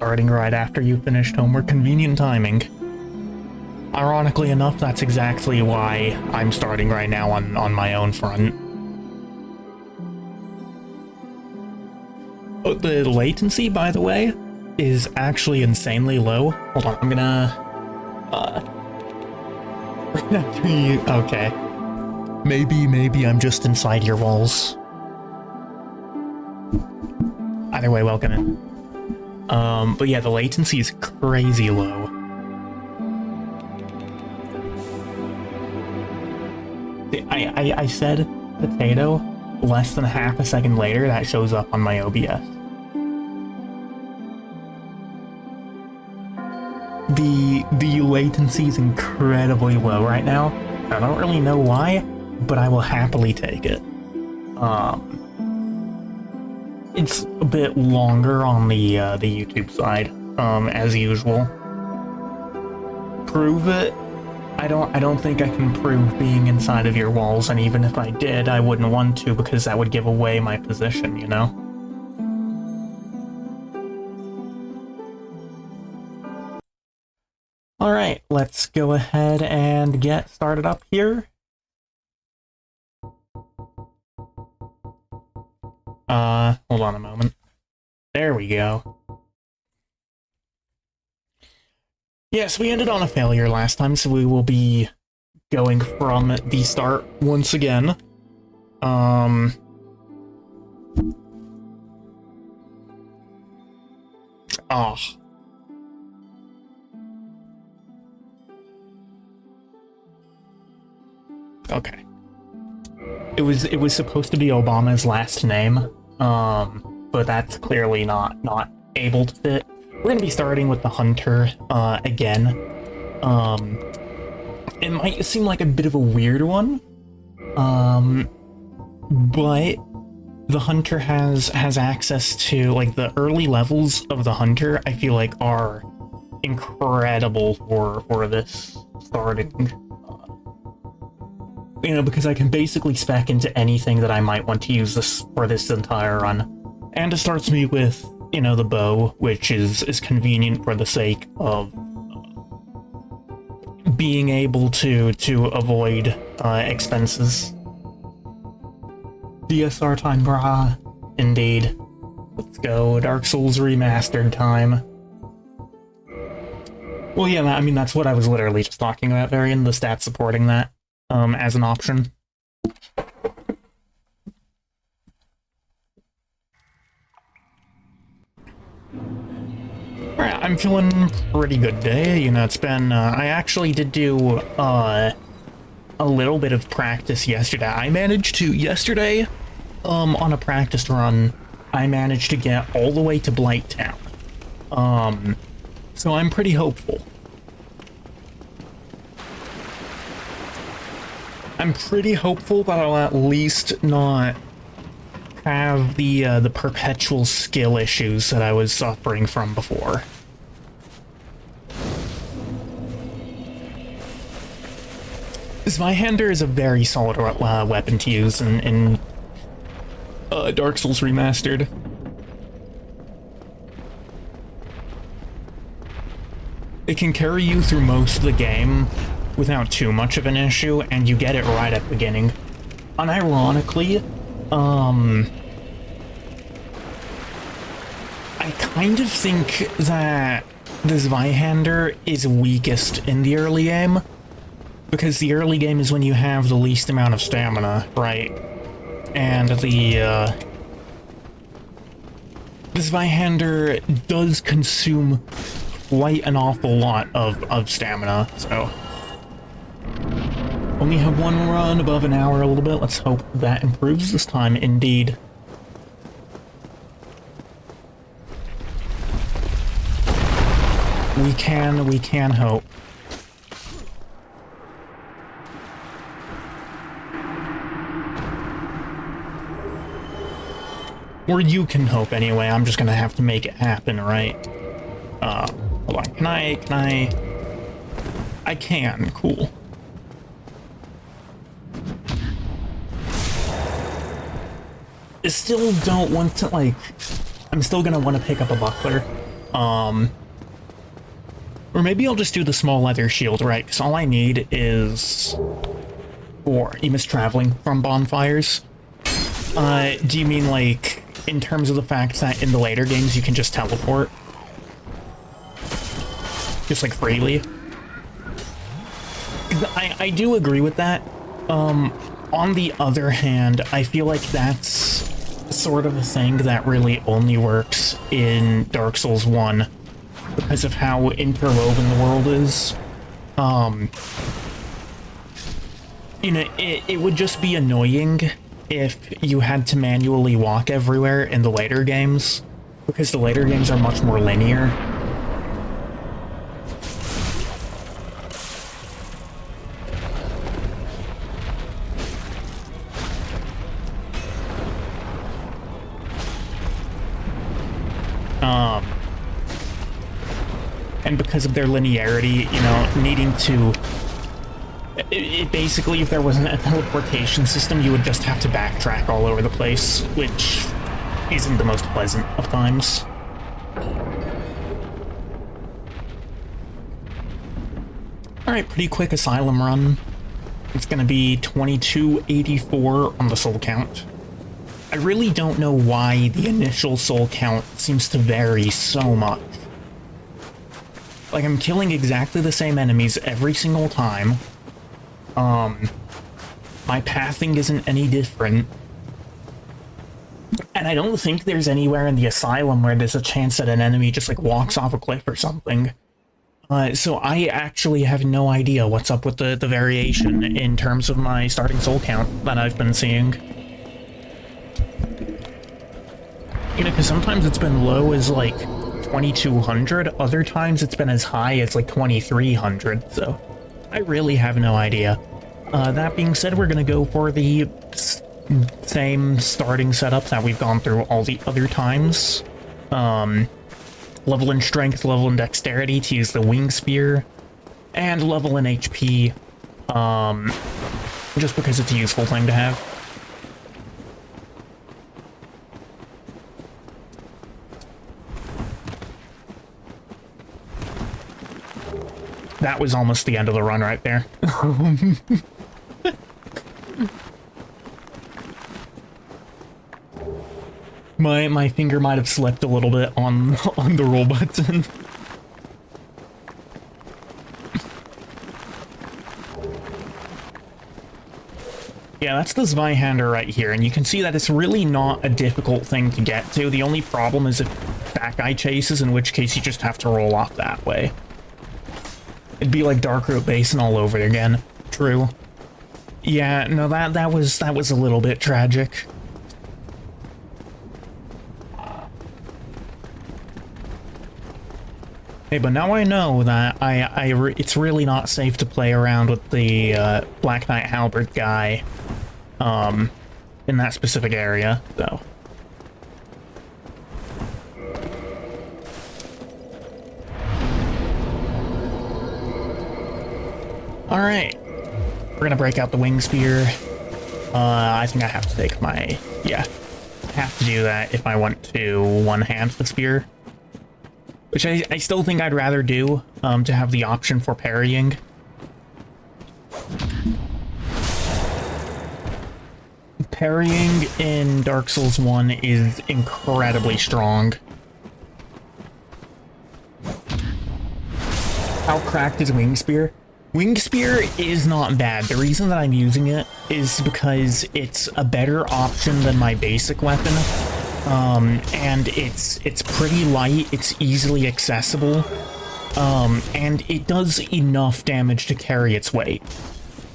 starting right after you finished homework. Convenient timing. Ironically enough, that's exactly why I'm starting right now on my own front. Oh, the latency, by the way, is actually insanely low. Hold on, I'm gonna... okay. Maybe I'm just inside your walls. Either way, welcome in. But yeah, the latency is crazy low. I said potato, less than half a second later, that shows up on my OBS. The latency is incredibly low right now. I don't really know why, but I will happily take it. It's a bit longer on the YouTube side, as usual. Prove it? I don't think I can prove being inside of your walls, and even if I did, I wouldn't want to because that would give away my position, you know? Alright, let's go ahead and get started up here. Hold on a moment. There we go. Yes, we ended on a failure last time, so we will be going from the start once again. Okay. It was supposed to be Obama's last name, but that's clearly not able to fit. We're gonna be starting with the Hunter, again. It might seem like a bit of a weird one, but the Hunter has access to, like, the early levels of the Hunter, I feel like are incredible for this starting. You know, because I can basically spec into anything that I might want to use this for this entire run. And it starts me with, you know, the bow, which is convenient for the sake of being able to avoid expenses. DSR time, brah. Indeed. Let's go. Dark Souls Remastered time. Well, yeah, I mean, that's what I was literally just talking about, Varian, the stats supporting that. As an option. Alright, I'm feeling pretty good day. You know, it's been, I actually did do, a little bit of practice yesterday. I managed to, yesterday, on a practice run, I managed to get all the way to Blighttown. So I'm pretty hopeful. I'm pretty hopeful that I'll at least not have the perpetual skill issues that I was suffering from before. Zweihander is a very solid weapon to use in Dark Souls Remastered. It can carry you through most of the game without too much of an issue, and you get it right at the beginning. Unironically, I kind of think that the Zweihander is weakest in the early game, because the early game is when you have the least amount of stamina, right? And the Zweihander does consume quite an awful lot of stamina, so... Only have one run above an hour a little bit. Let's hope that improves this time, indeed. We can hope. Or you can hope anyway. I'm just gonna have to make it happen, right? Hold on. Can I... I can. Cool. I still don't want to, like... I'm still gonna want to pick up a buckler. Or maybe I'll just do the small leather shield, right? Because all I need is... Or you miss traveling from bonfires. Do you mean, like, in terms of the fact that in the later games you can just teleport? Just, like, freely? I do agree with that. On the other hand, I feel like that's sort of a thing that really only works in Dark Souls 1 because of how interwoven the world is. You know, it would just be annoying if you had to manually walk everywhere in the later games, because the later games are much more linear. And because of their linearity, you know, needing to... basically, if there wasn't a teleportation system, you would just have to backtrack all over the place, which isn't the most pleasant of times. Alright, pretty quick asylum run. It's gonna be 2284 on the soul count. I really don't know why the initial soul count seems to vary so much. Like, I'm killing exactly the same enemies every single time. My pathing isn't any different. And I don't think there's anywhere in the asylum where there's a chance that an enemy just, like, walks off a cliff or something. So I actually have no idea what's up with the variation in terms of my starting soul count that I've been seeing. You know, because sometimes it's been low as, like, 2200, other times it's been as high as, like, 2300, so I really have no idea. That being said, we're gonna go for the same starting setup that we've gone through all the other times. Level in strength, level in dexterity to use the wing spear, and level in HP, just because it's a useful thing to have. That was almost the end of the run right there. My finger might have slipped a little bit on the roll button. Yeah, that's the Zweihander right here, and you can see that it's really not a difficult thing to get to. The only problem is if that guy chases, in which case you just have to roll off that way. It'd be like Darkroot Basin all over again. True. Yeah, no, that was a little bit tragic. Hey, but now I know that it's really not safe to play around with the Black Knight Halberd guy in that specific area, so. Alright, we're gonna break out the wing spear. I think I have to take my... yeah, I have to do that if I want to one-hand the spear. Which I still think I'd rather do, to have the option for parrying. Parrying in Dark Souls 1 is incredibly strong. How cracked is Wing Spear? Wing Spear is not bad. The reason that I'm using it is because it's a better option than my basic weapon. And it's pretty light, it's easily accessible, and it does enough damage to carry its weight.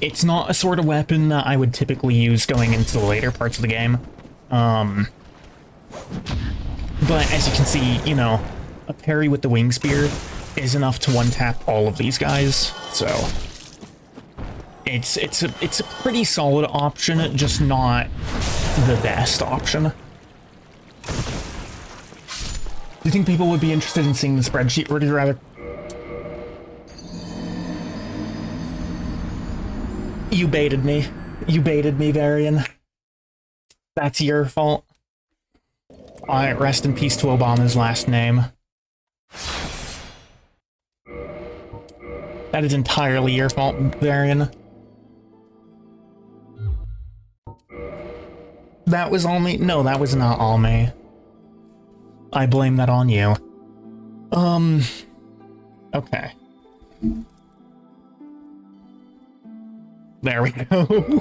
It's not a sort of weapon that I would typically use going into the later parts of the game. But as you can see, you know, a parry with the Wing Spear is enough to one-tap all of these guys, so it's a pretty solid option, just not the best option. Do you think people would be interested in seeing the spreadsheet, or would you rather... You baited me. You baited me, Varian. That's your fault. Alright, rest in peace to Obama's last name. That is entirely your fault, Varian. That was all me. No, that was not all me. I blame that on you. Okay. There we go.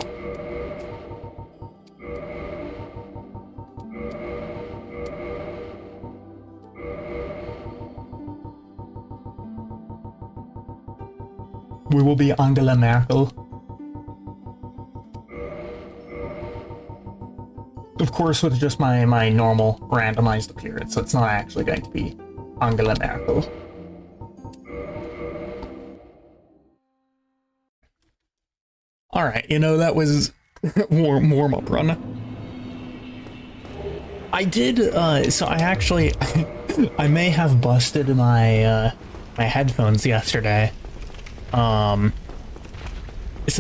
We will be Angela Merkel. Of course, with just my normal randomized appearance, so it's not actually going to be Angela Merkel. Alright, you know, that was warm-up run. I did, so I actually, I may have busted my, my headphones yesterday. So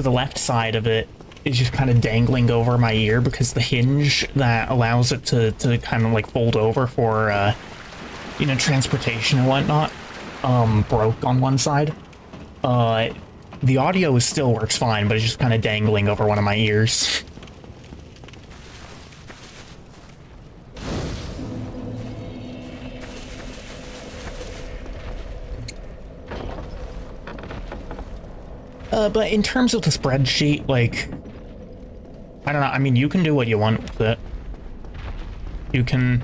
the left side of it is just kind of dangling over my ear because the hinge that allows it to kind of like fold over for, you know, transportation and whatnot, broke on one side. The audio still works fine, but it's just kind of dangling over one of my ears. But in terms of the spreadsheet, like, I don't know, I mean, you can do what you want with it. You can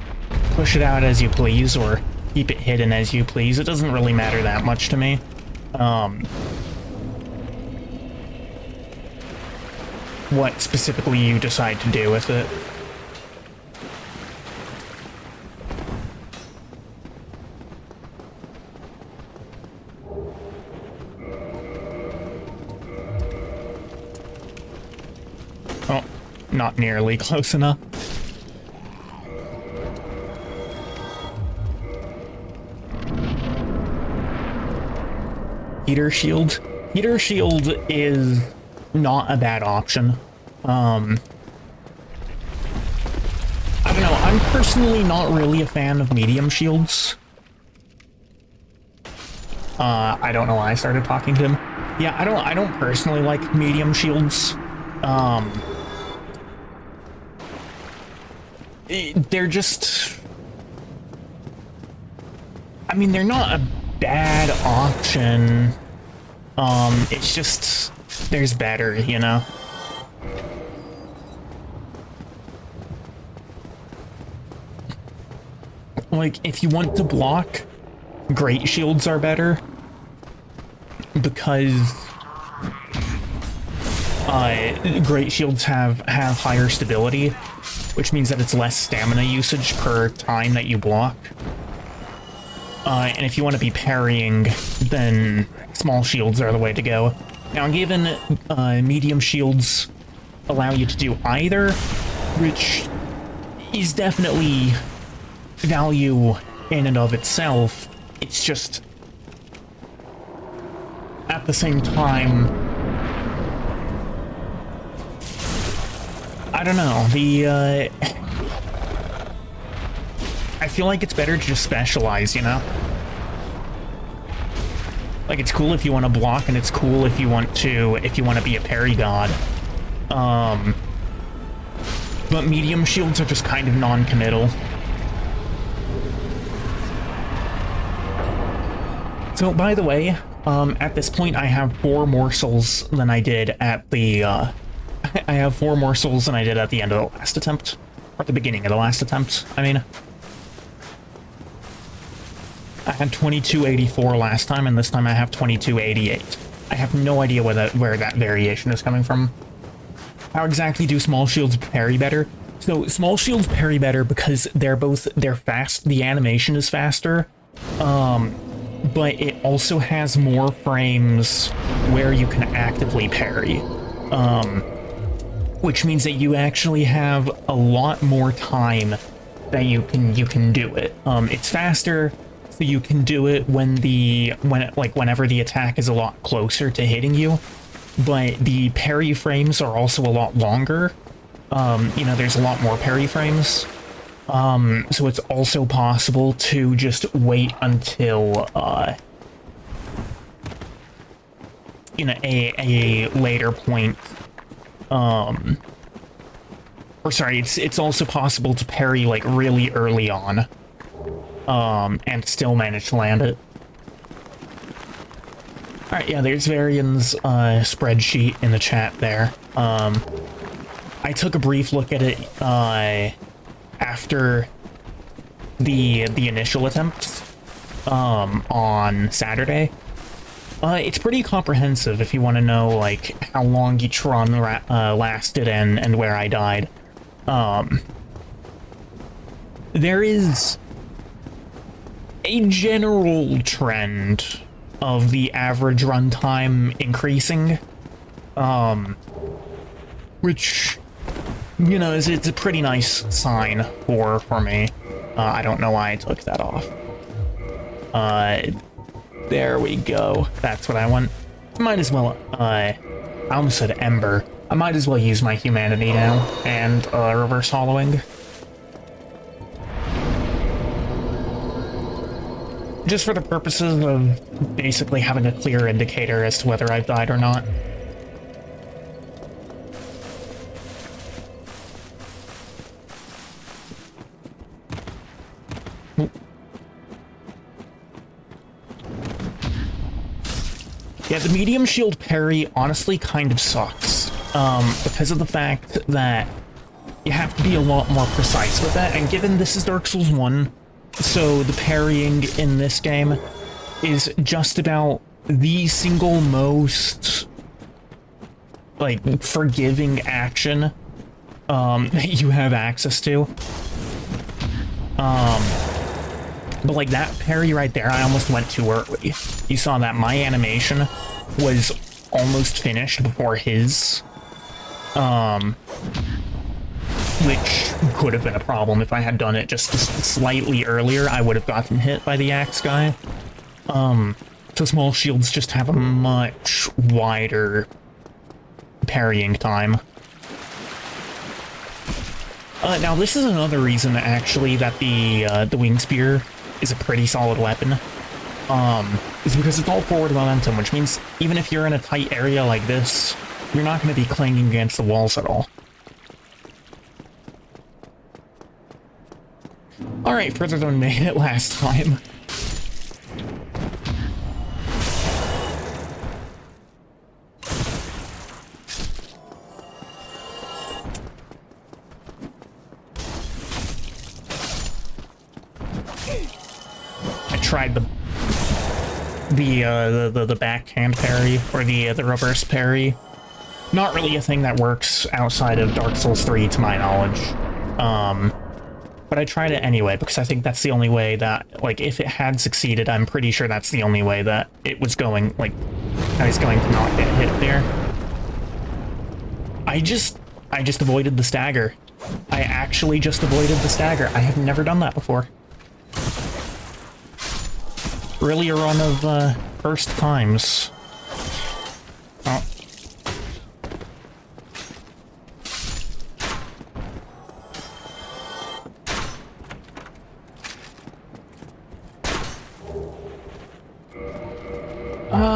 push it out as you please, or keep it hidden as you please. It doesn't really matter that much to me. What specifically you decide to do with it. Oh, not nearly close enough. Heater shield. Heater shield is not a bad option. I don't know, I'm personally not really a fan of medium shields. I don't know why I started talking to him. Yeah, I don't personally like medium shields. They're just, I mean, they're not a bad option. It's just, there's better, you know? Like, if you want to block, great shields are better. Because great shields have higher stability, which means that it's less stamina usage per time that you block. And if you want to be parrying, then small shields are the way to go. Now, given medium shields allow you to do either, which is definitely value in and of itself, it's just at the same time, I don't know, I feel like it's better to just specialize, you know? Like, it's cool if you want to block, and it's cool if you want to be a parry god. But medium shields are just kind of non-committal. So, by the way, at this point I have 4 more souls than I did at the, I have 4 more souls than I did at the end of the last attempt. Or at the beginning of the last attempt, I mean. I had 2284 last time, and this time I have 2288. I have no idea where that variation is coming from. How exactly do small shields parry better? So, small shields parry better because they're fast, the animation is faster, but it also has more frames where you can actively parry, which means that you actually have a lot more time that you can do it. It's faster, so you can do it whenever the attack is a lot closer to hitting you, but the parry frames are also a lot longer. You know, there's a lot more parry frames. So it's also possible to just wait until, you know, a later point, or sorry, it's also possible to parry, like, really early on, and still manage to land it. Alright, yeah, there's Varian's, spreadsheet in the chat there. I took a brief look at it, after the initial attempts, on Saturday. It's pretty comprehensive if you want to know, like, how long each run lasted and where I died. There is a general trend of the average runtime increasing, which, you know, it's a pretty nice sign for me. I don't know why I took that off. There we go. That's what I want. Might as well, I almost said Ember. I might as well use my humanity now, and, reverse hollowing. Just for the purposes of basically having a clear indicator as to whether I've died or not. Yeah, the medium shield parry honestly kind of sucks, because of the fact that you have to be a lot more precise with that, and given this is Dark Souls 1, so the parrying in this game is just about the single most, like, forgiving action, that you have access to. But like that parry right there, I almost went too early. You saw that my animation was almost finished before his, which could have been a problem if I had done it just slightly earlier. I would have gotten hit by the axe guy. So small shields just have a much wider parrying time. Now this is another reason actually that the wing spear is a pretty solid weapon. Is because it's all forward momentum, which means even if you're in a tight area like this, you're not going to be clanging against the walls at all. Alright, further than made it last time. I tried the backhand parry, or the reverse parry. Not really a thing that works outside of Dark Souls 3 to my knowledge. But I tried it anyway, because I think that's the only way that, like, if it had succeeded, I'm pretty sure that's the only way that it was going, like, I was going to not get hit there. I just avoided the stagger. I actually just avoided the stagger. I have never done that before. Really a run of, first times. Oh.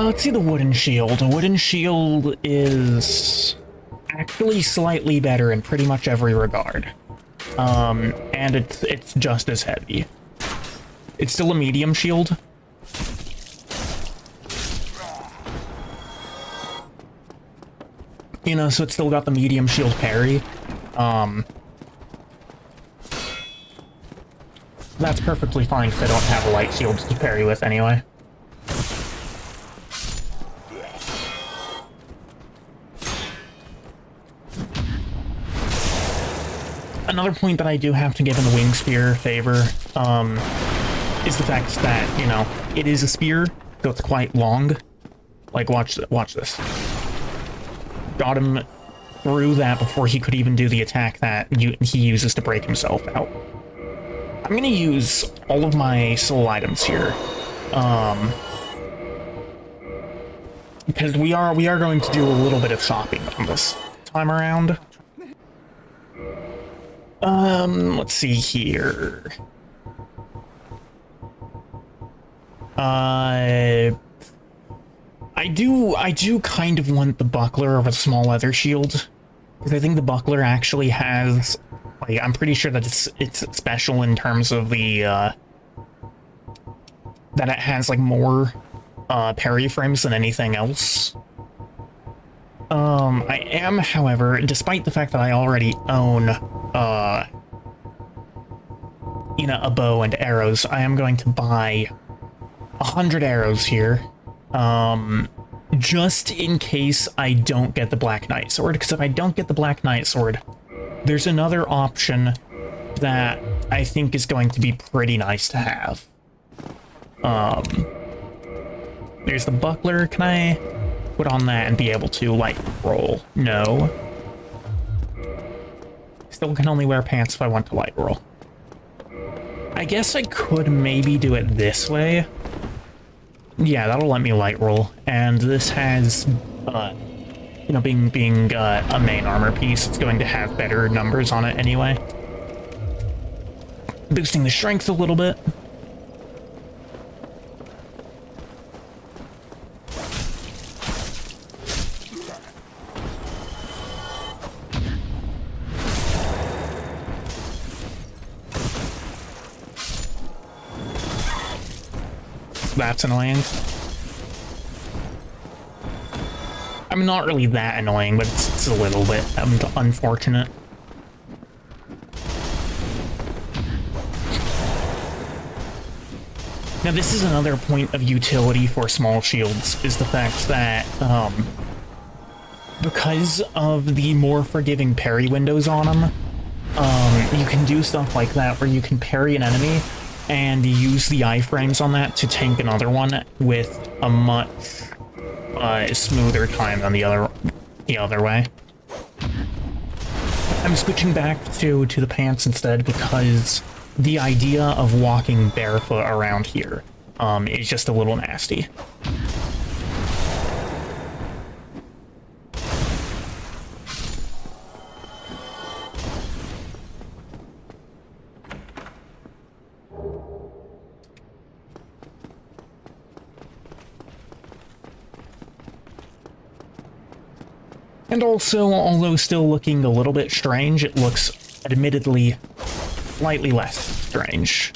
Let's see the wooden shield. A wooden shield is actually slightly better in pretty much every regard. And it's just as heavy. It's still a medium shield. You know, so it's still got the medium shield parry. That's perfectly fine because I don't have a light shield to parry with anyway. Another point that I do have to give in the wing spear favor, is the fact that, you know, it is a spear, so it's quite long. Like, watch this. Got him through that before he could even do the attack that he uses to break himself out. I'm gonna use all of my soul items here, because we are going to do a little bit of shopping on this time around. Let's see here. I do kind of want the buckler of a small leather shield, because I think the buckler actually has, like, I'm pretty sure that it's special in terms of the, that it has, like, more, parry frames than anything else. I am, however, despite the fact that I already own, you know, a bow and arrows, I am going to buy 100 arrows here, just in case I don't get the Black Knight Sword, because if I don't get the Black Knight Sword, there's another option that I think is going to be pretty nice to have. There's the buckler. Can I put on that and be able to, like, roll? No. Still can only wear pants if I want to light roll. I guess I could maybe do it this way. Yeah, that'll let me light roll. And this has, you know, being a main armor piece, it's going to have better numbers on it anyway. Boosting the strength a little bit. That's annoying. I mean, not really that annoying, but it's a little bit unfortunate. Now, this is another point of utility for small shields, is the fact that, because of the more forgiving parry windows on them, you can do stuff like that where you can parry an enemy and use the iframes on that to tank another one with a much smoother time than the other way. I'm switching back to the pants instead because the idea of walking barefoot around here is just a little nasty. And also, although still looking a little bit strange, it looks admittedly slightly less strange.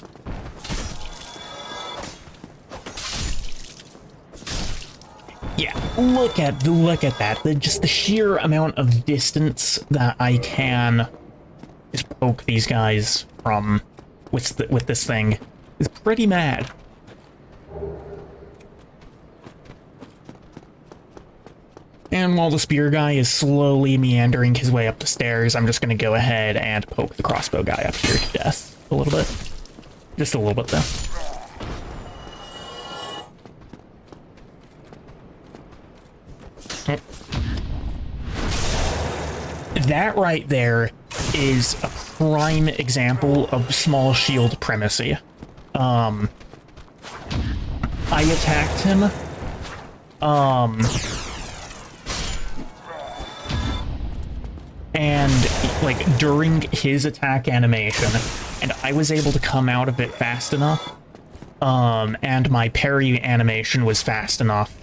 Yeah, look at that. Just the sheer amount of distance that I can just poke these guys from with this thing is pretty mad. And while the spear guy is slowly meandering his way up the stairs, I'm just going to go ahead and poke the crossbow guy up here to death a little bit. Just a little bit, though. Oh. That right there is a prime example of small shield primacy. I attacked him. And, like, during his attack animation, and I was able to come out of it fast enough, and my parry animation was fast enough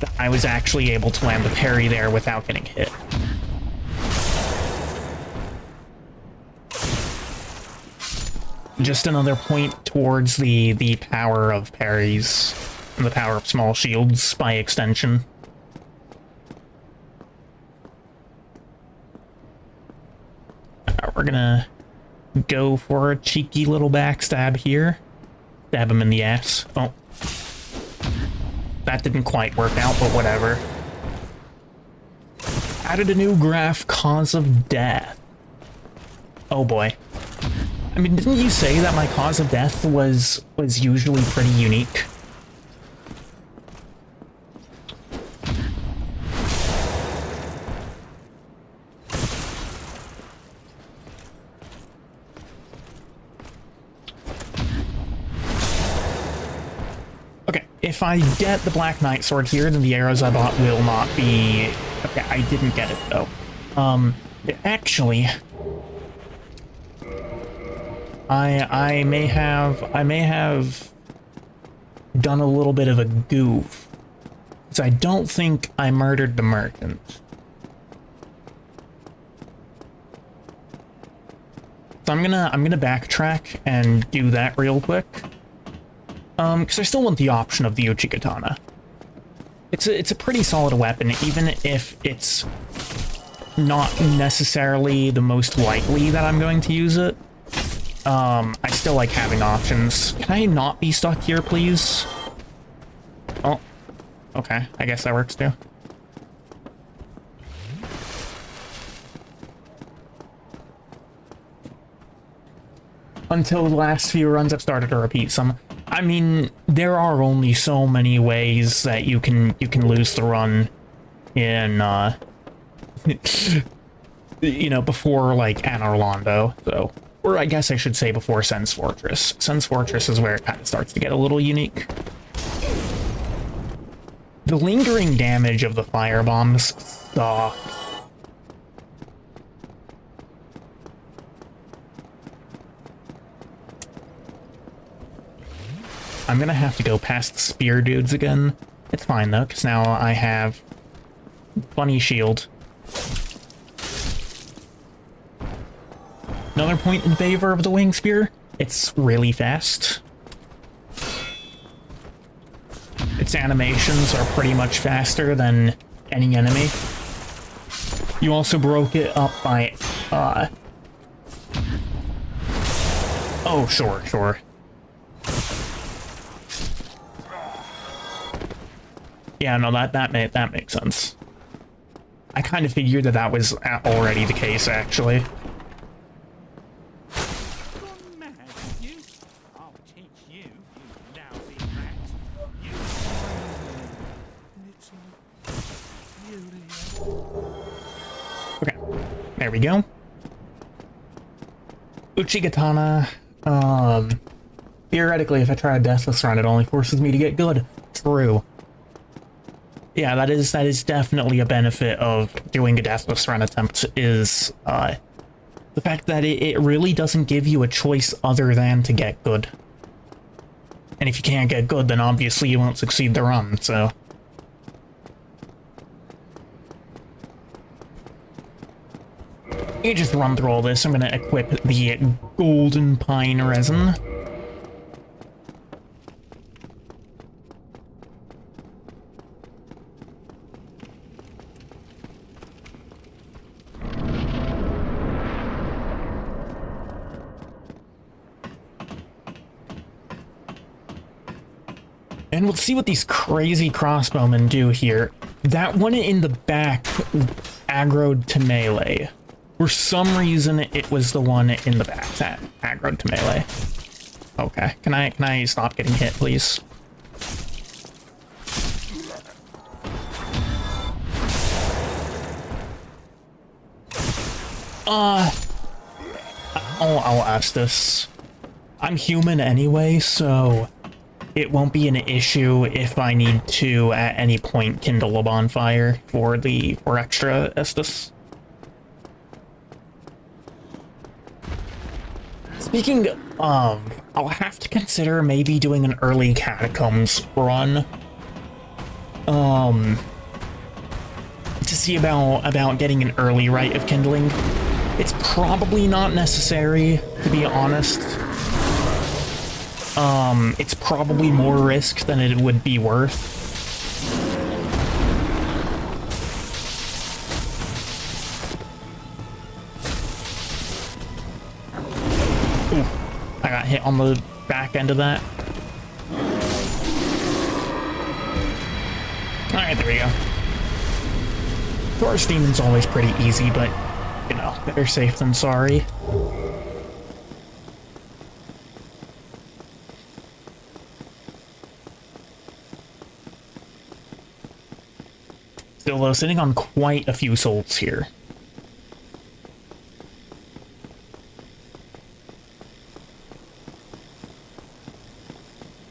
that I was actually able to land the parry there without getting hit. Just another point towards the power of parries, and the power of small shields by extension. We're gonna go for a cheeky little backstab here. Stab him in the ass. Oh. That didn't quite work out, but whatever. Added a new graph, cause of death. Oh boy. I mean, didn't you say that my cause of death was usually pretty unique? If I get the Black Knight Sword here, then the arrows I bought will not be... Okay, I didn't get it, though. Actually... I may have done a little bit of a goof. So I don't think I murdered the merchant. So I'm gonna backtrack and do that real quick. Because I still want the option of the Uchigatana. It's a pretty solid weapon, even if it's not necessarily the most likely that I'm going to use it. I still like having options. Can I not be stuck here, please? Oh, okay. I guess that works too. Until the last few runs, I've started to repeat some. I mean, there are only so many ways that you can lose the run in, you know, before, like, Anor Londo, so... Or I guess I should say before Sen's Fortress. Sen's Fortress is where it kind of starts to get a little unique. The lingering damage of the firebombs sucks. I'm gonna have to go past the spear dudes again. It's fine though, because now I have Bunny Shield. Another point in favor of the wing spear, it's really fast. Its animations are pretty much faster than any enemy. You also broke it up by, oh, sure. Yeah, no, that makes sense. I kind of figured that was already the case, actually. Okay, there we go. Uchigatana. Theoretically, if I try a Deathless run, it only forces me to get good. True. Yeah, that is definitely a benefit of doing a Deathless run attempt, is the fact that it really doesn't give you a choice other than to get good. And if you can't get good, then obviously you won't succeed the run, so... You just run through all this. I'm gonna equip the golden pine resin. And we'll see what these crazy crossbowmen do here. That one in the back aggroed to melee. For some reason, it was the one in the back that aggroed to melee. Okay, can I stop getting hit, please? I'll ask this. I'm human anyway, so it won't be an issue if I need to, at any point, kindle a bonfire for extra Estus. Speaking of, I'll have to consider maybe doing an early Catacombs run. To see about getting an early rite of kindling. It's probably not necessary, to be honest. It's probably more risk than it would be worth. Ooh, I got hit on the back end of that. Alright, there we go. Forest Demon's always pretty easy, but, you know, better safe than sorry. Still, though, sitting on quite a few souls here.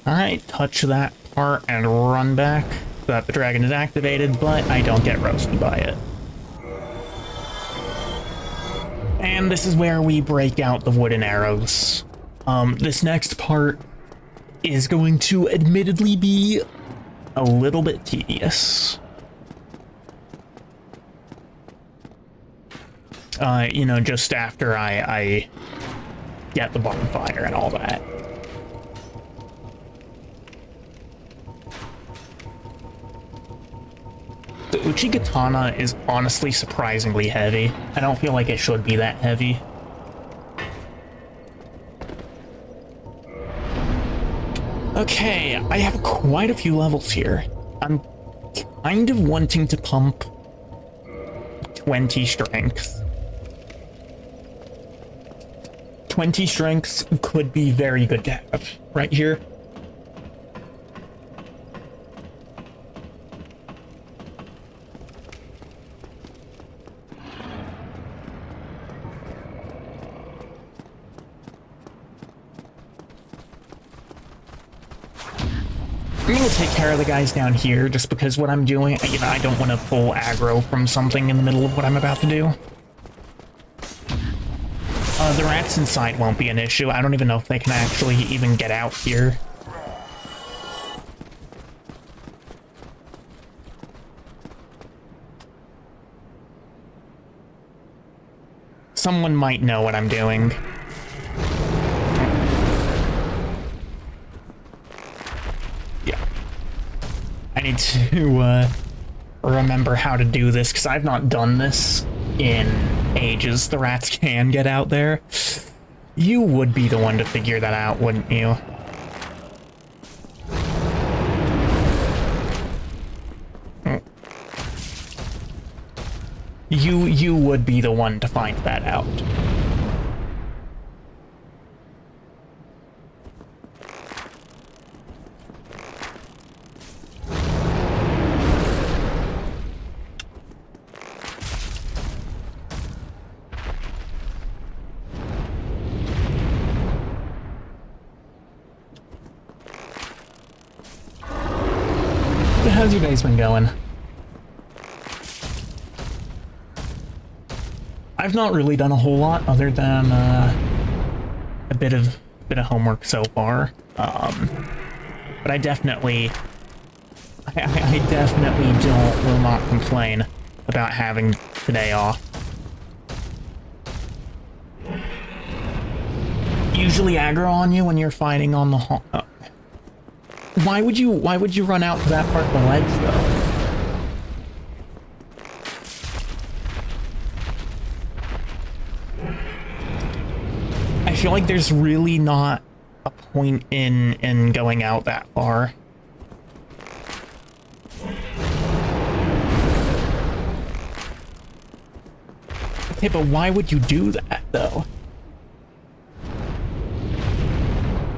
Alright, touch that part and run back so that the dragon is activated, but I don't get roasted by it. And this is where we break out the wooden arrows. This next part is going to admittedly be a little bit tedious. You know, just after I get the bonfire and all that. The Uchi Katana is honestly surprisingly heavy. I don't feel like it should be that heavy. Okay, I have quite a few levels here. I'm kind of wanting to pump 20 strength. 20 strength could be very good to have right here. I'm gonna take care of the guys down here just because what I'm doing, you know, I don't want to pull aggro from something in the middle of what I'm about to do. The rats inside won't be an issue. I don't even know if they can actually even get out here. Someone might know what I'm doing. Yeah. I need to, remember how to do this, because I've not done this in ages. The rats can get out there. You would be the one to figure that out, wouldn't you? You would be the one to find that out. How's your day's been going? I've not really done a whole lot other than a bit of homework so far. But I definitely will not complain about having today off. Usually aggro on you when you're fighting on the Why would you run out to that part of the ledge though? I feel like there's really not a point in going out that far. Okay, but why would you do that though?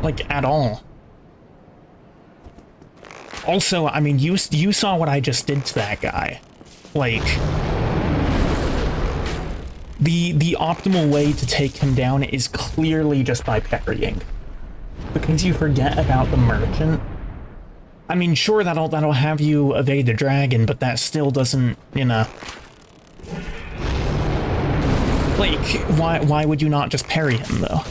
Like at all. Also, I mean, you saw what I just did to that guy. Like, the optimal way to take him down is clearly just by parrying. Because you forget about the merchant. I mean, sure, that'll have you evade the dragon, but that still doesn't, you know. Like, why would you not just parry him though?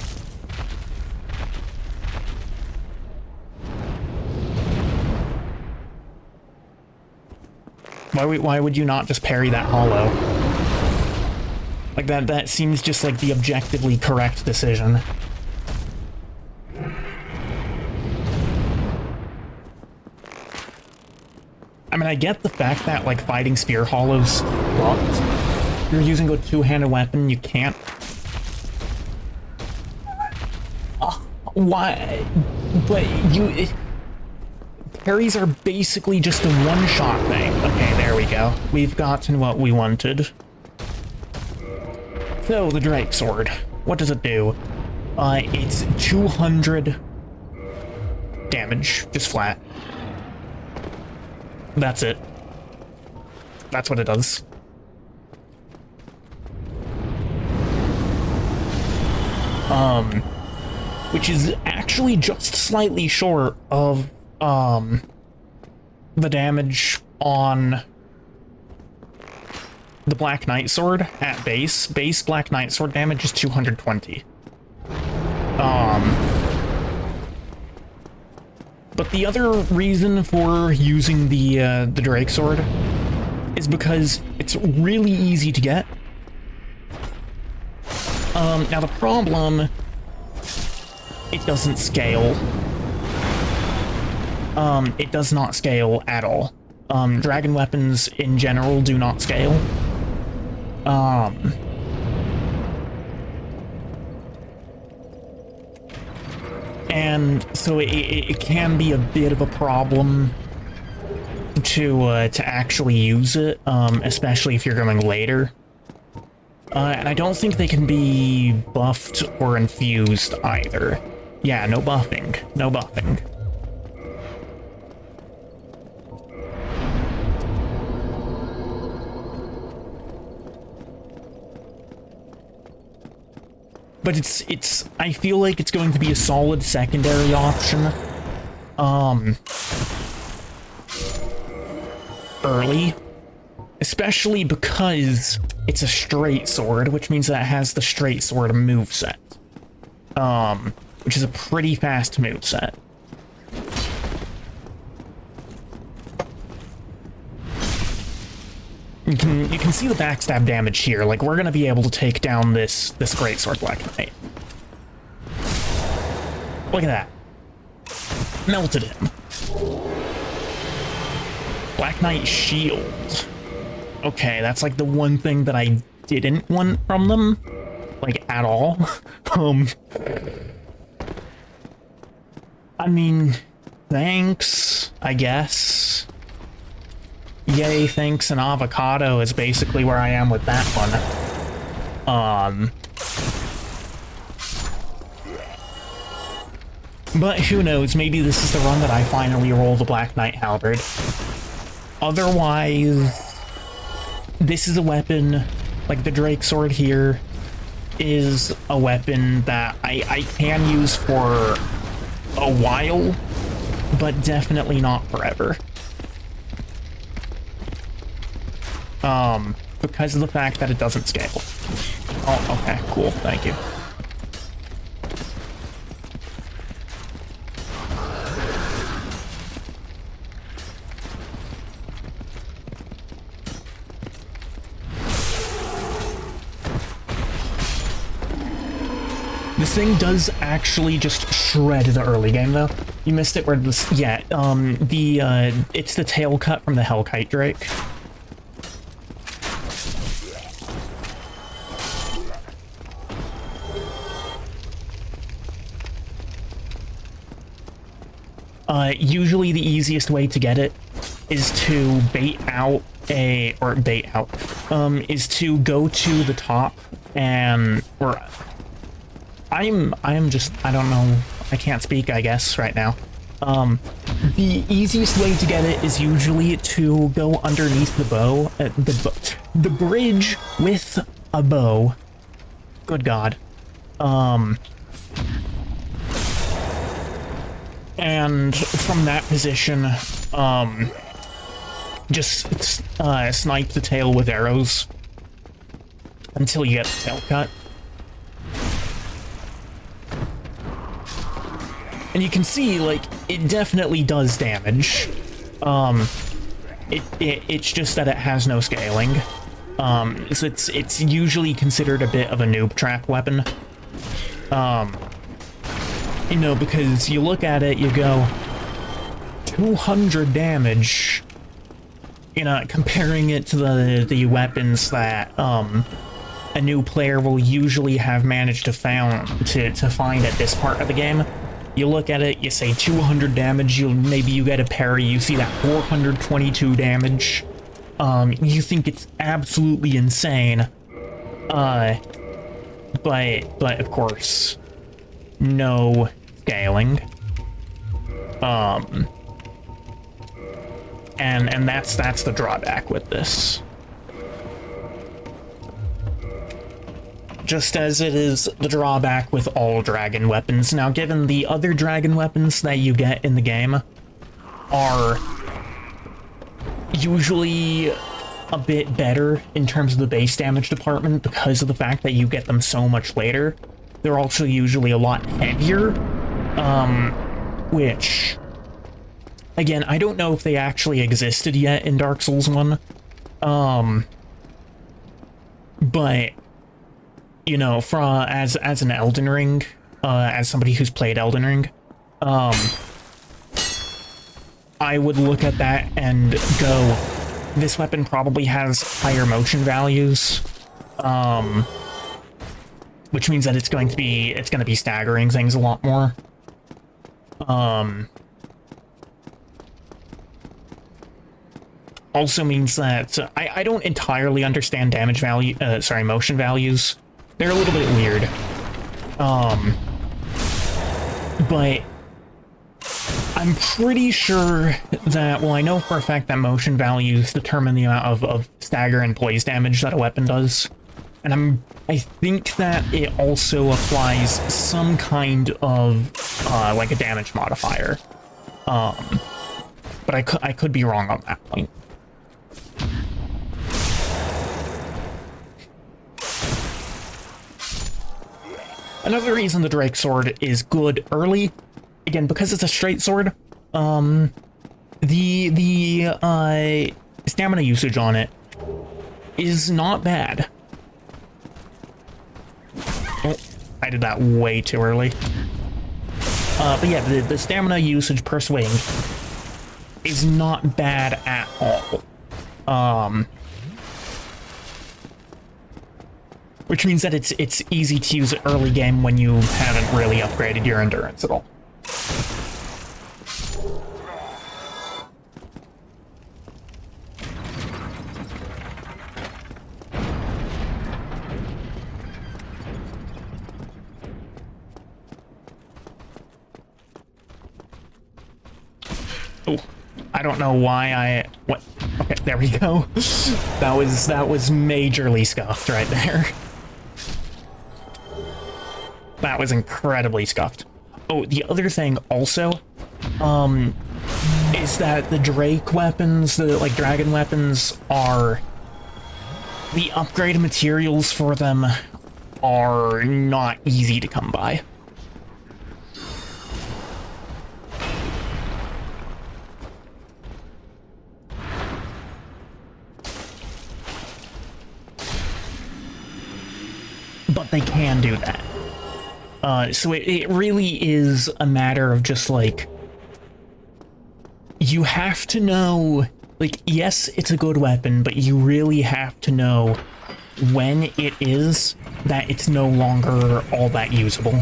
Why would you not just parry that hollow? Like that seems just like the objectively correct decision. I mean, I get the fact that like fighting spear hollows sucks. You're using a two-handed weapon, you can't. Why? But you... Parries are basically just a one-shot thing. Okay, there we go. We've gotten what we wanted. So, the Drake Sword. What does it do? It's 200 damage, just flat. That's it. That's what it does. Which is actually just slightly short of the damage on the Black Knight Sword at base. Base Black Knight Sword damage is 220. But the other reason for using the Drake Sword is because it's really easy to get. Now the problem, it doesn't scale. It does not scale at all. Dragon weapons in general do not scale. And so it can be a bit of a problem to actually use it, especially if you're going later. And I don't think they can be buffed or infused either. Yeah, no buffing. No buffing. But it's I feel like it's going to be a solid secondary option. Early. Especially because it's a straight sword, which means that it has the straight sword moveset. Which is a pretty fast moveset. You can see the backstab damage here. Like, we're gonna be able to take down this greatsword Black Knight. Look at that. Melted him. Black Knight shield. Okay, that's like the one thing that I didn't want from them, like, at all. I mean, thanks, I guess. Yay, thanks, and avocado is basically where I am with that one. But who knows, maybe this is the run that I finally roll the Black Knight Halberd. Otherwise, this is a weapon, like the Drake Sword here, is a weapon that I can use for a while, but definitely not forever. Because of the fact that it doesn't scale. Oh, okay, cool, thank you. This thing does actually just shred the early game, though. You missed it where this... Yeah, it's the tail cut from the Hellkite Drake. Usually the easiest way to get it is to is to go to the top and... I'm just, I don't know, I can't speak, I guess, right now. The easiest way to get it is usually to go underneath the bow, the bridge with a bow. Good God. And from that position, just snipe the tail with arrows until you get the tail cut. And you can see, like, it definitely does damage. It's just that it has no scaling. So it's usually considered a bit of a noob trap weapon. You know, because you look at it, you go, 200 damage. You know, comparing it to the weapons that a new player will usually have managed to find at this part of the game. You look at it, you say 200 damage, maybe you get a parry, you see that 422 damage. You think it's absolutely insane. But of course, no scaling. And that's the drawback with this. Just as it is the drawback with all dragon weapons. Now, given the other dragon weapons that you get in the game are usually a bit better in terms of the base damage department because of the fact that you get them so much later, they're also usually a lot heavier, which again, I don't know if they actually existed yet in Dark Souls 1. But, you know, as an Elden Ring, as somebody who's played Elden Ring, I would look at that and go, this weapon probably has higher motion values, which means that it's going to be staggering things a lot more. Also means that I don't entirely understand damage value, motion values. They're a little bit weird. But I'm pretty sure that, well, I know for a fact that motion values determine the amount of stagger and blaze damage that a weapon does. And I think that it also applies some kind of, like a damage modifier. But I could be wrong on that point. Another reason the Drake Sword is good early, again, because it's a straight sword, the stamina usage on it is not bad. Oh, I did that way too early. But yeah, the stamina usage per swing is not bad at all. Which means that it's easy to use early game when you haven't really upgraded your endurance at all. Oh, I don't know why what? Okay, there we go. That was majorly scuffed right there. That was incredibly scuffed. Oh, the other thing also, is that the Drake weapons, the, like, dragon weapons, are... the upgraded materials for them are not easy to come by. But they can do that. So it really is a matter of just, like, you have to know, like, yes, it's a good weapon, but you really have to know when it is that it's no longer all that usable.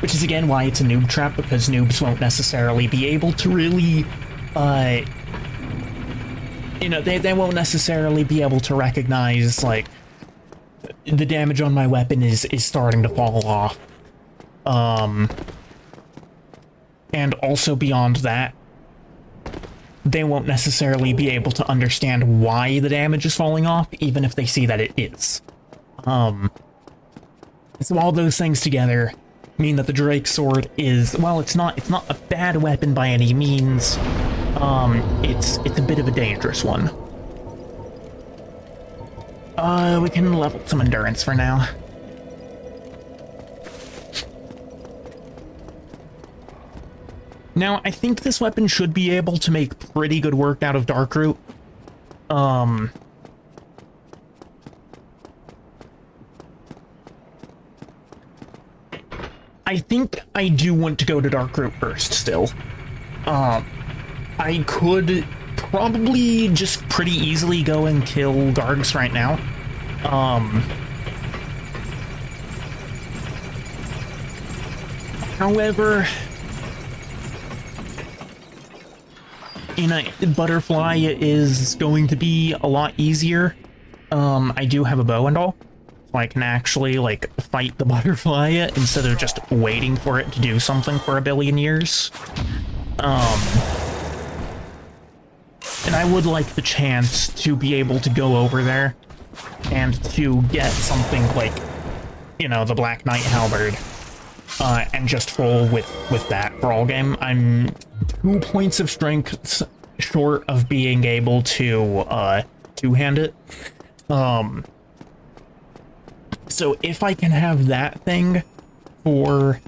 Which is, again, why it's a noob trap, because noobs won't necessarily be able to really, you know, they won't necessarily be able to recognize, like, the damage on my weapon is starting to fall off. And also beyond that, they won't necessarily be able to understand why the damage is falling off, even if they see that it is. So all those things together mean that the Drake Sword is, well, it's not a bad weapon by any means. It's a bit of a dangerous one. We can level some endurance for now. Now, I think this weapon should be able to make pretty good work out of Darkroot. I think I do want to go to Darkroot first still. I could probably just pretty easily go and kill Gargs right now. However, you know, Butterfly is going to be a lot easier. I do have a bow and all, so I can actually, like, fight the Butterfly instead of just waiting for it to do something for a billion years. And I would like the chance to be able to go over there and to get something like, you know, the Black Knight Halberd, and just roll with that for all game. I'm 2 points of strength short of being able to two-hand it. So if I can have that thing for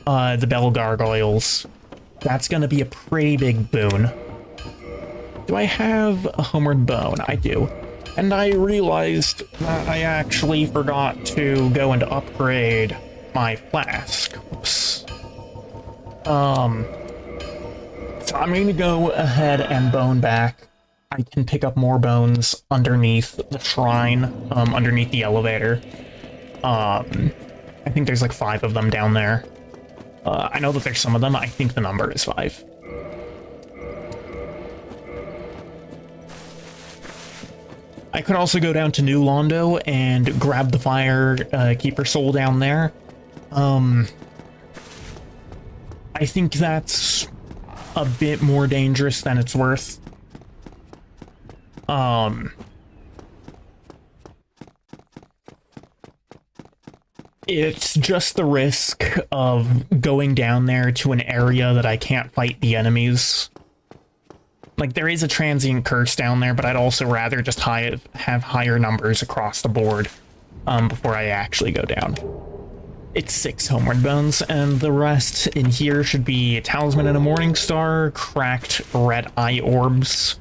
the bell gargoyles. That's gonna be a pretty big boon. Do I have a homeward bone? I do. And I realized that I actually forgot to go and upgrade my flask. Oops. So I'm going to go ahead and bone back. I can pick up more bones underneath the shrine, underneath the elevator. I think there's like 5 of them down there. I know that there's some of them. I think the number is 5. I could also go down to New Londo and grab the Fire Keeper Soul down there. I think that's a bit more dangerous than it's worth. It's just the risk of going down there to an area that I can't fight the enemies. Like, there is a transient curse down there, but I'd also rather just have higher numbers across the board before I actually go down. It's 6 homeward bones, and the rest in here should be a talisman and a morning star, cracked red eye orbs,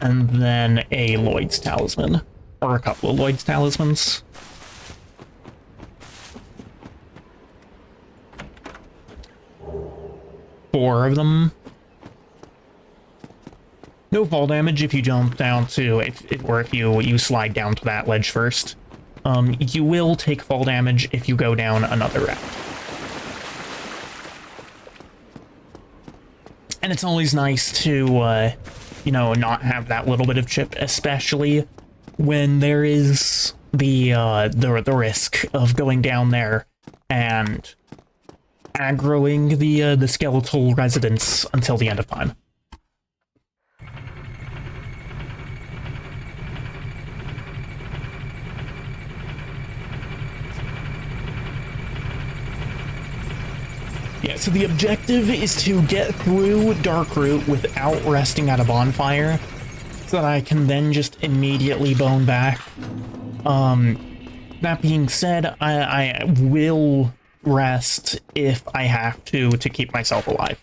and then a Lloyd's talisman, or a couple of Lloyd's talismans. Four of them. No fall damage if you jump down to, if you slide down to that ledge first. You will take fall damage if you go down another route. And it's always nice to, you know, not have that little bit of chip, especially when there is the risk of going down there and aggroing the skeletal residents until the end of time. Yeah, so the objective is to get through Dark Route without resting at a bonfire, so that I can then just immediately bone back. That being said, I will rest if I have to keep myself alive.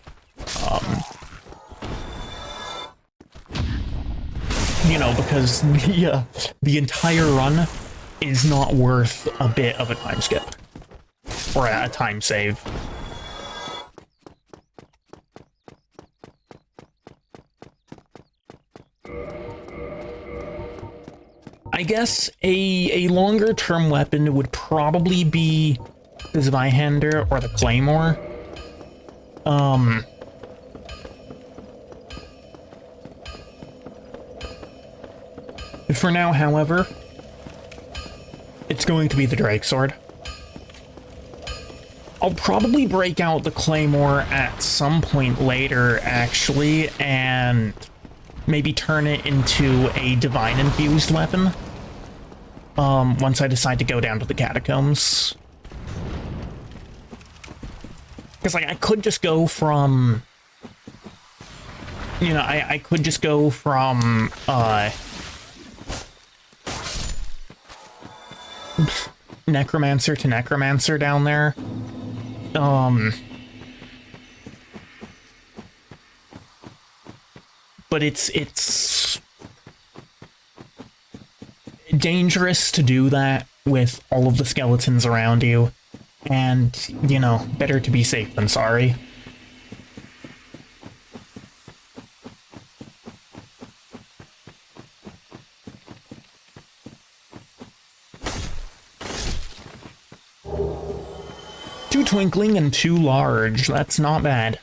You know, because the entire run is not worth a bit of a time skip. Or a time save. I guess a longer term weapon would probably be the Zweihander or the Claymore. For now, however, it's going to be the Drake Sword. I'll probably break out the Claymore at some point later, actually, and maybe turn it into a divine-infused weapon. Once I decide to go down to the catacombs. Because, like, I could just go from... You know, I could just go from, Necromancer to Necromancer down there. But it's dangerous to do that with all of the skeletons around you, and, you know, better to be safe than sorry. Two twinkling and 2 large, that's not bad.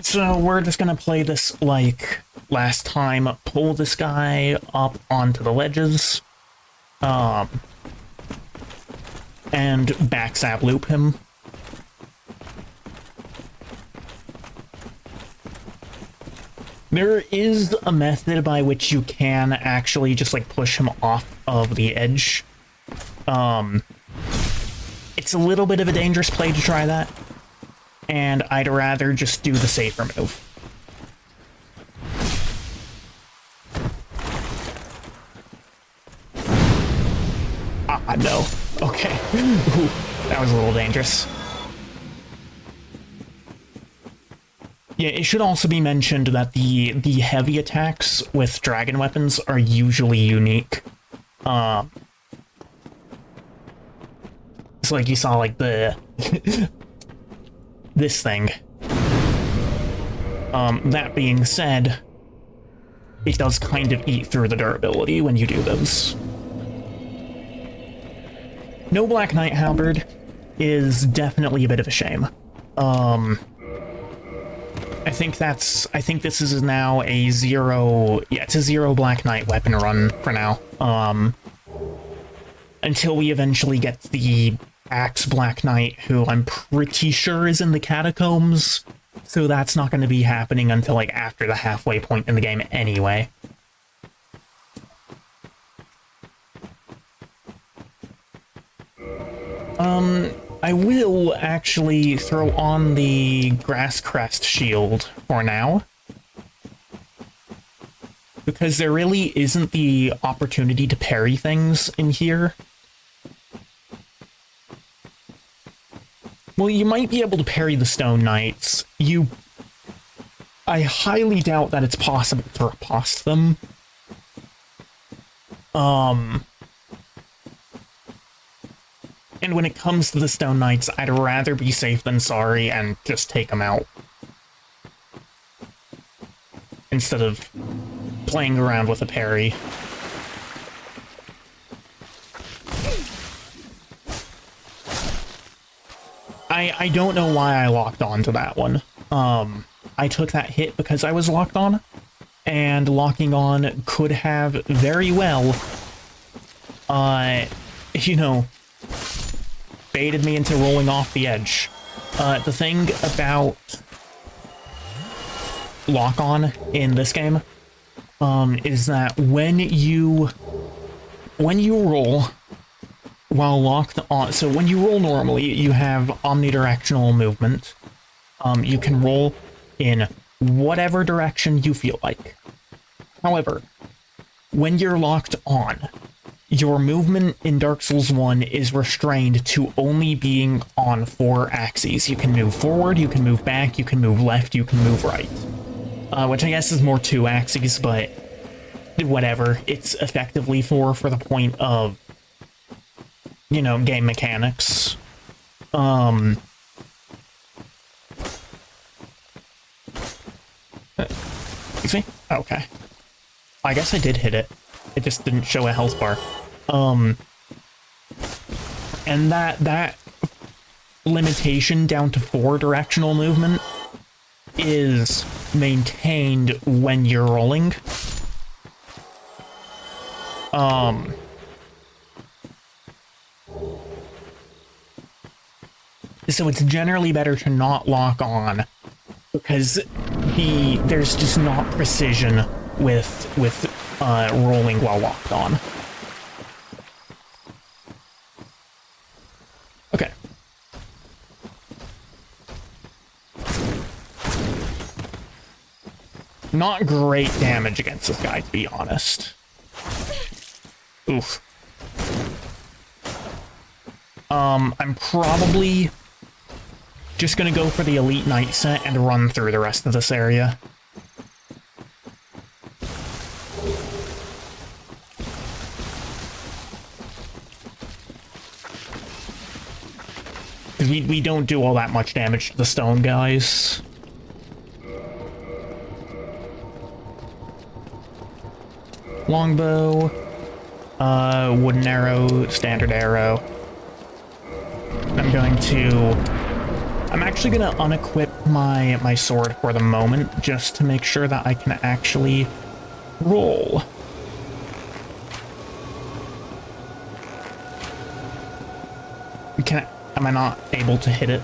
So we're just gonna play this like last time, pull this guy up onto the ledges, and backstab loop him. There is a method by which you can actually just like push him off of the edge. It's a little bit of a dangerous play to try that, and I'd rather just do the safer move. Ah, no. Okay. Ooh, that was a little dangerous. Yeah, it should also be mentioned that the heavy attacks with dragon weapons are usually unique. So like you saw, like the this thing. That being said, it does kind of eat through the durability when you do those. No Black Knight Halberd is definitely a bit of a shame. I think this is now a zero, yeah, it's a zero Black Knight weapon run for now. Until we eventually get the Axe Black Knight, who I'm pretty sure is in the catacombs, so that's not going to be happening until like after the halfway point in the game anyway. I will actually throw on the Grass Crest shield for now, because there really isn't the opportunity to parry things in here. Well, you might be able to parry the Stone Knights. I highly doubt that it's possible to riposte them. And when it comes to the Stone Knights, I'd rather be safe than sorry and just take them out, instead of playing around with a parry. I don't know why I locked on to that one. I took that hit because I was locked on, and locking on could have very well, you know, baited me into rolling off the edge. The thing about lock-on in this game is that when you roll while locked on, so when you roll normally, you have omnidirectional movement. You can roll in whatever direction you feel like. However, when you're locked on, your movement in Dark Souls 1 is restrained to only being on 4 axes. You can move forward, you can move back, you can move left, you can move right. Which I guess is more 2 axes, but whatever. It's effectively 4 for the point of, you know, game mechanics. Excuse me? Okay. I guess I did hit it. It just didn't show a health bar. And that limitation down to 4 directional movement is maintained when you're rolling. So it's generally better to not lock on, because there's just not precision with rolling while locked on. Okay. Not great damage against this guy, to be honest. Oof. I'm probably just gonna go for the Elite Knight set and run through the rest of this area. Because we don't do all that much damage to the stone guys. Longbow, wooden arrow, standard arrow. I'm actually gonna unequip my sword for the moment, just to make sure that I can actually roll. Am I not able to hit it?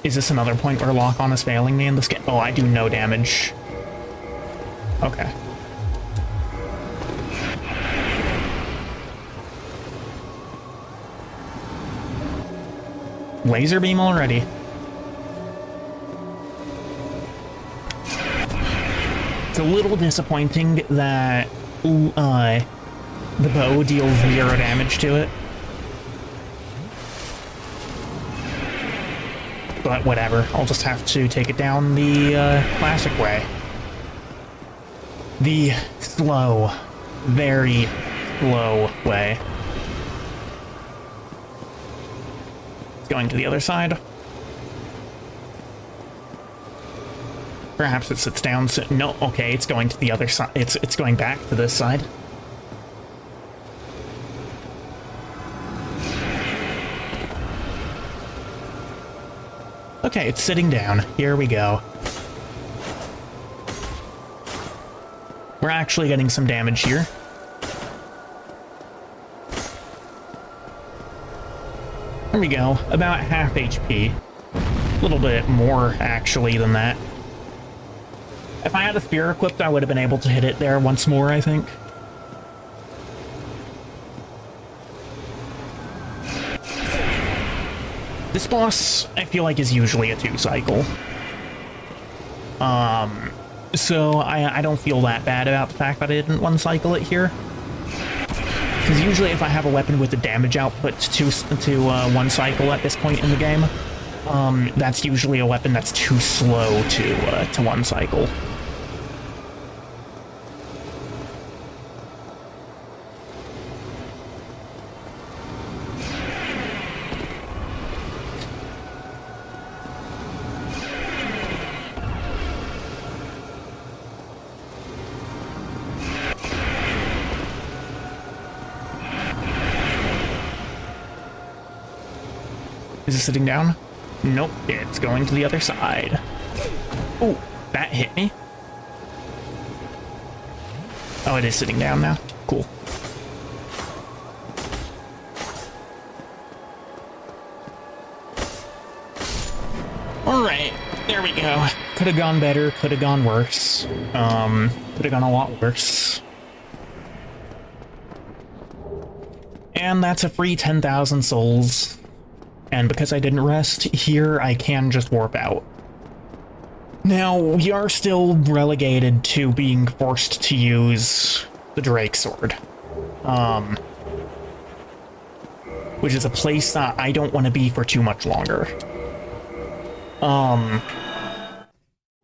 Is this another point where lock-on is failing me in this game? Oh, I do no damage. Okay. laser beam already. It's a little disappointing that the bow deals 0 damage to it. But whatever, I'll just have to take it down the classic way. The slow, very slow way. It's going to the other side. Perhaps it sits down. So, no, okay, it's going to the other side. It's going back to this side. Okay, it's sitting down. Here we go. We're actually getting some damage here. There we go. About half HP. A little bit more, actually, than that. If I had a spear equipped, I would have been able to hit it there once more, I think. This boss, I feel like, is usually a 2-cycle. So I don't feel that bad about the fact that I didn't 1-cycle it here. Because usually if I have a weapon with the damage output to 1-cycle at this point in the game, that's usually a weapon that's too slow to 1-cycle. Is it sitting down? Nope, it's going to the other side. Oh, that hit me. Oh, it is sitting down now. Cool. Alright, there we go. Could have gone better, could have gone worse. Could have gone a lot worse. And that's a free 10,000 souls. And because I didn't rest here, I can just warp out. Now, we are still relegated to being forced to use the Drake Sword. Which is a place that I don't want to be for too much longer.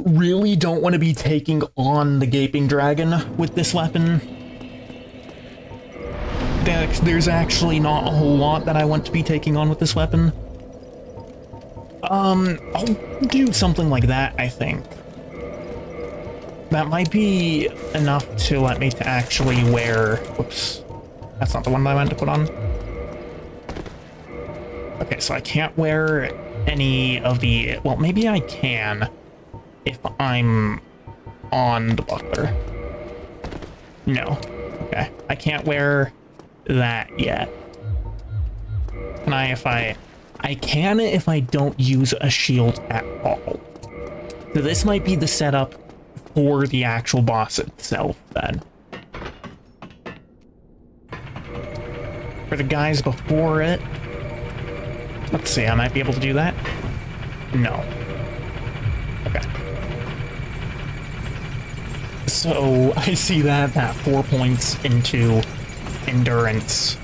Really don't want to be taking on the Gaping Dragon with this weapon. There's actually not a whole lot that I want to be taking on with this weapon. I'll do something like that, I think. That might be enough to let me to actually wear... Whoops. That's not the one that I meant to put on. Okay, so I can't wear any of the... Well, maybe I can if I'm on the buckler. No. Okay. I can't wear that yet. Can I if I can if I don't use a shield at all. So this might be the setup for the actual boss itself then. For the guys before it, let's see, I might be able to do that. No. Okay. So I see that 4 points into endurance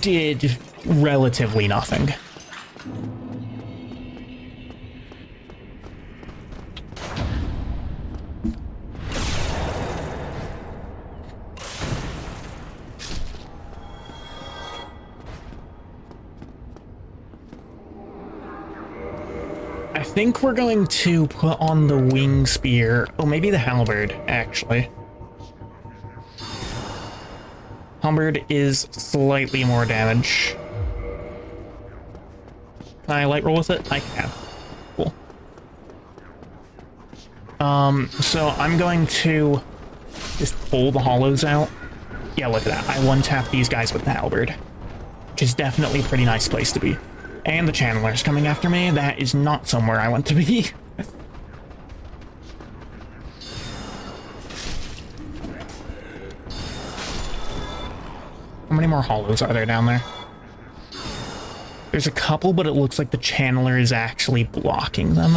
did relatively nothing. I think we're going to put on the wing spear. Oh, maybe the halberd, actually. Halberd is slightly more damage. Can I light roll with it? I can. Cool. So I'm going to just pull the hollows out. Yeah, look at that. I one-tap these guys with the halberd, which is definitely a pretty nice place to be. And the channeler's coming after me. That is not somewhere I want to be. How many more hollows are there down there? There's a couple, but it looks like the channeler is actually blocking them.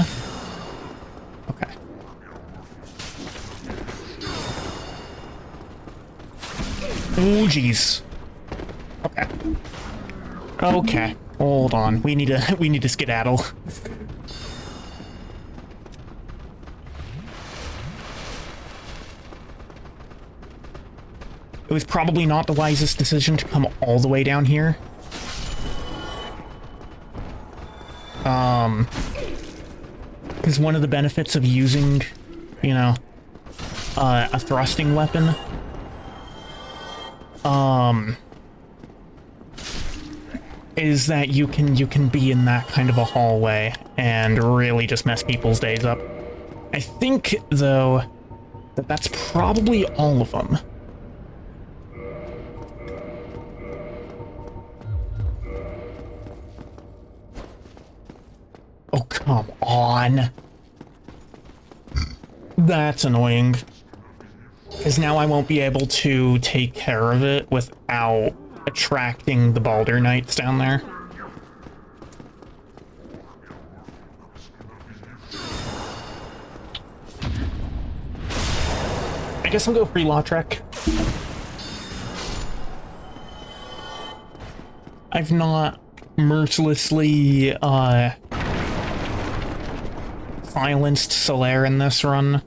Okay. Oh, jeez. Okay. Okay. Hold on. We need to skedaddle. It was probably not the wisest decision to come all the way down here. Because one of the benefits of using, you know, a thrusting weapon, is that you can be in that kind of a hallway and really just mess people's days up. I think, though, that that's probably all of them. Oh, come on. That's annoying. Because now I won't be able to take care of it without attracting the Baldur Knights down there. I guess I'll go free Lautrec. I've not mercilessly, silenced Solaire in this run.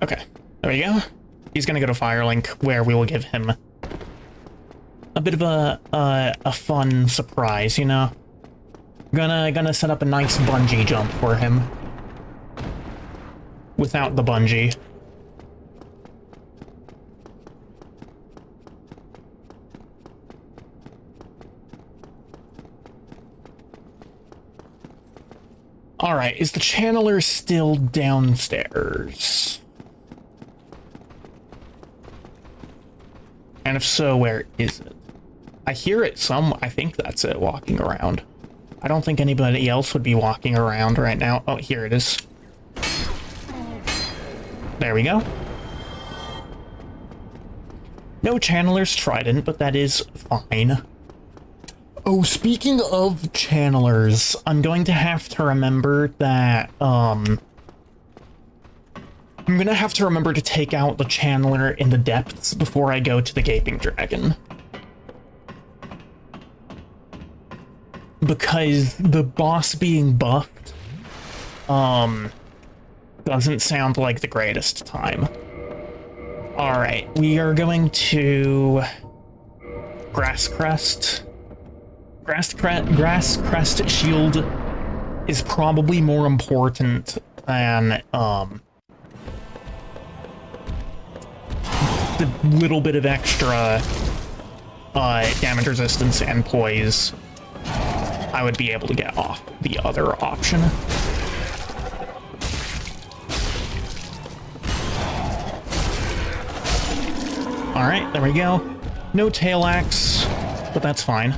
Okay, there we go. He's gonna go to Firelink, where we will give him a bit of a fun surprise, you know? Gonna set up a nice bungee jump for him. Without the bungee. Alright, is the channeler still downstairs? And if so, where is it? I hear it I think that's it, walking around. I don't think anybody else would be walking around right now. Oh, here it is. There we go. No channeler's trident, but that is fine. Oh, speaking of channelers, I'm going to have to remember that, I'm gonna have to remember to take out the channeler in the depths before I go to the Gaping Dragon. Because the boss being buffed, doesn't sound like the greatest time. Alright, we are going to Grass Crest. Grass Crest Shield is probably more important than, the little bit of extra, damage resistance and poise I would be able to get off the other option. Alright, there we go. No tail axe, but that's fine.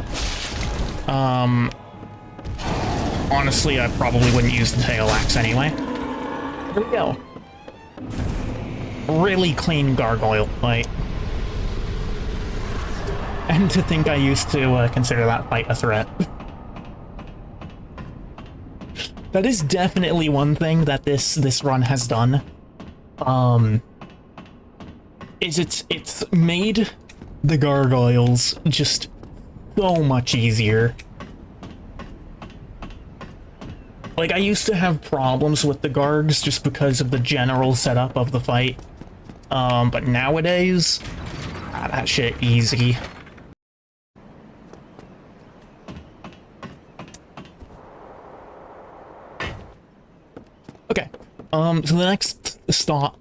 Honestly, I probably wouldn't use the tail axe anyway. There we go. Really clean gargoyle fight. And to think I used to consider that fight a threat. That is definitely one thing that this run has done. Is it's made the gargoyles just so much easier. Like, I used to have problems with the Gargs just because of the general setup of the fight. But nowadays, that shit easy. Okay, so the next stop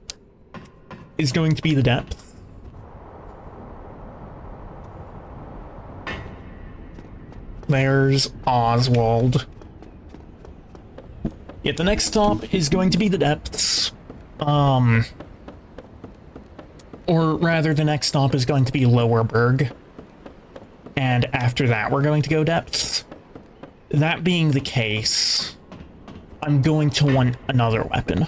is going to be the depth. There's Oswald. Yeah, the next stop is going to be the depths. Or rather, the next stop is going to be Lowerberg. And after that, we're going to go depths. That being the case, I'm going to want another weapon.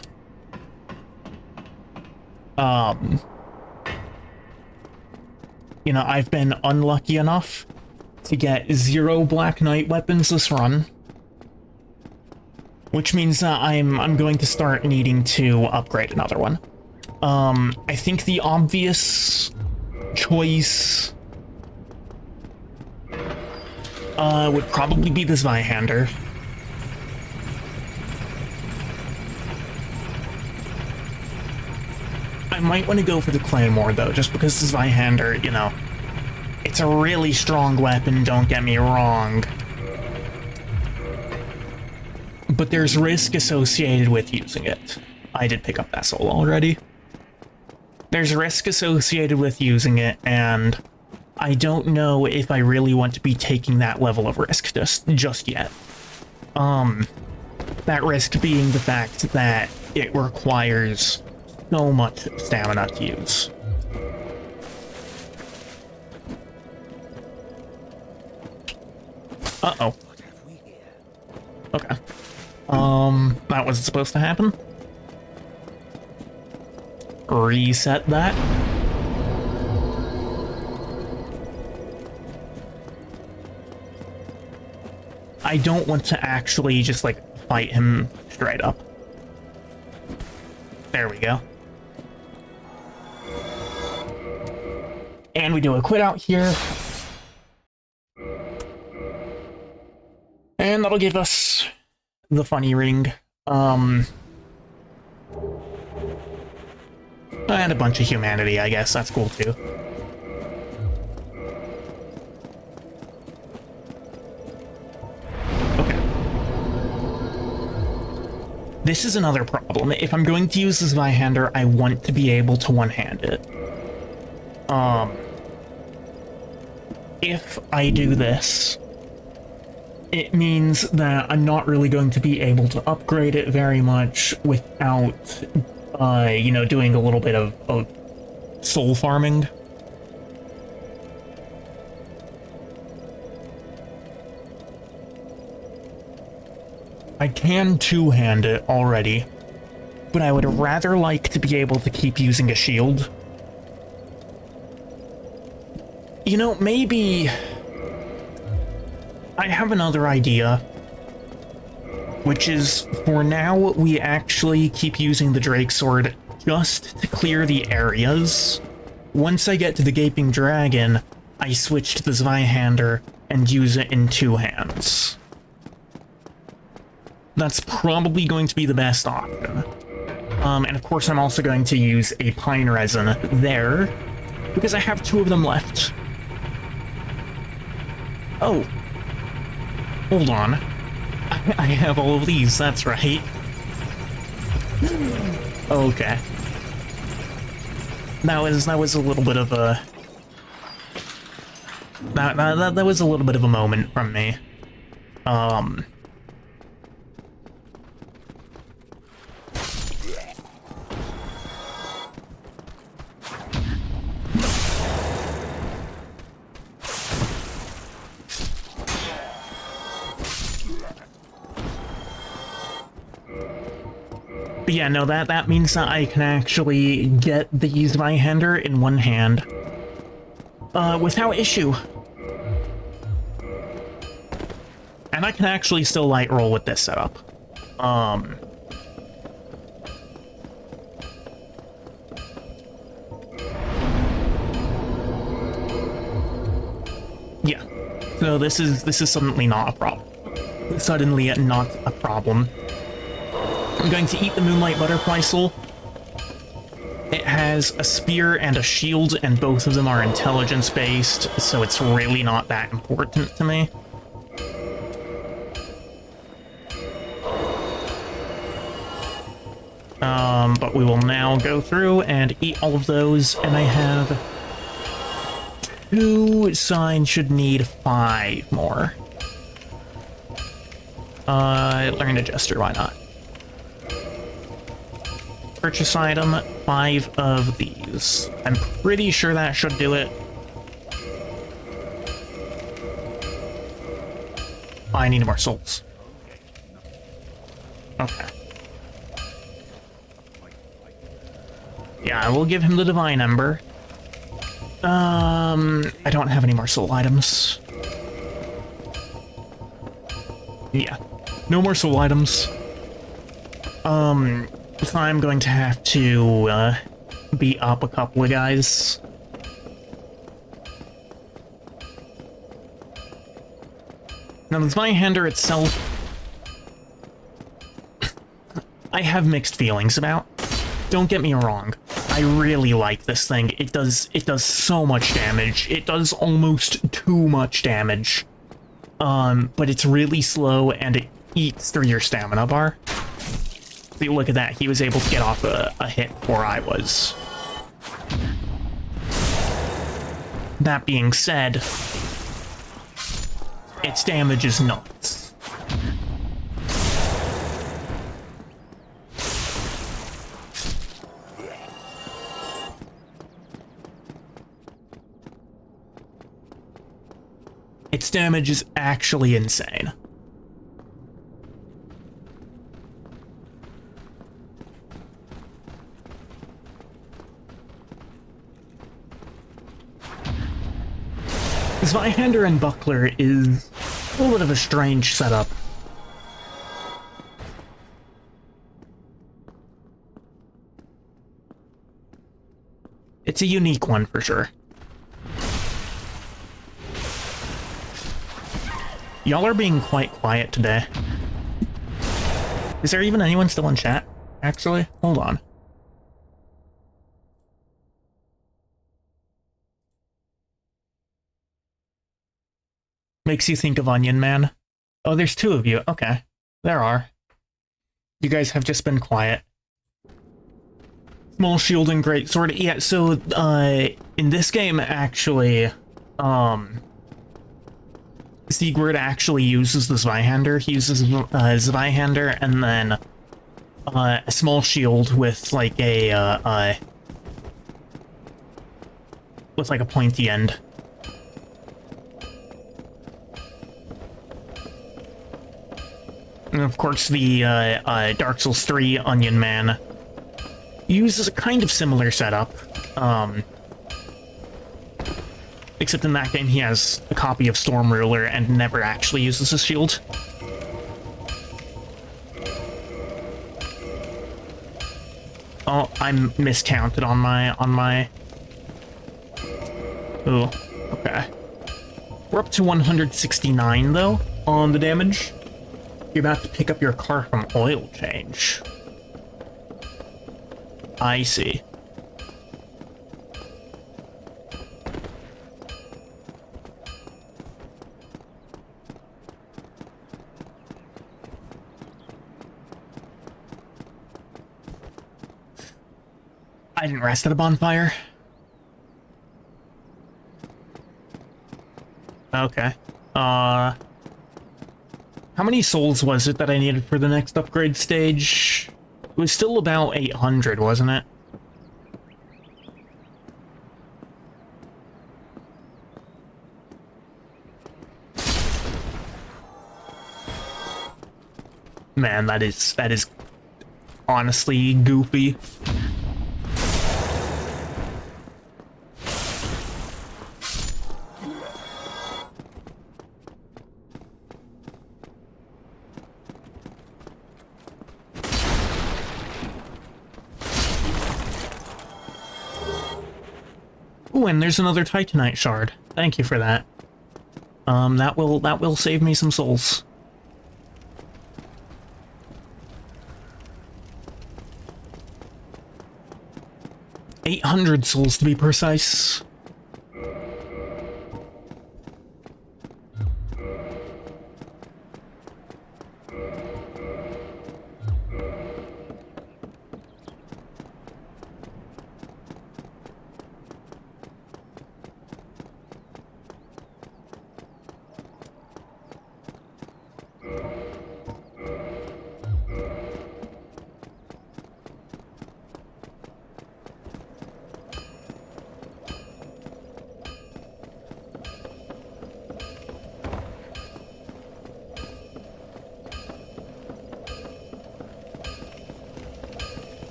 Um, you know, I've been unlucky enough to get 0 Black Knight weapons this run, which means that I'm going to start needing to upgrade another one. I think the obvious choice would probably be the Zweihander. I might want to go for the Claymore, though, just because the Zweihander, you know, it's a really strong weapon, don't get me wrong. But there's risk associated with using it. I did pick up that soul already. There's risk associated with using it, and I don't know if I really want to be taking that level of risk just yet. That risk being the fact that it requires so much stamina to use. Uh-oh. Okay. That wasn't supposed to happen. Reset that. I don't want to actually just, like, fight him straight up. There we go. And we do a quit out here. And that'll give us the funny ring. And a bunch of humanity, I guess. That's cool, too. Okay. This is another problem. If I'm going to use this Zweihander, I want to be able to one-hand it. If I do this, it means that I'm not really going to be able to upgrade it very much without, you know, doing a little bit of soul farming. I can two-hand it already, but I would rather like to be able to keep using a shield. You know, maybe I have another idea, which is, for now, we actually keep using the Drake Sword just to clear the areas. Once I get to the Gaping Dragon, I switch to the Zweihander and use it in 2 hands. That's probably going to be the best option. And of course I'm also going to use a Pine Resin there, because I have 2 of them left. Oh. Hold on. I have all of these, that's right. Okay. That was a little bit of a... That was a little bit of a moment from me. But yeah, no, that means that I can actually get the Zweihander in 1 hand. Without issue. And I can actually still light roll with this setup. Yeah. So this is suddenly not a problem. Suddenly not a problem. I'm going to eat the Moonlight Butterfly Soul. It has a spear and a shield, and both of them are intelligence-based, so it's really not that important to me. But we will now go through and eat all of those, and I have 2 signs, should need 5 more. Learn a Jester, why not? Purchase item, 5 of these. I'm pretty sure that should do it. Oh, I need more souls. Okay. Yeah, we'll give him the Divine Ember. I don't have any more soul items. Yeah, no more soul items. So I'm going to have to, beat up a couple of guys. Now, the Zweihander itself, I have mixed feelings about. Don't get me wrong. I really like this thing. It does so much damage. It does almost too much damage. But it's really slow and it eats through your stamina bar. See, look at that. He was able to get off a hit before I was. That being said, its damage is nuts. Its damage is actually insane. Zweihander and Buckler is a little bit of a strange setup. It's a unique one for sure. Y'all are being quite quiet today. Is there even anyone still in chat, actually? Hold on. Makes you think of Onion Man. Oh, there's two of you. Okay. There are. You guys have just been quiet. Small shield and great sword. Yeah, so, in this game, actually, Sigurd actually uses the Zweihander. He uses Zweihander and then a small shield with like a pointy end. And of course, the Dark Souls 3 Onion Man uses a kind of similar setup. Except in that game, he has a copy of Storm Ruler and never actually uses his shield. Oh, I'm miscounted on my... Ooh, okay. We're up to 169, though, on the damage. You're about to pick up your car from oil change. I see. I didn't rest at a bonfire. Okay. How many souls was it that I needed for the next upgrade stage? It was still about 800, wasn't it? Man, that is honestly goofy. Ooh, and there's another Titanite shard. Thank you for that. That will save me some souls. $800 souls to be precise.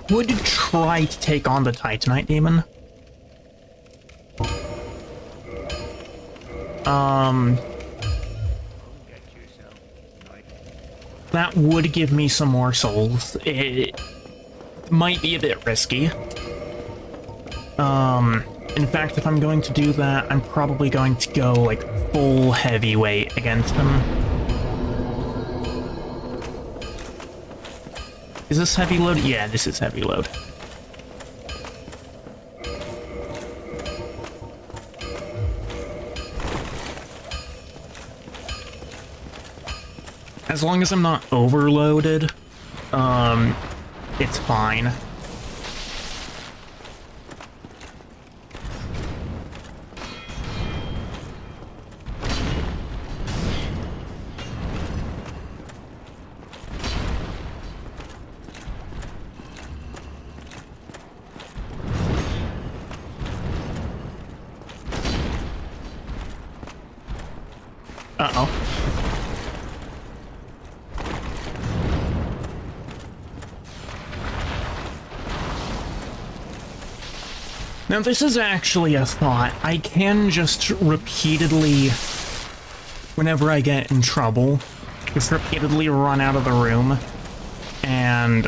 could try to take on the Titanite Demon. That would give me some more souls. It might be a bit risky. In fact, if I'm going to do that, I'm probably going to go, like, full heavyweight against him. Is this heavy load? Yeah, this is heavy load. As long as I'm not overloaded, it's fine. Uh-oh. Now, this is actually a thought. I can just repeatedly, whenever I get in trouble, just repeatedly run out of the room and,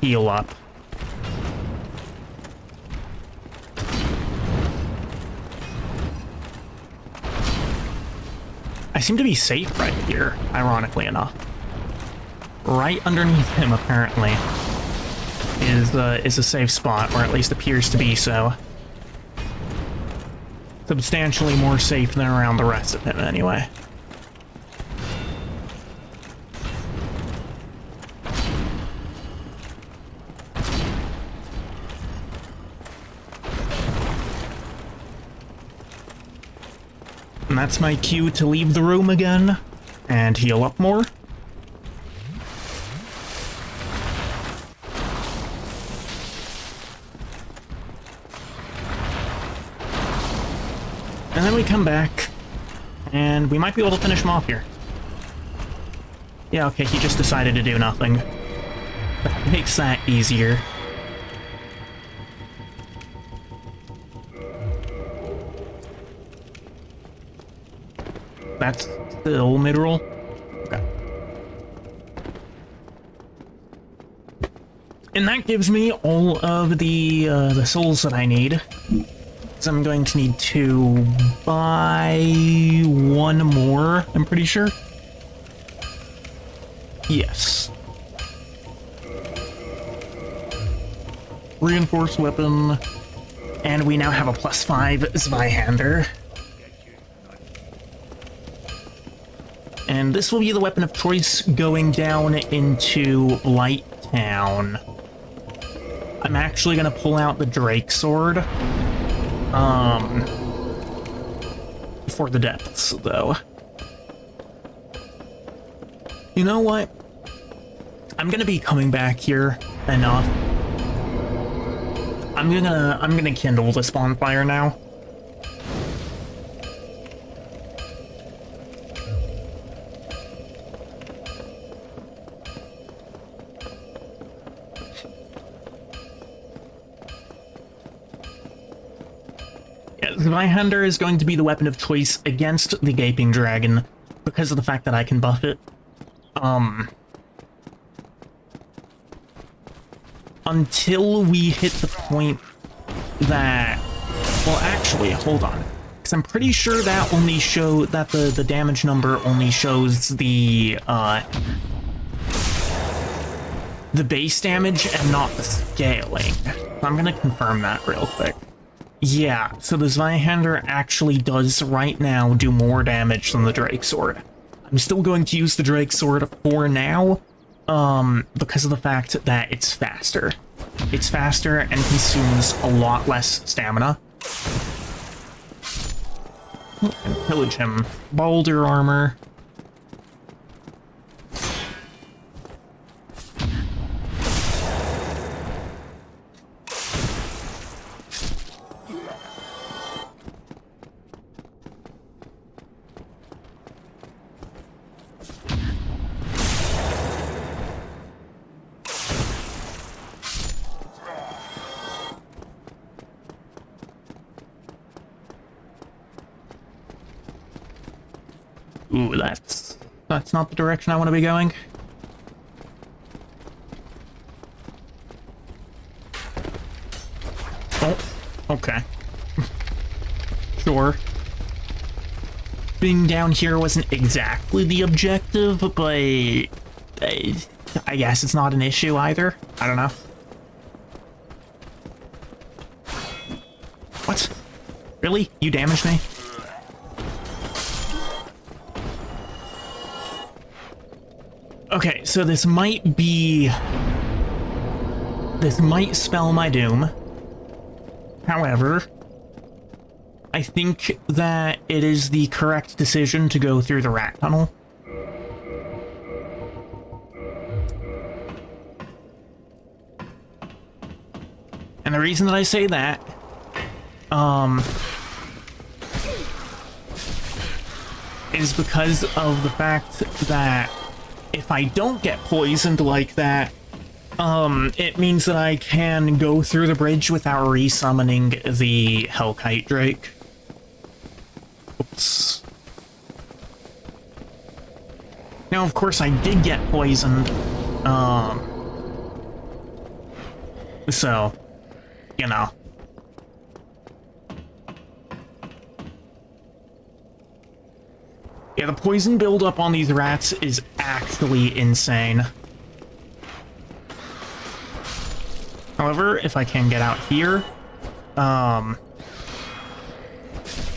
heal up. I seem to be safe right here, ironically enough. Right underneath him, apparently, is a safe spot, or at least appears to be so. Substantially more safe than around the rest of him, anyway. And that's my cue to leave the room again and heal up more. And then we come back, and we might be able to finish him off here. Yeah, okay, he just decided to do nothing. That makes that easier. That's still mid-roll? Okay. And that gives me all of the souls that I need. So I'm going to need to buy one more, I'm pretty sure. Yes. Reinforced weapon. And we now have a +5 Zweihander. And this will be the weapon of choice going down into Light Town. I'm actually going to pull out the Drake Sword. For the depths, though. You know what? I'm going to be coming back here enough. I'm gonna kindle this bonfire now. Zweihander is going to be the weapon of choice against the Gaping Dragon because of the fact that I can buff it. Until we hit the point that... Well, actually, hold on. Because I'm pretty sure that the damage number only shows the base damage and not the scaling. I'm gonna confirm that real quick. Yeah, so the Zweihander actually does right now do more damage than the Drake Sword. I'm still going to use the Drake Sword for now, because of the fact that it's faster. It's faster and consumes a lot less stamina. And pillage him. Boulder armor. Ooh, that's not the direction I want to be going. Oh, okay. Sure. Being down here wasn't exactly the objective, but I guess it's not an issue either. I don't know. What? Really? You damaged me? Okay, so this might spell my doom. However, I think that it is the correct decision to go through the rat tunnel. And the reason that I say that, is because of the fact that if I don't get poisoned like that, it means that I can go through the bridge without resummoning the Hellkite Drake. Oops. Now, of course, I did get poisoned, so, you know. Yeah, the poison buildup on these rats is actually insane. However, if I can get out here,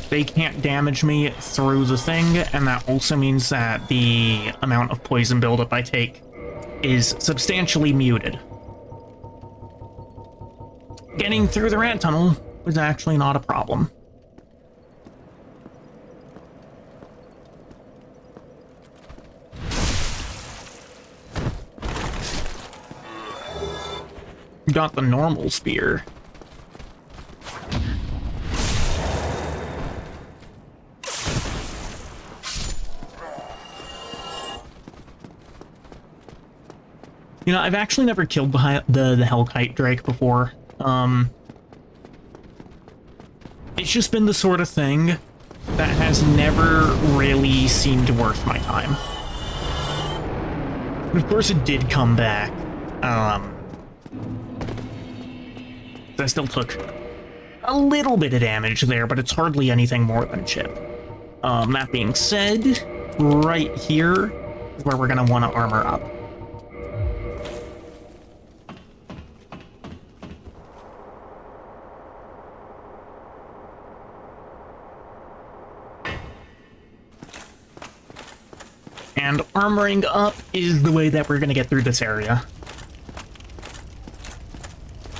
they can't damage me through the thing, and that also means that the amount of poison buildup I take is substantially muted. Getting through the rat tunnel was actually not a problem. Got the normal spear. You know, I've actually never killed the Hellkite Drake before. It's just been the sort of thing that has never really seemed worth my time. And of course it did come back. I still took a little bit of damage there, but it's hardly anything more than a chip. That being said, right here is where we're gonna want to armor up. And armoring up is the way that we're gonna get through this area.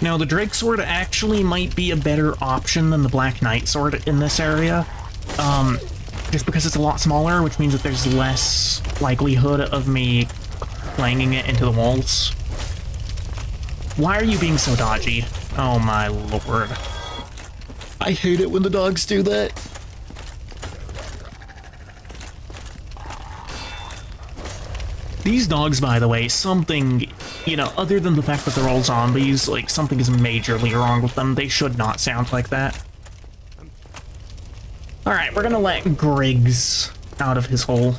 Now, the Drake Sword actually might be a better option than the Black Knight Sword in this area, just because it's a lot smaller, which means that there's less likelihood of me clanging it into the walls. Why are you being so dodgy? Oh my lord. I hate it when the dogs do that. These dogs, by the way, something, you know, other than the fact that they're all zombies, like, something is majorly wrong with them. They should not sound like that. Alright, we're gonna let Griggs out of his hole.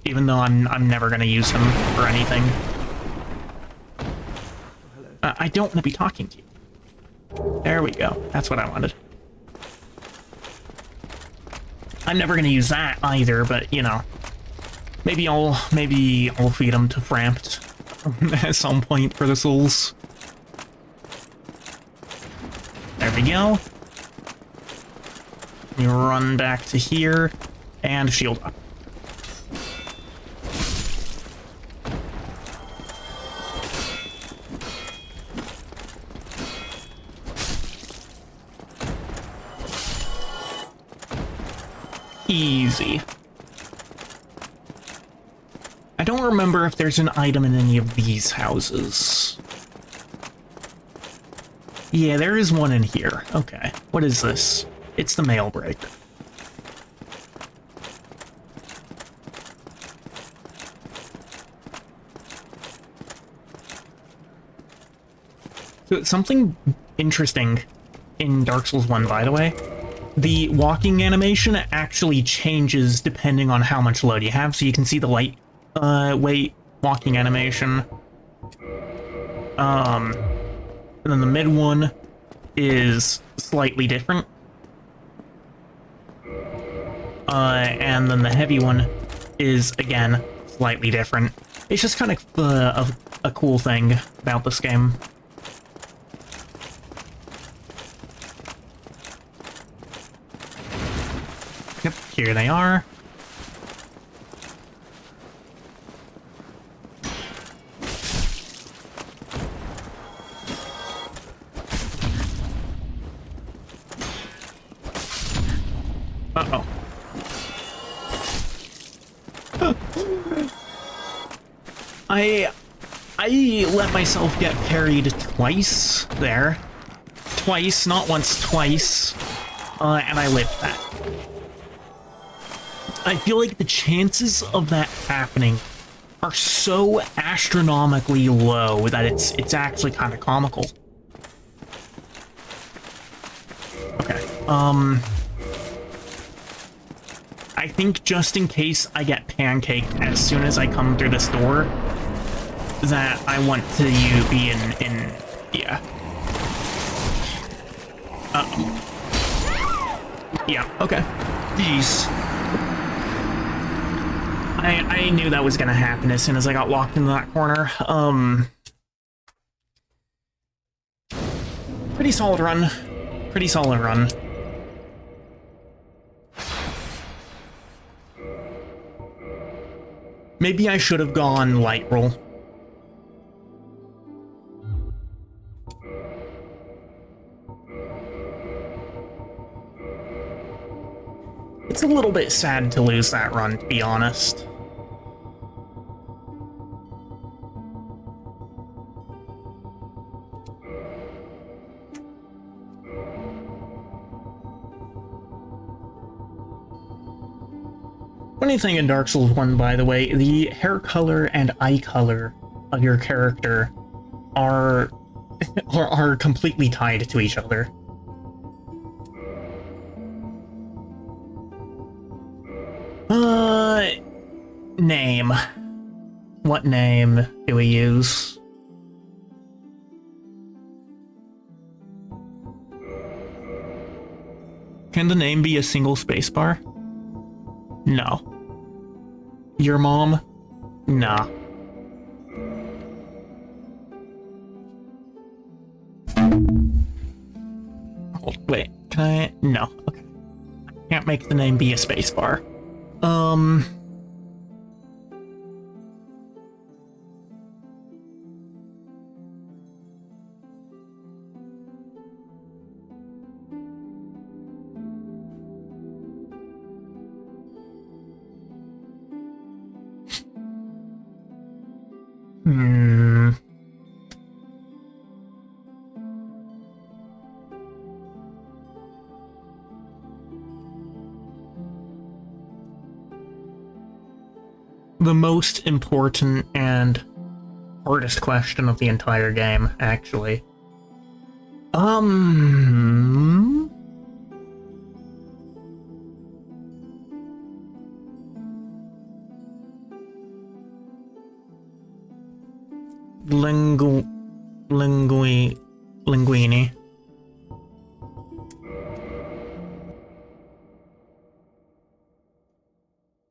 Even though I'm never gonna use him for anything. I don't want to be talking to you. There we go. That's what I wanted. I'm never gonna use that either, but, you know. Maybe I'll feed him to Framped at some point for the souls. There we go. You run back to here and shield up. Easy. I don't remember if there's an item in any of these houses. Yeah, there is one in here. Okay. What is this? It's the mail break. So something interesting in Dark Souls 1, by the way, the walking animation actually changes depending on how much load you have. So you can see the light weight walking animation. And then the mid one is slightly different. And then the heavy one is, again, slightly different. It's just kind of a cool thing about this game. Yep, here they are. Uh-oh. I let myself get parried twice there. Twice, not once, twice. And I lived that. I feel like the chances of that happening are so astronomically low that it's actually kind of comical. Okay, I think just in case I get pancaked as soon as I come through this door, that I want to be in yeah. Yeah, okay. Jeez. I knew that was gonna happen as soon as I got walked into that corner. Pretty solid run. Pretty solid run. Maybe I should have gone light roll. It's a little bit sad to lose that run, to be honest. Funny thing in Dark Souls 1, by the way, the hair color and eye color of your character are completely tied to each other. Name. What name do we use? Can the name be a single spacebar? No. Your mom? Nah. Oh, wait, can I? No, okay. I can't make the name be a spacebar. The most important and hardest question of the entire game, actually. Linguini.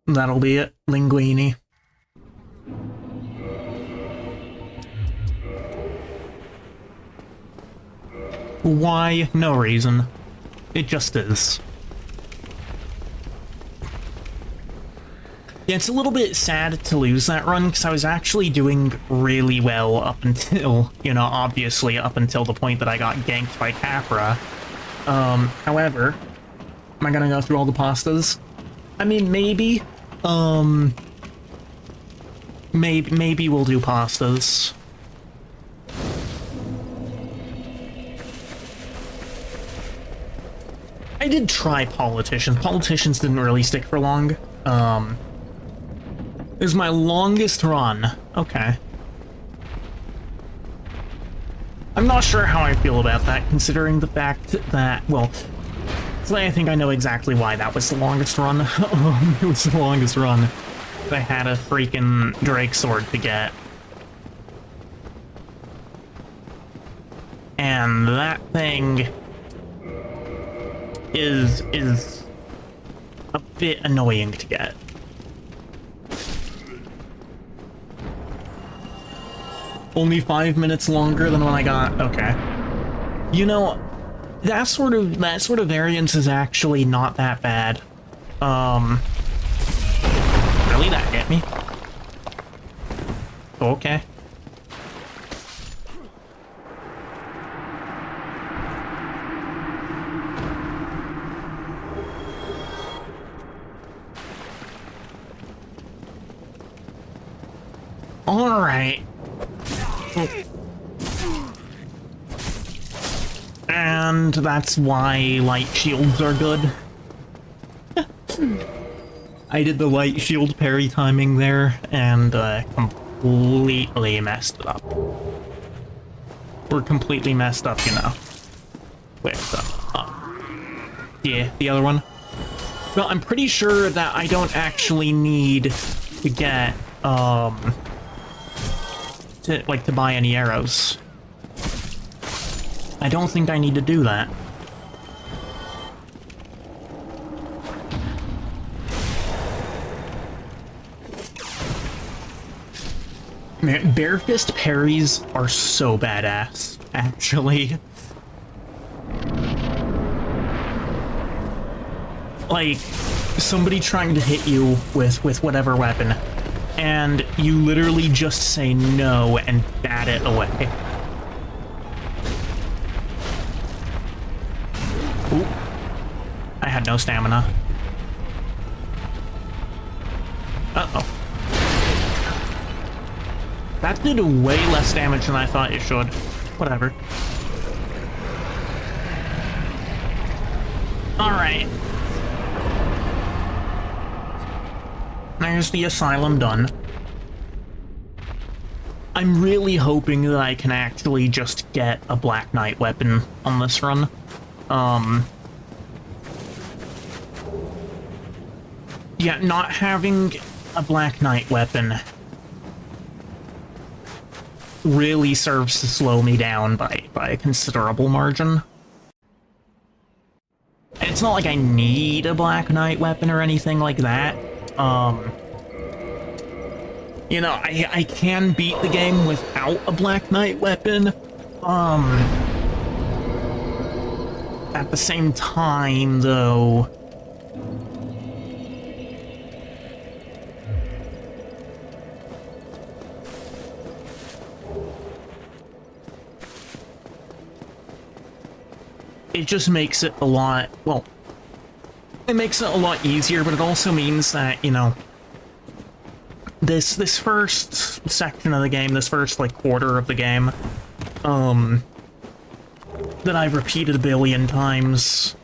That'll be it. Linguini. Why? No reason. It just is. Yeah, it's a little bit sad to lose that run, because I was actually doing really well up until, you know, obviously up until the point that I got ganked by Capra. However, am I gonna go through all the pastas? I mean, maybe. Maybe we'll do pastas. I did try politicians. Politicians didn't really stick for long. It was my longest run. Okay. I'm not sure how I feel about that, considering the fact that, well, Actually, I think I know exactly why that was the longest run. It was the longest run. I had a freaking Drake sword to get. And that thing is a bit annoying to get. Only 5 minutes longer than when I got... Okay. You know, that sort of variance is actually not that bad. Really? That hit me? Okay. All right. And that's why light shields are good. I did the light shield parry timing there and completely messed it up. We're completely messed up, you know. Wait, yeah, the other one. Well, I'm pretty sure that I don't actually need to get to buy any arrows. I don't think I need to do that. Man, bare fist parries are so badass, actually. Like, somebody trying to hit you with whatever weapon, and you literally just say no and bat it away. Ooh. I had no stamina. Uh-oh. That did way less damage than I thought it should. Whatever. Alright. There's the asylum done. I'm really hoping that I can actually just get a Black Knight weapon on this run. Yeah, not having a Black Knight weapon really serves to slow me down by a considerable margin. And it's not like I need a Black Knight weapon or anything like that. You know, I can beat the game without a Black Knight weapon. At the same time, though, it just makes it a lot, well, it makes it a lot easier, but it also means that, you know, this first section of the game, this first, like, quarter of the game, that I've repeated a billion times,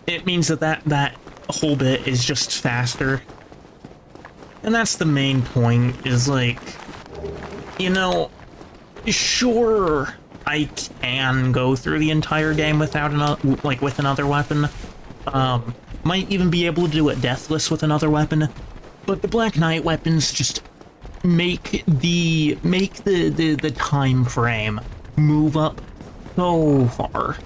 it means that whole bit is just faster. And that's the main point, is like, you know, sure, I can go through the entire game without with another weapon. Might even be able to do it deathless with another weapon, but the Black Knight weapons just make the time frame move up so far.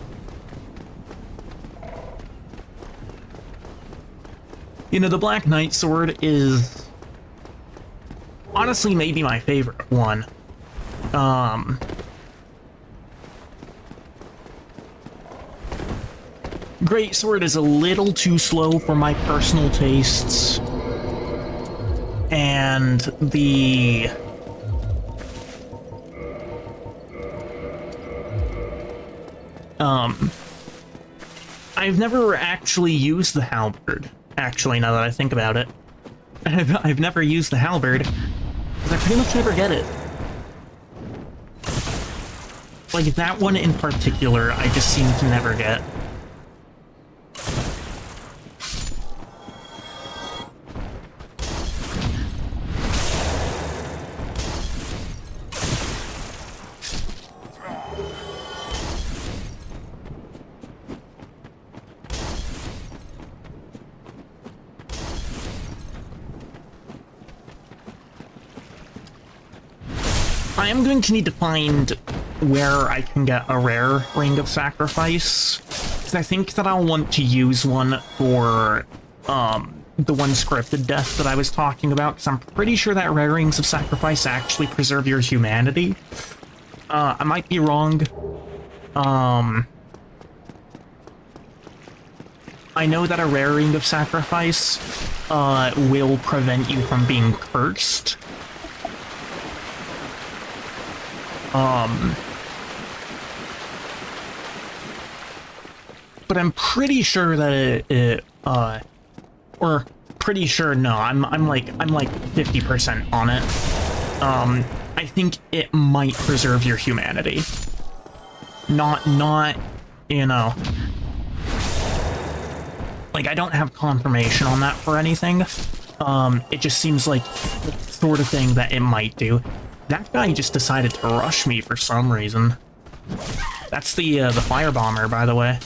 You know, the Black Knight sword is honestly maybe my favorite one. Greatsword is a little too slow for my personal tastes, and I've never actually used the halberd, actually, now that I think about it. I've never used the halberd, because I pretty much never get it. Like, that one in particular, I just seem to never get. I am going to need to find where I can get a rare Ring of Sacrifice, because I think that I'll want to use one for, the one scripted death that I was talking about, because I'm pretty sure that rare Rings of Sacrifice actually preserve your humanity. I might be wrong. I know that a rare Ring of Sacrifice, will prevent you from being cursed. But I'm pretty sure that or pretty sure, no, I'm like 50% on it. I think it might preserve your humanity. Not, you know, like, I don't have confirmation on that for anything. It just seems like the sort of thing that it might do. That guy just decided to rush me for some reason. That's the firebomber, by the way.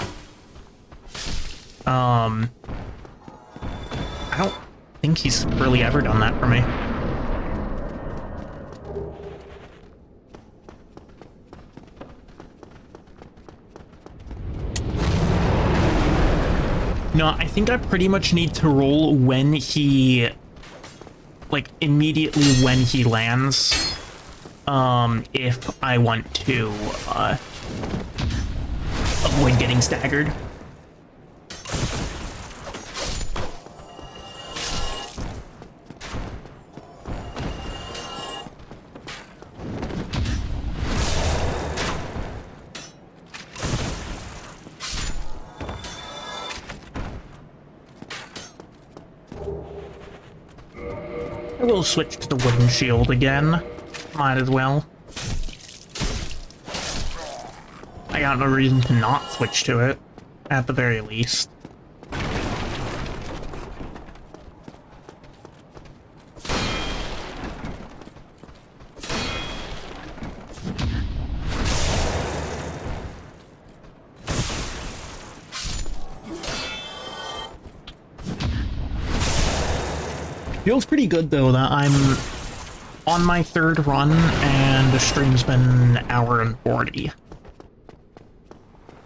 I don't think he's really ever done that for me. No, I think I pretty much need to roll when he, like, immediately when he lands, if I want to, avoid getting staggered. I will switch to the wooden shield again. Might as well. I got no reason to not switch to it, at the very least. Feels pretty good, though, that I'm on my third run, and the stream's been an hour and 40.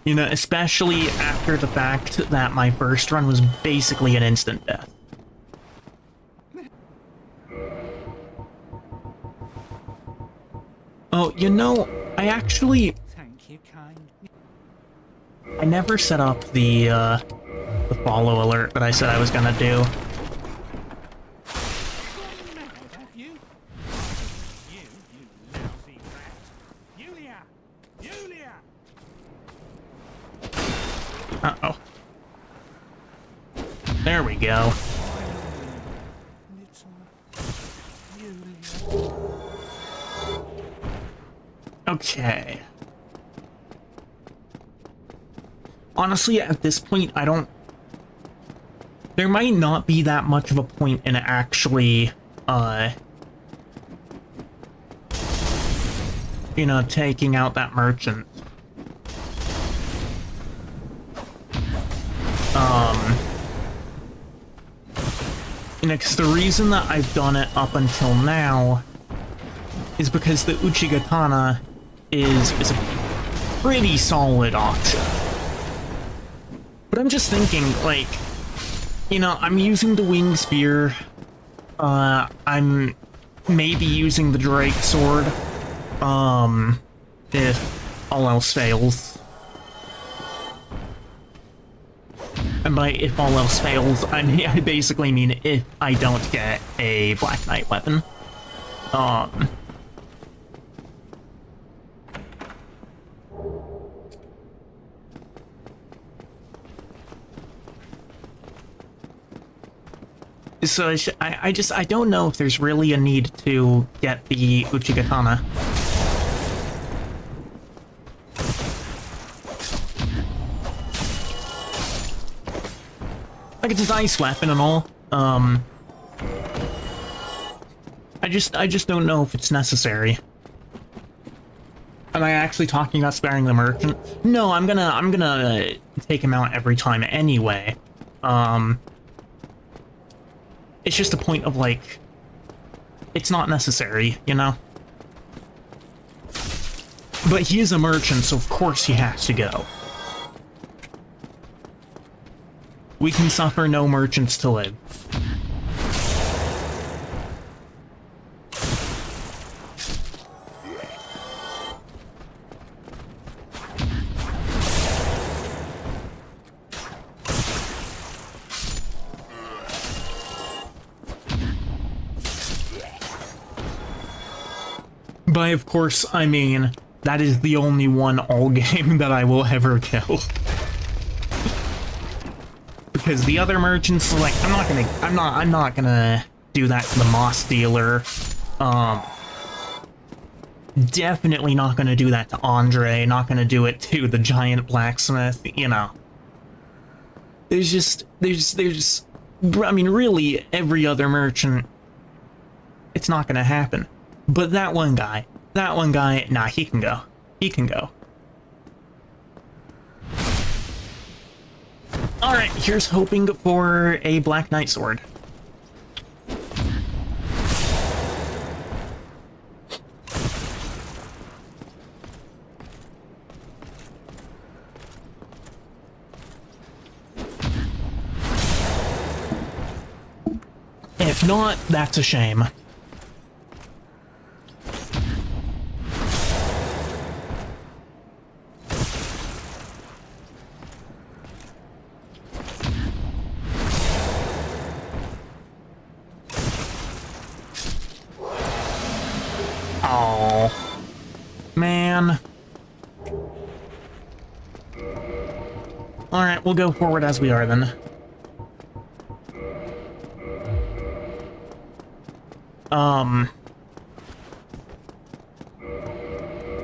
You know, especially after the fact that my first run was basically an instant death. Oh, you know, I actually... I never set up the follow alert that I said I was gonna do. Uh-oh. There we go. Okay. Honestly, at this point, I don't... There might not be that much of a point in actually, you know, taking out that merchant. You know, because the reason that I've done it up until now is because the Uchigatana is a pretty solid option. But I'm just thinking, like, you know, I'm using the Wing Spear, I'm maybe using the Drake Sword, if all else fails. And by if all else fails, I basically mean if I don't get a Black Knight weapon. So I don't know if there's really a need to get the Uchigatana. Like, it's a nice weapon and all. I just don't know if it's necessary. Am I actually talking about sparing the merchant? No, I'm gonna take him out every time anyway. It's just a point of, like, it's not necessary, you know? But he is a merchant, so of course he has to go. We can suffer no merchants to live. By of course, I mean, that is the only one all game that I will ever kill. Because the other merchants, like, I'm not gonna do that to the moss dealer. Definitely not gonna do that to Andre, not gonna do it to the giant blacksmith, you know. There's, I mean, really, every other merchant, it's not gonna happen. But that one guy, nah, he can go. He can go. Alright, here's hoping for a Black Knight sword. If not, that's a shame. Oh, man. Alright, we'll go forward as we are then.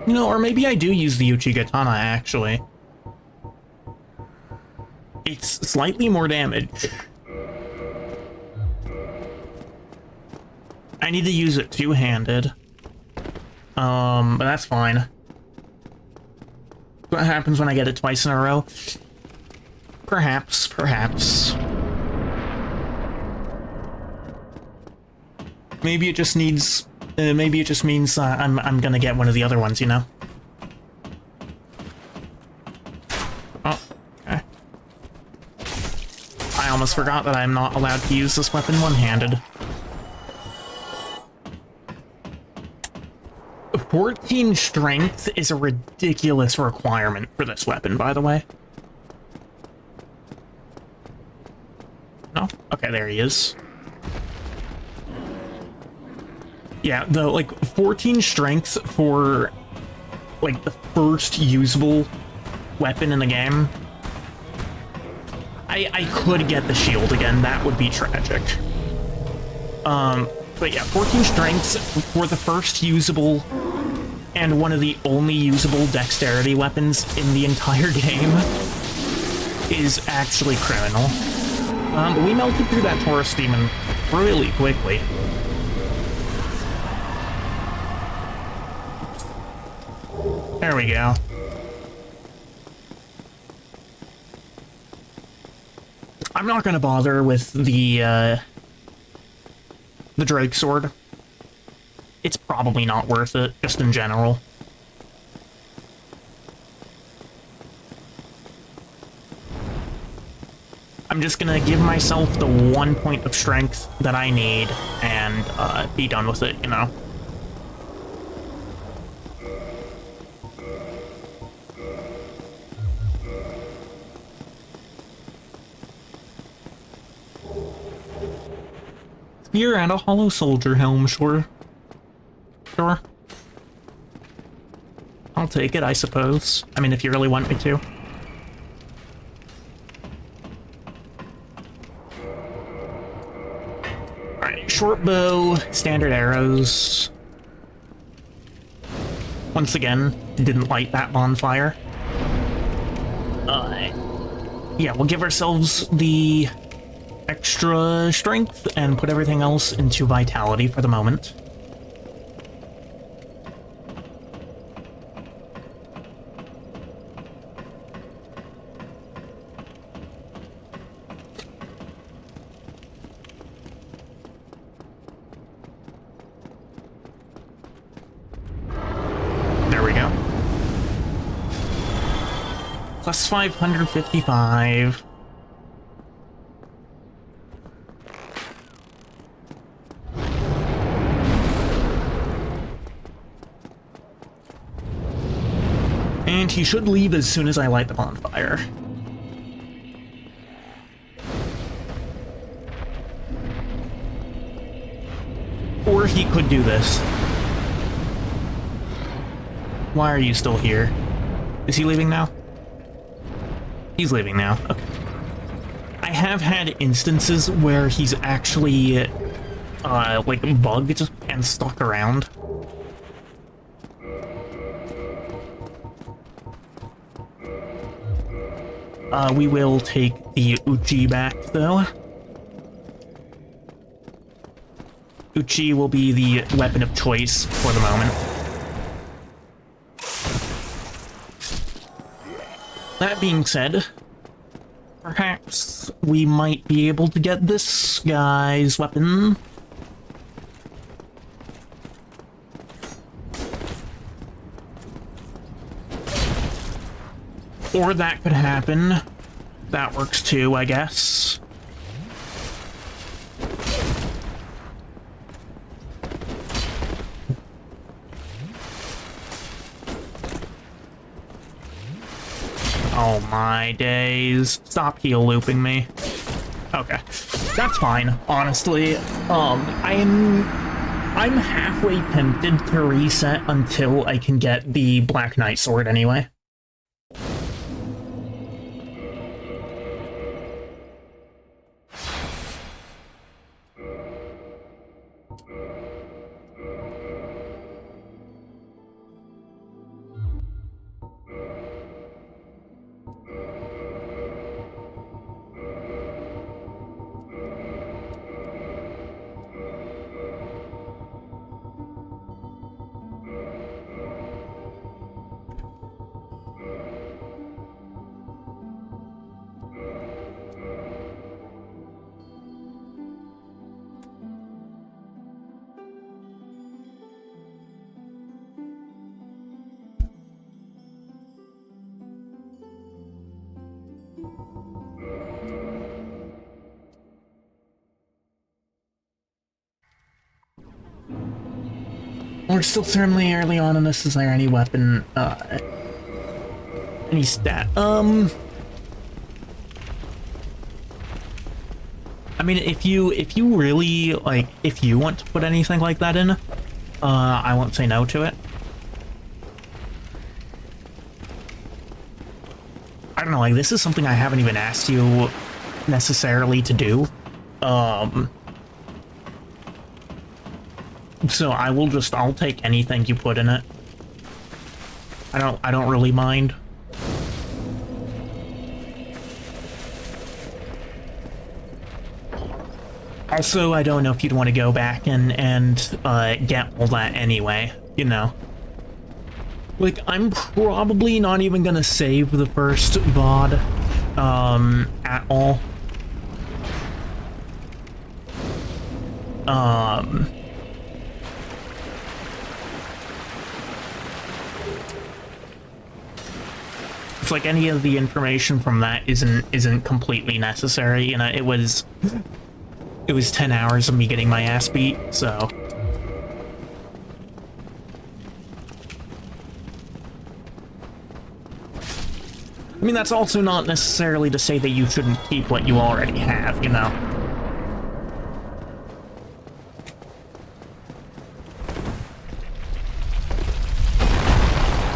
You know, or maybe I do use the Uchigatana, actually. It's slightly more damage. I need to use it two-handed. But that's fine. What happens when I get it twice in a row? Perhaps. Maybe it just needs... maybe it just means I'm gonna get one of the other ones, you know? Oh, okay. I almost forgot that I'm not allowed to use this weapon one-handed. 14 strength is a ridiculous requirement for this weapon, by the way. No? Okay, there he is. Yeah, the, like, 14 strength for, like, the first usable weapon in the game. I could get the shield again, that would be tragic. But yeah, 14 strength for the first usable and one of the only usable dexterity weapons in the entire game is actually criminal. But we melted through that Taurus demon really quickly. There we go. I'm not gonna bother with the Drake sword. It's probably not worth it, just in general. I'm just gonna give myself the 1 point of strength that I need and be done with it, you know? Spear and a hollow soldier helm, sure. Sure. I'll take it, I suppose. I mean, if you really want me to. Alright, short bow, standard arrows. Once again, didn't light that bonfire. Yeah, we'll give ourselves the extra strength and put everything else into vitality for the moment. There we go. Plus 555. And he should leave as soon as I light the bonfire. Or he could do this. Why are you still here? Is he leaving now? He's leaving now. Okay. I have had instances where he's actually, like, bugged and stuck around. We will take the Uchi back, though. Uchi will be the weapon of choice for the moment. That being said, perhaps we might be able to get this guy's weapon. Or that could happen. That works too, I guess. Oh my days. Stop heel looping me. Okay. That's fine, honestly. I'm halfway tempted to reset until I can get the Black Knight sword anyway. We're still certainly early on in this. Is there any weapon, any stat? I mean, if you really, like, if you want to put anything like that in, I won't say no to it. I don't know, like, this is something I haven't even asked you necessarily to do. So I'll take anything you put in it. I don't really mind. Also, I don't know if you'd want to go back and get all that anyway, you know. Like, I'm probably not even gonna save the first VOD, at all. It's like any of the information from that isn't completely necessary, you know. It was 10 hours of me getting my ass beat, so. I mean, that's also not necessarily to say that you shouldn't keep what you already have, you know.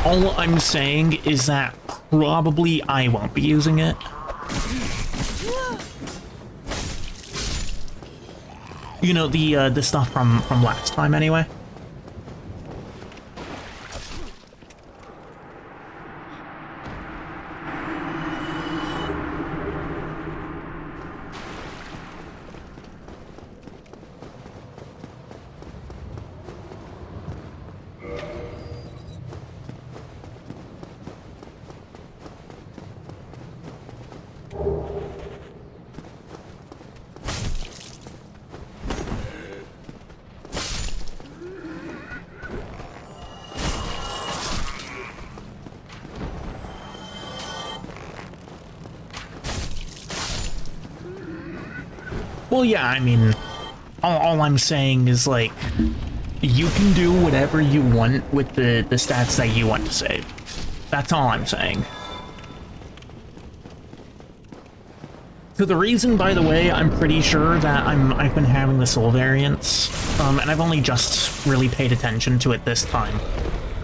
All I'm saying is that probably I won't be using it. You know, the stuff from last time anyway. Well, yeah, I mean, all I'm saying is, like, you can do whatever you want with the stats that you want to save. That's all I'm saying. For the reason, by the way, I'm pretty sure that I've been having the soul variants, and I've only just really paid attention to it this time.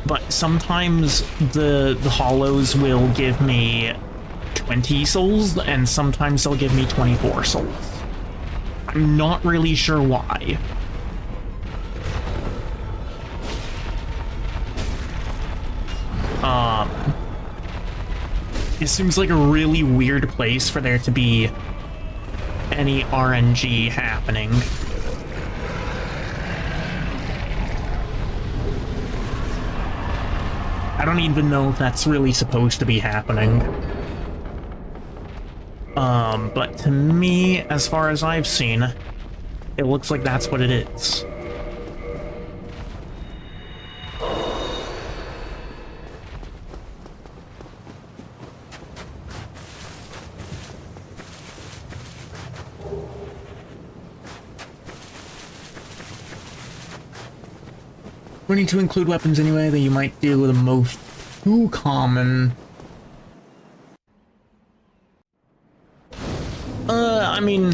But sometimes the hollows will give me 20 souls, and sometimes they'll give me 24 souls. I'm not really sure why. It seems like a really weird place for there to be any RNG happening. I don't even know if that's really supposed to be happening. But to me, as far as I've seen, it looks like that's what it is. We need to include weapons anyway that you might deal with the most too common. I mean,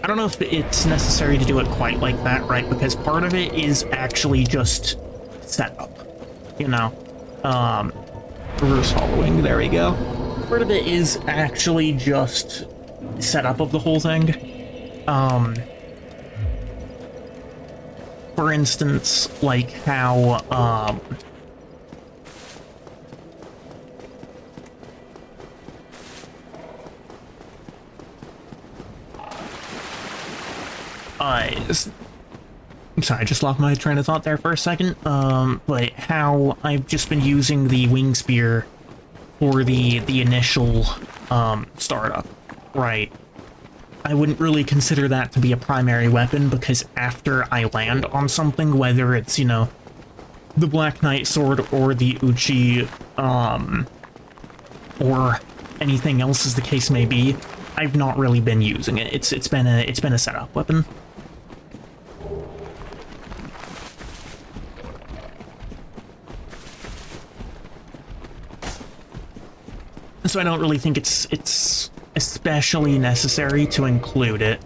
I don't know if it's necessary to do it quite like that, right? Because part of it is actually just setup, you know? Reverse hollowing, there we go. Part of it is actually just setup of the whole thing. For instance, like how, I'm sorry, I just lost my train of thought there for a second. But how I've just been using the wing spear for the initial, startup, right? I wouldn't really consider that to be a primary weapon, because after I land on something, whether it's, you know, the Black Knight sword or the Uchi, or anything else as the case may be, I've not really been using it. It's been a setup weapon. So I don't really think it's especially necessary to include it.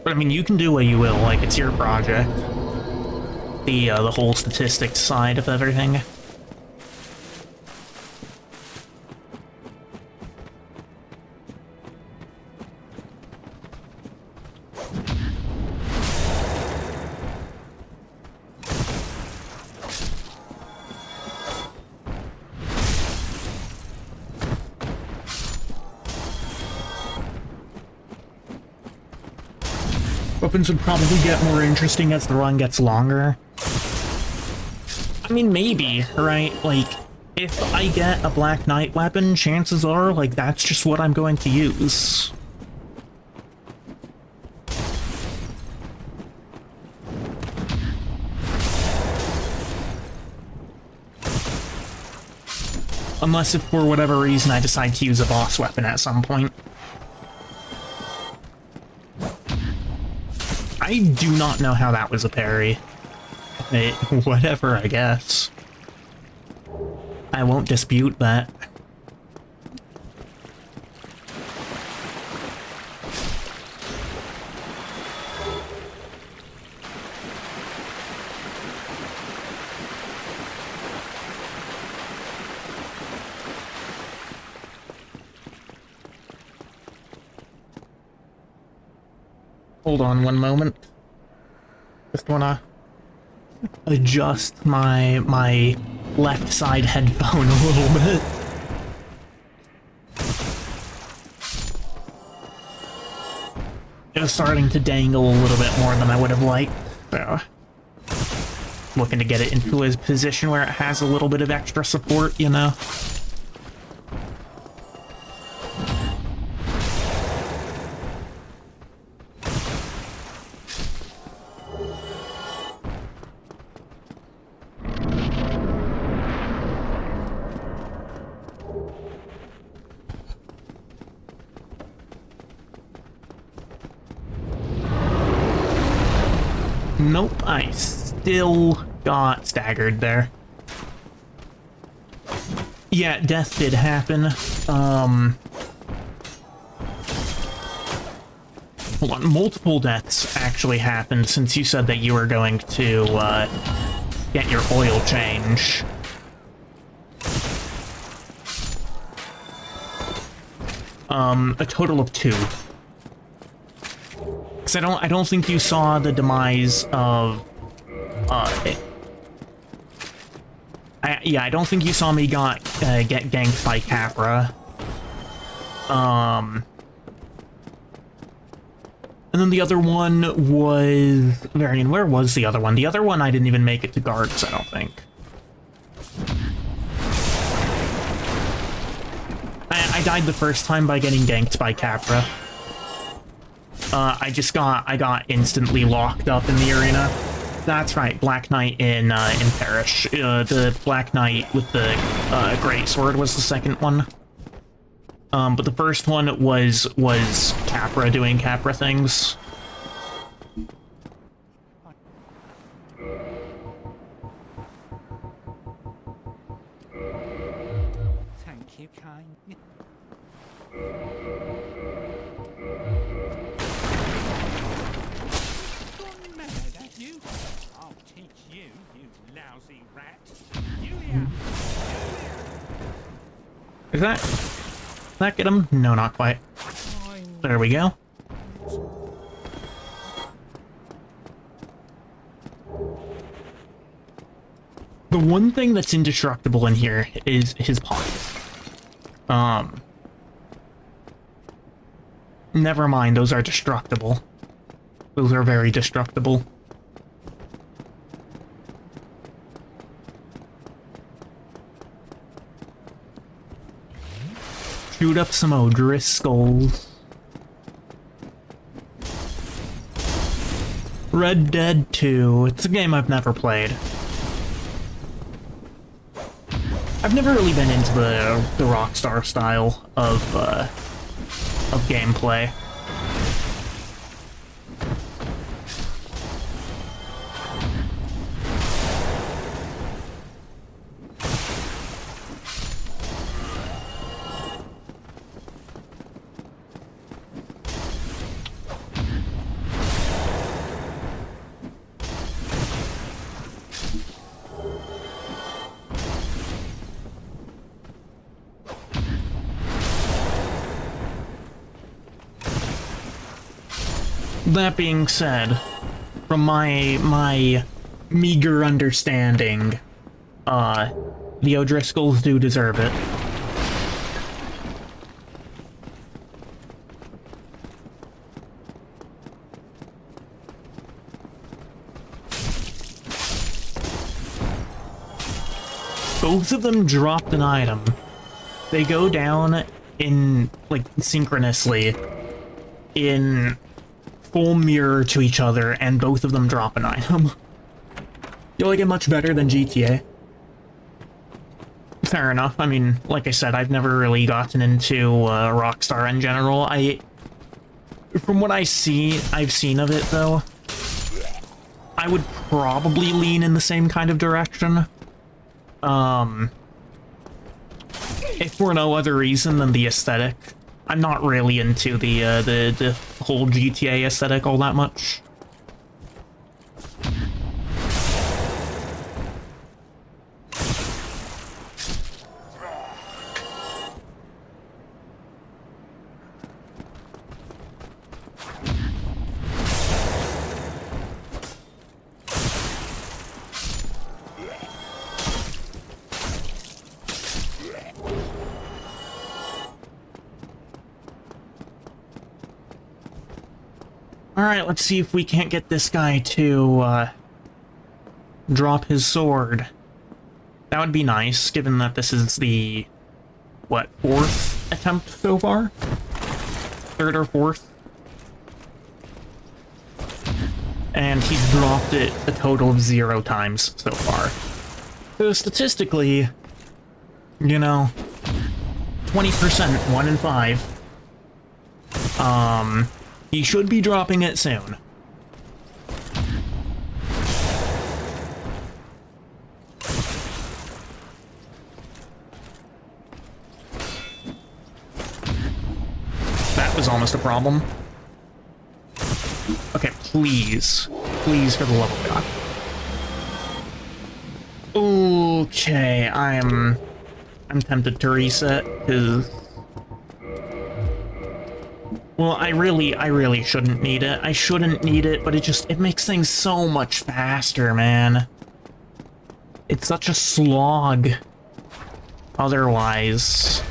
But I mean, you can do what you will, like, it's your project. The whole statistics side of everything. Weapons would probably get more interesting as the run gets longer. I mean, maybe, right? Like, if I get a Black Knight weapon, chances are, like, that's just what I'm going to use. Unless if for whatever reason I decide to use a boss weapon at some point. I do not know how that was a parry. Whatever, I guess. I won't dispute that. Hold on one moment. Just wanna adjust my left side headphone a little bit. It was starting to dangle a little bit more than I would have liked. So, looking to get it into a position where it has a little bit of extra support, you know? Nope, I still got staggered there. Yeah, death did happen. Hold on, multiple deaths actually happened since you said that you were going to, get your oil change. A total of 2. Because I don't think you saw the demise of, I don't think you saw me get ganked by Capra. And then the other one was... Varian, where was the other one? The other one I didn't even make it to guards, I don't think. I died the first time by getting ganked by Capra. I got instantly locked up in the arena. That's right, Black Knight in Parish. The Black Knight with the great sword was the second one. But the first one was Capra doing Capra things. Thank you, kind. Gone mad at you? I'll teach you, you lousy rat. Julia! Is that get him? No, not quite. There we go. The one thing that's indestructible in here is his pockets. Never mind, those are destructible. Those are very destructible. Shoot up some odorous skulls. Red Dead 2. It's a game I've never played. I've never really been into the Rockstar style of gameplay. That being said, from my meager understanding, the O'Driscolls do deserve it. Both of them dropped an item. They go down in, like, synchronously in full mirror to each other, and both of them drop an item. You like it much better than GTA? Fair enough. I mean, like I said, I've never really gotten into Rockstar in general. From what I've seen of it, though, I would probably lean in the same kind of direction. If for no other reason than the aesthetic. I'm not really into the whole GTA aesthetic all that much. Alright, let's see if we can't get this guy to, drop his sword. That would be nice, given that this is the, what, 4th attempt so far? 3rd or 4th? And he's dropped it a total of 0 times so far. So statistically, you know, 20%, 1 in 5. He should be dropping it soon. is almost a problem. Okay, please. Please, for the love of God. Okay, I'm tempted to reset, because... Well, I really shouldn't need it. I shouldn't need it, but it makes things so much faster, man. It's such a slog. Otherwise...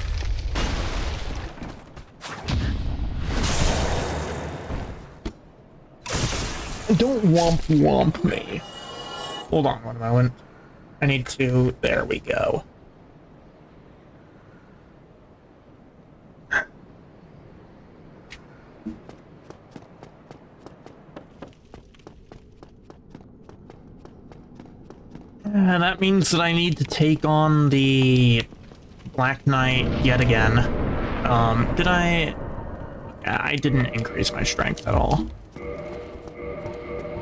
Don't womp me. Hold on one moment. I need to... There we go. That means that I need to take on the Black Knight yet again. Did I... I didn't increase my strength at all.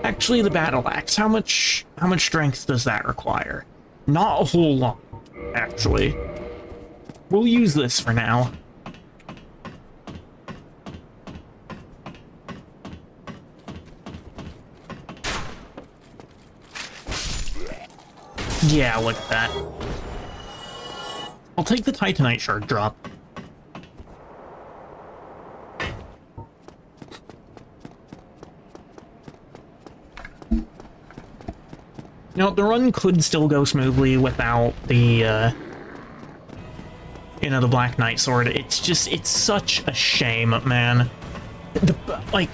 Actually, the battle axe, how much strength does that require? Not a whole lot, actually. We'll use this for now. Yeah, look at that. I'll take the Titanite shard drop. Now, the run could still go smoothly without the, you know, the Black Knight sword. It's just, it's such a shame, man. Like,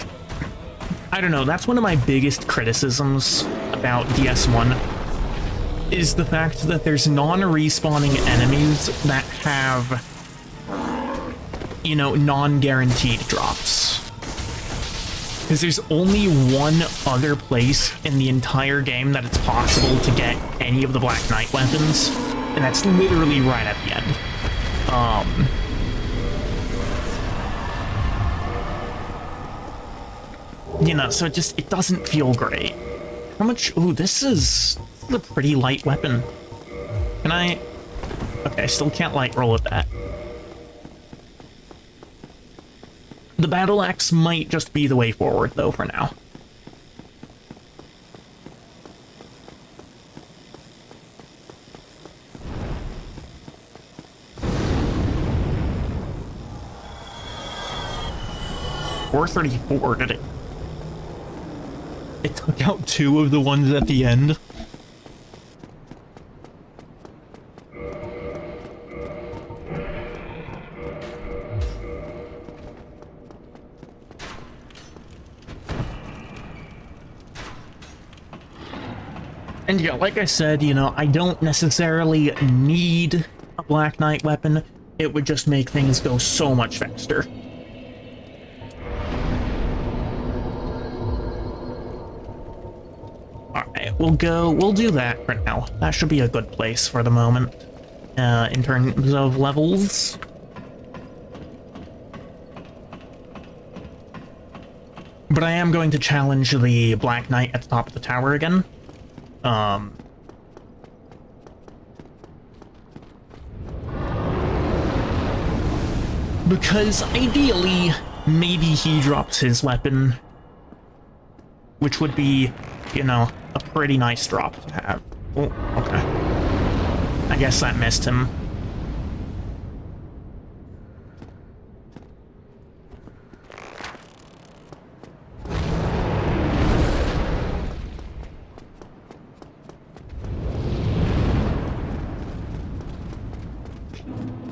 I don't know, that's one of my biggest criticisms about DS1, is the fact that there's non-respawning enemies that have, you know, non-guaranteed drops. Because there's only one other place in the entire game that it's possible to get any of the Black Knight weapons, and that's literally right at the end. You know, so it doesn't feel great. How much? Ooh, this is a pretty light weapon. Can I? Okay, I still can't light roll with that. The battle axe might just be the way forward, though, for now. .434, did it? It took out two of the ones at the end. And yeah, like I said, you know, I don't necessarily need a Black Knight weapon. It would just make things go so much faster. Alright, we'll do that for now. That should be a good place for the moment, in terms of levels. But I am going to challenge the Black Knight at the top of the tower again. Because ideally, maybe he drops his weapon, which would be, you know, a pretty nice drop to have. Oh, okay. I guess that missed him.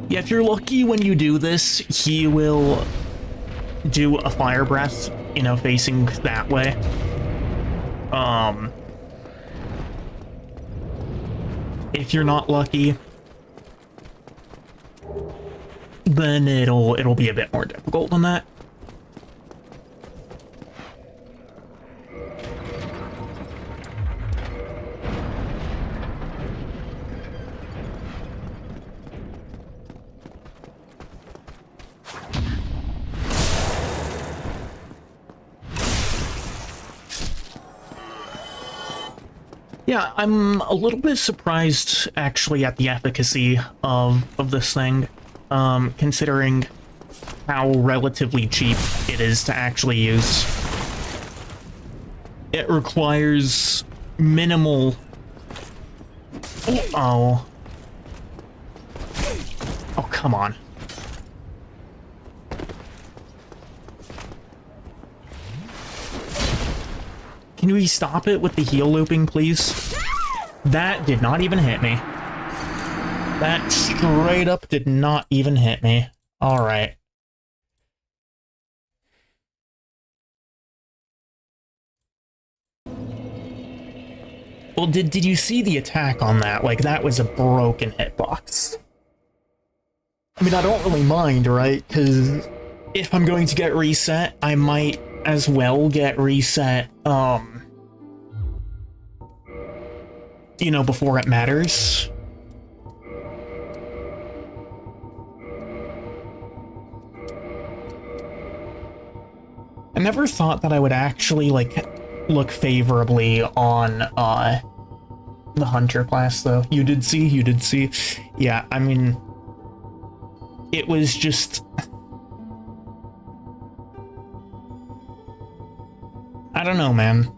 Yeah, if you're lucky when you do this, he will do a fire breath, you know, facing that way. If you're not lucky, then it'll be a bit more difficult than that. Yeah, I'm a little bit surprised, actually, at the efficacy of this thing, considering how relatively cheap it is to actually use. It requires minimal... Oh. Oh, come on. Can we stop it with the heel looping, please? That did not even hit me. That straight up did not even hit me. Alright. Well, did you see the attack on that? Like, that was a broken hitbox. I mean, I don't really mind, right? Because if I'm going to get reset, I might as well get reset, you know, before it matters. I never thought that I would actually, like, look favorably on, the Hunter class, though. You did see? You did see? Yeah, I mean... It was just... I don't know, man.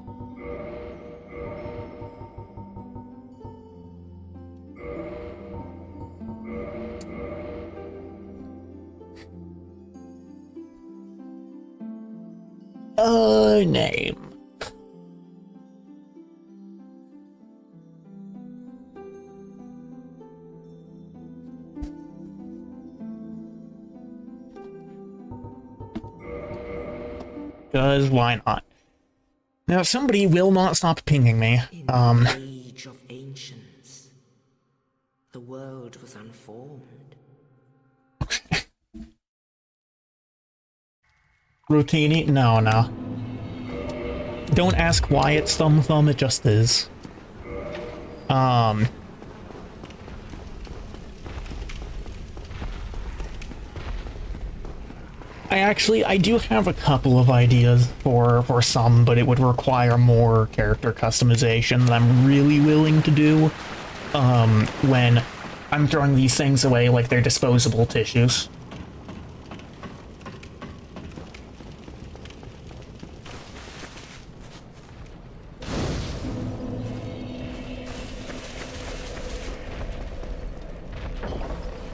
Name. Because why not? Now, somebody will not stop pinging me. In the age of ancients, the world was unformed. Rotini? No, no. Don't ask why it's thumb, it just is. I do have a couple of ideas for some, but it would require more character customization that I'm really willing to do, when I'm throwing these things away like they're disposable tissues.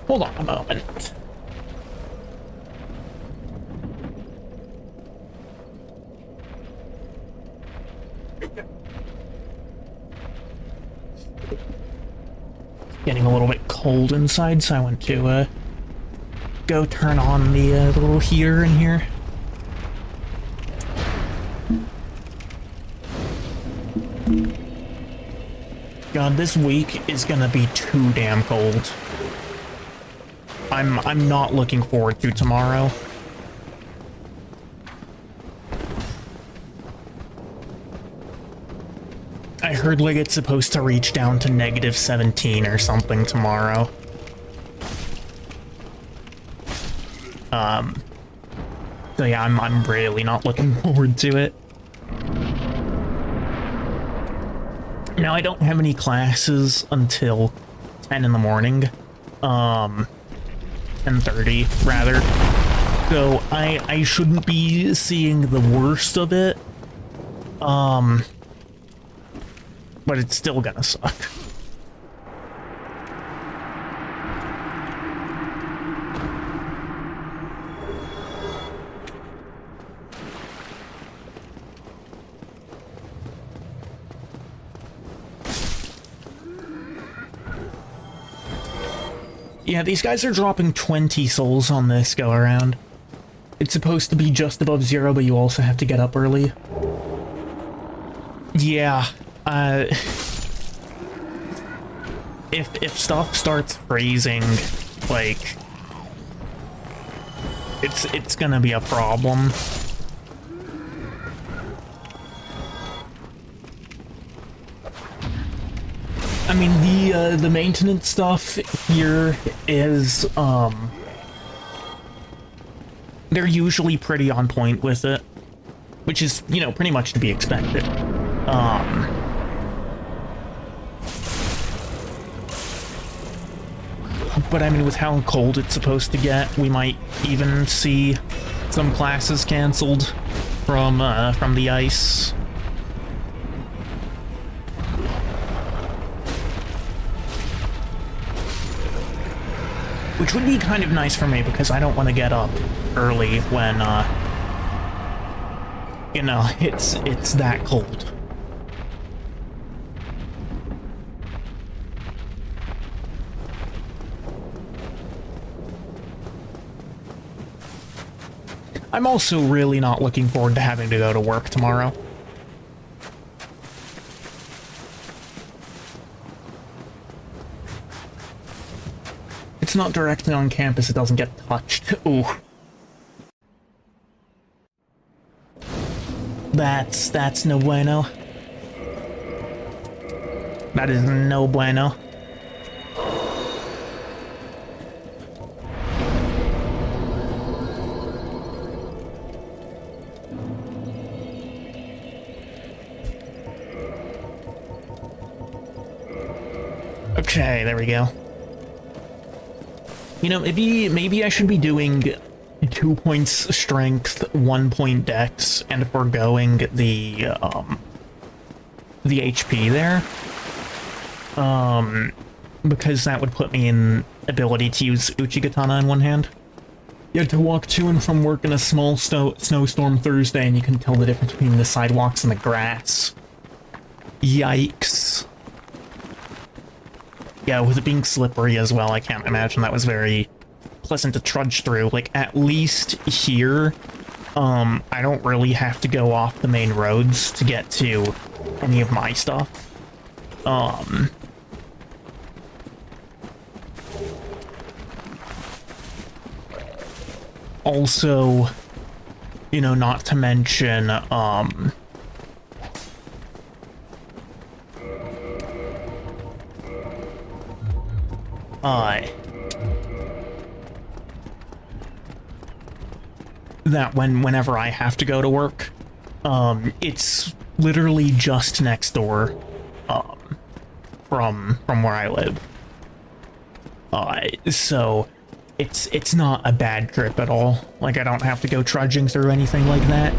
Hold on a moment. Getting a little bit cold inside, so I went to go turn on the little heater in here. God, this week is gonna be too damn cold. I'm not looking forward to tomorrow. I heard like it's supposed to reach down to -17 or something tomorrow. So yeah, I'm really not looking forward to it. Now I don't have any classes until 10 in the morning. 10:30 rather. So I shouldn't be seeing the worst of it. But it's still gonna suck. Yeah, these guys are dropping 20 souls on this go around. It's supposed to be just above 0, but you also have to get up early. Yeah, if stuff starts freezing, like, it's gonna be a problem. I mean, the maintenance stuff here is, they're usually pretty on point with it, which is, you know, pretty much to be expected. But I mean, with how cold it's supposed to get, we might even see some classes canceled from the ice. Which would be kind of nice for me, because I don't want to get up early when, you know, it's that cold. I'm also really not looking forward to having to go to work tomorrow. It's not directly on campus, it doesn't get touched. Ooh. That's no bueno. That is no bueno. Okay, there we go. You know, maybe I should be doing 2 points strength, 1 point dex, and foregoing the HP there. Because that would put me in ability to use Uchigatana in one hand. You had to walk to and from work in a small snowstorm Thursday, and you can tell the difference between the sidewalks and the grass. Yikes. Yeah, with it being slippery as well, I can't imagine that was very pleasant to trudge through. Like, at least here, I don't really have to go off the main roads to get to any of my stuff. Also, you know, not to mention, that whenever I have to go to work, it's literally just next door, from where I live. So it's not a bad trip at all. Like, I don't have to go trudging through anything like that.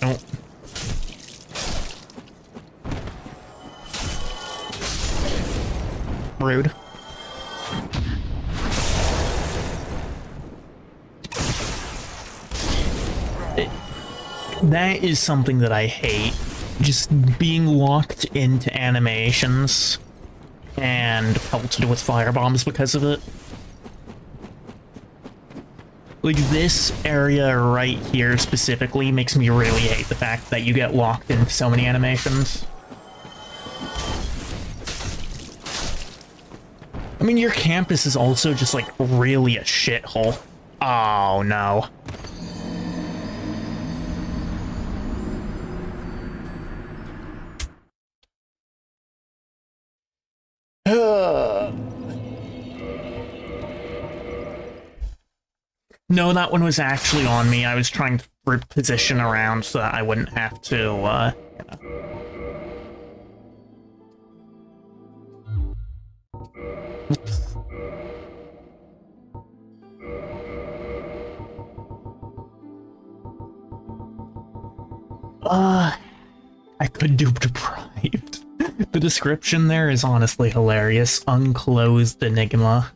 Oh. Rude. That is something that I hate. Just being locked into animations and pelted with firebombs because of it. Like, this area right here specifically makes me really hate the fact that you get locked into so many animations. I mean, your campus is also just, like, really a shithole. Oh, no. No, that one was actually on me. I was trying to reposition around so that I wouldn't have to, you know. Oops. I could do deprived. The description there is honestly hilarious. Unclosed enigma.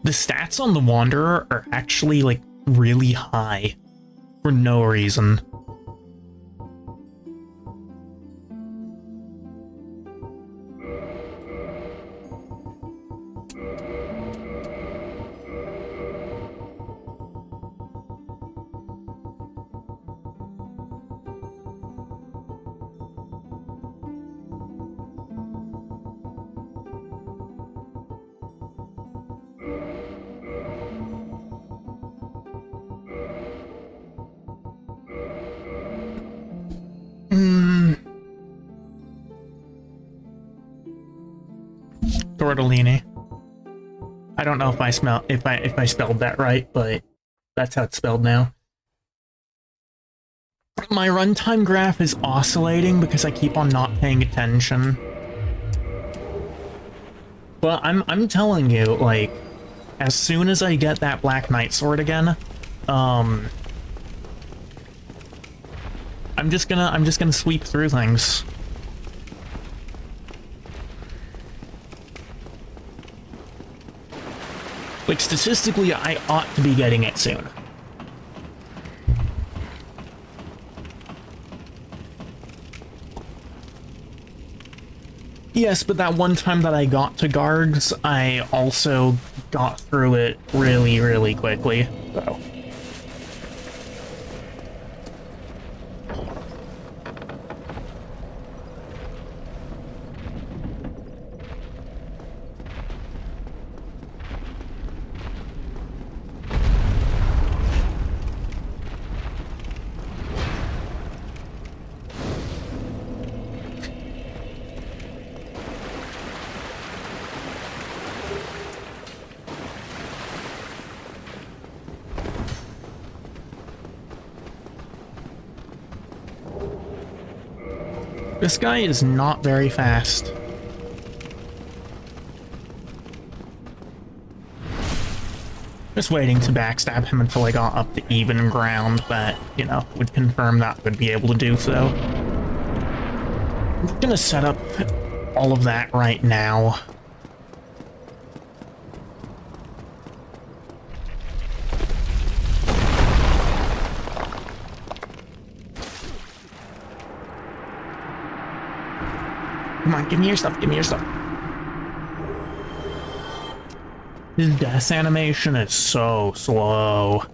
The stats on the Wanderer are actually, like, really high. For no reason. Tortellini. I don't know if I spelled that right, but that's how it's spelled now. My runtime graph is oscillating because I keep on not paying attention. But I'm telling you, like, as soon as I get that Black Knight sword again, I'm just gonna sweep through things. Like, statistically, I ought to be getting it soon. Yes, but that one time that I got to guards, I also got through it really, really quickly, so... This guy is not very fast. Just waiting to backstab him until I got up to even ground that, you know, would confirm that I would be able to do so. I'm gonna set up all of that right now. Come on, give me your stuff, give me your stuff. His death animation is so slow.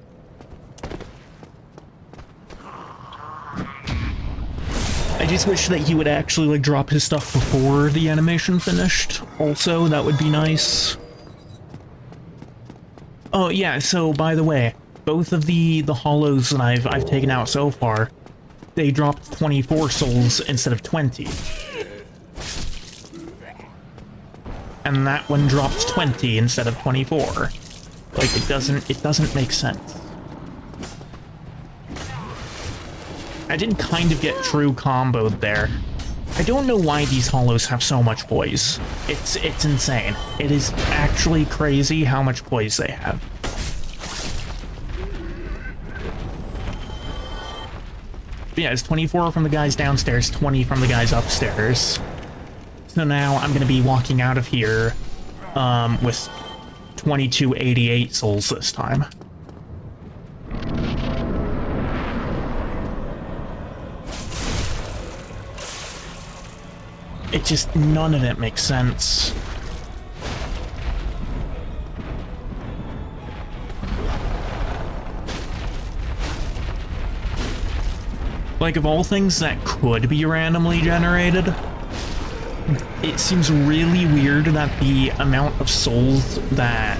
I just wish that he would actually, like, drop his stuff before the animation finished. Also, that would be nice. Oh, yeah, so, by the way, both of the hollows that I've taken out so far, they dropped 24 souls instead of 20. And that one drops 20 instead of 24. Like, it doesn't make sense. I did kind of get true comboed there. I don't know why these hollows have so much poise. It's insane. It is actually crazy how much poise they have. But yeah, it's 24 from the guys downstairs, 20 from the guys upstairs. So now I'm going to be walking out of here with 2288 souls this time. It just, none of it makes sense. Like, of all things that could be randomly generated, it seems really weird that the amount of souls that,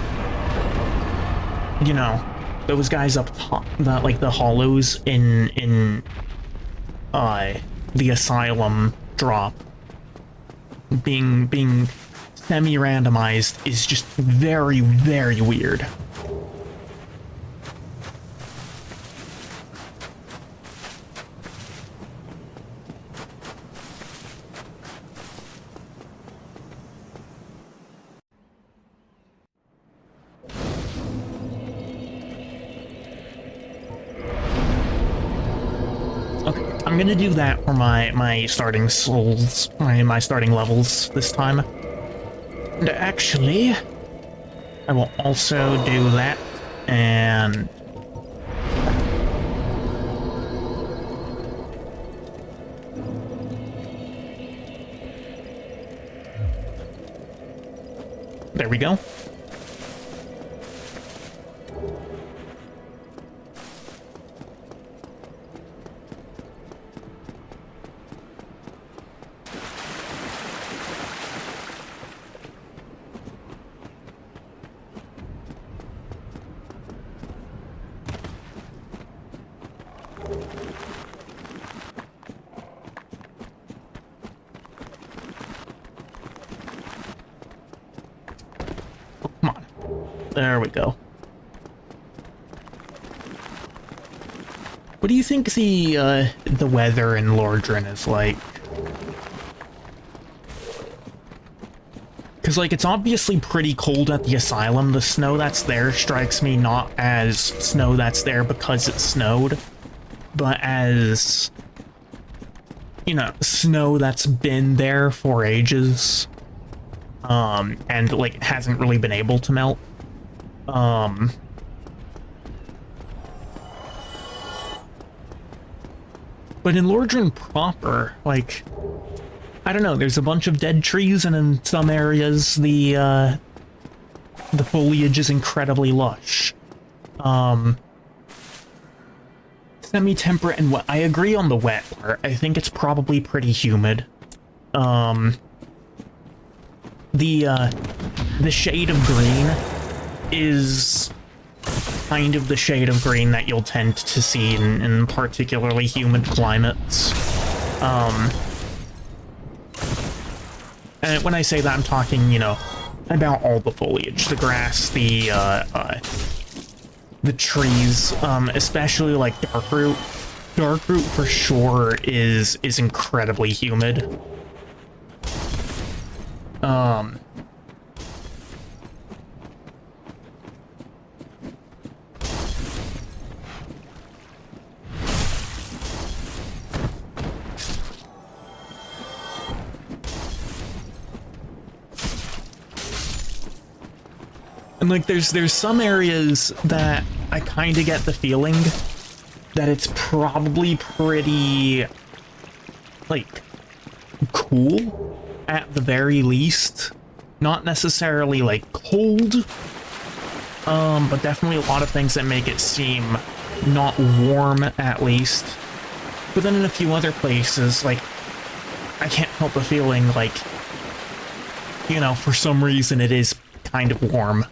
you know, those guys up top, that, like, the hollows in the asylum drop, being semi-randomized is just very, very weird. I'm gonna do that for my starting souls, my starting levels this time. And actually, I will also do that, and... there we go. There we go. What do you think the weather in Lordran is like? Because, like, it's obviously pretty cold at the asylum. The snow that's there strikes me not as snow that's there because it snowed, but as, you know, snow that's been there for ages, and, like, hasn't really been able to melt. But in Lordran proper, like, I don't know, there's a bunch of dead trees, and in some areas the foliage is incredibly lush. Semi-temperate and wet. I agree on the wet part. I think it's probably pretty humid. The shade of green is kind of the shade of green that you'll tend to see in particularly humid climates. And when I say that, I'm talking, you know, about all the foliage, the grass, the trees, especially like Darkroot. Darkroot for sure is incredibly humid. And like there's some areas that I kind of get the feeling that it's probably pretty like cool at the very least. Not necessarily like cold, but definitely a lot of things that make it seem not warm at least. But then in a few other places, like, I can't help but feeling like, you know, for some reason it is kind of warm.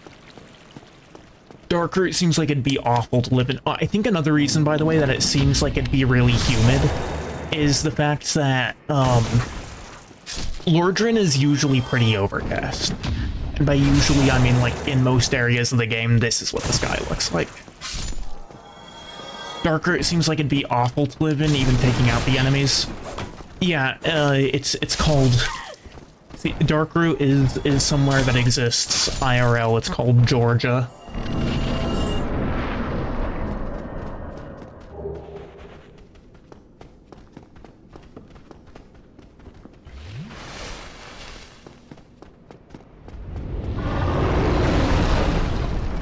Darkroot seems like it'd be awful to live in. I think another reason, by the way, that it seems like it'd be really humid is the fact that, Lordran is usually pretty overcast. And by usually, I mean, like, in most areas of the game, this is what the sky looks like. Darkroot seems like it'd be awful to live in, even taking out the enemies. Yeah, it's called... See, Darkroot is somewhere that exists IRL. It's called Georgia.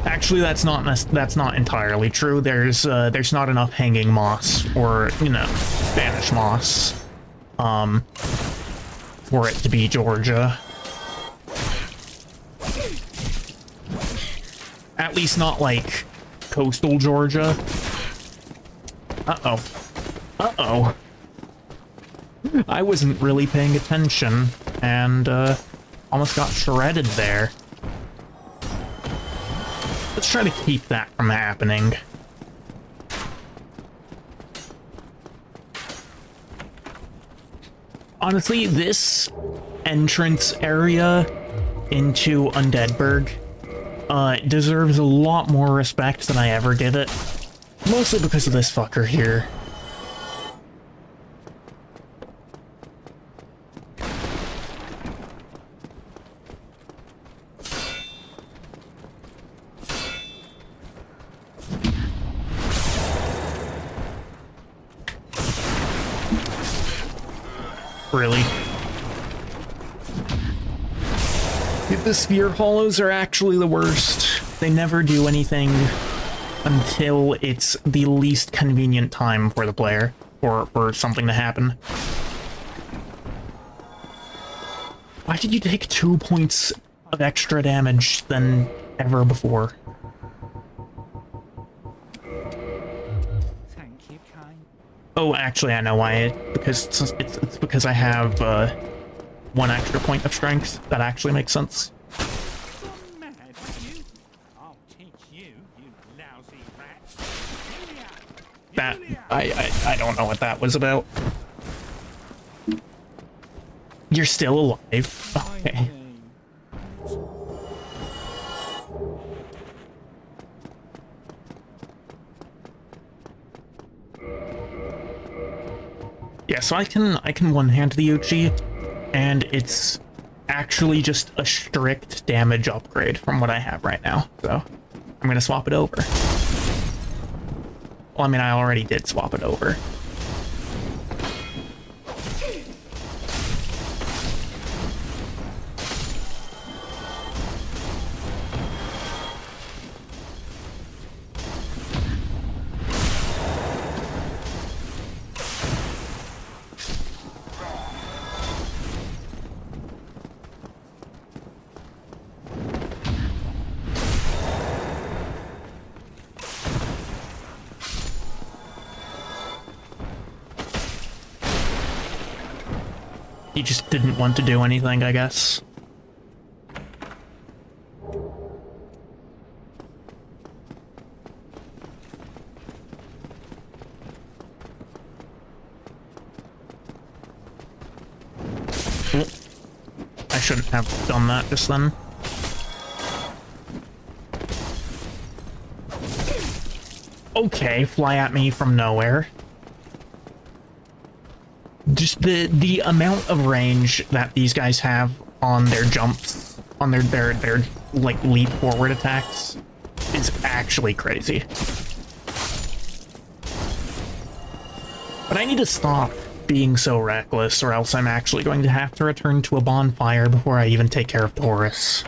Actually, that's not entirely true. There's not enough hanging moss or, you know, Spanish moss, for it to be Georgia. At least not like coastal Georgia. Uh-oh. Uh-oh. I wasn't really paying attention and almost got shredded there. Let's try to keep that from happening. Honestly, this entrance area into Undeadburg deserves a lot more respect than I ever give it. Mostly because of this fucker here. Really? The sphere hollows are actually the worst. They never do anything until it's the least convenient time for the player, or for something to happen. Why did you take 2 points of extra damage than ever before? Thank you, kind. Oh, actually, I know why. Because it's because I have 1 extra point of strength. That actually makes sense. Gone mad, have you? I'll teach you, you lousy rat. Julia! That Julia! I don't know what that was about. You're still alive. Okay. Yeah, so I can one-hand the Uchi, and it's actually just a strict damage upgrade from what I have right now. So I'm gonna swap it over. Well, I mean, I already did swap it over. He just didn't want to do anything, I guess. Oh, I shouldn't have done that just then. Okay, fly at me from nowhere. Just the amount of range that these guys have on their jumps, on their like leap forward attacks, is actually crazy. But I need to stop being so reckless, or else I'm actually going to have to return to a bonfire before I even take care of Taurus.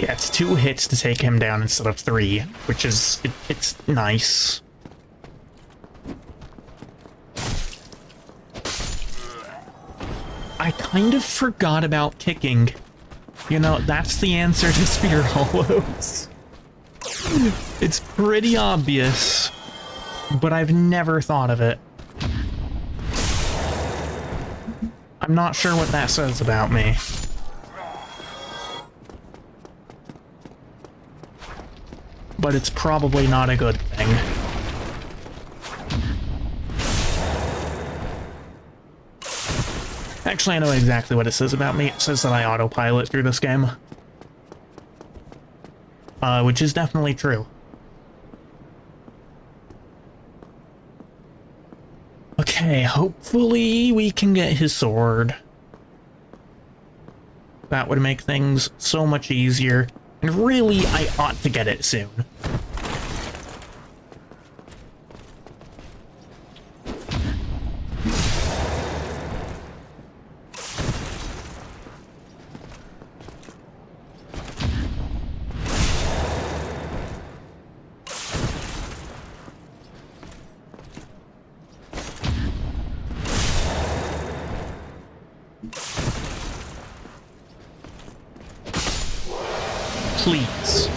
Yeah, it's 2 hits to take him down instead of 3, which is, it's nice. I kind of forgot about kicking. You know, that's the answer to Spear Hollows. It's pretty obvious, but I've never thought of it. I'm not sure what that says about me. But it's probably not a good thing. Actually, I know exactly what it says about me. It says that I autopilot through this game. Which is definitely true. Okay, hopefully we can get his sword. That would make things so much easier. And really, I ought to get it soon. Please.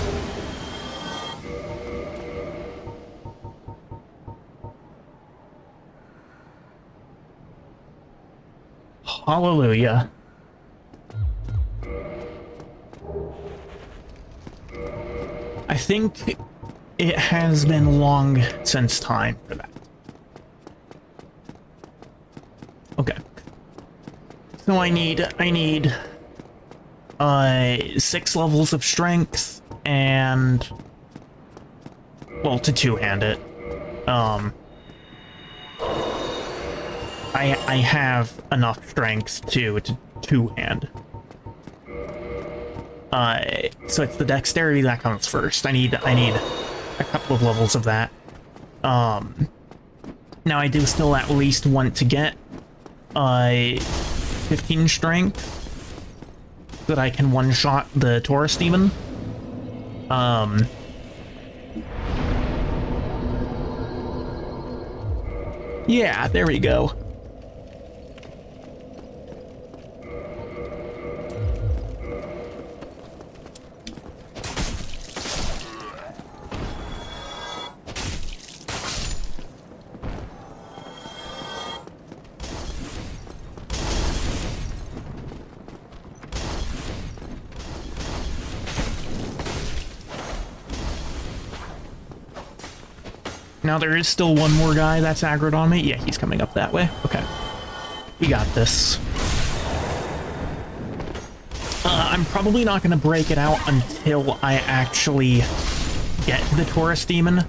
Hallelujah. I think it has been long since time for that. Okay. So I need 6 levels of strength and, well, to two-hand it. I have enough strength to two-hand. So it's the dexterity that comes first. I need a couple of levels of that. Now I do still at least want to get 15 strength so that I can one-shot the Taurus demon. Yeah, there we go. Now there is still one more guy that's aggroed on me. Yeah, he's coming up that way. Okay. We got this. I'm probably not going to break it out until I actually get to the Taurus Demon.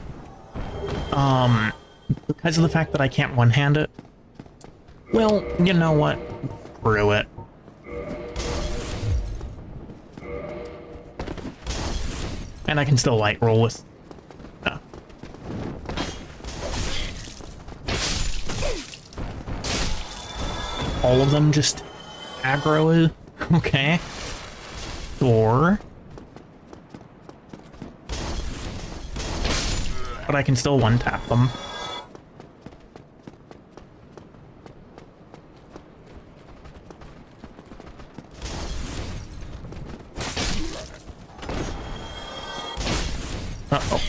Because of the fact that I can't one-hand it. Well, you know what? Screw it. And I can still light roll with... all of them just aggro it? Okay. Or... but I can still one-tap them. Uh-oh.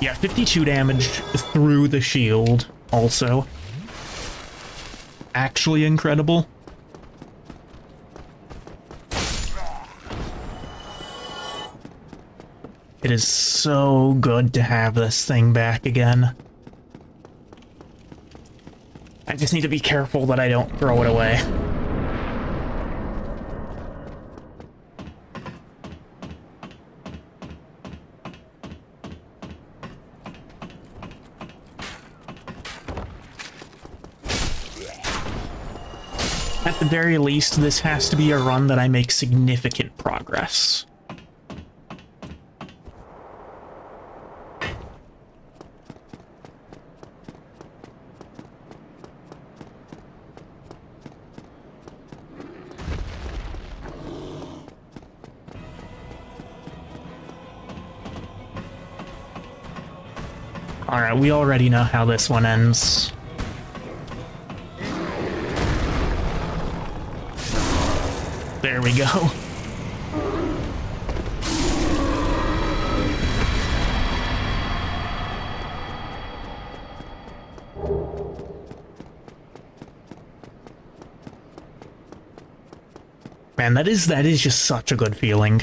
Yeah, 52 damage through the shield, also. Actually incredible. It is so good to have this thing back again. I just need to be careful that I don't throw it away. At the very least, this has to be a run that I make significant progress. Alright, we already know how this one ends. There we go. Man, that is just such a good feeling.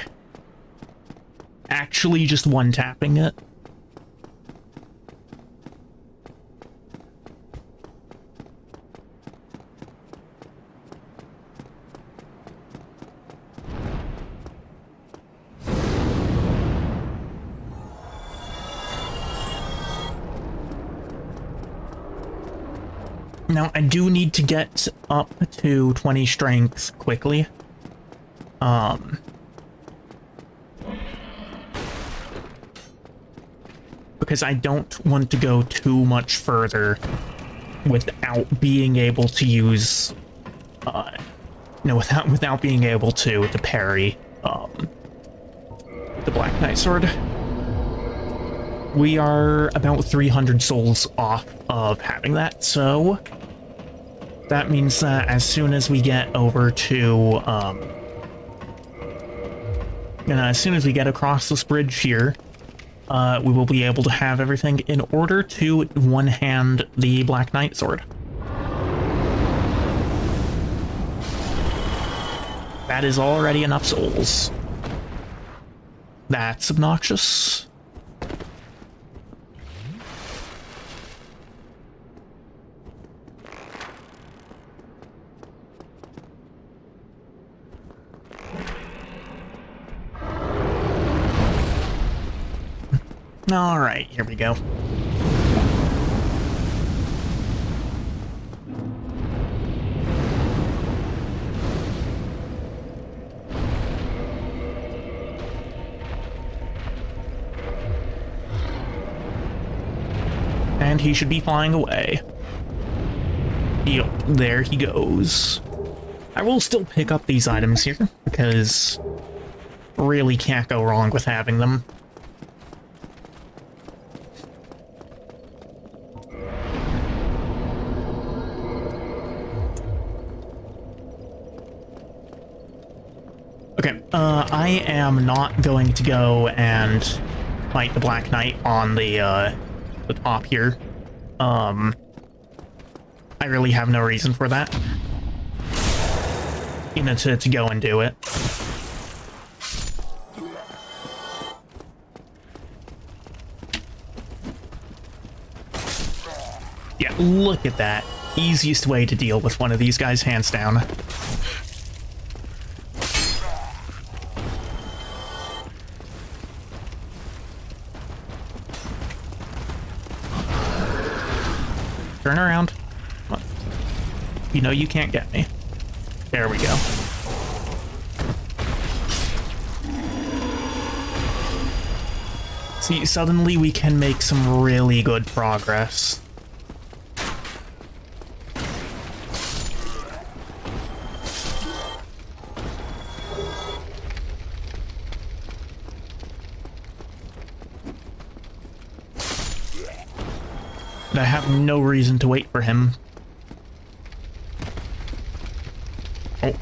Actually just one-tapping it. Now, I do need to get up to 20 strength quickly. Because I don't want to go too much further without being able to use, without being able to parry, the Black Knight Sword. We are about 300 souls off of having that, so that means that as soon as we get over to, as soon as we get across this bridge here, we will be able to have everything in order to one-hand the Black Knight Sword. That is already enough souls. That's obnoxious. All right, here we go. And he should be flying away. Yep, there he goes. I will still pick up these items here, because really can't go wrong with having them. Okay, I am not going to go and fight the Black Knight on the top here. I really have no reason for that. You know, to go and do it. Look at that. Easiest way to deal with one of these guys, hands down. Turn around. Come on. You know you can't get me. There we go. See, suddenly we can make some really good progress. And I have no reason to wait for him. Oh.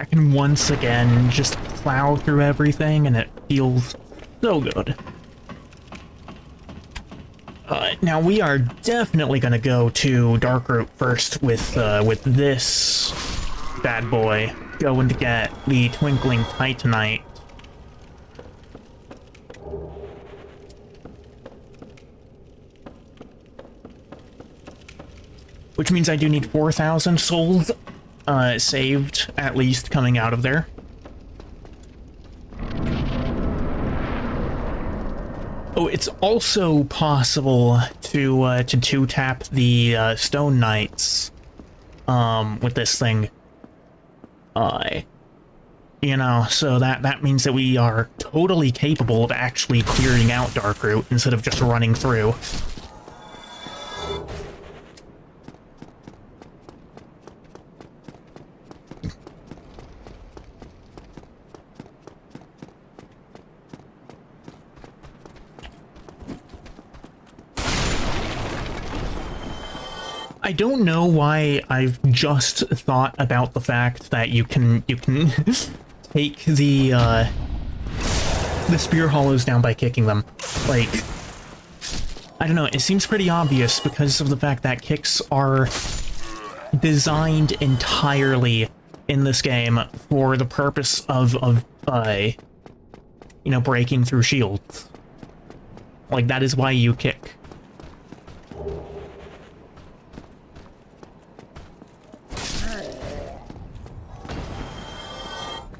I can once again just plow through everything, and it feels so good. Now we are definitely gonna go to Darkroot first with this bad boy. Going to get the Twinkling Titanite. Which means I do need 4,000 souls saved, at least, coming out of there. Oh, it's also possible to two-tap the Stone Knights with this thing. You know, so that means that we are totally capable of actually clearing out Darkroot instead of just running through. I don't know why I've just thought about the fact that you can take the spear hollows down by kicking them. Like, I don't know, it seems pretty obvious because of the fact that kicks are designed entirely in this game for the purpose of you know, breaking through shields. Like, that is why you kick.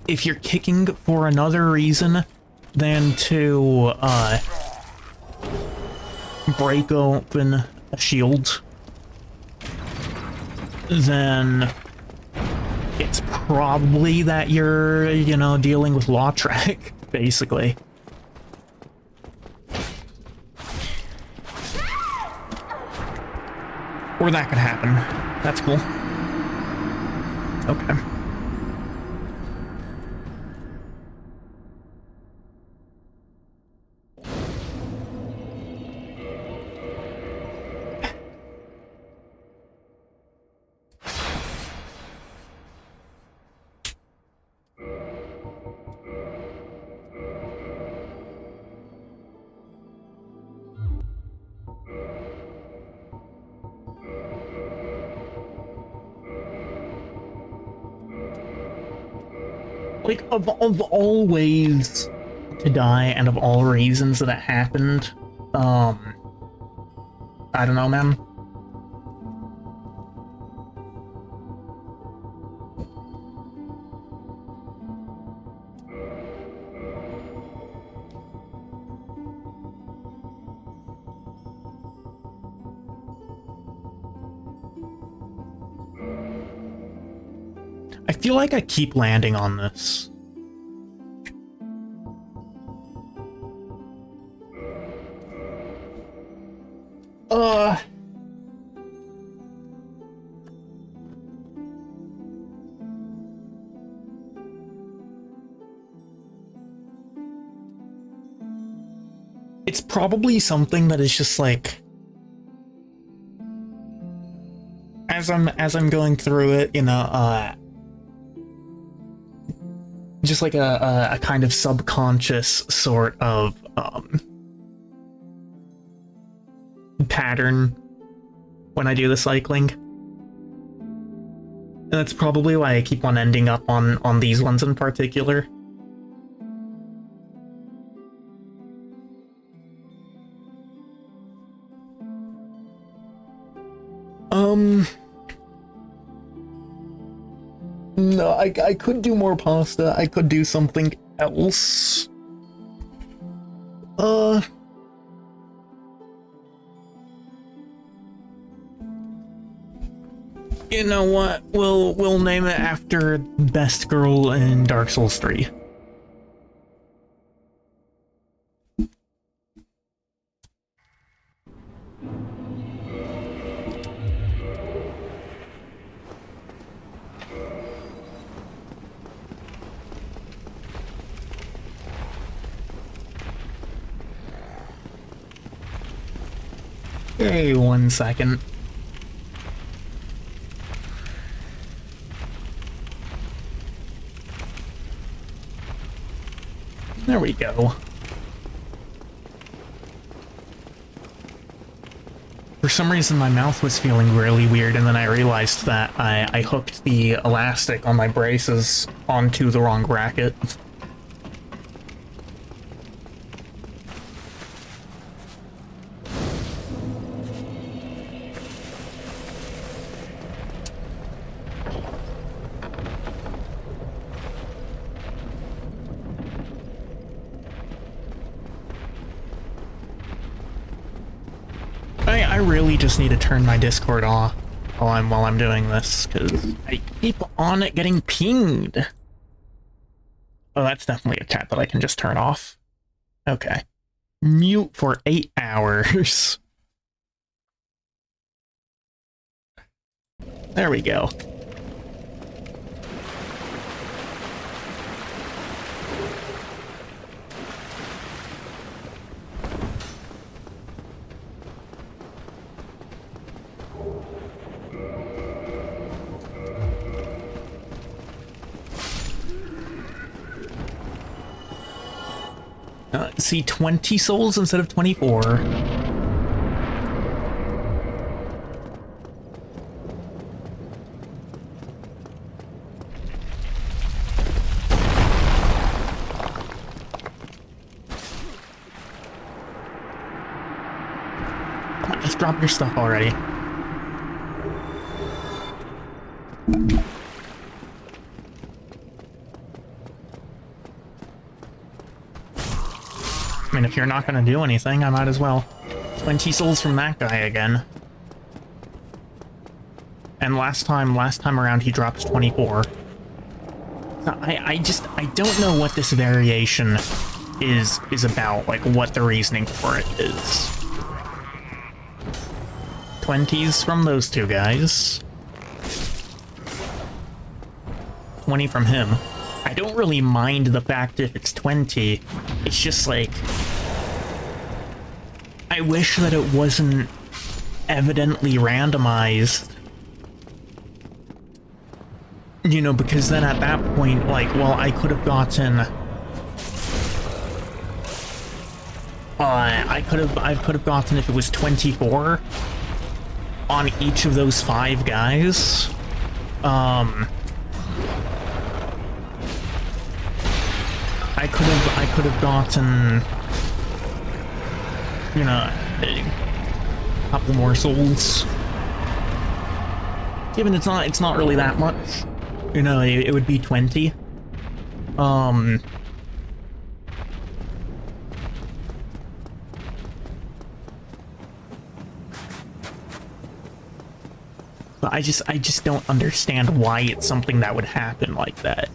If you're kicking for another reason than to break open a shield, then it's probably that you're, you know, dealing with law track, basically. Or that could happen. That's cool. Okay. Like, of all ways to die and of all reasons that it happened, I don't know, man. I feel like I keep landing on this. It's probably something that is just like as I'm going through it, you know, just like a kind of subconscious sort of pattern when I do the cycling. And that's probably why I keep on ending up on these ones in particular. No, I could do more pasta. I could do something else. You know what? We'll name it after best girl in Dark Souls 3. Hey, 1 second. There we go. For some reason my mouth was feeling really weird, and then I realized that I hooked the elastic on my braces onto the wrong bracket. I really just need to turn my Discord off while I'm doing this, because I keep on it getting pinged. Oh, that's definitely a chat that I can just turn off. Okay. Mute for 8 hours. There we go. See, 20 souls instead of 24. Come on, just drop your stuff already. I mean, if you're not gonna do anything, I might as well. 20 souls from that guy again. And last time around he dropped 24. So I don't know what this variation is about, like what the reasoning for it is. 20s from those two guys. 20 from him. I don't really mind the fact if it's 20. It's just like, I wish that it wasn't evidently randomized. You know, because then at that point, like, well, I could have gotten... I could have gotten, if it was 24 on each of those 5 guys. I could have gotten, you know, a couple more souls. Given it's not really that much, you know, it would be 20. But I just don't understand why it's something that would happen like that.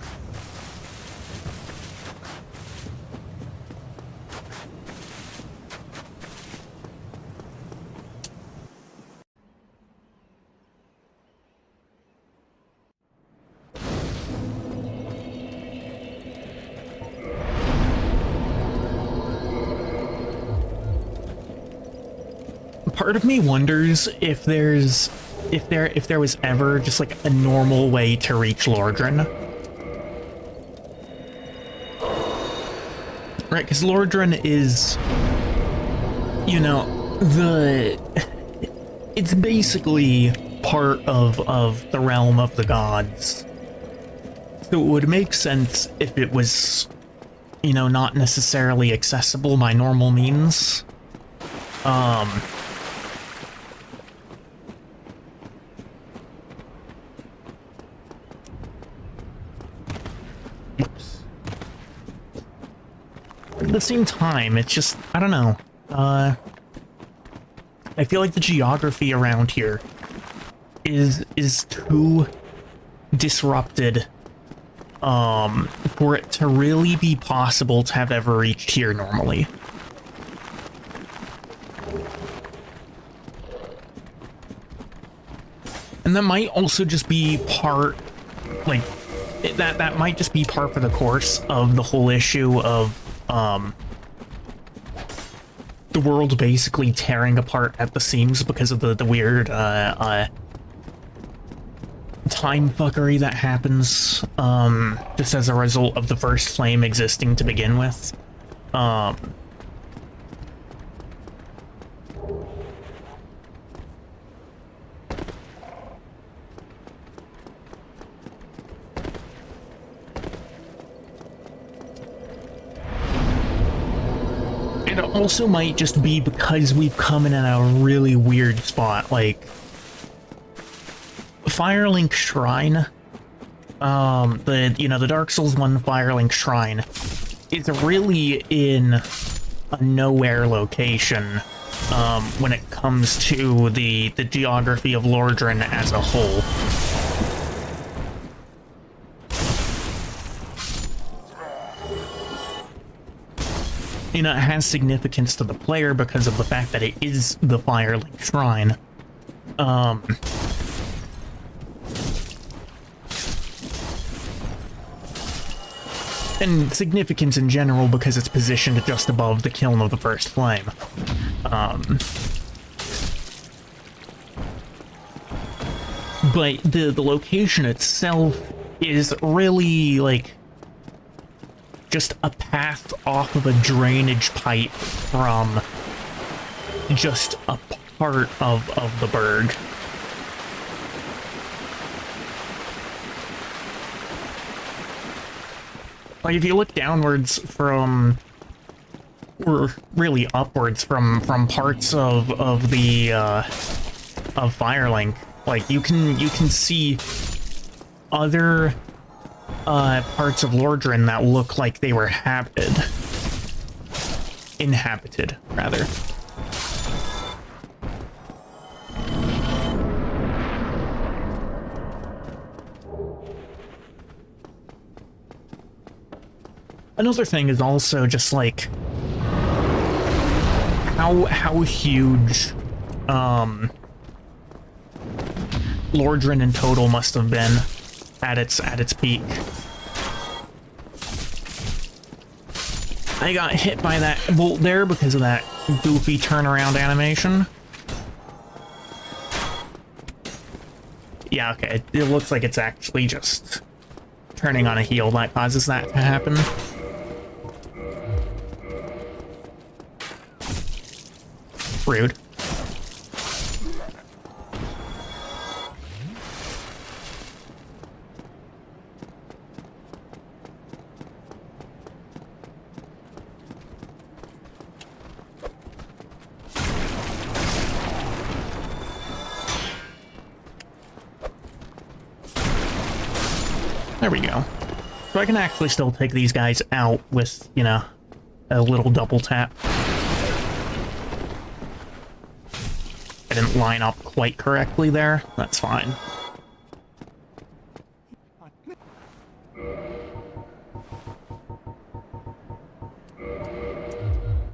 Part of me wonders if there's if there was ever just like a normal way to reach Lordran. Right, because Lordran is, you know, it's basically part of the realm of the gods. So it would make sense if it was, you know, not necessarily accessible by normal means. Oops. At the same time, it's just, I don't know. I feel like the geography around here is too disrupted for it to really be possible to have ever reached here normally. And that might also just be part, like, that might just be par for the course of the whole issue of the world basically tearing apart at the seams because of the weird time fuckery that happens just as a result of the first flame existing to begin with. It also might just be because we've come in at a really weird spot, like Firelink Shrine, the Dark Souls 1 Firelink Shrine is really in a nowhere location when it comes to the geography of Lordran as a whole. You know, it has significance to the player because of the fact that it is the Firelink Shrine. And significance in general because it's positioned just above the kiln of the first flame. But the location itself is really, like, just a path off of a drainage pipe from just a part of the burg. Like, if you look downwards from, or really upwards from parts of the of Firelink, like you can see other parts of Lordran that look like they were inhabited, rather. Another thing is also just like how huge Lordran in total must have been at its peak. I got hit by that bolt there because of that goofy turnaround animation. Yeah, okay, it looks like it's actually just turning on a heel that causes that to happen. Rude. There we go. So I can actually still take these guys out with, you know, a little double tap. I didn't line up quite correctly there. That's fine.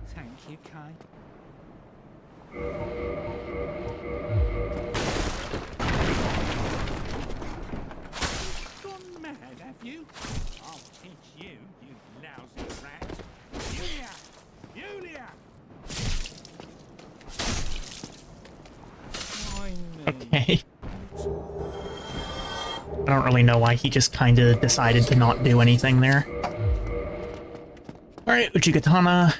Thank you, Kai. Gone mad, have you? I'll teach you, you lousy rat. Julia! Julia! Why me? Okay. I don't really know why he just kind of decided to not do anything there. Alright, Uchigatana.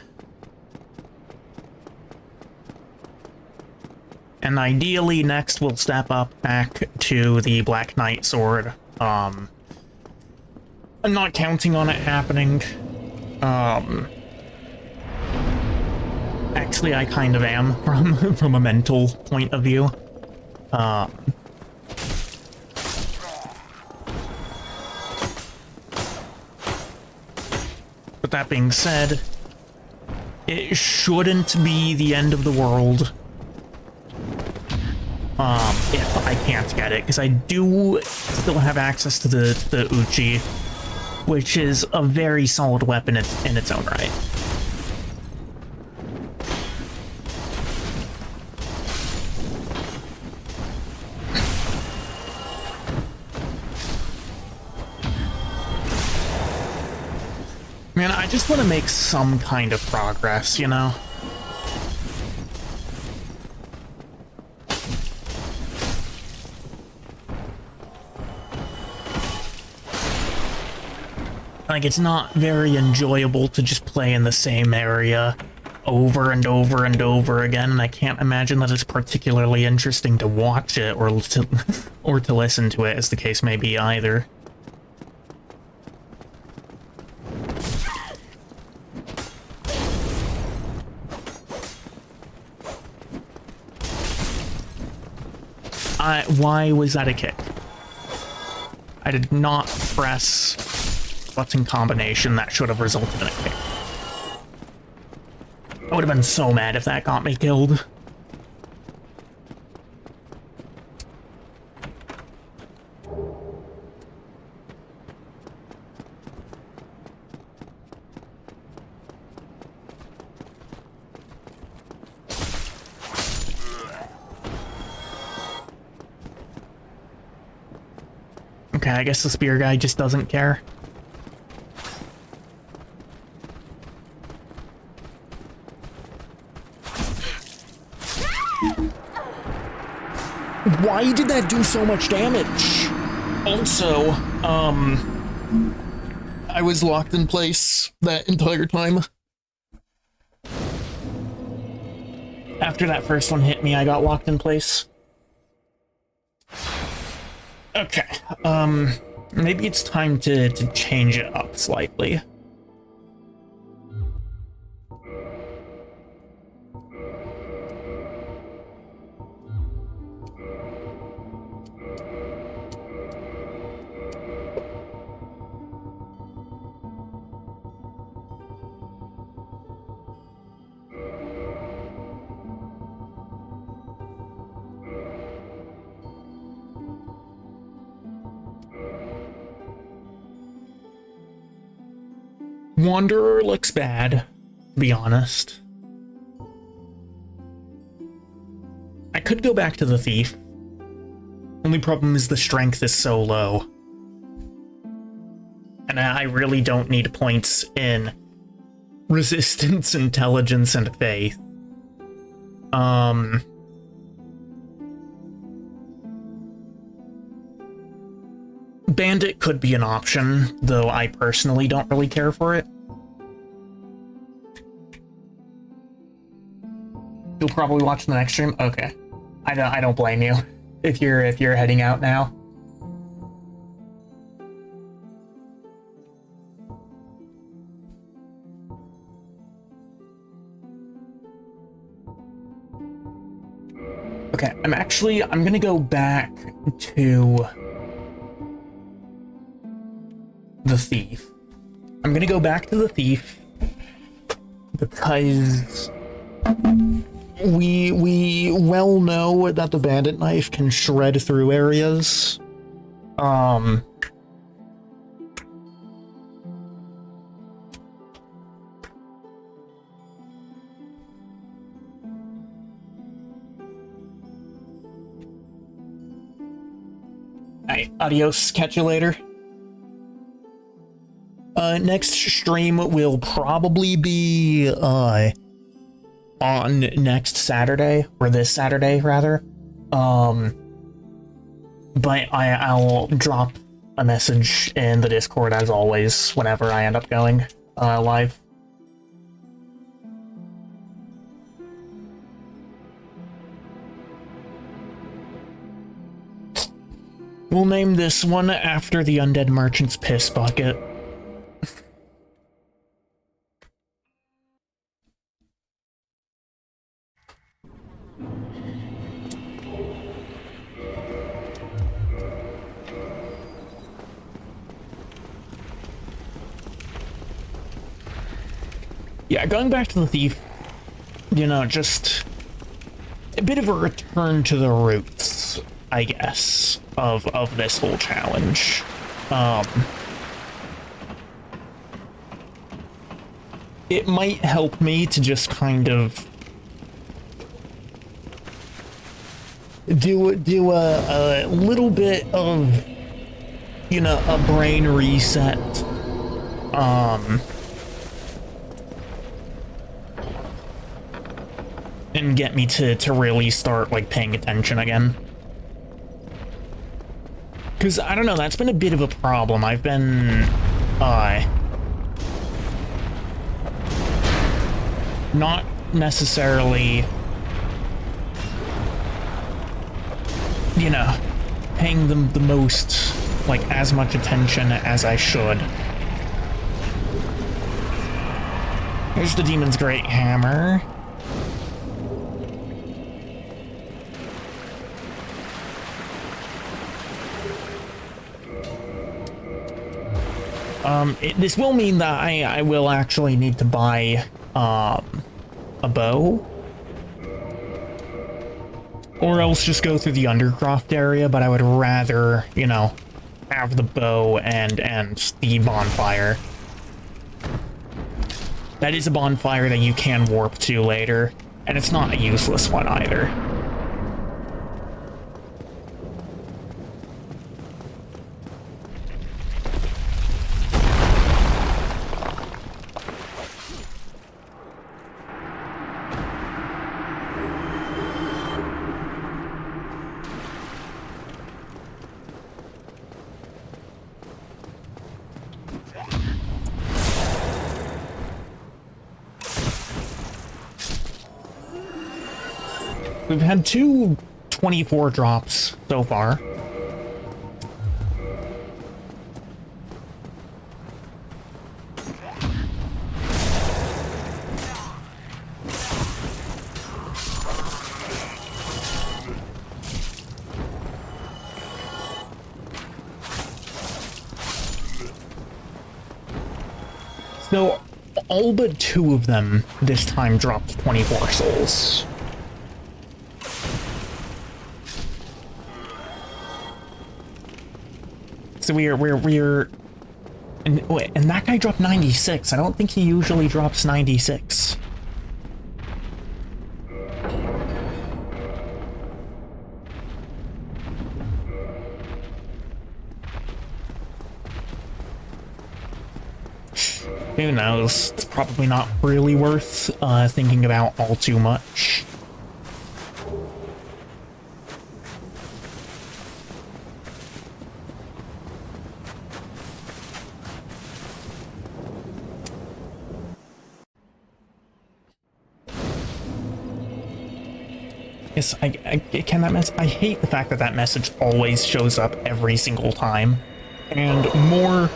And ideally, next we'll step up back to the Black Knight sword. I'm not counting on it happening. Actually, I kind of am from a mental point of view. But that being said, it shouldn't be the end of the world. If I can't get it, because I do still have access to the Uchi, which is a very solid weapon in its own right. Man, I just want to make some kind of progress, you know? Like, it's not very enjoyable to just play in the same area over and over and over again, and I can't imagine that it's particularly interesting to watch it or to listen to it, as the case may be either. Why was that a kick? I did not press button combination that should have resulted in a kick. I would have been so mad if that got me killed. Okay, I guess the spear guy just doesn't care. Why did that do so much damage? Also, I was locked in place that entire time. After that first one hit me, I got locked in place. Okay, maybe it's time to change it up slightly. Wanderer looks bad, to be honest. I could go back to the Thief. Only problem is the strength is so low. And I really don't need points in resistance, intelligence, and faith. Bandit could be an option, though I personally don't really care for it. You'll probably watch the next stream? Okay. I don't blame you if you're heading out now. Okay, I'm gonna go back to the Thief. I'm gonna go back to the Thief because we well know that the bandit knife can shred through areas. Alright, adios, catch you later. Next stream will probably be, on next Saturday, or this Saturday, rather. But I'll drop a message in the Discord as always whenever I end up going live. We'll name this one after the Undead Merchant's piss bucket. Yeah, going back to the thief, you know, just a bit of a return to the roots, I guess, of this whole challenge. It might help me to just kind of do a little bit of, you know, a brain reset. And get me to really start, like, paying attention again. Because, I don't know, that's been a bit of a problem. I've been, not necessarily, you know, paying them the most, like, as much attention as I should. Here's the Demon's Great Hammer. This will mean that I will actually need to buy, a bow. Or else just go through the Undercroft area, but I would rather, you know, have the bow and the bonfire. That is a bonfire that you can warp to later, and it's not a useless one either. We've had two 24 drops so far. So, all but two of them this time dropped 24 souls. So we're and wait, and that guy dropped 96. I don't think he usually drops 96. Who knows? It's probably not really worth thinking about all too much. Yes, I can that mess. I hate the fact that that message always shows up every single time, and more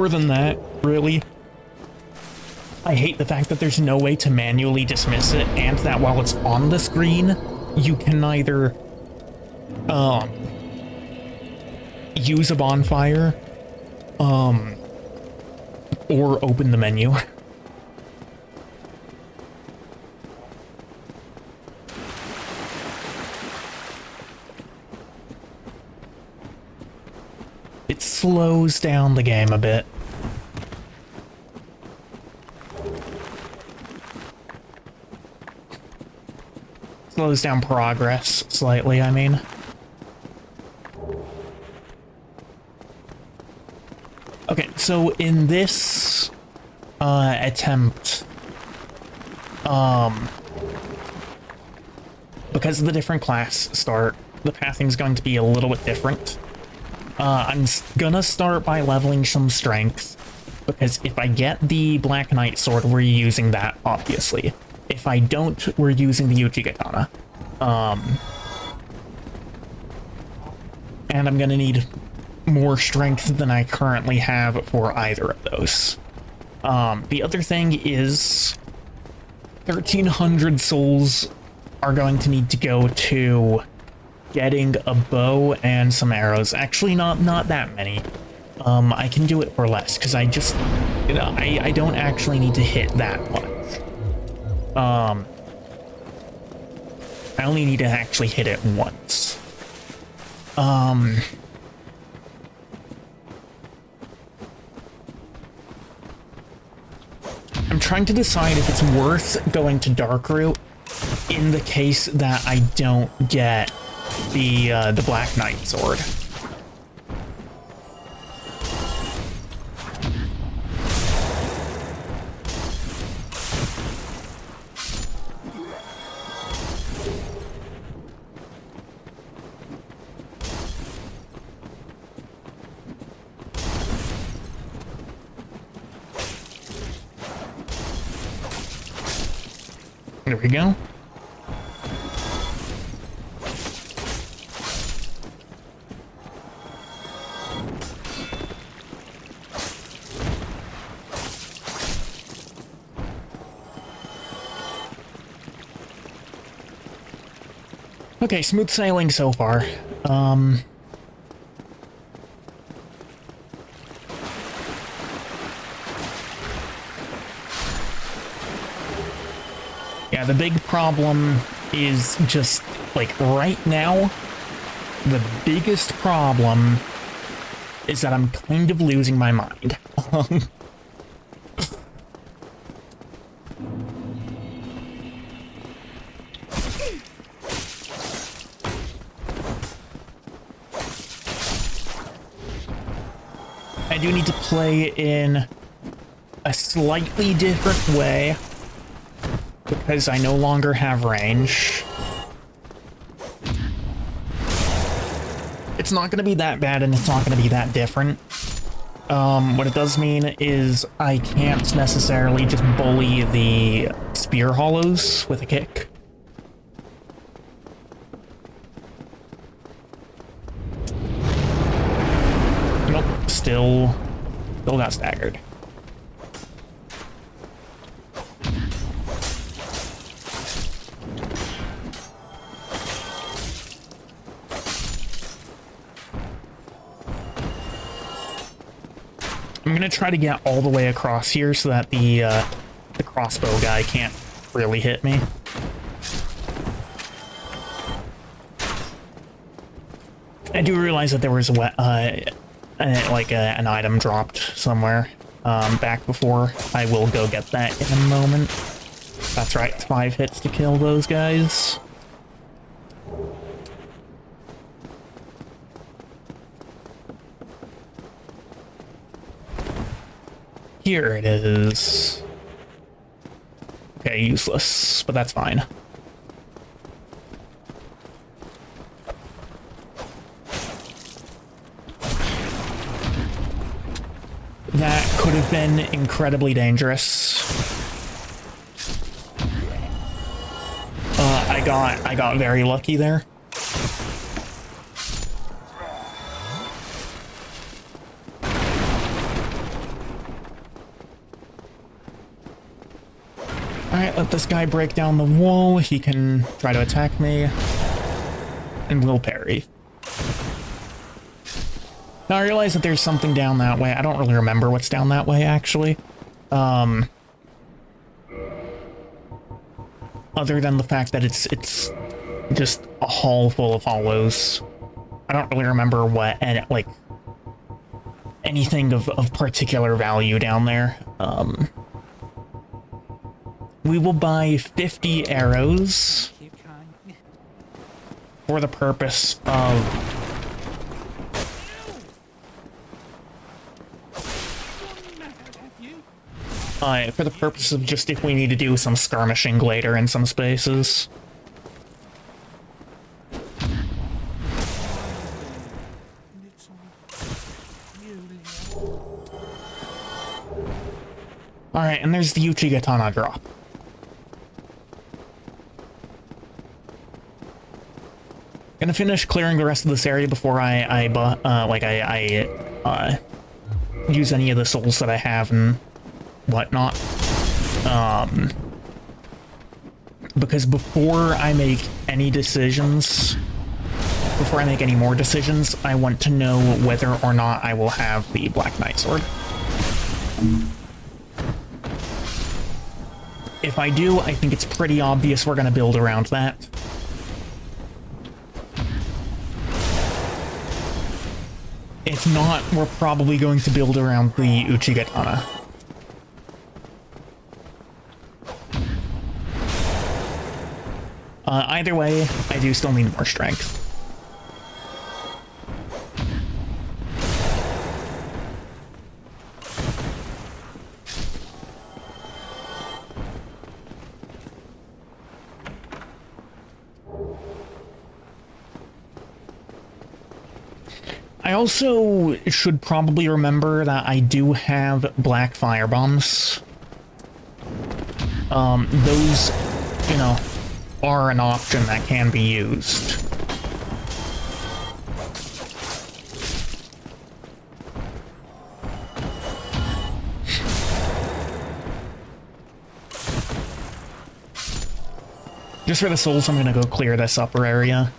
than that, really. I hate the fact that there's no way to manually dismiss it, and that while it's on the screen, you can neither use a bonfire, or open the menu. It slows down the game a bit. Slows down progress slightly, I mean. Okay, so in this attempt, because of the different class start, the pathing's going to be a little bit different. I'm gonna start by leveling some strength, because if I get the Black Knight Sword, we're using that, obviously. If I don't, we're using the Uchigatana. And I'm gonna need more strength than I currently have for either of those. The other thing is 1,300 souls are going to need to go to getting a bow and some arrows. Actually, not that many. I can do it for less, because I just, you know, I don't actually need to hit that much. I only need to actually hit it once. I'm trying to decide if it's worth going to Dark Route in the case that I don't get the Black Knight Sword. There we go. Okay, smooth sailing so far. Yeah, the big problem is just, like, right now, the biggest problem is that I'm kind of losing my mind. I do need to play in a slightly different way, because I no longer have range. It's not going to be that bad, and it's not going to be that different. What it does mean is I can't necessarily just bully the spear hollows with a kick. Nope, still got staggered. I'm gonna try to get all the way across here so that the crossbow guy can't really hit me. I do realize that there was an item dropped somewhere back before. I will go get that in a moment. That's right, 5 hits to kill those guys. Here it is. Okay, useless, but that's fine. That could have been incredibly dangerous. I got very lucky there. Alright, let this guy break down the wall. He can try to attack me. And we'll parry. Now I realize that there's something down that way. I don't really remember what's down that way, actually. Other than the fact that it's just a hall full of hollows. I don't really remember what, and like, anything of particular value down there. We will buy 50 arrows for the purpose of just if we need to do some skirmishing later in some spaces. Alright, and there's the Uchigatana drop. Gonna finish clearing the rest of this area before I use any of the souls that I have and whatnot. Because before I make any decisions, before I make any more decisions, I want to know whether or not I will have the Black Knight Sword. If I do, I think it's pretty obvious we're gonna build around that. If not, we're probably going to build around the Uchigatana. Either way, I do still need more strength. I also should probably remember that I do have black fire bombs. Those, you know, are an option that can be used. Just for the souls, I'm gonna go clear this upper area.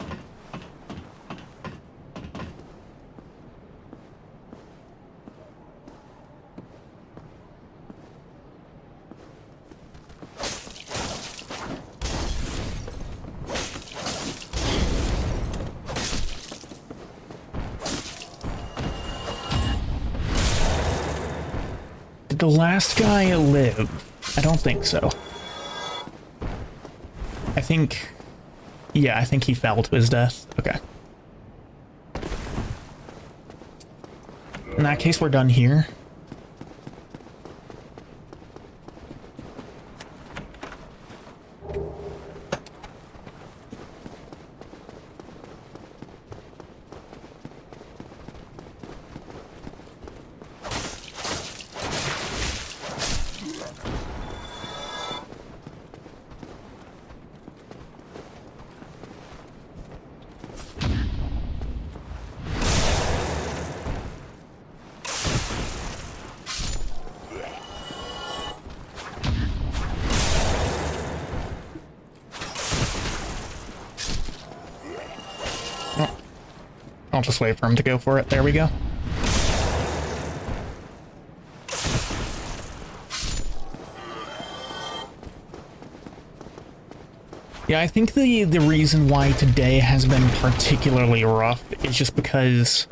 Did the last guy live? I don't think so. I think... yeah, I think he fell to his death. Okay. In that case, we're done here. I'll just wait for him to go for it. There we go. Yeah, I think the reason why today has been particularly rough is just because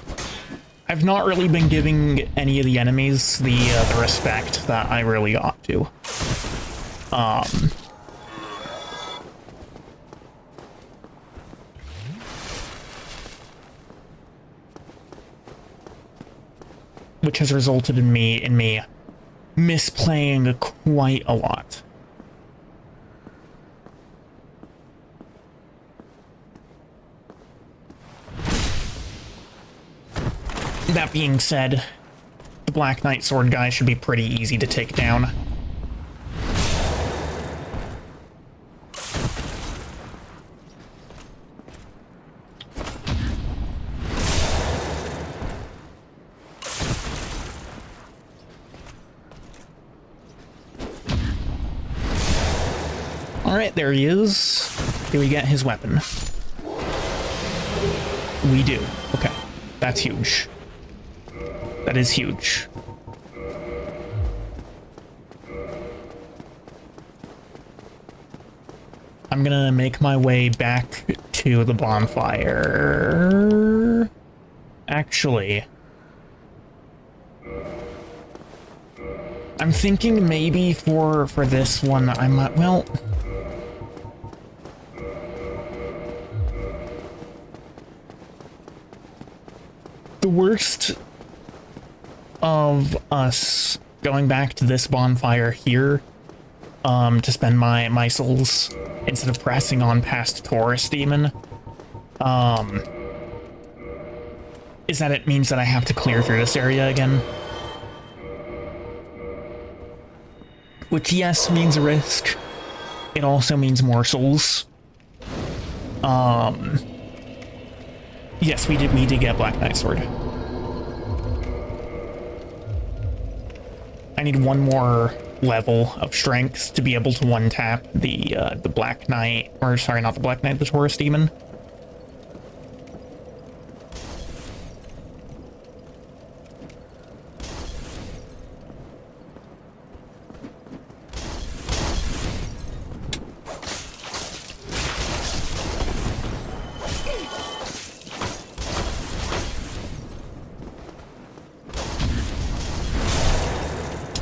I've not really been giving any of the enemies the respect that I really ought to. Which has resulted in me misplaying quite a lot. That being said, the Black Knight Sword guy should be pretty easy to take down. Alright, there he is. Do we get his weapon? We do. Okay. That's huge. That is huge. I'm gonna make my way back to the bonfire. Actually, I'm thinking maybe for this one I might, well, the worst of us going back to this bonfire here to spend my souls instead of pressing on past Taurus Demon is that it means that I have to clear through this area again. Which, yes, means a risk. It also means more souls. Yes, we did get Black Knight Sword. I need one more level of strength to be able to one-tap the Black Knight, or sorry, not the Black Knight, the Taurus Demon.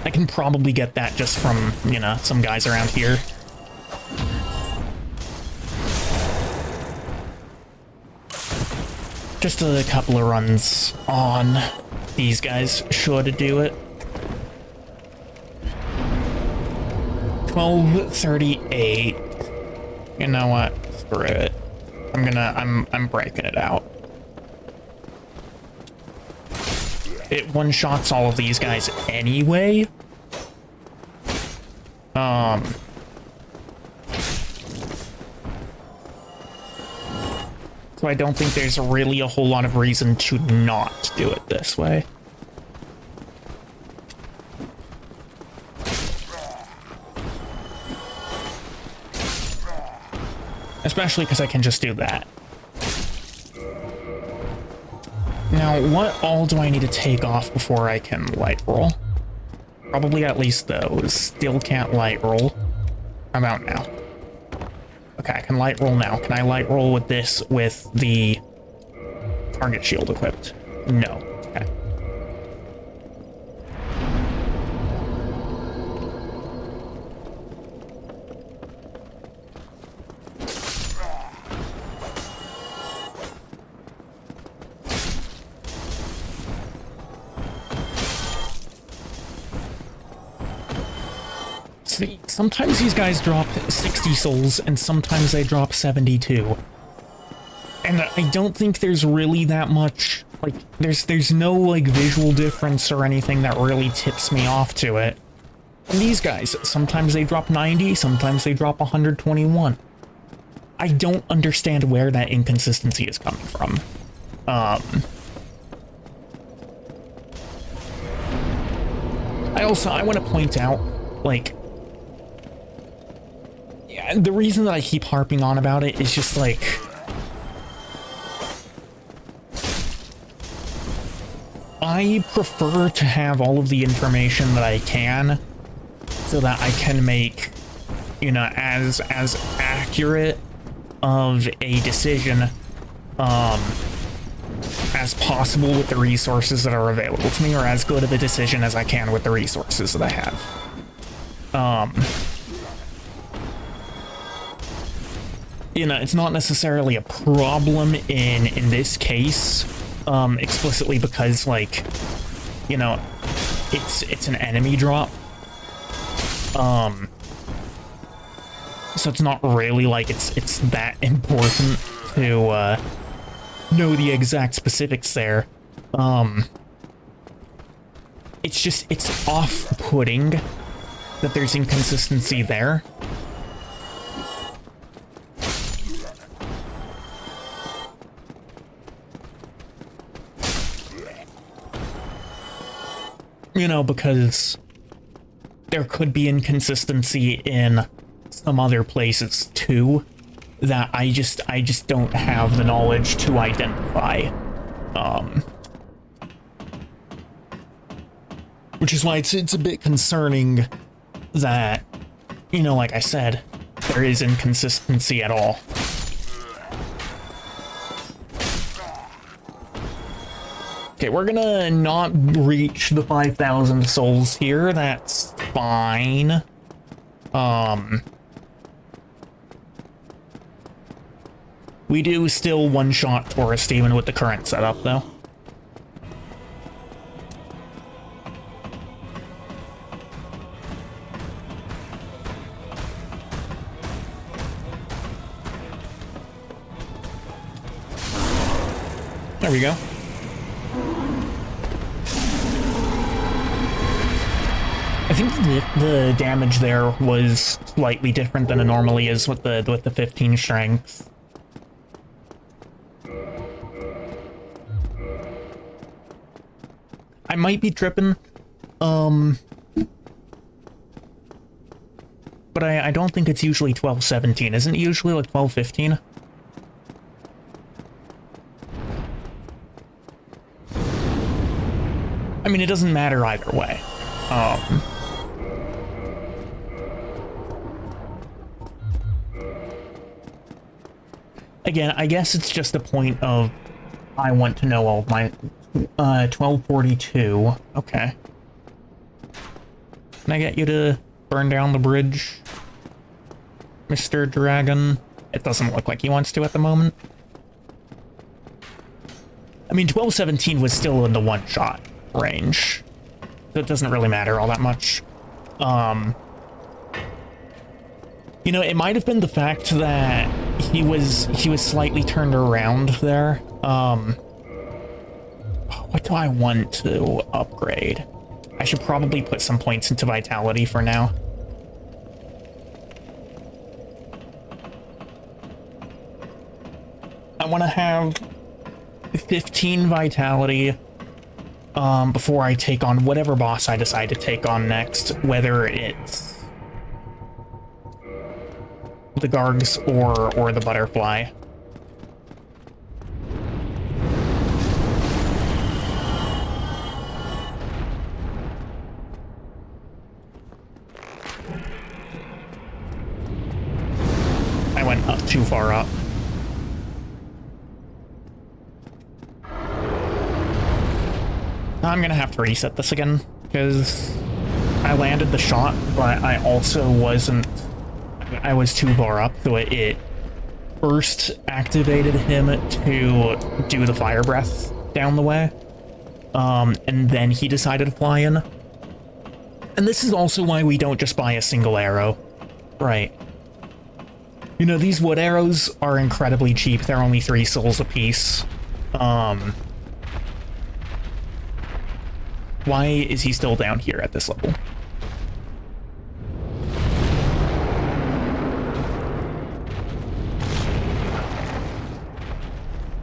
I can probably get that just from, you know, some guys around here. Just a couple of runs on these guys should do it. 12:38. You know what? Screw it. I'm breaking it out. It one-shots all of these guys anyway. So I don't think there's really a whole lot of reason to not do it this way. Especially because I can just do that. Now, what all do I need to take off before I can light roll? Probably at least those. Still can't light roll. How about now? Okay, I can light roll now. Can I light roll with this with the target shield equipped? No. Okay. See, sometimes these guys drop 60 souls, and sometimes they drop 72. And I don't think there's really that much, like, there's no, like, visual difference or anything that really tips me off to it. And these guys, sometimes they drop 90, sometimes they drop 121. I don't understand where that inconsistency is coming from. I want to point out, like, the reason that I keep harping on about it is just like, I prefer to have all of the information that I can so that I can make, you know, as accurate of a decision as possible with the resources that are available to me, or as good of a decision as I can with the resources that I have. You know, it's not necessarily a problem in this case, explicitly because, like, you know, it's an enemy drop. So it's not really like it's that important to know the exact specifics there. It's just, it's off-putting that there's inconsistency there. You know, because there could be inconsistency in some other places too that I just don't have the knowledge to identify. Which is why it's a bit concerning that, you know, like I said, there is inconsistency at all. Okay, we're gonna not reach the 5,000 souls here. That's fine. We do still one-shot Taurus Demon with the current setup, though. There we go. think the damage there was slightly different than it normally is with the 15 strength. I might be tripping, but I don't think it's usually 12-17. Isn't it usually like 12-15? I mean, it doesn't matter either way. Again, I guess it's just a point of I want to know all of my 1242. Okay. Can I get you to burn down the bridge, Mr. Dragon? It doesn't look like he wants to at the moment. I mean, 1217 was still in the one-shot range, so it doesn't really matter all that much. You know, it might have been the fact that he was slightly turned around there. What do I want to upgrade? I should probably put some points into vitality for now. I want to have 15 vitality before I take on whatever boss I decide to take on next, whether it's the Gargs or the Butterfly. I went up too far up. I'm gonna have to reset this again, because I landed the shot, but I also wasn't... I was too far up, so it first activated him to do the fire breath down the way, and then he decided to fly in. And this is also why we don't just buy a single arrow. Right. You know, these wood arrows are incredibly cheap. They're only 3 souls apiece. Why is he still down here at this level?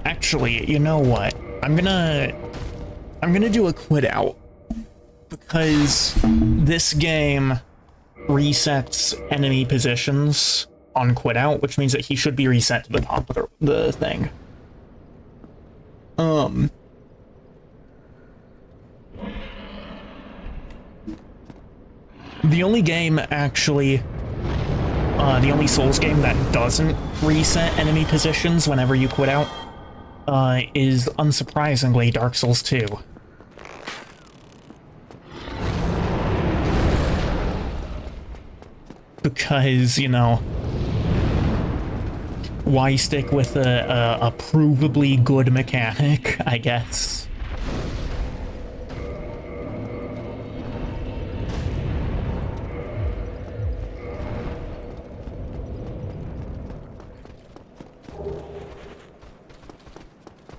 Actually, you know what? I'm gonna do a quit out, because this game resets enemy positions on quit out, which means that he should be reset to the top of the thing. The only game actually, the only Souls game that doesn't reset enemy positions whenever you quit out, is unsurprisingly Dark Souls 2. Because, you know, why stick with a provably good mechanic, I guess.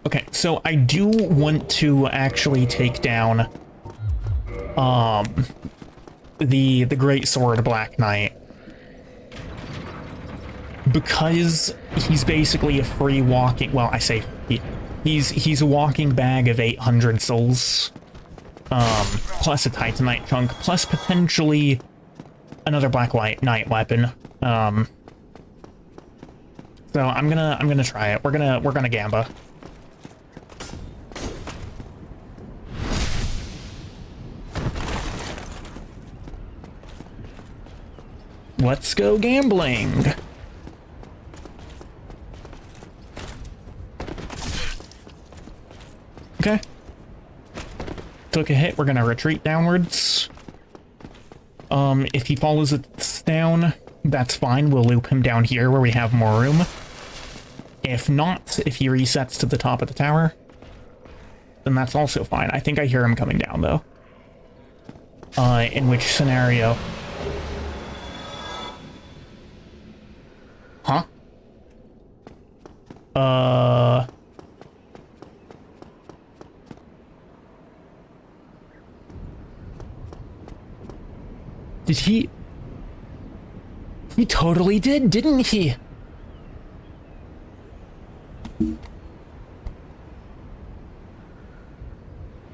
Okay, so I do want to actually take down the Great Sword Black Knight, because he's basically a free walking, well, I say he's a walking bag of 800 souls, plus a Titanite chunk, plus potentially another Black Knight weapon. So I'm gonna try it. We're gonna Gamba. Let's go gambling. Okay. Took a hit, we're gonna retreat downwards. If he follows us down, that's fine. We'll loop him down here where we have more room. If not, if he resets to the top of the tower, then that's also fine. I think I hear him coming down, though. In which scenario... Huh? Did he? He totally did, didn't he?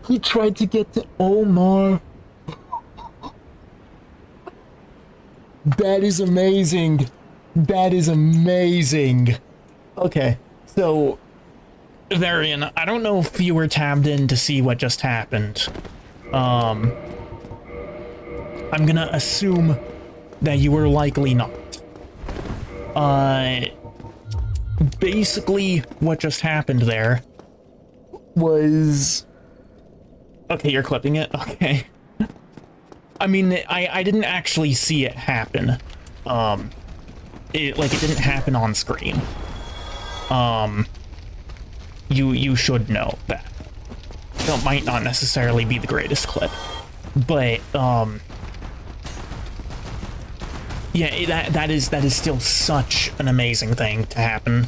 He tried to get to Omar. That is amazing. That is amazing. Okay, so Varian, I don't know if you were tabbed in to see what just happened. I'm gonna assume that you were likely not. Basically what just happened there was... Okay, you're clipping it? Okay. I mean, I didn't actually see it happen. It didn't happen on screen. You should know that. So it might not necessarily be the greatest clip. But, yeah, that is still such an amazing thing to happen.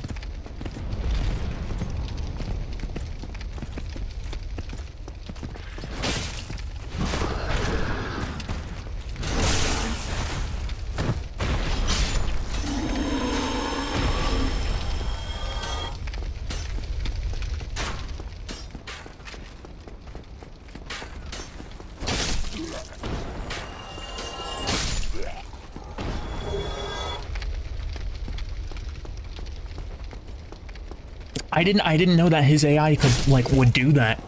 I didn't know that his AI would do that.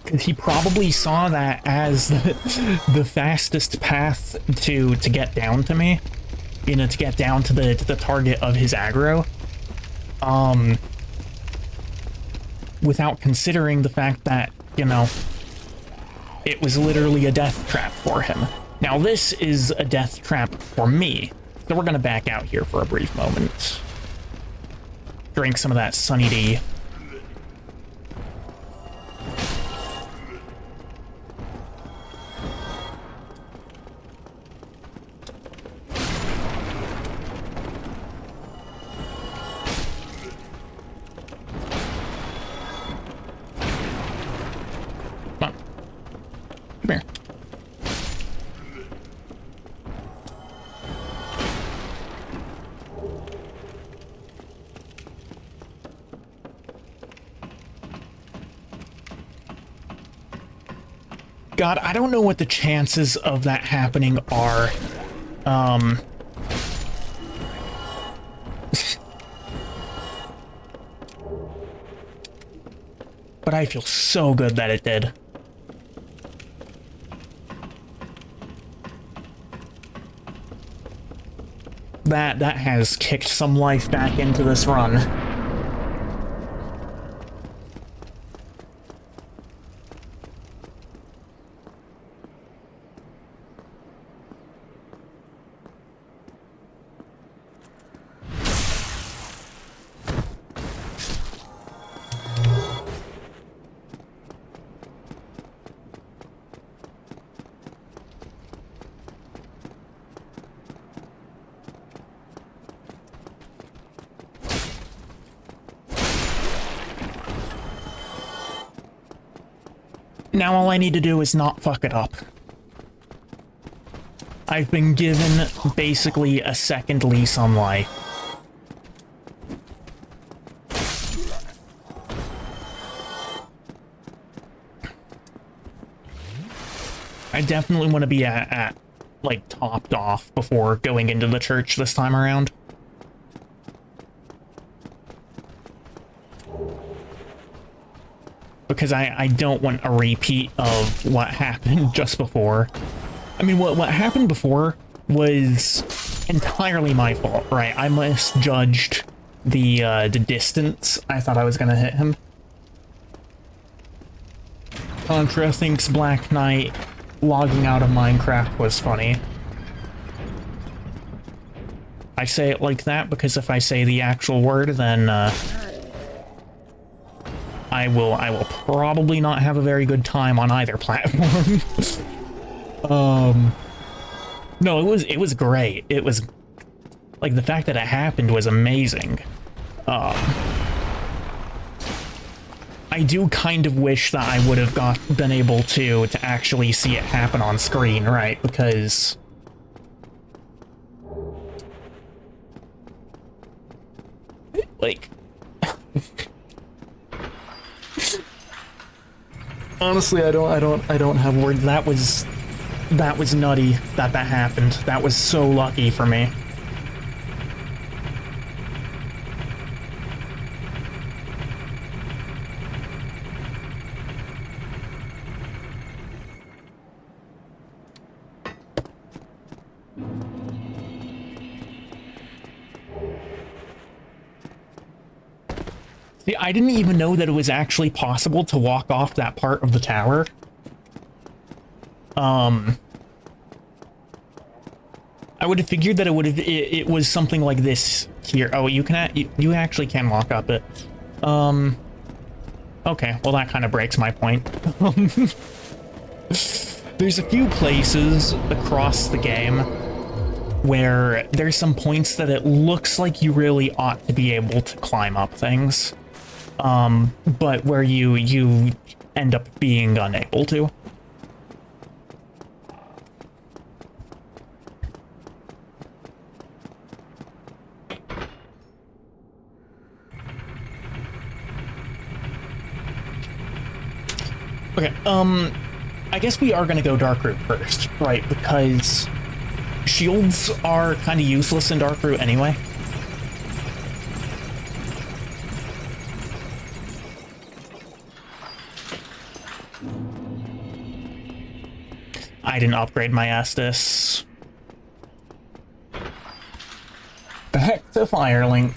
Cause he probably saw that as the fastest path to get down to me. You know, to get down to the target of his aggro. Without considering the fact that, you know, it was literally a death trap for him. Now this is a death trap for me. So we're gonna back out here for a brief moment. Drink some of that Sunny D. Come on. Come here. God, I don't know what the chances of that happening are. But I feel so good that it did. That has kicked some life back into this run. Now all I need to do is not fuck it up. I've been given basically a second lease on life. I definitely want to be at like topped off before going into the church this time around. Because I don't want a repeat of what happened just before. I mean, what happened before was entirely my fault, right? I misjudged the distance. I thought I was gonna hit him. Contra thinks Black Knight logging out of Minecraft was funny. I say it like that because if I say the actual word, then I will probably not have a very good time on either platform. No, it was great. It was like the fact that it happened was amazing. I I do kind of wish that I would have been able to actually see it happen on screen, right? Because like honestly, I don't have words. That was nutty that happened. That was so lucky for me. See, I didn't even know that it was actually possible to walk off that part of the tower. I would have figured that it was something like this here. Oh, you actually can walk up it. Okay, well that kind of breaks my point. There's a few places across the game where there's some points that it looks like you really ought to be able to climb up things. But where you end up being unable to. Okay, I guess we are gonna go Dark Route first, right? Because shields are kind of useless in Dark Route anyway. I didn't upgrade my Estus. Back to Firelink.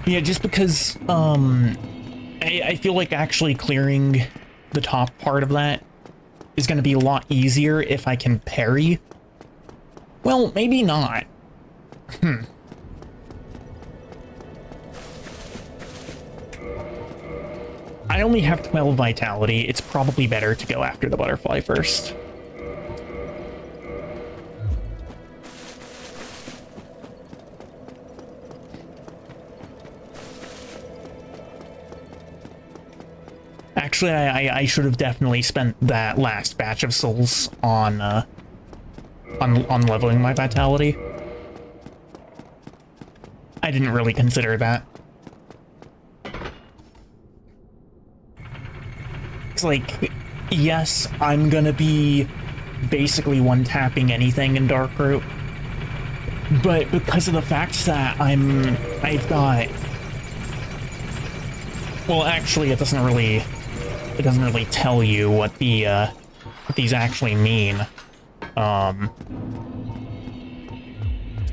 Yeah, just because, I feel like actually clearing the top part of that is going to be a lot easier if I can parry. Well, maybe not. I only have 12 vitality. It's probably better to go after the butterfly first. Actually, I should have definitely spent that last batch of souls on leveling my vitality. I didn't really consider that. It's like, yes, I'm gonna be basically one-tapping anything in Dark Route, but because of the fact that I've got... Well, actually, it doesn't really tell you what what these actually mean.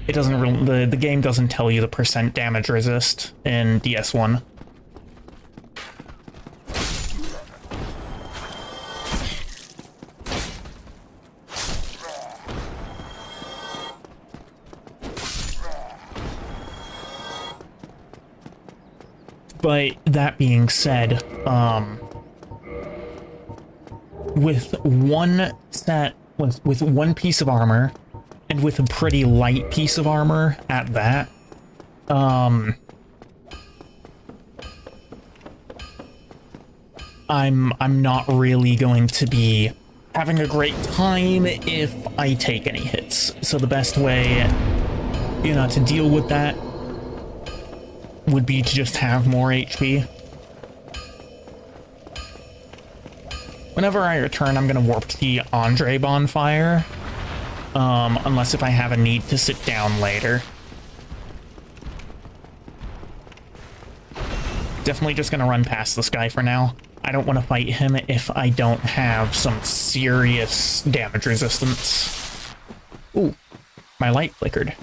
It doesn't really, the game doesn't tell you the percent damage resist in DS1. But that being said, with one set, with one piece of armor, and with a pretty light piece of armor at that, I'm not really going to be having a great time if I take any hits. So the best way, you know, to deal with that would be to just have more HP. Whenever I return, I'm gonna warp to the Andre bonfire, unless if I have a need to sit down later. Definitely just gonna run past this guy for now. I don't want to fight him if I don't have some serious damage resistance. Ooh, my light flickered.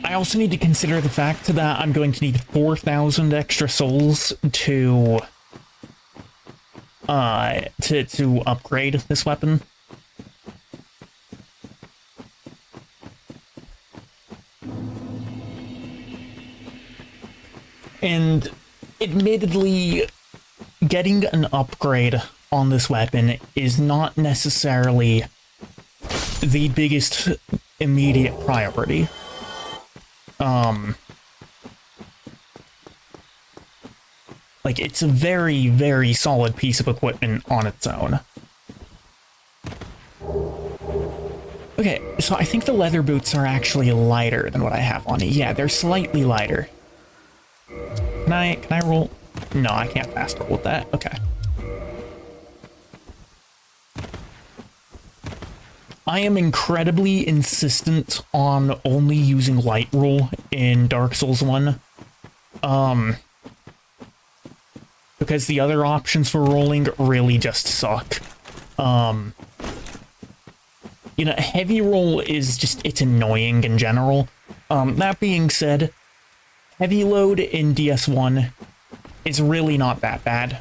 I also need to consider the fact that I'm going to need 4,000 extra souls to upgrade this weapon. And admittedly, getting an upgrade on this weapon is not necessarily the biggest immediate priority. Like, it's a very, very solid piece of equipment on its own. Okay, so I think the leather boots are actually lighter than what I have on it. Yeah, they're slightly lighter. Can I roll? No, I can't fast roll with that. Okay. I am incredibly insistent on only using light roll in Dark Souls 1. Because the other options for rolling really just suck. You know, heavy roll is just, it's annoying in general. That being said, heavy load in DS1 is really not that bad.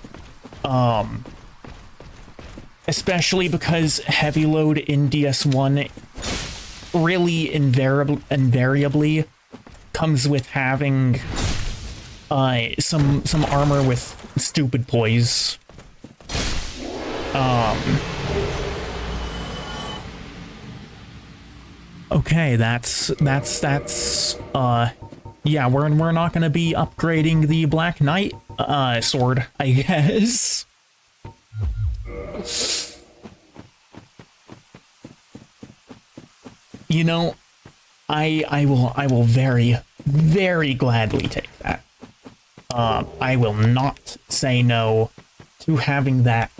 Especially because heavy load in DS1 really invariably comes with having some armor with stupid poise. Okay, that's yeah, we're not gonna be upgrading the Black Knight sword, I guess. You know, I will very, very gladly take that. I will not say no to having that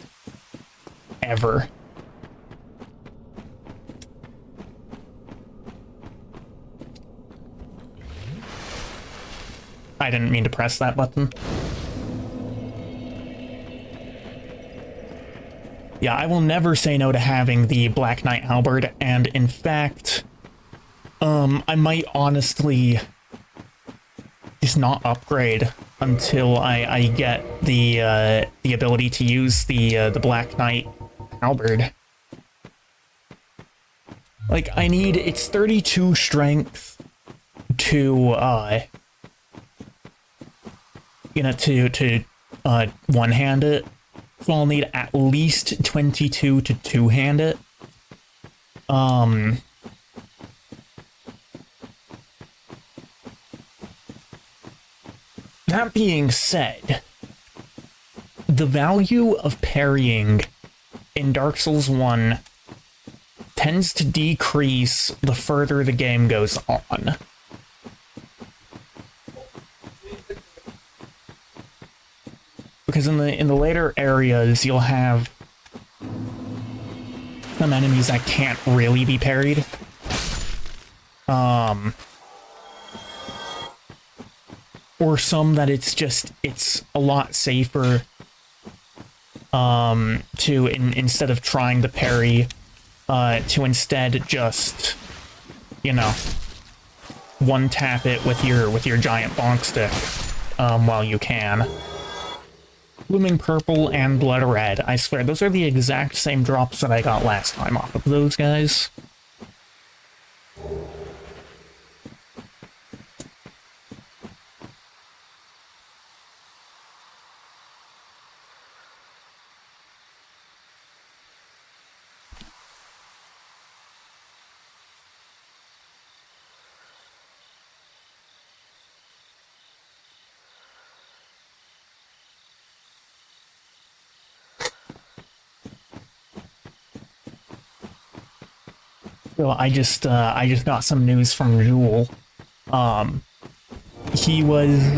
ever. I didn't mean to press that button. Yeah, I will never say no to having the Black Knight halberd, and in fact, I might honestly just not upgrade until I get the ability to use the Black Knight halberd. Like, I need, it's 32 strength to you know, to one-hand it. So I'll need at least 22 to two-hand it. That being said, the value of parrying in Dark Souls 1 tends to decrease the further the game goes on. Because in the later areas, you'll have some enemies that can't really be parried. Or some that it's a lot safer to, instead of trying to parry, to instead just, you know, one tap it with your giant bonk stick while you can. Blooming Purple and Blood Red. I swear, those are the exact same drops that I got last time off of those guys. So I just got some news from Jewel. He was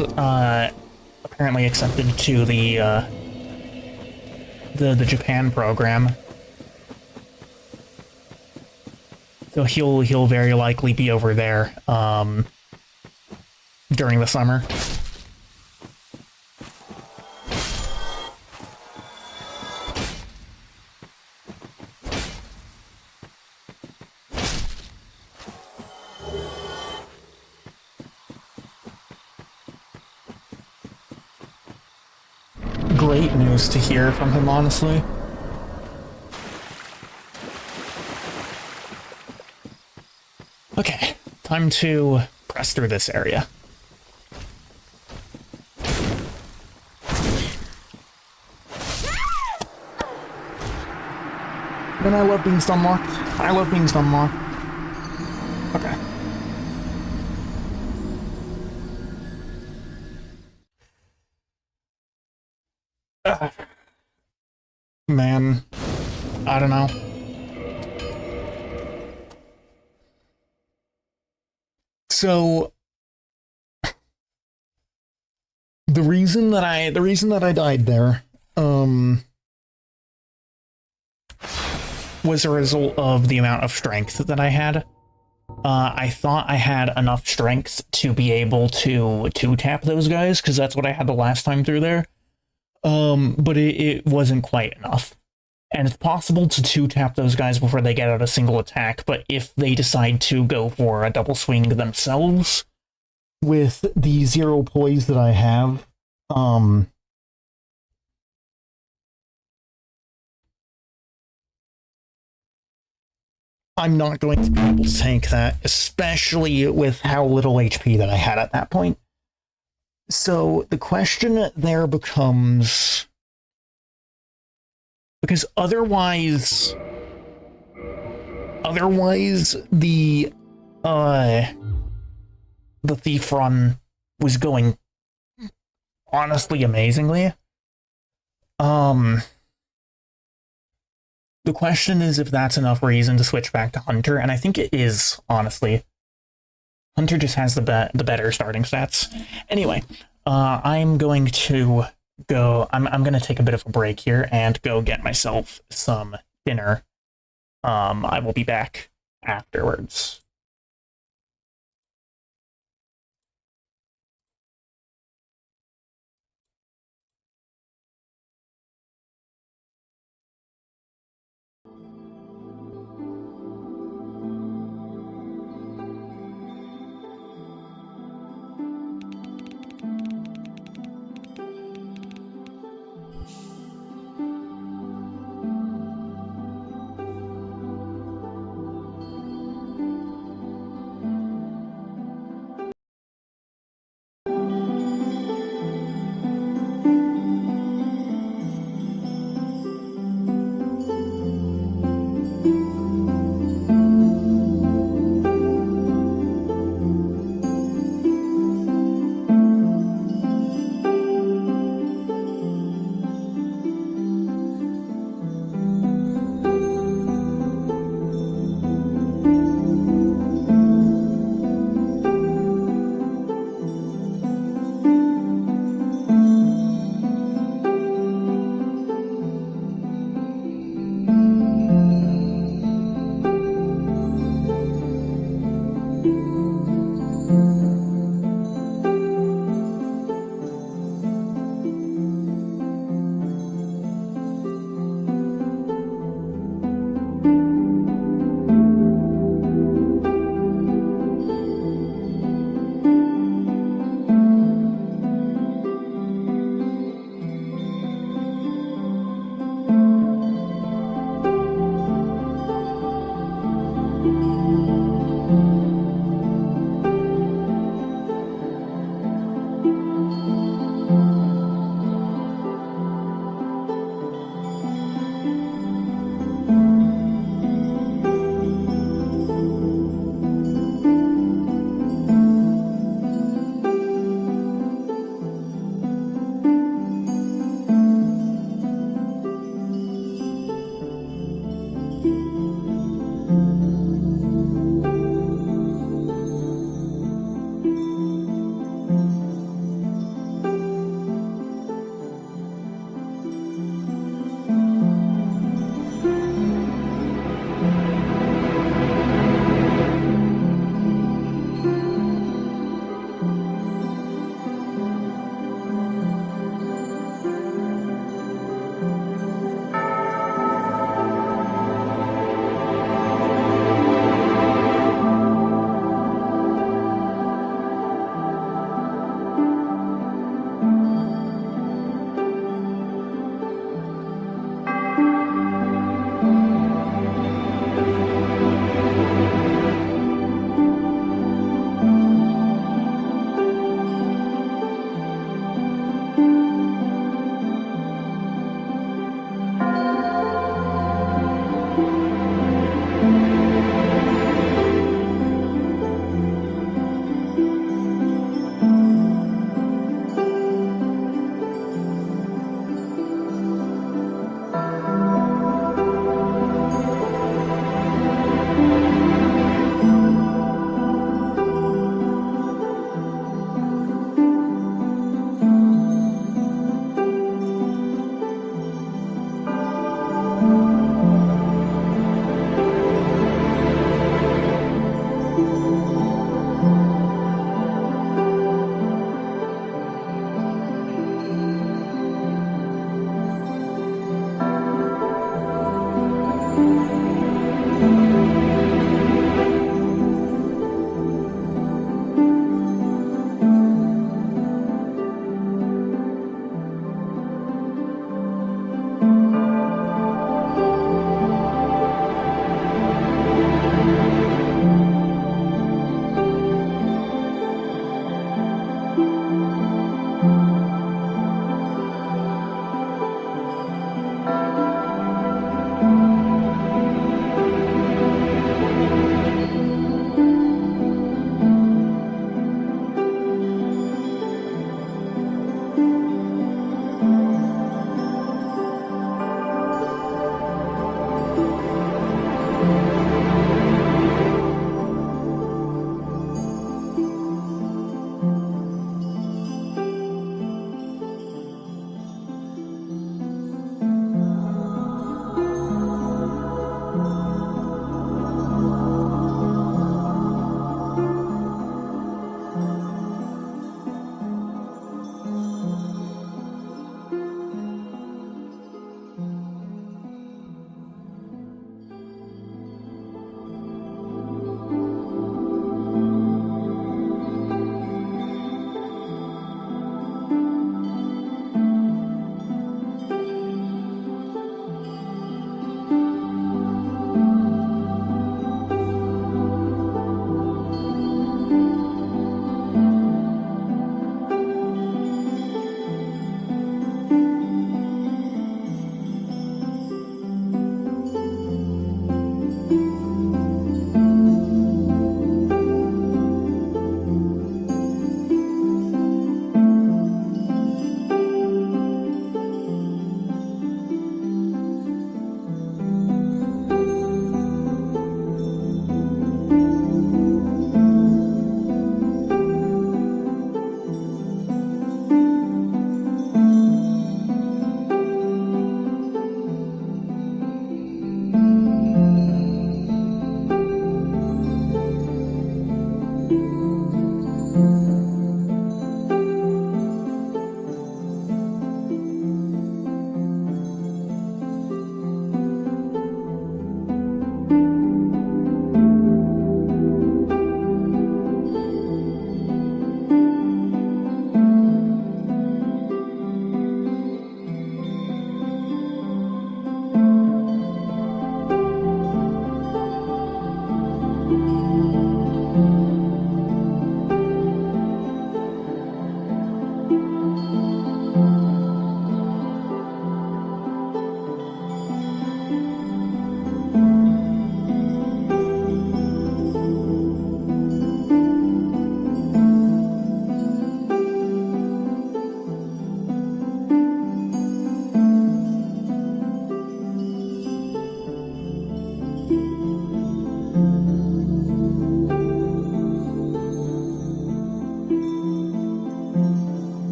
apparently accepted to the Japan program. So he'll very likely be over there during the summer. Great news to hear from him, honestly. Okay, time to press through this area. And I love being stun locked. I love being stun locked. Okay. Man, I don't know. So the reason that I died there was a result of the amount of strength that I had. I thought I had enough strength to be able to tap those guys, because that's what I had the last time through there. But it wasn't quite enough. And it's possible to two-tap those guys before they get out a single attack, but if they decide to go for a double swing themselves, with the 0 poise that I have, I'm not going to be able to tank that, especially with how little HP that I had at that point. So the question there becomes... Because otherwise the thief run was going honestly amazingly. The question is if that's enough reason to switch back to Hunter, and I think it is, honestly. Hunter just has the better starting stats. Anyway, I'm going to go... I'm going to take a bit of a break here and go get myself some dinner. I will be back afterwards.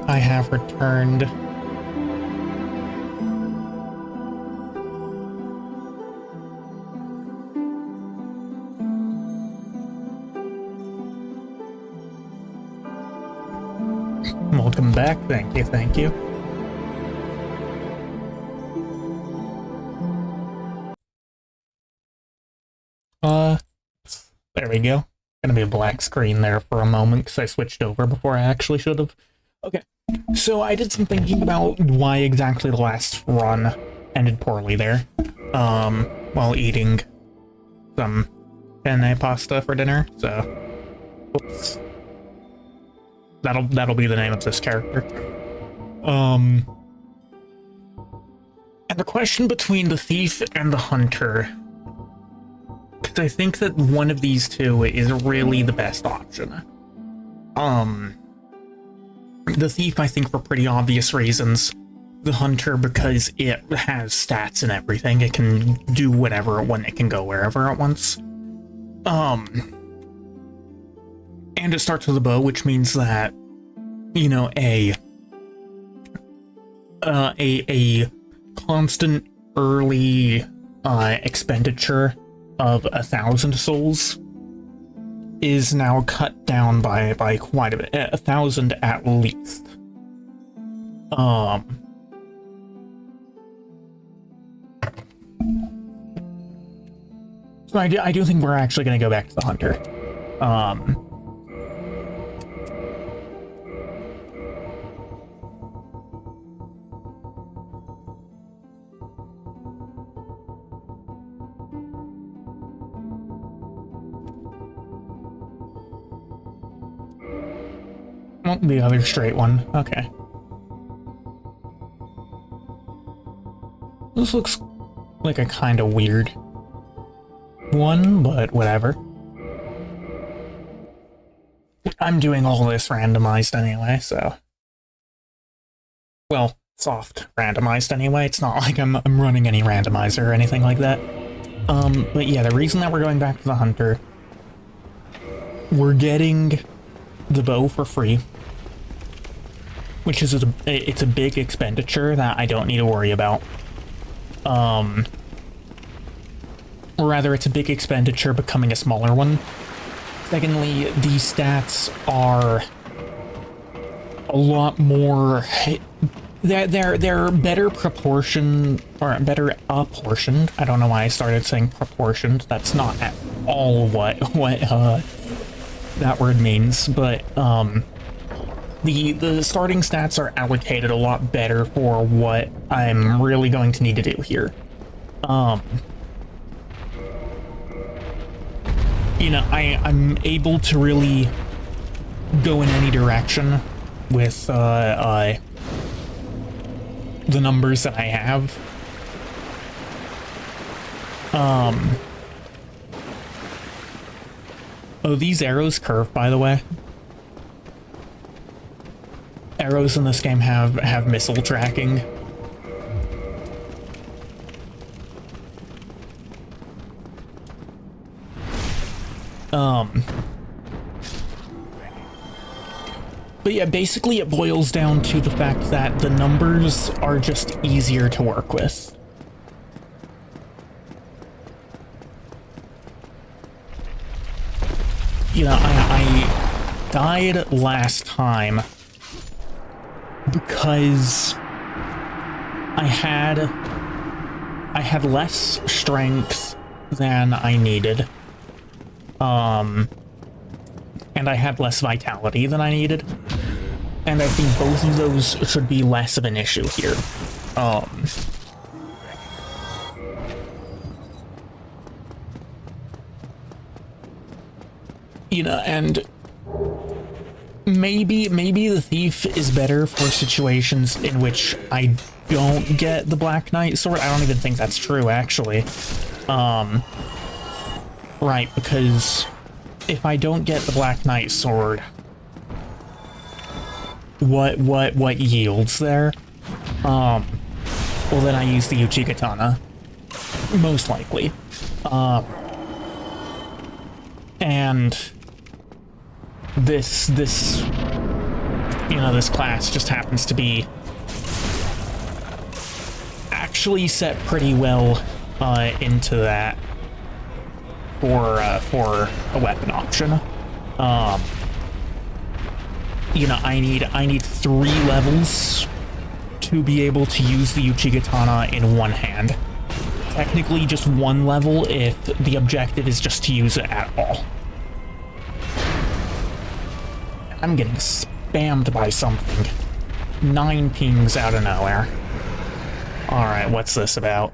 I have returned. Welcome back. Thank you, thank you. There we go. Gonna be a black screen there for a moment because I switched over before I actually should have. Okay, so I did some thinking about why exactly the last run ended poorly there. While eating some penne pasta for dinner, so whoops. That'll be the name of this character. And the question between the thief and the hunter, because I think that one of these two is really the best option. The thief, I think, for pretty obvious reasons. The hunter, because it has stats and everything. It can do whatever when it can go wherever it wants. And it starts with a bow, which means that, you know, a constant early expenditure of 1,000 souls is now cut down by quite a bit, 1,000 at least. So I do think we're actually going to go back to the hunter. Well, the other straight one. Okay. This looks like a kind of weird one, but whatever. I'm doing all this randomized anyway, so... Well, soft randomized anyway. It's not like I'm running any randomizer or anything like that. But yeah, the reason that we're going back to the hunter... We're getting the bow for free, which is it's a big expenditure that I don't need to worry about. Or rather, it's a big expenditure becoming a smaller one. Secondly, these stats are a lot more. They're better proportion, or better apportioned. I don't know why I started saying proportioned. That's not at all what that word means, but the starting stats are allocated a lot better for what I'm really going to need to do here. You know, I'm able to really go in any direction with the numbers that I have. Oh, these arrows curve, by the way. Arrows in this game have missile tracking. But yeah, basically it boils down to the fact that the numbers are just easier to work with. You know, I died last time because I had less strength than I needed. And I had less vitality than I needed. And I think both of those should be less of an issue here. You know, and maybe the thief is better for situations in which I don't get the Black Knight sword. I don't even think that's true, actually. Right, because if I don't get the Black Knight sword, what yields there? Well, then I use the Uchigatana, most likely. And this you know, this class just happens to be actually set pretty well into that for a weapon option. You know, I need 3 levels to be able to use the Uchigatana in one hand. Technically just 1 level if the objective is just to use it at all. I'm getting spammed by something. 9 pings out of nowhere. Alright, what's this about?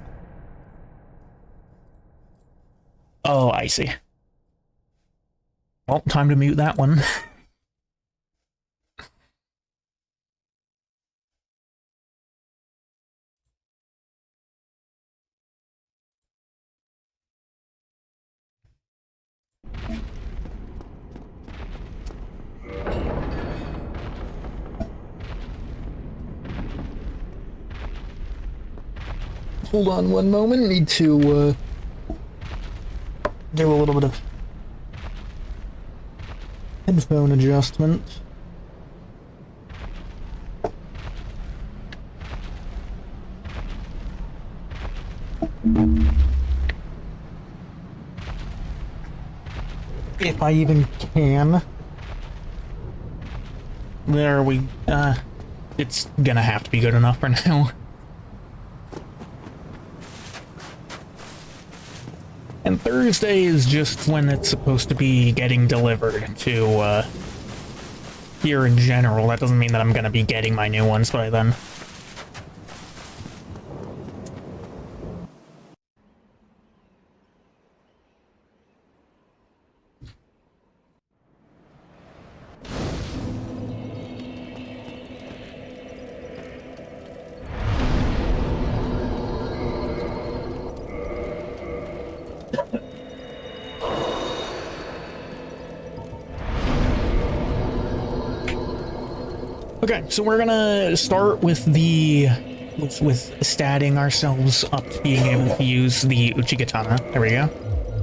Oh, I see. Well, time to mute that one. Hold on one moment, need to do a little bit of headphone adjustment. If I even can. There we, it's gonna have to be good enough for now. And Thursday is just when it's supposed to be getting delivered to, here in general. That doesn't mean that I'm gonna be getting my new ones by then. Okay, so we're gonna start with with statting ourselves up to being able to use the Uchigatana. There we go.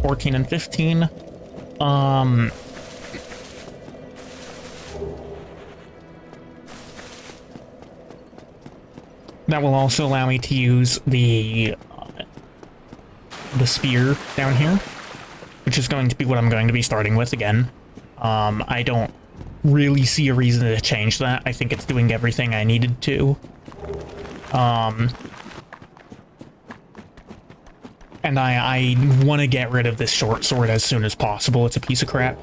14 and 15. That will also allow me to use the spear down here, which is going to be what I'm going to be starting with again. I don't really see a reason to change that. I think it's doing everything I needed to. And I want to get rid of this short sword as soon as possible. It's a piece of crap.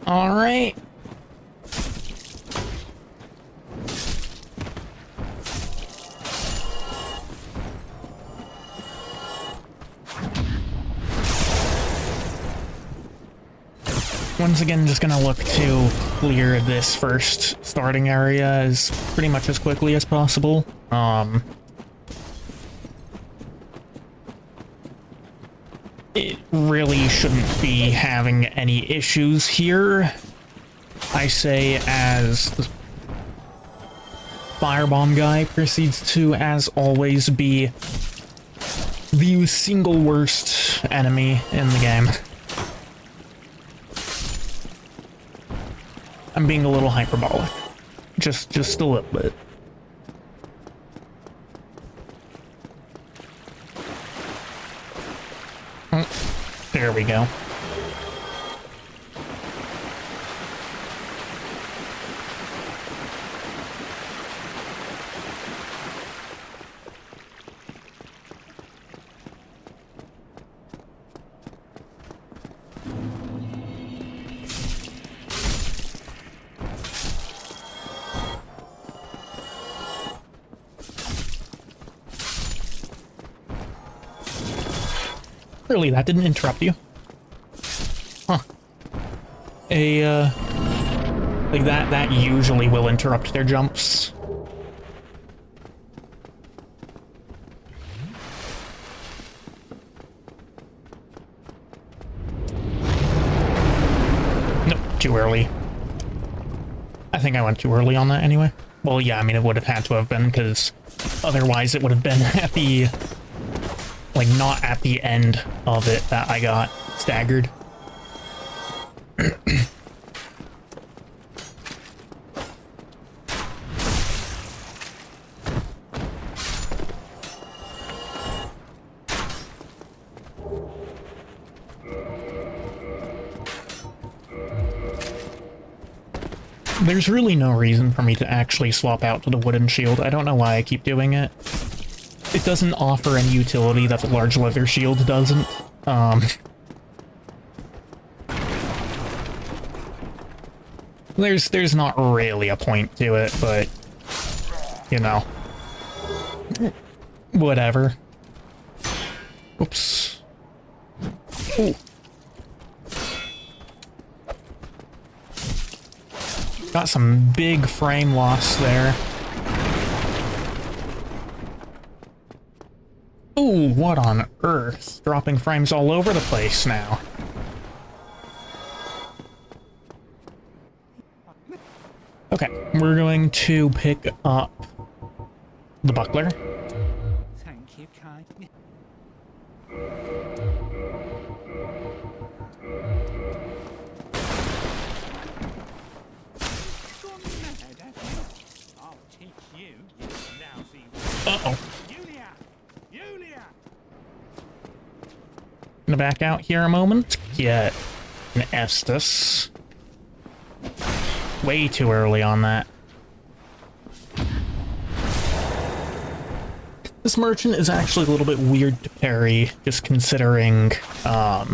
All right. Once again, just gonna look to clear this first starting area as pretty much as quickly as possible. It really shouldn't be having any issues here. I say as the firebomb guy proceeds to, as always, be the single worst enemy in the game. I'm being a little hyperbolic. Just a little bit. There we go. Really, that didn't interrupt you? Huh. Like that usually will interrupt their jumps. Nope, too early. I think I went too early on that anyway. Well, yeah, I mean, it would have had to have been, because otherwise it would have been at the... like, not at the end of it that I got staggered. There's really no reason for me to actually swap out to the wooden shield. I don't know why I keep doing it. It doesn't offer any utility that the large leather shield doesn't. There's not really a point to it, but you know, whatever. Oops. Ooh. Got some big frame loss there. Ooh, what on earth? Dropping frames all over the place now. Okay, we're going to pick up the buckler. Thank you, kind. Gone mad, have you? I'll teach you, you lousy rat. Uh-oh. Yulia! Gonna back out here a moment. Get an Estus. Way too early on that. This merchant is actually a little bit weird to parry, just considering all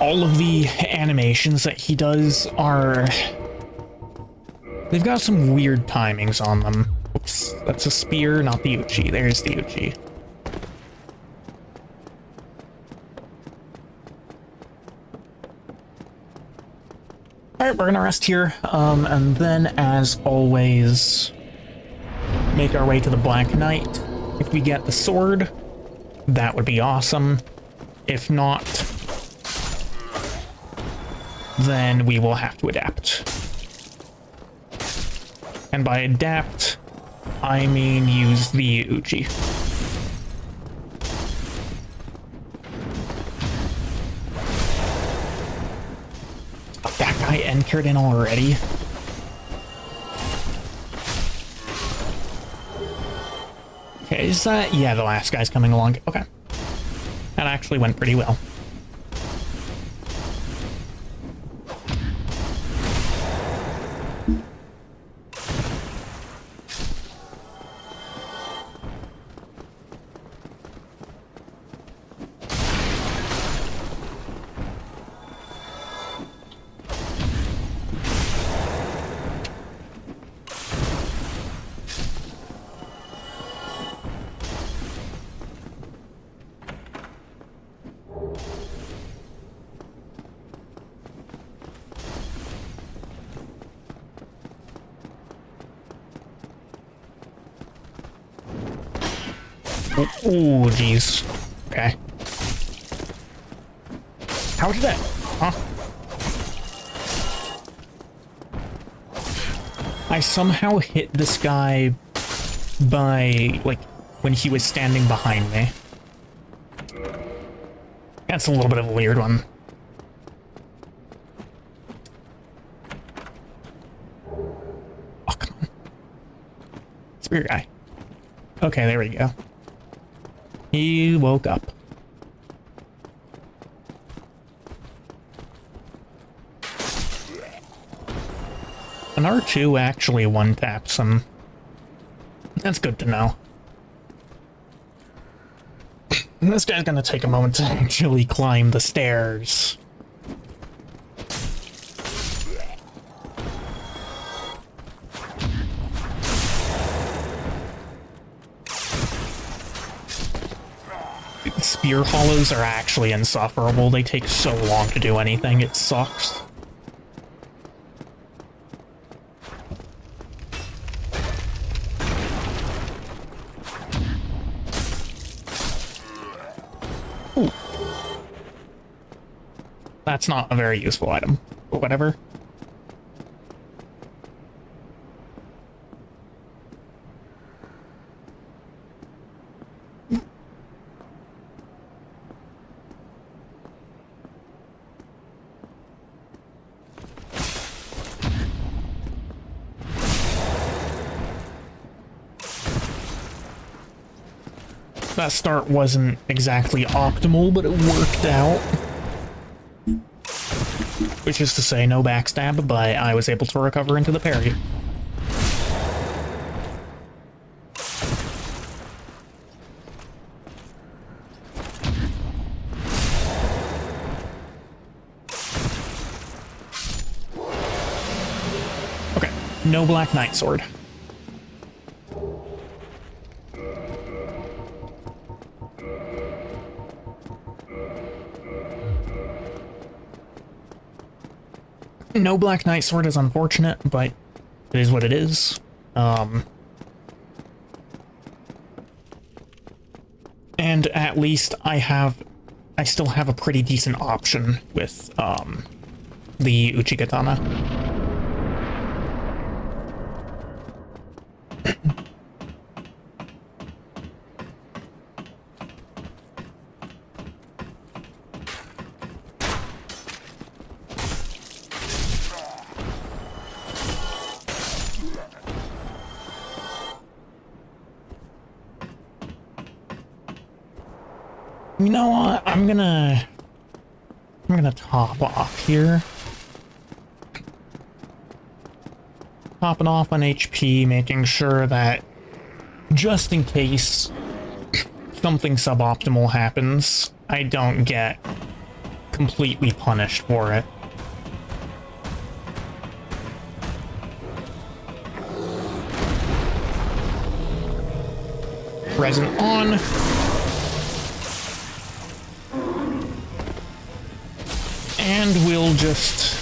of the animations that he does are... they've got some weird timings on them. Oops, that's a spear, not the Uchi. There's the Uchi. Alright, we're gonna rest here, and then, as always, make our way to the Black Knight. If we get the sword, that would be awesome. If not, then we will have to adapt. And by adapt, I mean use the Uchi. That guy entered in already? Okay, is that... yeah, the last guy's coming along. Okay. That actually went pretty well. Ooh, jeez. Okay. How did that... huh? I somehow hit this guy by, like, when he was standing behind me. That's a little bit of a weird one. Oh, come on. Spear guy. Okay, there we go. He woke up. An R2 actually one-taps him. That's good to know. This guy's gonna take a moment to actually climb the stairs. spear hollows are actually insufferable. They take so long to do anything, it sucks. Ooh. That's not a very useful item, but whatever. That start wasn't exactly optimal, but it worked out. Which is to say, no backstab, but I was able to recover into the parry. Okay, no Black Knight sword. No Black Knight sword is unfortunate, but it is what it is. And at least I still have a pretty decent option with the Uchigatana. You know what? I'm gonna top off here. Topping off on HP, making sure that just in case something suboptimal happens, I don't get completely punished for it. Present on. And we'll just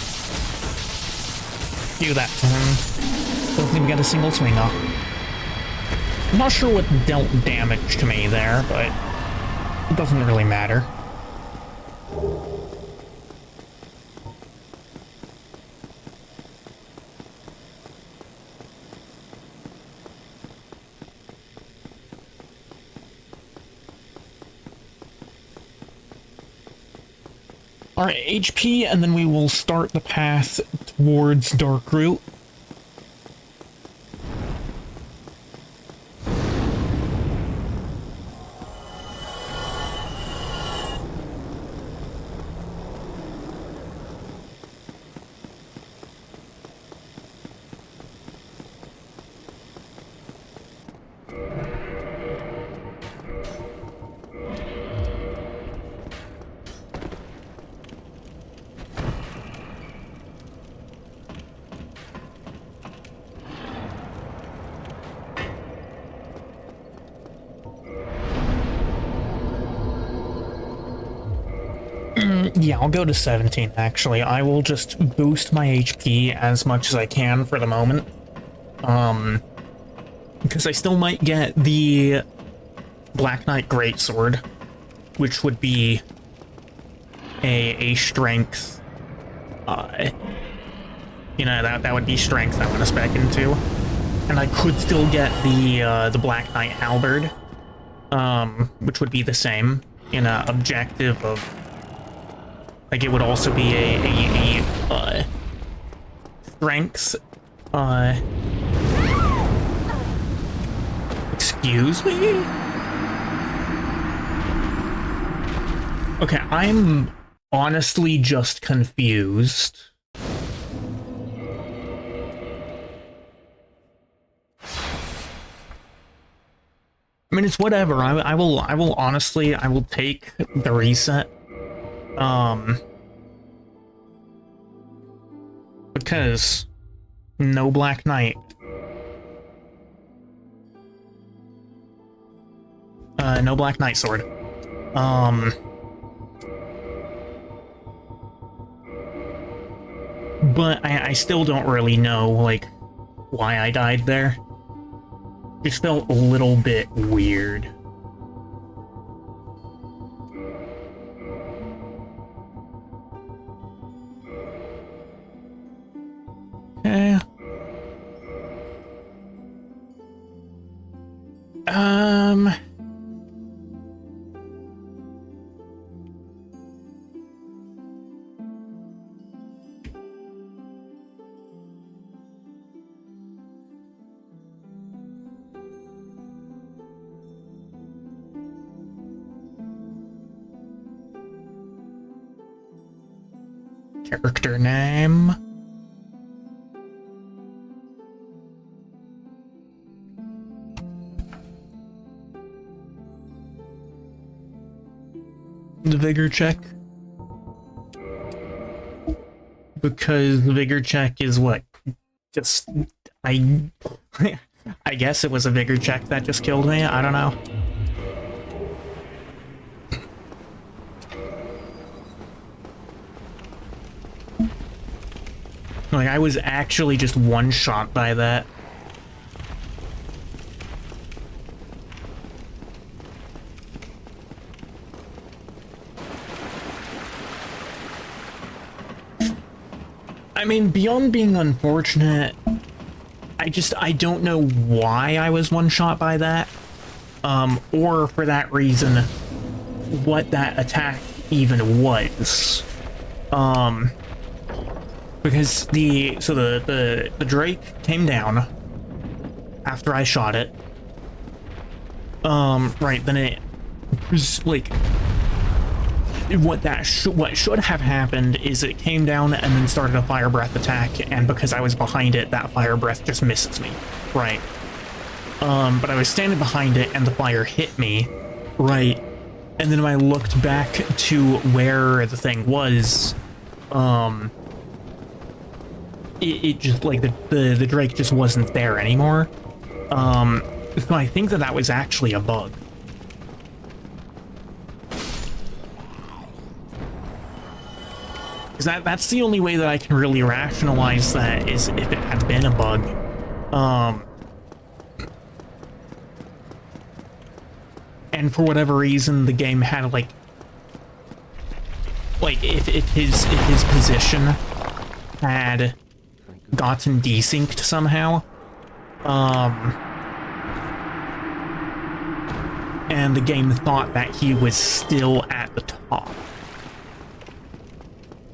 do that to him. Don't even get a single swing off. I'm not sure what dealt damage to me there, but it doesn't really matter. Alright, HP, and then we will start the path towards Darkroot. Yeah, I'll go to 17, actually. I will just boost my HP as much as I can for the moment. Because I still might get the Black Knight Greatsword, which would be a strength, you know, that would be strength I want to spec into. And I could still get the Black Knight Halberd, which would be the same in a objective of, like, it would also be a strength, excuse me? Okay, I'm honestly just confused. I mean, it's whatever. I will honestly, I will take the reset. Because no Black Knight. No Black Knight sword. But I still don't really know, like, why I died there. Just felt a little bit weird. Okay. Character name. The vigor check. Because the vigor check is what? Just, I guess it was a vigor check that just killed me. I don't know. Like, I was actually just one shot by that. I mean, beyond being unfortunate, I don't know why I was one shot by that. Or for that reason, what that attack even was. Because the Drake came down after I shot it. Right, then it was like, what should have happened is it came down and then started a fire breath attack, and because I was behind it, that fire breath just misses me. Right. But I was standing behind it and the fire hit me. Right. And then when I looked back to where the thing was, it just, like, the Drake just wasn't there anymore. So I think that was actually a bug. Because that's the only way that I can really rationalize that, is if it had been a bug. And for whatever reason, the game had, like if his position had gotten desynced somehow, and the game thought that he was still at the top.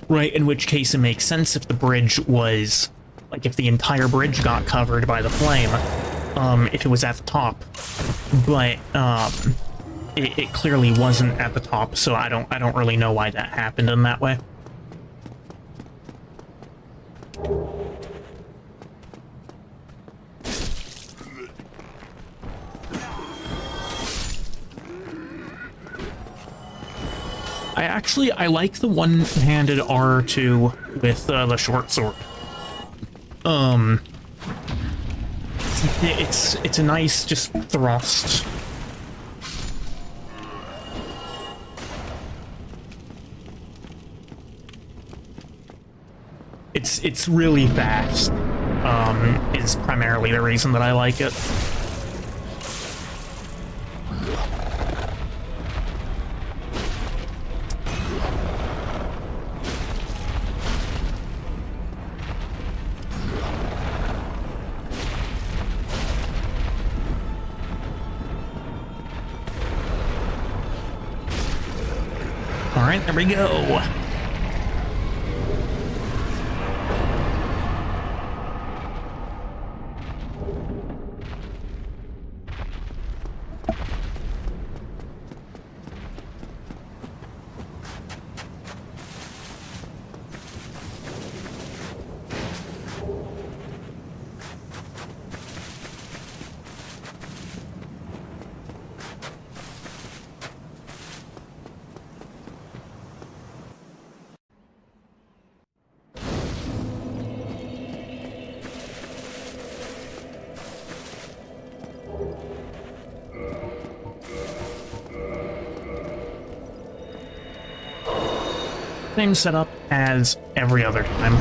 Right, in which case it makes sense if the bridge was, like, if the entire bridge got covered by the flame, if it was at the top. But, it clearly wasn't at the top, so I don't really know why that happened in that way. I like the one-handed R2 with the short sword. It's a nice just thrust. It's really fast. Is primarily the reason that I like it. All right, there we go. Same setup as every other time.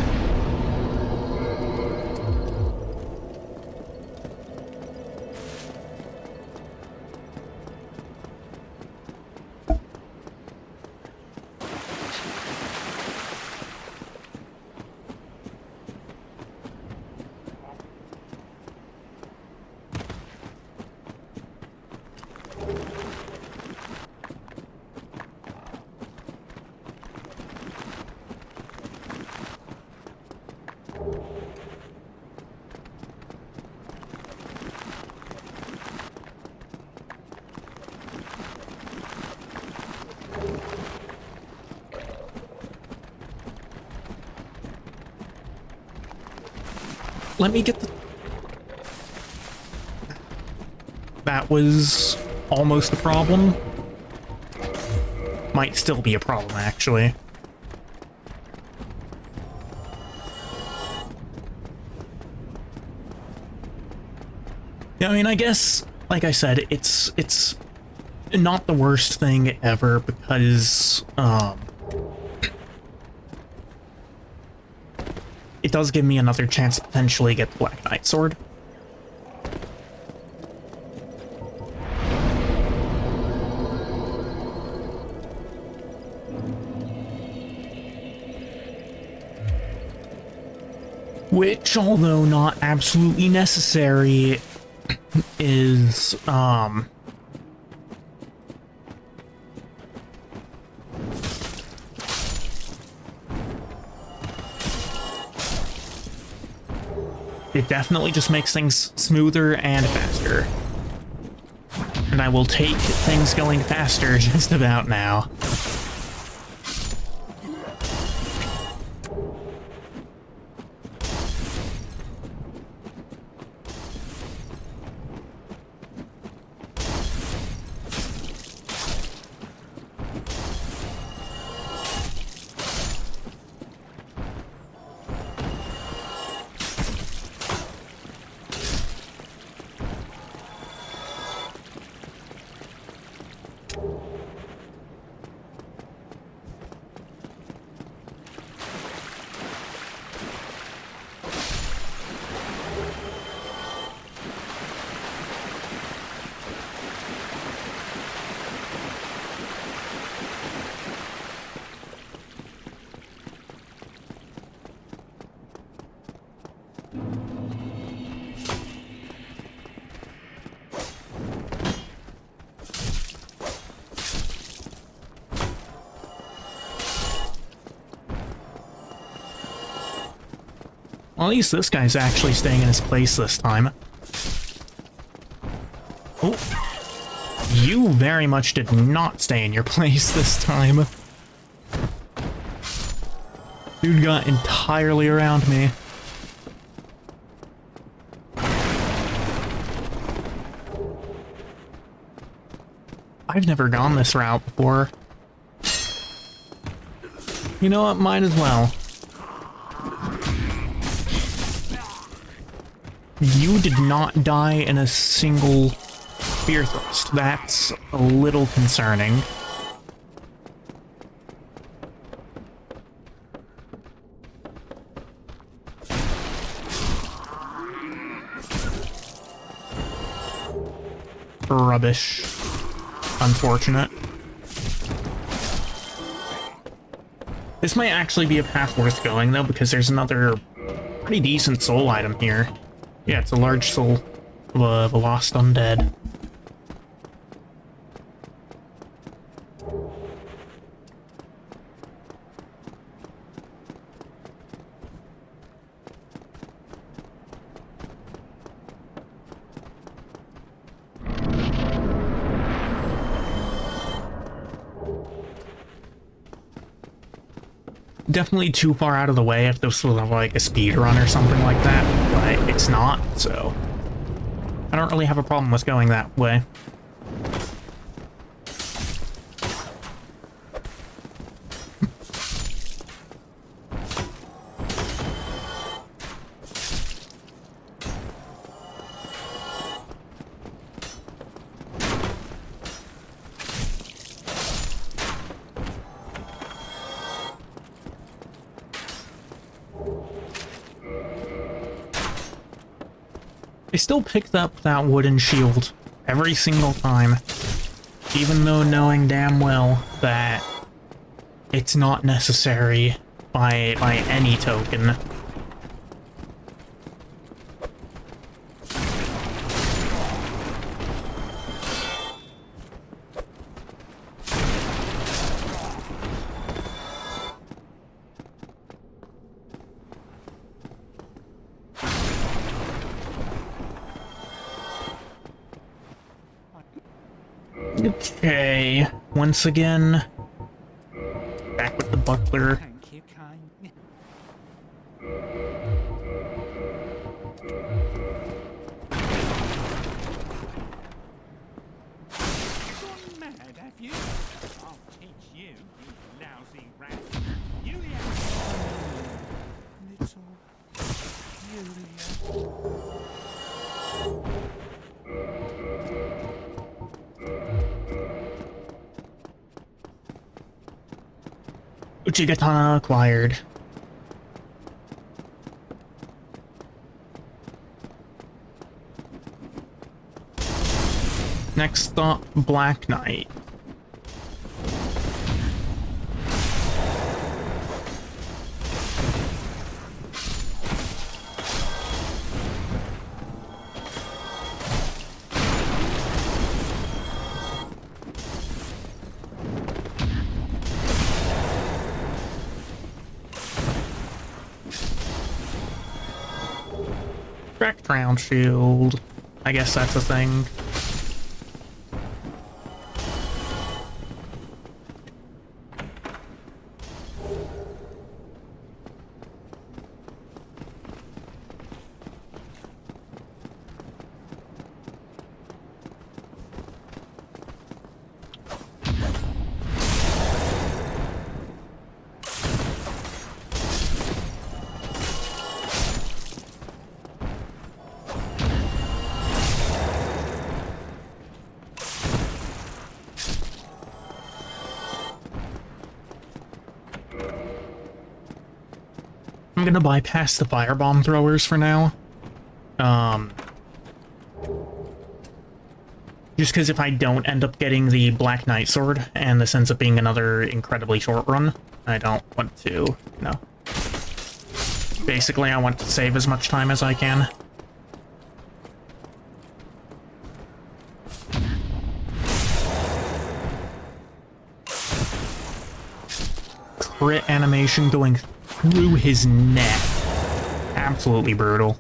Let me get the... That was almost a problem. Might still be a problem, actually. Yeah, I mean, I guess, like I said, it's not the worst thing ever because, it does give me another chance to potentially get the Black Knight sword. Which, although not absolutely necessary, is, it definitely just makes things smoother and faster. And I will take things going faster just about now. Well, at least this guy's actually staying in his place this time. Oh, you very much did not stay in your place this time. Dude got entirely around me. I've never gone this route before. You know what? Might as well. You did not die in a single spear thrust. That's a little concerning. Rubbish. Unfortunate. This might actually be a path worth going, though, because there's another pretty decent soul item here. Yeah, it's a large soul of a lost undead. Definitely too far out of the way if this was like a speed run or something like that, but it's not, so I don't really have a problem with going that way. I still picked up that wooden shield every single time, even though knowing damn well that it's not necessary by any token. Okay, once again, back with the buckler. Thank you, kind. Gone mad, have you? I'll teach you, you lousy rat. Yulia! Little Yulia. Uchigatana acquired. Next stop, Black Knight. Round shield. I guess that's a thing. I'm gonna bypass the firebomb throwers for now. Just because if I don't end up getting the Black Knight sword, and this ends up being another incredibly short run, I don't want to, you know. Basically, I want to save as much time as I can. Crit animation going through his neck. Absolutely brutal.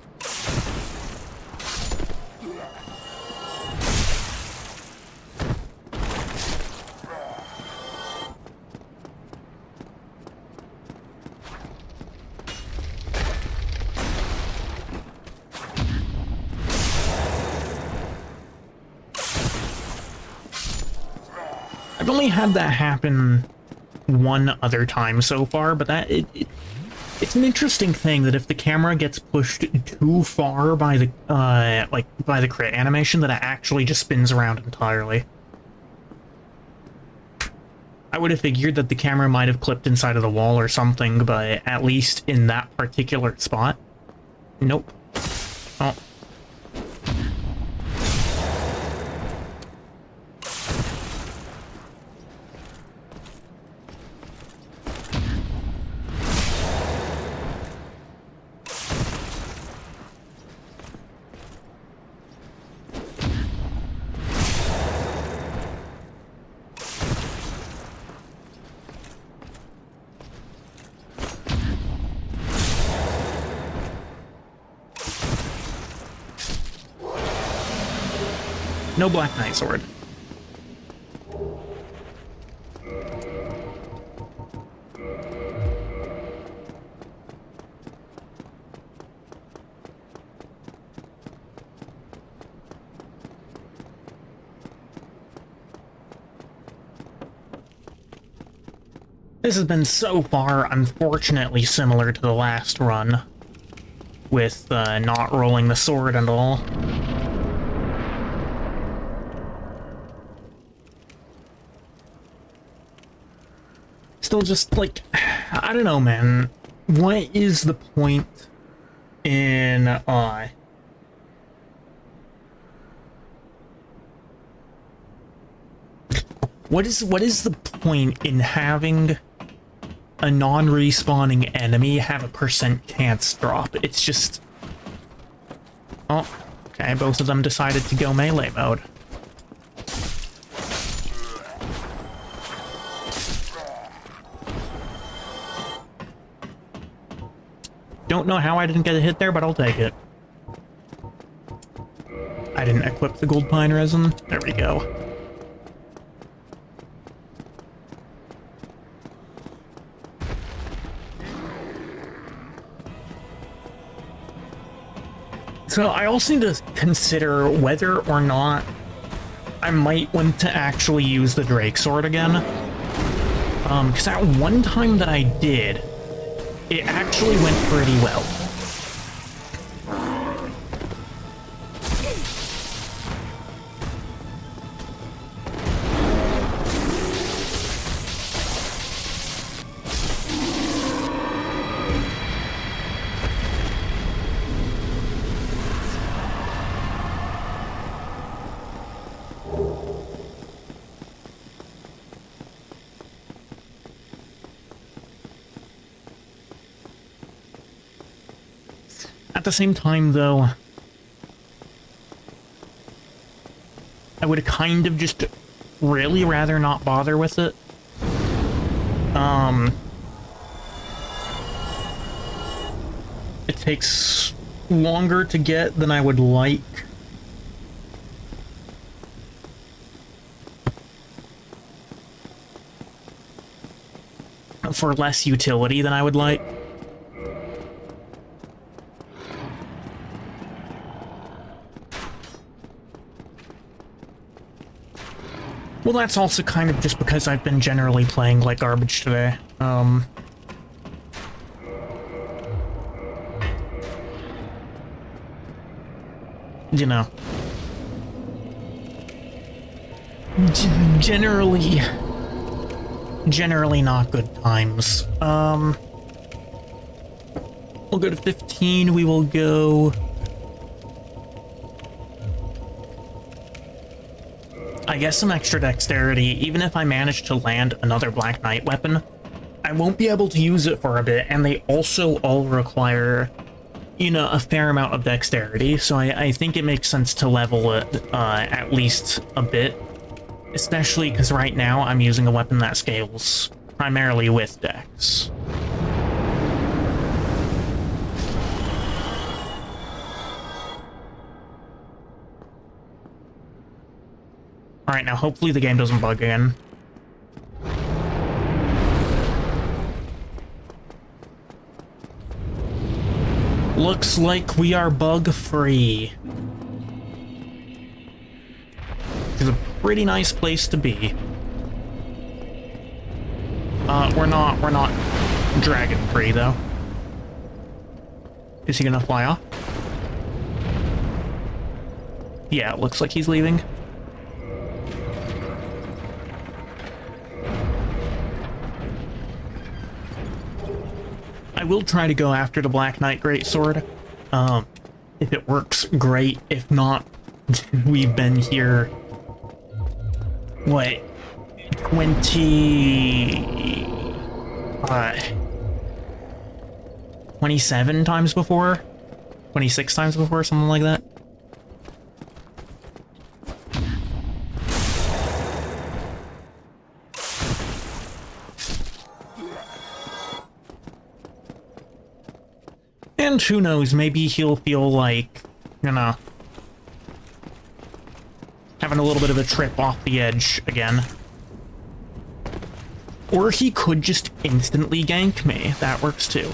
I've only had that happen one other time so far, but that it's an interesting thing that if the camera gets pushed too far by the by the crit animation, that it actually just spins around entirely. I would have figured that the camera might have clipped inside of the wall or something, but at least in that particular spot, nope. Oh. No Black Knight sword. This has been so far, unfortunately, similar to the last run, with not rolling the sword and all. Still just, like, I don't know, man. What is the point in, What is the point in having a non-respawning enemy have a % chance drop? It's just... Oh, okay, both of them decided to go melee mode. Don't know how I didn't get a hit there, but I'll take it. I didn't equip the gold pine resin. There we go. So I also need to consider whether or not I might want to actually use the Drake Sword again. Because that one time that I did, it actually went pretty well. At the same time, though, I would kind of just really rather not bother with it. It takes longer to get than I would like. For less utility than I would like. Well, that's also kind of just because I've been generally playing like garbage today. You know. Generally not good times. We'll go to 15, we will go... I guess some extra dexterity. Even if I manage to land another Black Knight weapon, I won't be able to use it for a bit, and they also all require, you know, a fair amount of dexterity, so I think it makes sense to level it at least a bit, especially because right now I'm using a weapon that scales primarily with dex. Alright, now hopefully the game doesn't bug again. Looks like we are bug-free. It's a pretty nice place to be. We're not dragon-free, though. Is he gonna fly off? Yeah, it looks like he's leaving. I will try to go after the Black Knight Greatsword. If it works, great. If not, we've been here... What? 27 times before? 26 times before, something like that. And who knows, maybe he'll feel like, you know, having a little bit of a trip off the edge again. Or he could just instantly gank me. That works too.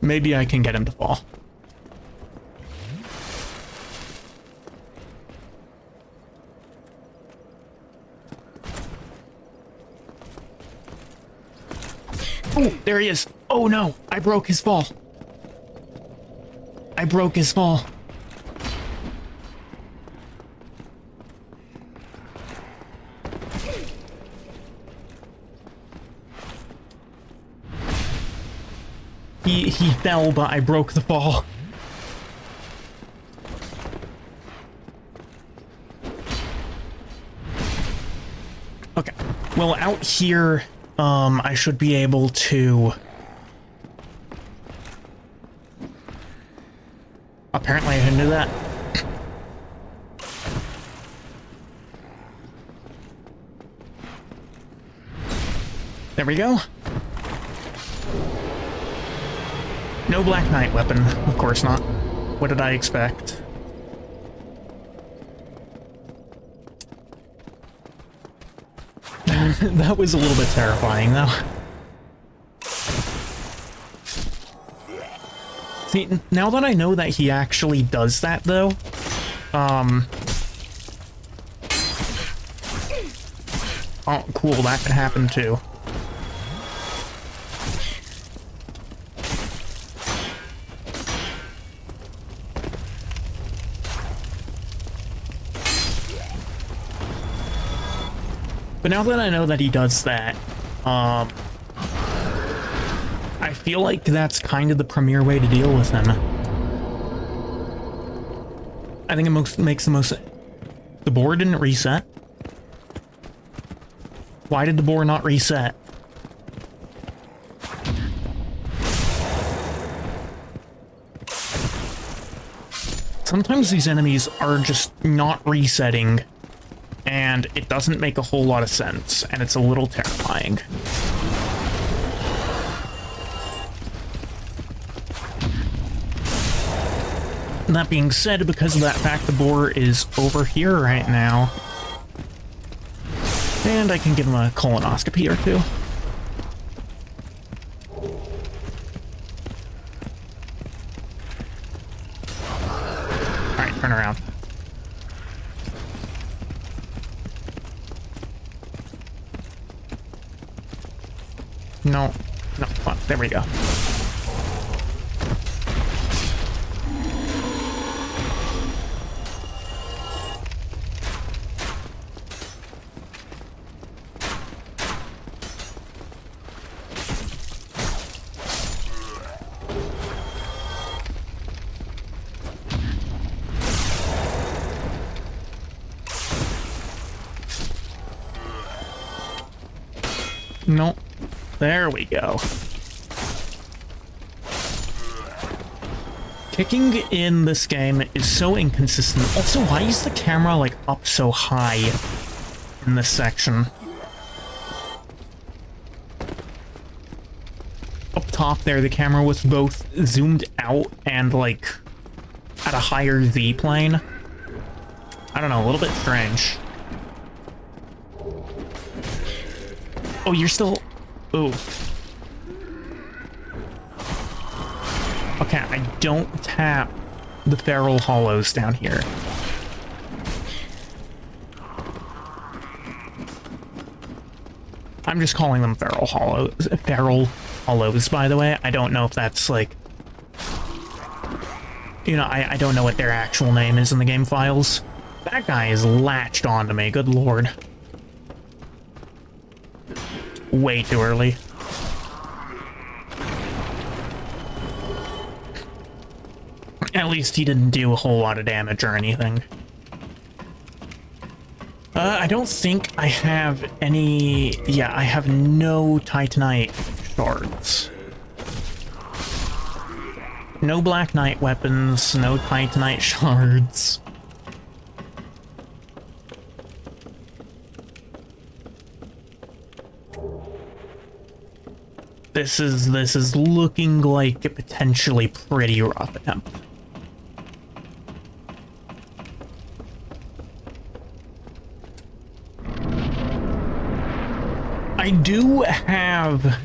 Maybe I can get him to fall. Oh, there he is. Oh no, I broke his fall. I broke his fall. he fell, but I broke the fall. Okay, well, out here, I should be able to... Apparently I can do that. There we go. No Black Knight weapon, of course not. What did I expect? That was a little bit terrifying, though. See, now that I know that he actually does that, though, oh, cool, that can happen, too. But now that I know that he does that, I feel like that's kind of the premier way to deal with him. I think it makes the most... The board didn't reset. Why did the board not reset? Sometimes these enemies are just not resetting, and it doesn't make a whole lot of sense, and it's a little terrifying. That being said, because of that fact, the boar is over here right now. And I can give him a colonoscopy or two. Alright, turn around. No, come on, there we go. Nope. There we go. Kicking in this game is so inconsistent. Also, why is the camera, like, up so high in this section? Up top there, the camera was both zoomed out and, like, at a higher Z plane. I don't know, a little bit strange. Oh, you're still... Ooh. Okay, I don't tap the feral hollows down here. I'm just calling them feral hollows. Feral hollows, by the way. I don't know if that's, like... You know, I don't know what their actual name is in the game files. That guy is latched onto me, good lord. Way too early. At least he didn't do a whole lot of damage or anything. I don't think I have any... Yeah, I have no Titanite shards. No Black Knight weapons, no Titanite shards. This is looking like a potentially pretty rough attempt. I do have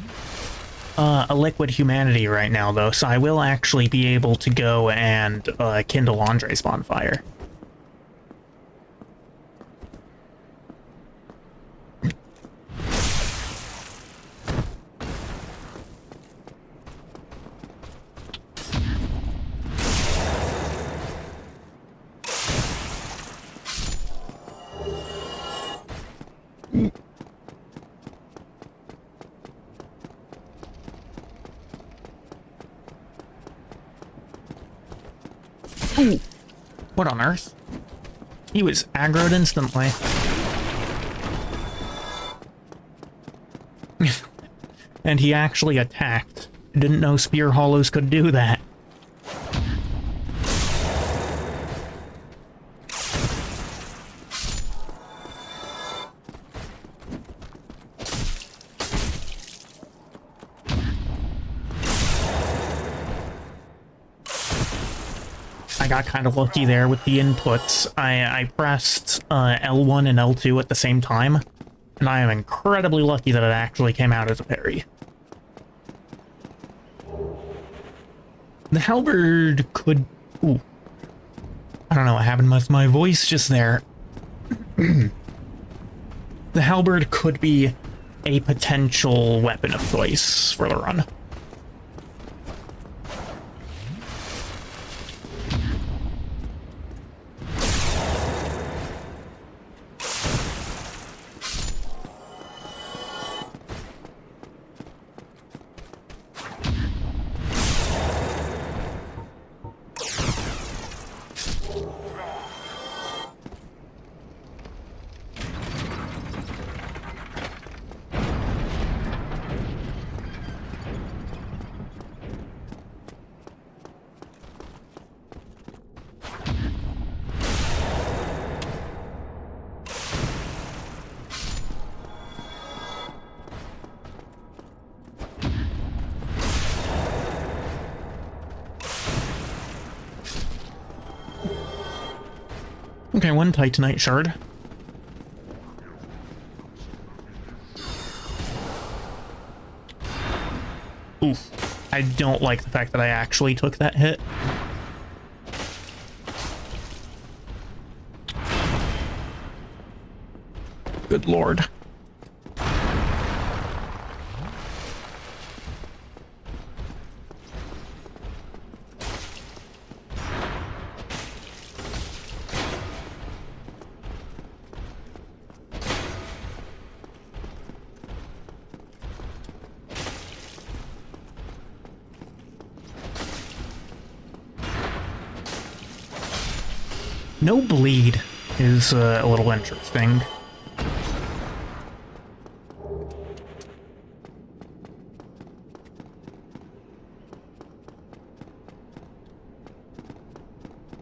a liquid humanity right now, though, so I will actually be able to go and kindle Andre's bonfire. Ooh. What on earth? He was aggroed instantly. And he actually attacked. Didn't know spear hollows could do that. I got kind of lucky there with the inputs. I pressed L1 and L2 at the same time, and I am incredibly lucky that it actually came out as a parry. The halberd could... Ooh. I don't know what happened with my voice just there. The halberd could be a potential weapon of choice for the run. Okay, one Titanite shard. Oof. I don't like the fact that I actually took that hit. Good lord. No bleed is a little interesting.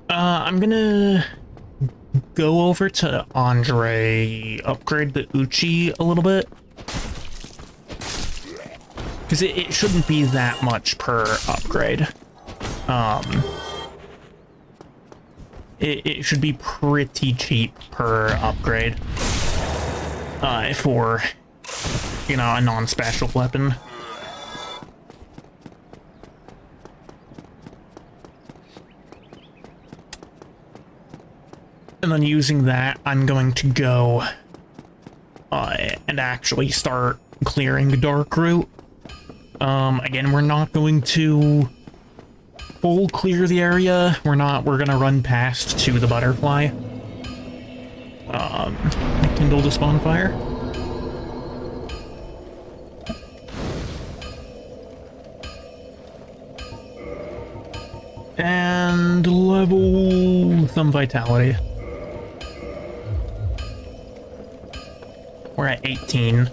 I'm gonna go over to Andre, upgrade the Uchi a little bit. Because it shouldn't be that much per upgrade. It should be pretty cheap per upgrade. For, you know, a non-special weapon. And then using that, I'm going to go and actually start clearing the dark route. Again, we're not going to full clear the area. We're gonna run past to the butterfly. Kindle the spawn fire. And level some vitality. We're at 18.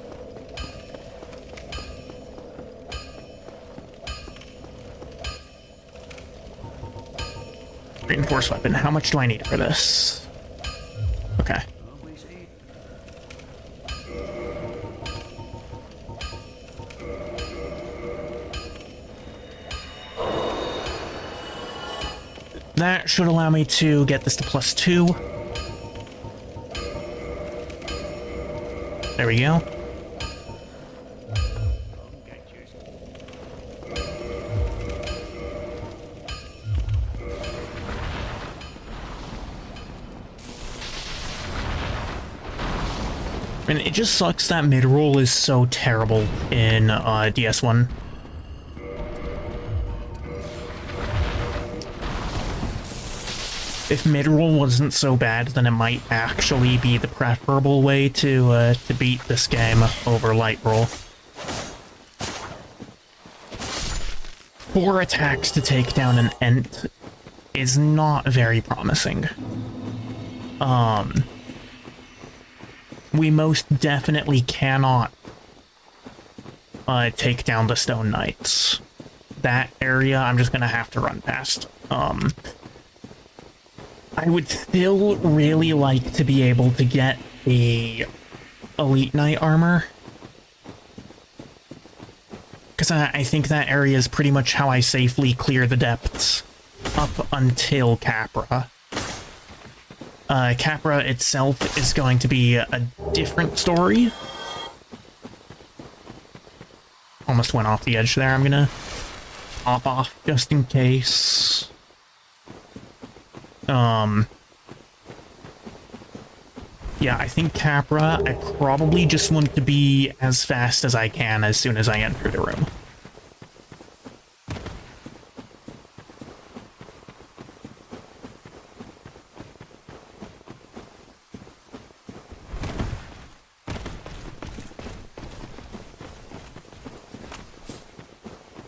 Reinforced weapon. How much do I need for this? Okay. That should allow me to get this to +2. There we go. And it just sucks that mid-roll is so terrible in DS1. If mid-roll wasn't so bad, then it might actually be the preferable way to beat this game over light roll. 4 attacks to take down an Ent is not very promising. We most definitely cannot take down the Stone Knights. That area, I'm just gonna have to run past. I would still really like to be able to get the Elite Knight armor, because I think that area is pretty much how I safely clear the depths up until Capra. Capra itself is going to be a different story. Almost went off the edge there. I'm gonna hop off just in case. Yeah, I think Capra, I probably just want to be as fast as I can as soon as I enter the room.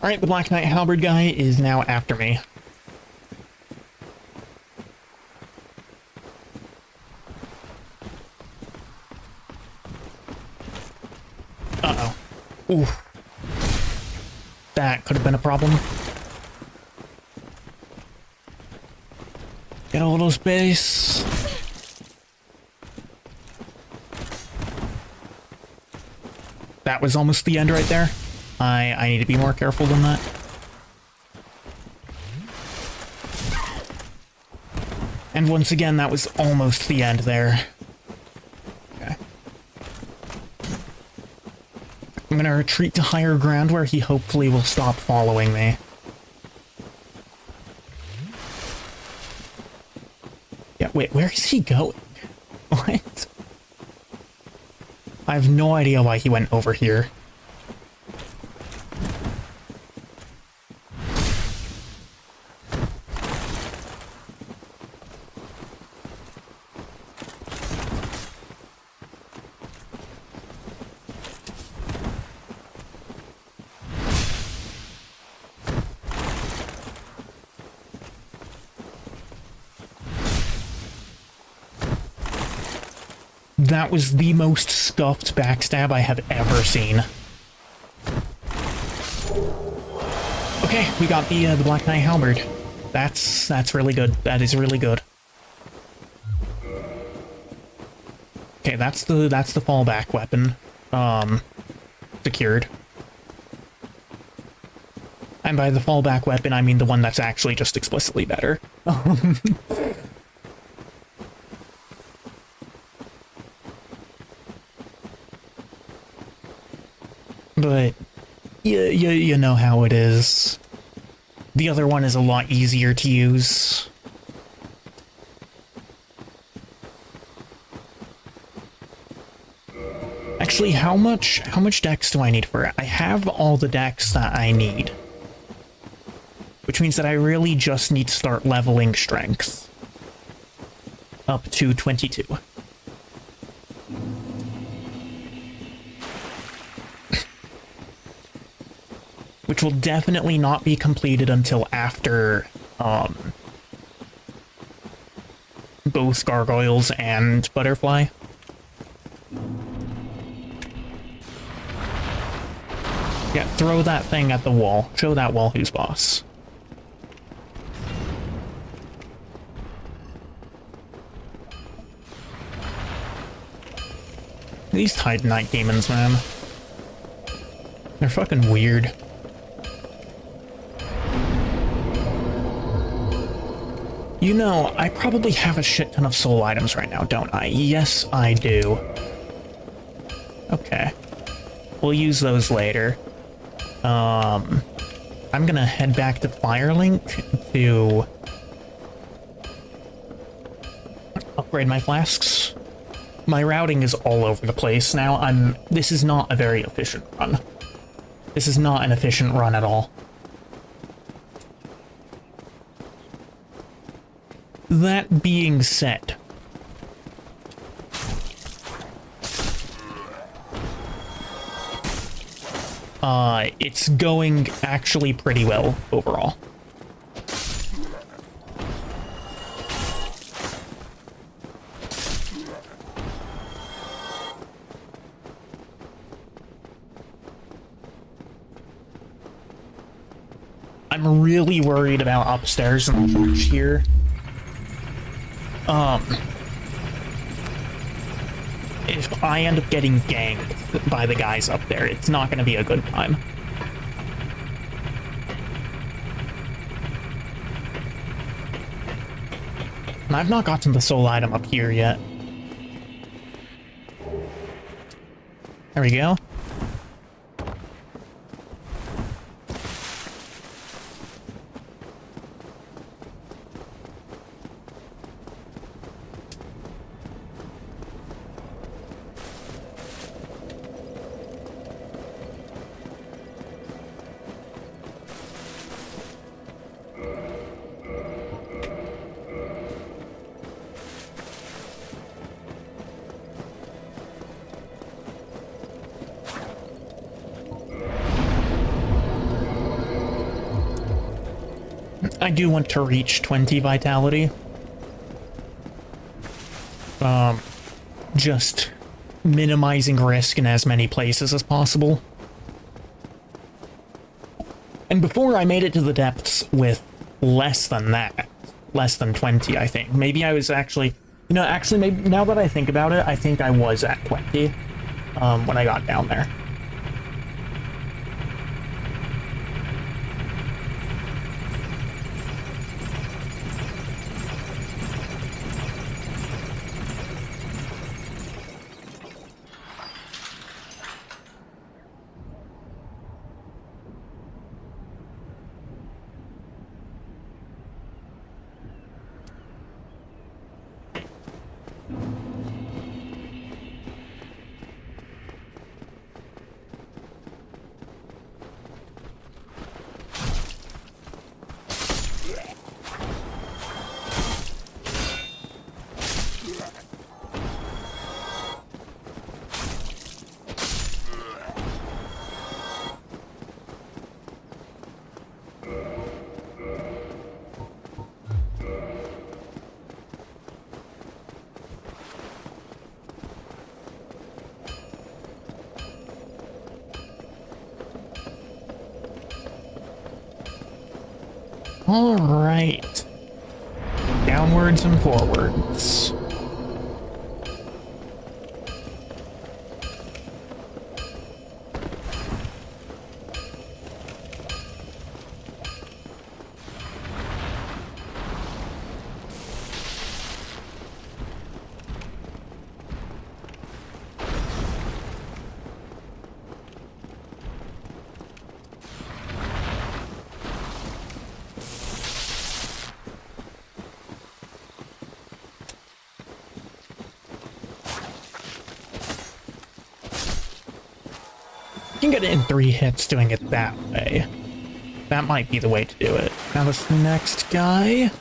Alright, the Black Knight Halberd guy is now after me. Uh-oh. Ooh. That could have been a problem. Get a little space. That was almost the end right there. I need to be more careful than that. And once again, that was almost the end there. Okay. I'm gonna retreat to higher ground where he hopefully will stop following me. Yeah, wait, where is he going? What? I have no idea why he went over here. That was the most scuffed backstab I have ever seen. Okay, we got the Black Knight Halberd. That's really good. That is really good. Okay, that's the fallback weapon. Secured. And by the fallback weapon, I mean the one that's actually just explicitly better. But you know how it is. The other one is a lot easier to use. Actually, how much dex do I need for it? I have all the dex that I need. Which means that I really just need to start leveling strength. Up to 22. Which will definitely not be completed until after, both Gargoyles and Butterfly. Yeah, throw that thing at the wall. Show that wall who's boss. These Titanite demons, man. They're fucking weird. You know, I probably have a shit ton of soul items right now, don't I? Yes, I do. Okay. We'll use those later. I'm gonna head back to Firelink to upgrade my flasks. My routing is all over the place now. This is not a very efficient run. This is not an efficient run at all. That being said, it's going actually pretty well overall. I'm really worried about upstairs in the church here. If I end up getting ganked by the guys up there, it's not going to be a good time. And I've not gotten the soul item up here yet. There we go. I do want to reach 20 vitality. Just minimizing risk in as many places as possible. And before I made it to the depths with less than that. Less than 20, I think. Maybe I was actually... You know, actually, maybe now that I think about it, I think I was at 20 when I got down there. All right. Downwards and forwards. You can get it in 3 hits doing it that way. That might be the way to do it. Now this next guy.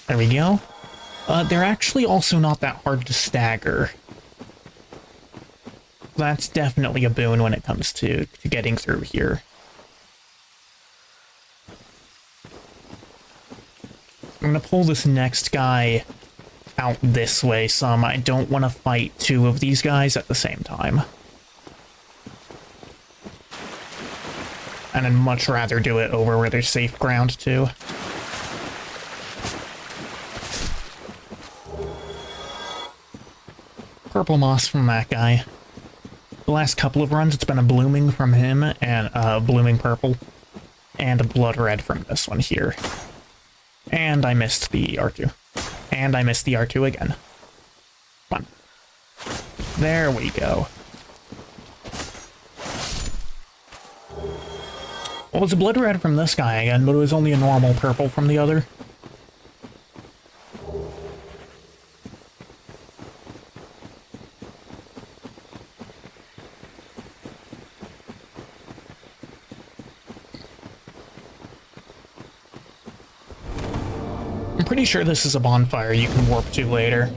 There we go. They're actually also not that hard to stagger. That's definitely a boon when it comes to getting through here. I'm gonna pull this next guy out this way some. I don't want to fight 2 of these guys at the same time. And I'd much rather do it over where there's safe ground too. Purple moss from that guy. The last couple of runs, it's been a blooming from him, and blooming purple, and a blood red from this one here. And I missed the R2. And I missed the R2 again. Come on. There we go. Well, it was a blood red from this guy again, but it was only a normal purple from the other. I'm pretty sure this is a bonfire you can warp to later.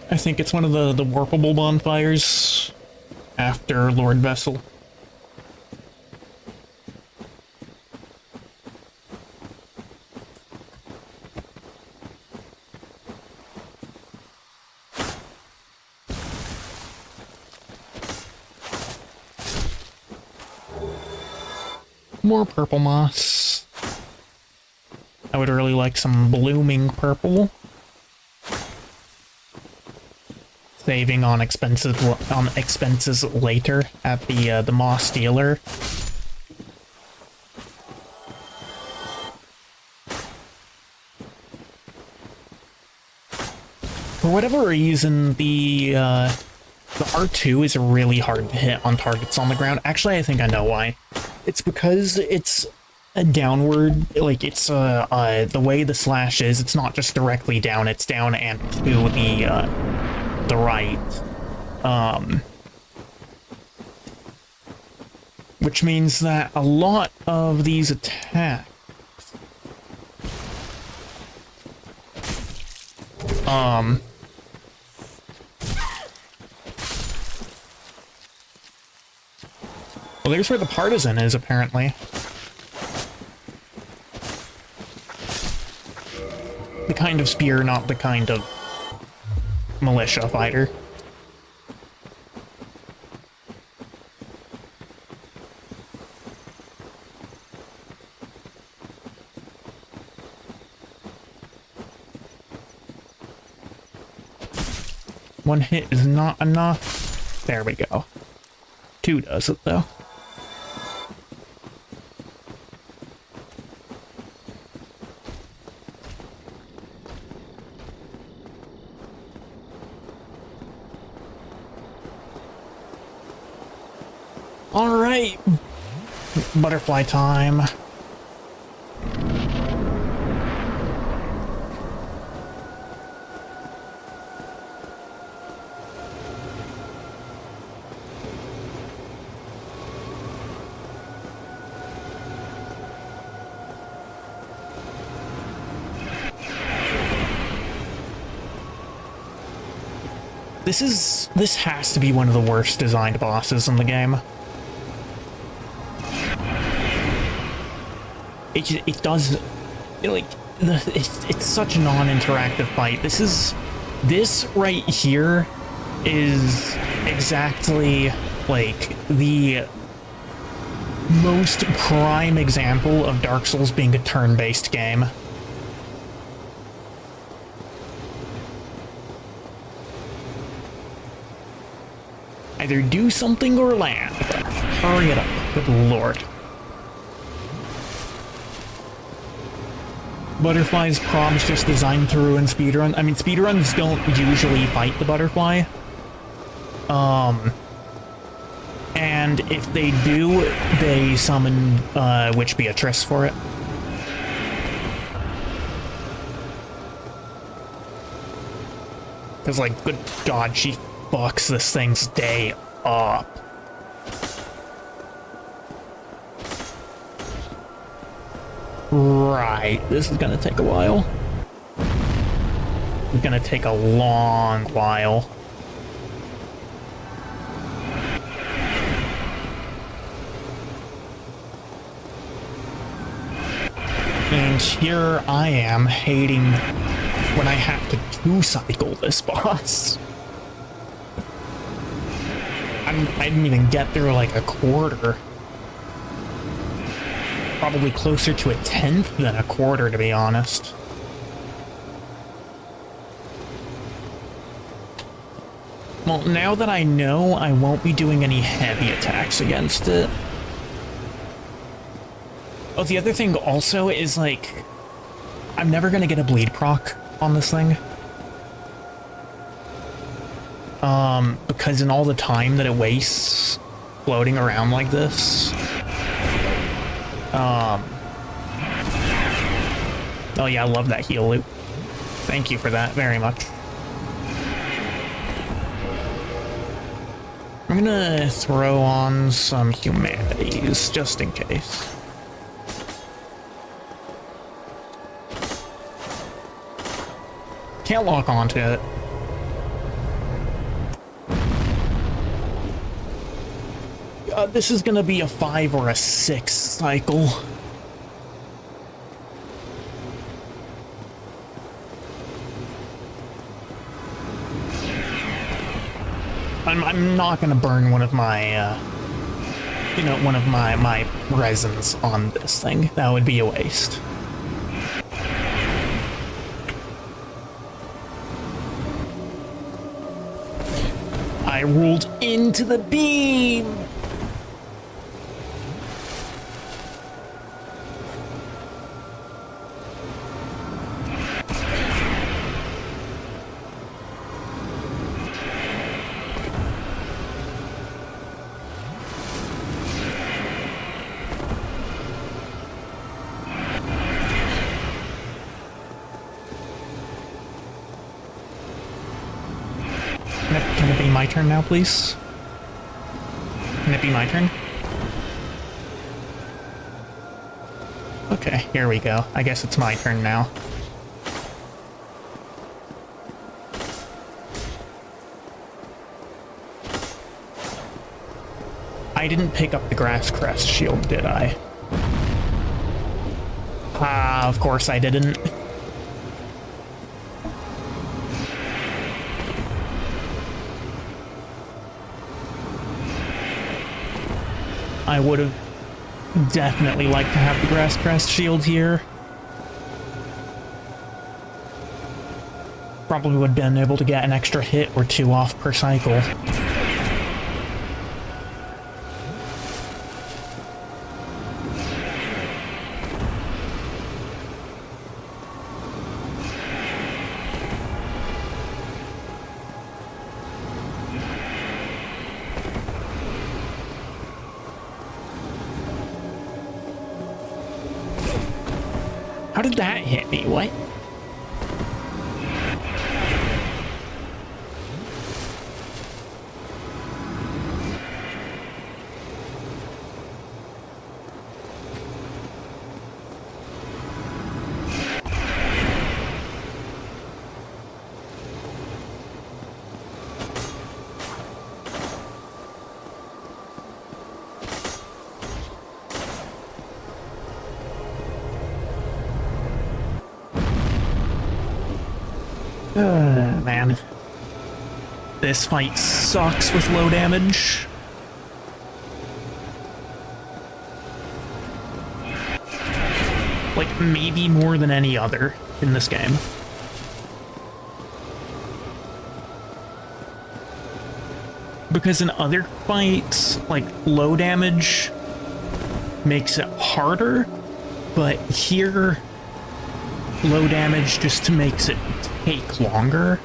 I think it's one of the warpable bonfires after Lord Vessel. More purple moss. I would really like some blooming purple. Saving on expenses later at the moss dealer. For whatever reason, the R2 is really hard to hit on targets on the ground. Actually, I think I know why. It's because it's a downward, like, it's the way the slash is, it's not just directly down, it's down and to the right. Which means that a lot of these attacks well, there's where the partisan is, apparently. The kind of spear, not the kind of militia fighter. One hit is not enough. There we go. 2 does it, though. All right. Butterfly time. This has to be one of the worst designed bosses in the game. It does, like, it's such a non-interactive fight. This right here is exactly like the most prime example of Dark Souls being a turn-based game. Either do something or land. Hurry it up. Good lord. Butterfly's prob's just designed to ruin speedrun. I mean, speedruns don't usually fight the butterfly. And if they do, they summon Witch Beatrice for it. Because, like, good god, she fucks this thing's day up. Right, this is gonna take a while. It's gonna take a long while. And here I am hating when I have to two-cycle this boss. I didn't even get through like a quarter. Probably closer to a 10th than a quarter, to be honest. Well, now that I know, I won't be doing any heavy attacks against it. Oh, the other thing also is, like, I'm never gonna get a bleed proc on this thing. Because in all the time that it wastes floating around like this. Oh yeah, I love that heal loop. Thank you for that very much. I'm gonna throw on some humanities, just in case. Can't lock onto it. This is gonna be a 5 or a 6 cycle. I'm not gonna burn one of my you know, one of my resins on this thing. That would be a waste. I rolled into the beam! Can it be my turn now, please? Can it be my turn? Okay, here we go. I guess it's my turn now. I didn't pick up the grass crest shield, did I? Ah, of course I didn't. I would have definitely liked to have the grass crest shield here. Probably would have been able to get an extra hit or two off per cycle. How did that hit me? What? Man. This fight sucks with low damage. Like, maybe more than any other in this game. Because in other fights, like, low damage makes it harder, but here, low damage just makes it take longer.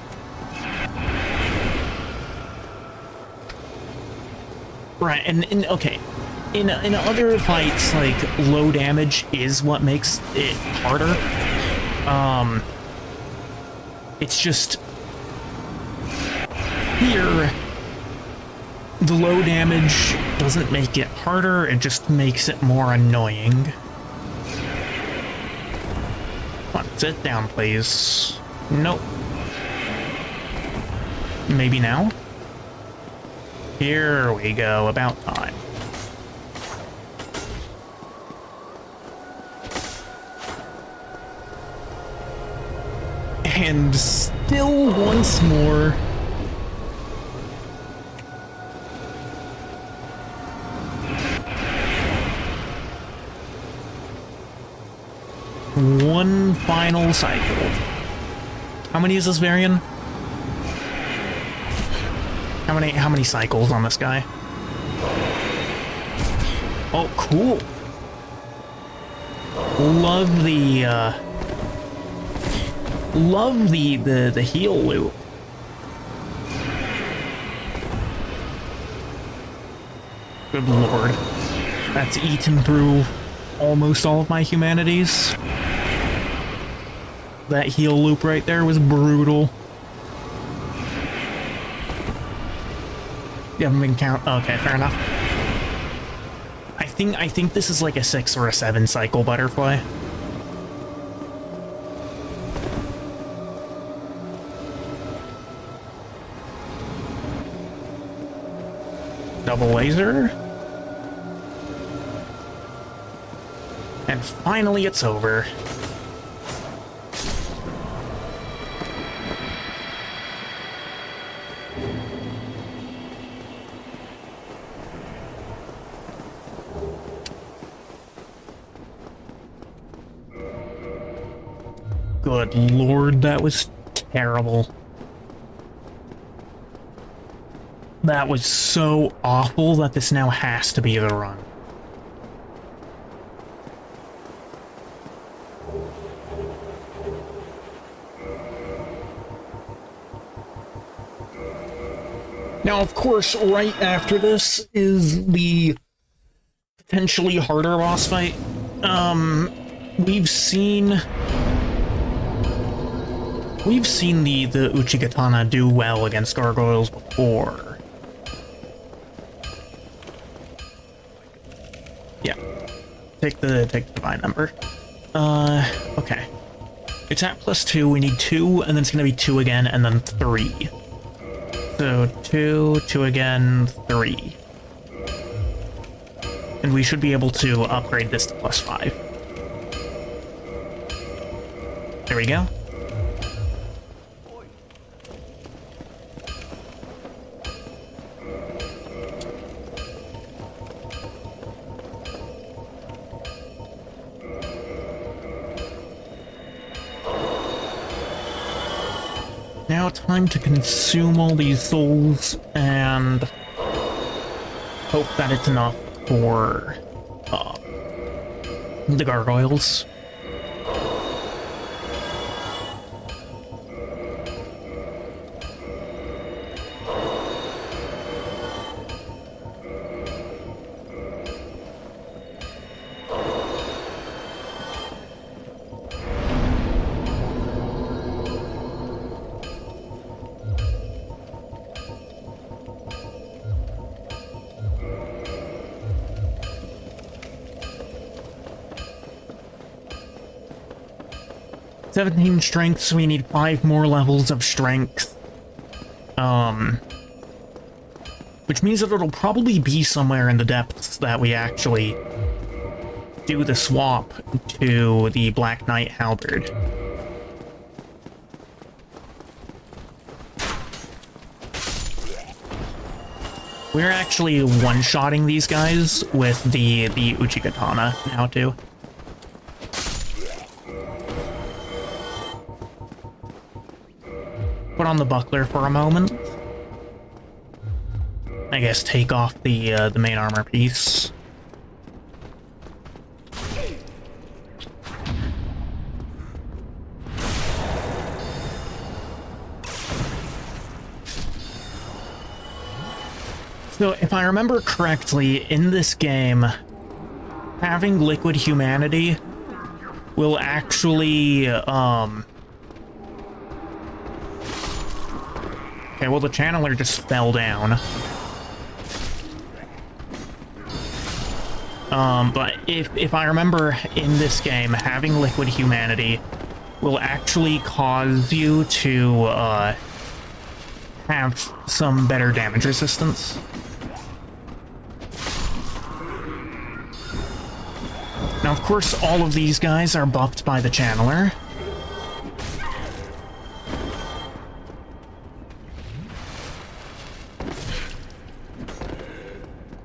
Right, and okay, in other fights, like, low damage is what makes it harder. It's just here, the low damage doesn't make it harder, it just makes it more annoying. Come on, sit down, please. Nope. Maybe now? Here we go, about time. And still once more. One final cycle. How many is this variant? How many cycles on this guy? Oh, cool. Love the heal loop. Good lord. That's eaten through almost all of my humanities. That heal loop right there was brutal. You haven't been okay, fair enough. I think this is like a 6 or a 7 cycle butterfly. Double laser. And finally it's over. Good lord, that was terrible. That was so awful that this now has to be the run. Now, of course, right after this is the potentially harder boss fight. We've seen the Uchigatana do well against gargoyles before. Yeah. Take the divine number. Okay. It's at +2, we need 2, and then it's gonna be 2 again, and then 3. So 2, 2 again, 3. And we should be able to upgrade this to +5. There we go. Now time to consume all these souls and hope that it's enough for the gargoyles. $17 strength, so we need 5 more levels of strength. Which means that it'll probably be somewhere in the depths that we actually do the swap to the Black Knight Halberd. We're actually one-shotting these guys with the Uchigatana now, too. Put on the buckler for a moment. I guess take off the main armor piece. So, if I remember correctly, in this game, having liquid humanity will actually, Okay, well, the channeler just fell down. But if I remember, in this game, having liquid humanity will actually cause you to, have some better damage resistance. Now, of course, all of these guys are buffed by the channeler.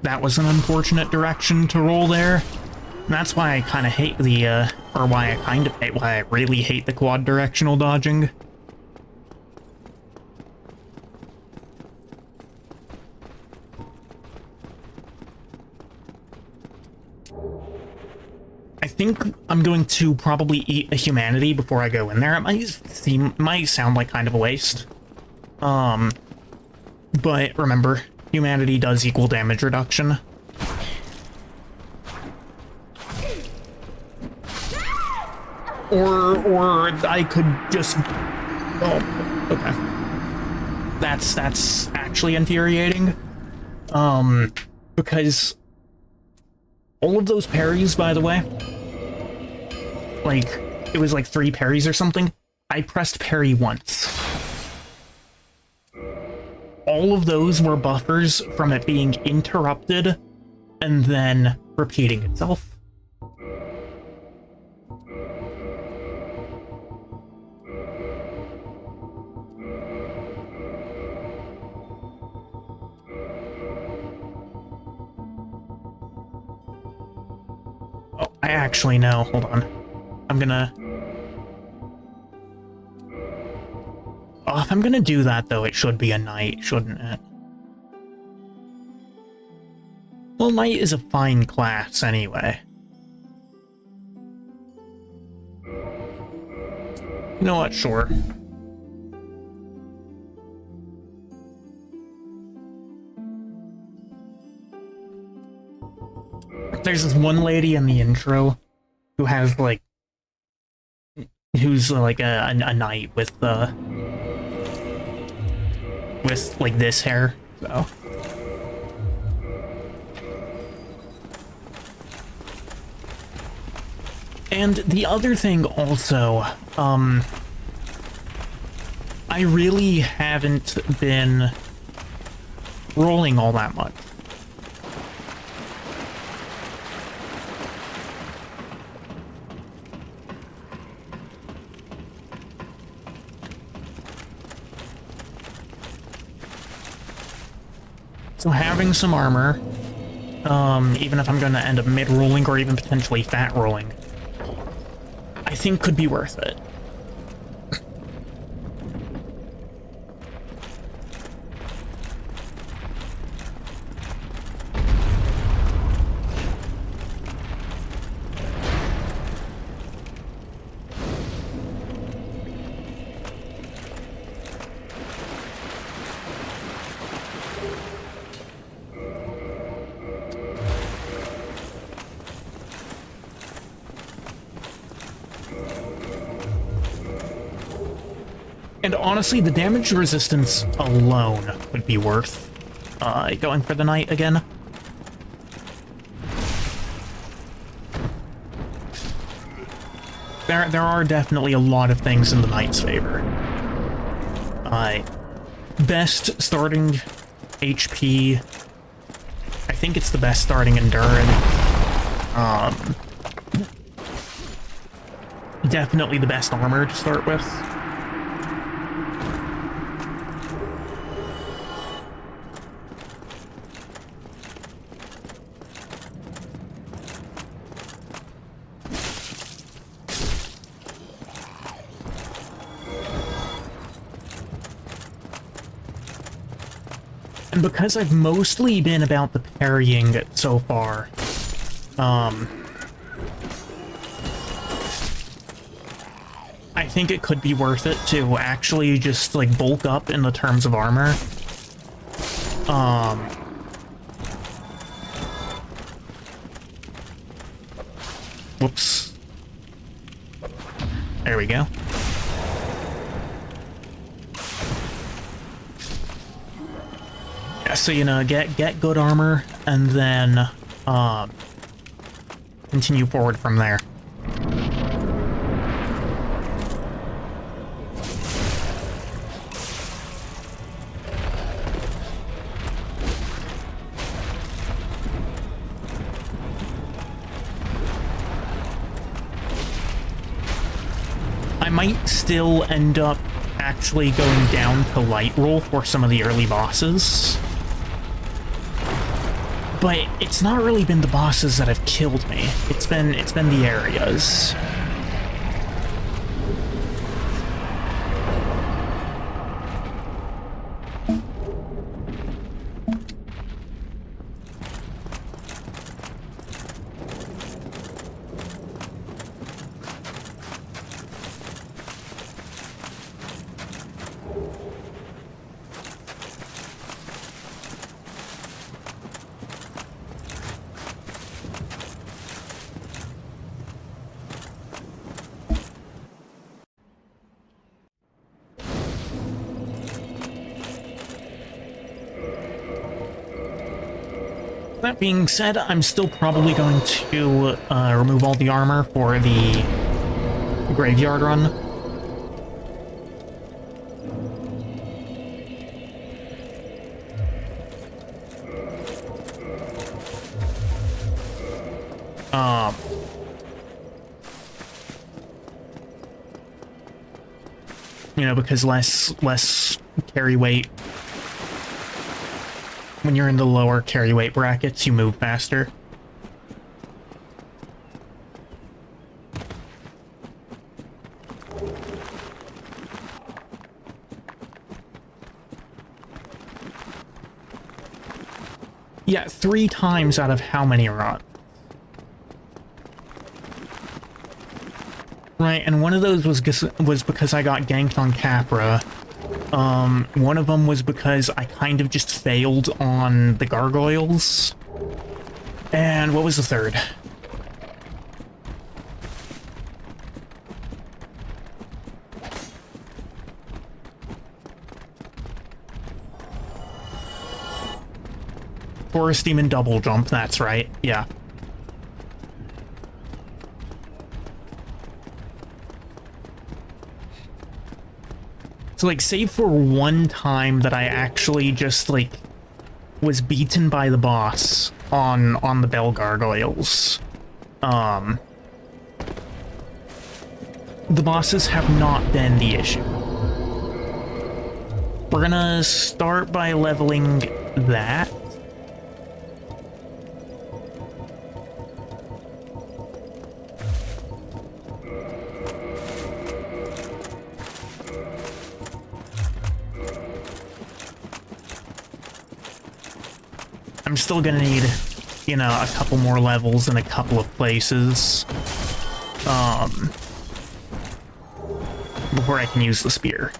That was an unfortunate direction to roll there. And that's why I kind of hate the, or why I really hate the quad directional dodging. I think I'm going to probably eat a humanity before I go in there. It might sound like kind of a waste. But remember, humanity does equal damage reduction. Or I could just... Oh, okay. That's actually infuriating. Because all of those parries, by the way, like, it was like 3 parries or something, I pressed parry once. All of those were buffers from it being interrupted and then repeating itself. Oh, I actually know. Hold on. I'm gonna... Oh, if I'm gonna do that, though, it should be a knight, shouldn't it? Well, knight is a fine class, anyway. You know what? Sure. There's this one lady in the intro who has, like, who's like a knight with like this hair, so. And the other thing also, I really haven't been rolling all that much. So having some armor, even if I'm going to end up mid-rolling or even potentially fat-rolling, I think could be worth it. And honestly, the damage resistance alone would be worth going for the knight again. There are definitely a lot of things in the knight's favor. Best starting HP. I think it's the best starting endurance. Definitely the best armor to start with. And because I've mostly been about the parrying so far, I think it could be worth it to actually just, like, bulk up in the terms of armor. Whoops. There we go. So, you know, get good armor, and then, continue forward from there. I might still end up actually going down to light roll for some of the early bosses. But it's not really been the bosses that have killed me. It's been the areas. That being said, I'm still probably going to remove all the armor for the graveyard run. You know, because less carry weight. When you're in the lower carry weight brackets, you move faster. Yeah, 3 times out of how many are on? Right, and one of those was because I got ganked on Capra. One of them was because I kind of just failed on the gargoyles. And what was the third? Forest Demon double jump, that's right, yeah. So, like, save for one time that I actually just, like, was beaten by the boss on the Bell Gargoyles. The bosses have not been the issue. We're gonna start by leveling that. I'm still gonna need, you know, a couple more levels in a couple of places, before I can use the spear.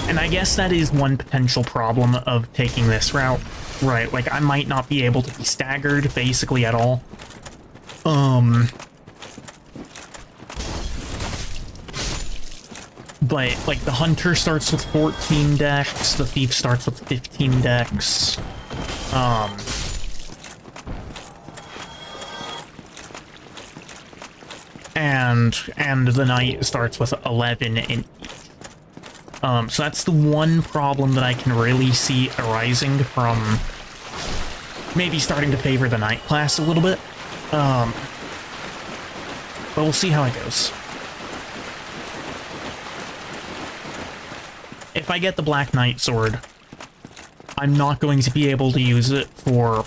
And I guess that is one potential problem of taking this route, right? Like, I might not be able to be staggered, basically, at all. But, like, the Hunter starts with 14 dex, the Thief starts with 15 dex. And the Knight starts with 11 in each. So that's the one problem that I can really see arising from maybe starting to favor the Knight class a little bit. But we'll see how it goes. If I get the Black Knight sword, I'm not going to be able to use it for a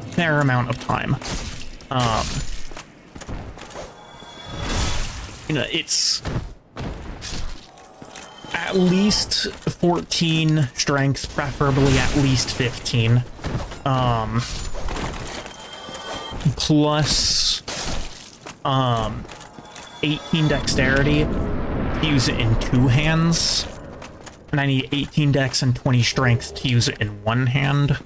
fair amount of time. You know, it's at least 14 strength, preferably at least 15. Plus 18 dexterity to use it in 2 hands. And I need 18 dex and 20 strength to use it in 1 hand.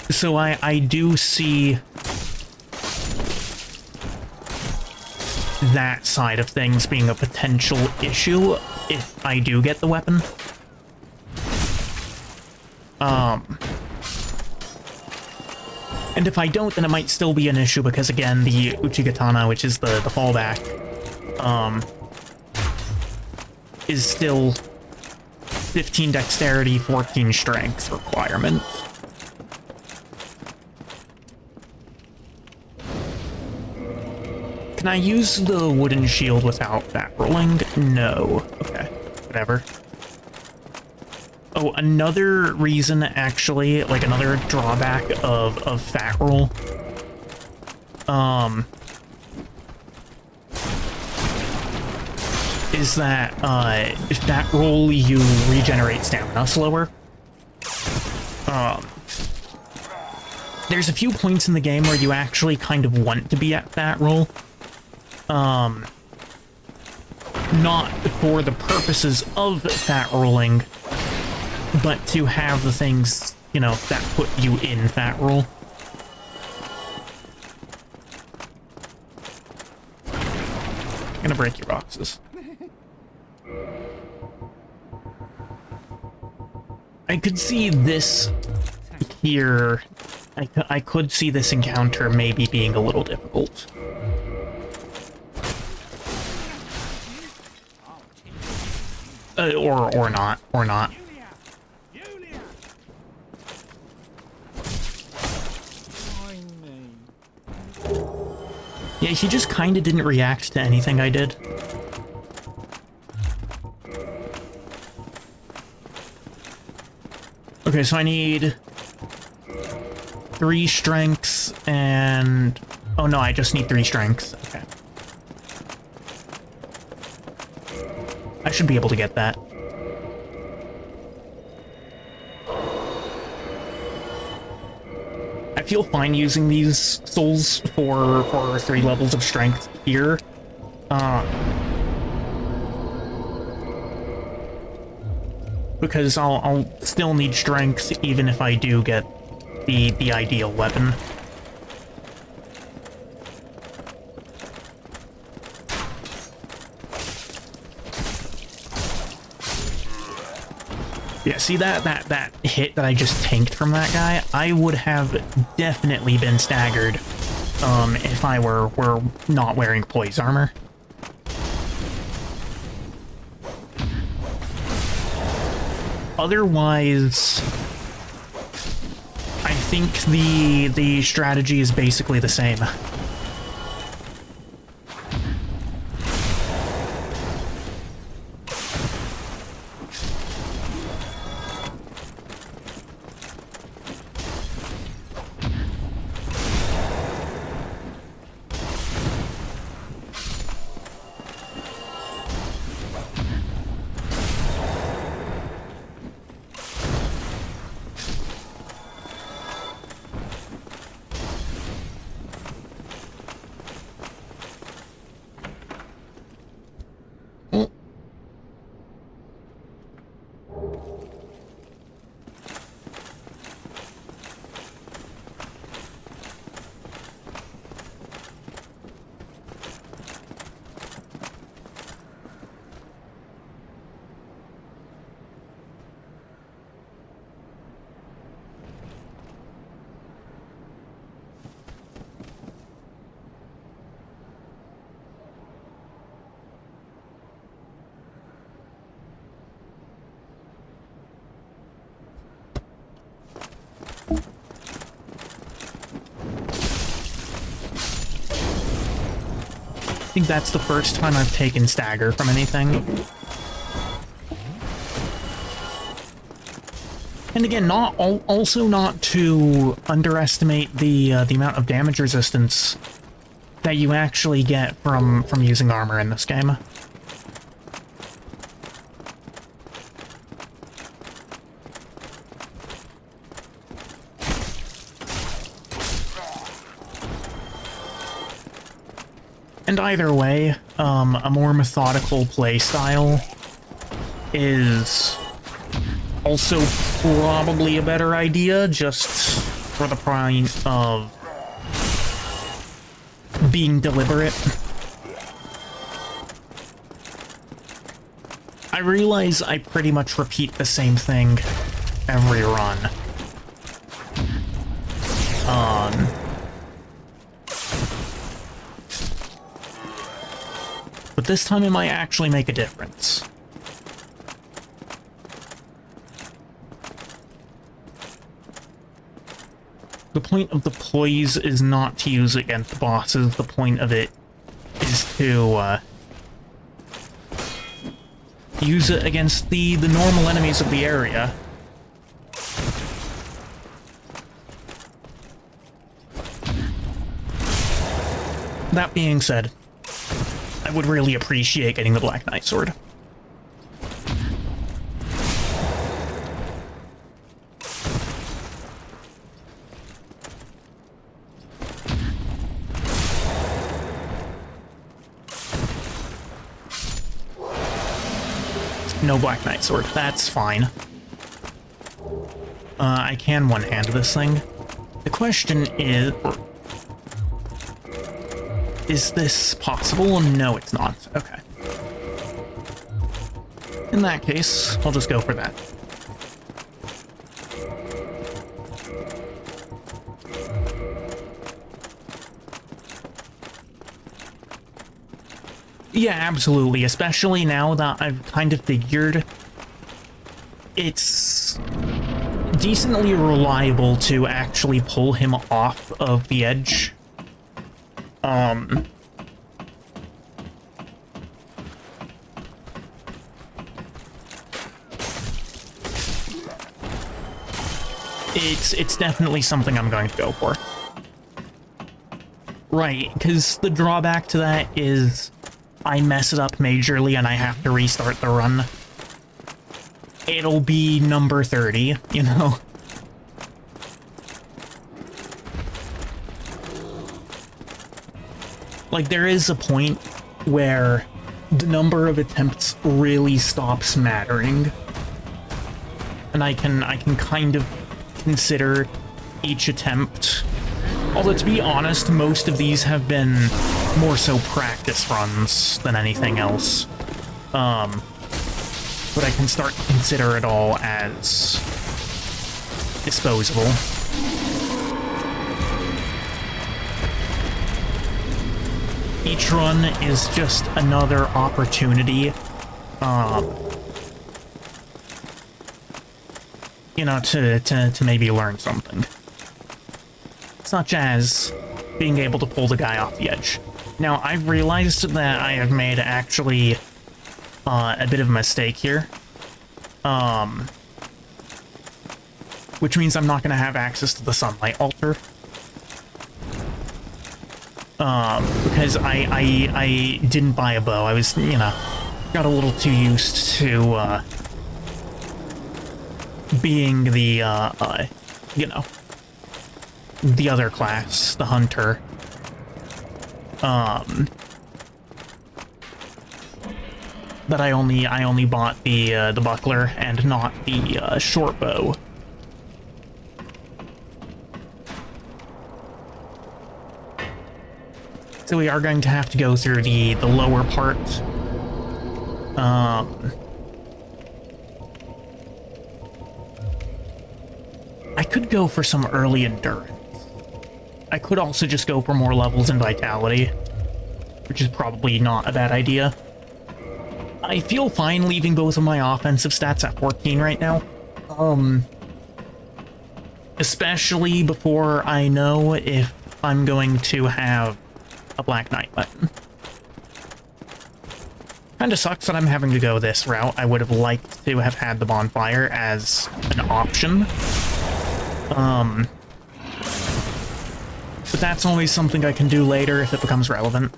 So I do see that side of things being a potential issue if I do get the weapon. And if I don't, then it might still be an issue because, again, the Uchigatana, which is the fallback, is still 15 dexterity, 14 strength requirement. Can I use the wooden shield without that rolling? No. Okay, whatever. Oh, another reason, actually, like another drawback of fat roll, is that if fat roll you regenerate stamina slower. There's a few points in the game where you actually kind of want to be at fat roll. Not for the purposes of fat rolling, but to have the things, you know, that put you in fat roll. I'm gonna break your boxes. I could see this here. I could see this encounter maybe being a little difficult. Or not. Yeah, he just kind of didn't react to anything I did. Okay, so I need 3 strengths and... Oh no, I just need 3 strengths. Okay. I should be able to get that. I feel fine using these souls for 3 levels of strength here. Because I'll still need strength even if I do get the ideal weapon. Yeah, see that hit that I just tanked from that guy? I would have definitely been staggered if I were not wearing poise armor. Otherwise, I think the strategy is basically the same. I think that's the first time I've taken stagger from anything. And again, also not to underestimate the amount of damage resistance that you actually get from using armor in this game. And either way, a more methodical playstyle is also probably a better idea, just for the point of being deliberate. I realize I pretty much repeat the same thing every run. But this time it might actually make a difference. The point of the poise is not to use it against the bosses. The point of it is to use it against the normal enemies of the area. That being said, I would really appreciate getting the Black Knight sword. No Black Knight sword, that's fine. I can one-hand this thing. The question is this possible? No, it's not. Okay. In that case, I'll just go for that. Yeah, absolutely. Especially now that I've kind of figured it's decently reliable to actually pull him off of the edge. it's definitely something I'm going to go for. Right, because the drawback to that is I mess it up majorly and I have to restart the run. It'll be number 30, you know? Like, there is a point where the number of attempts really stops mattering. And I can kind of consider each attempt. Although, to be honest, most of these have been more so practice runs than anything else. But I can start to consider it all as disposable. Each run is just another opportunity, you know, to maybe learn something. Such as being able to pull the guy off the edge. Now, I've realized that I have made actually a bit of a mistake here. Which means I'm not going to have access to the sunlight altar. Because I didn't buy a bow. I was, you know, got a little too used to, being the, you know, the other class, the hunter. That I only bought the buckler and not the, short bow. So we are going to have to go through the lower part. I could go for some early endurance. I could also just go for more levels in vitality, which is probably not a bad idea. I feel fine leaving both of my offensive stats at 14 right now. Especially before I know if I'm going to have a Black Knight button. Kinda sucks that I'm having to go this route. I would have liked to have had the bonfire as an option. But that's always something I can do later if it becomes relevant.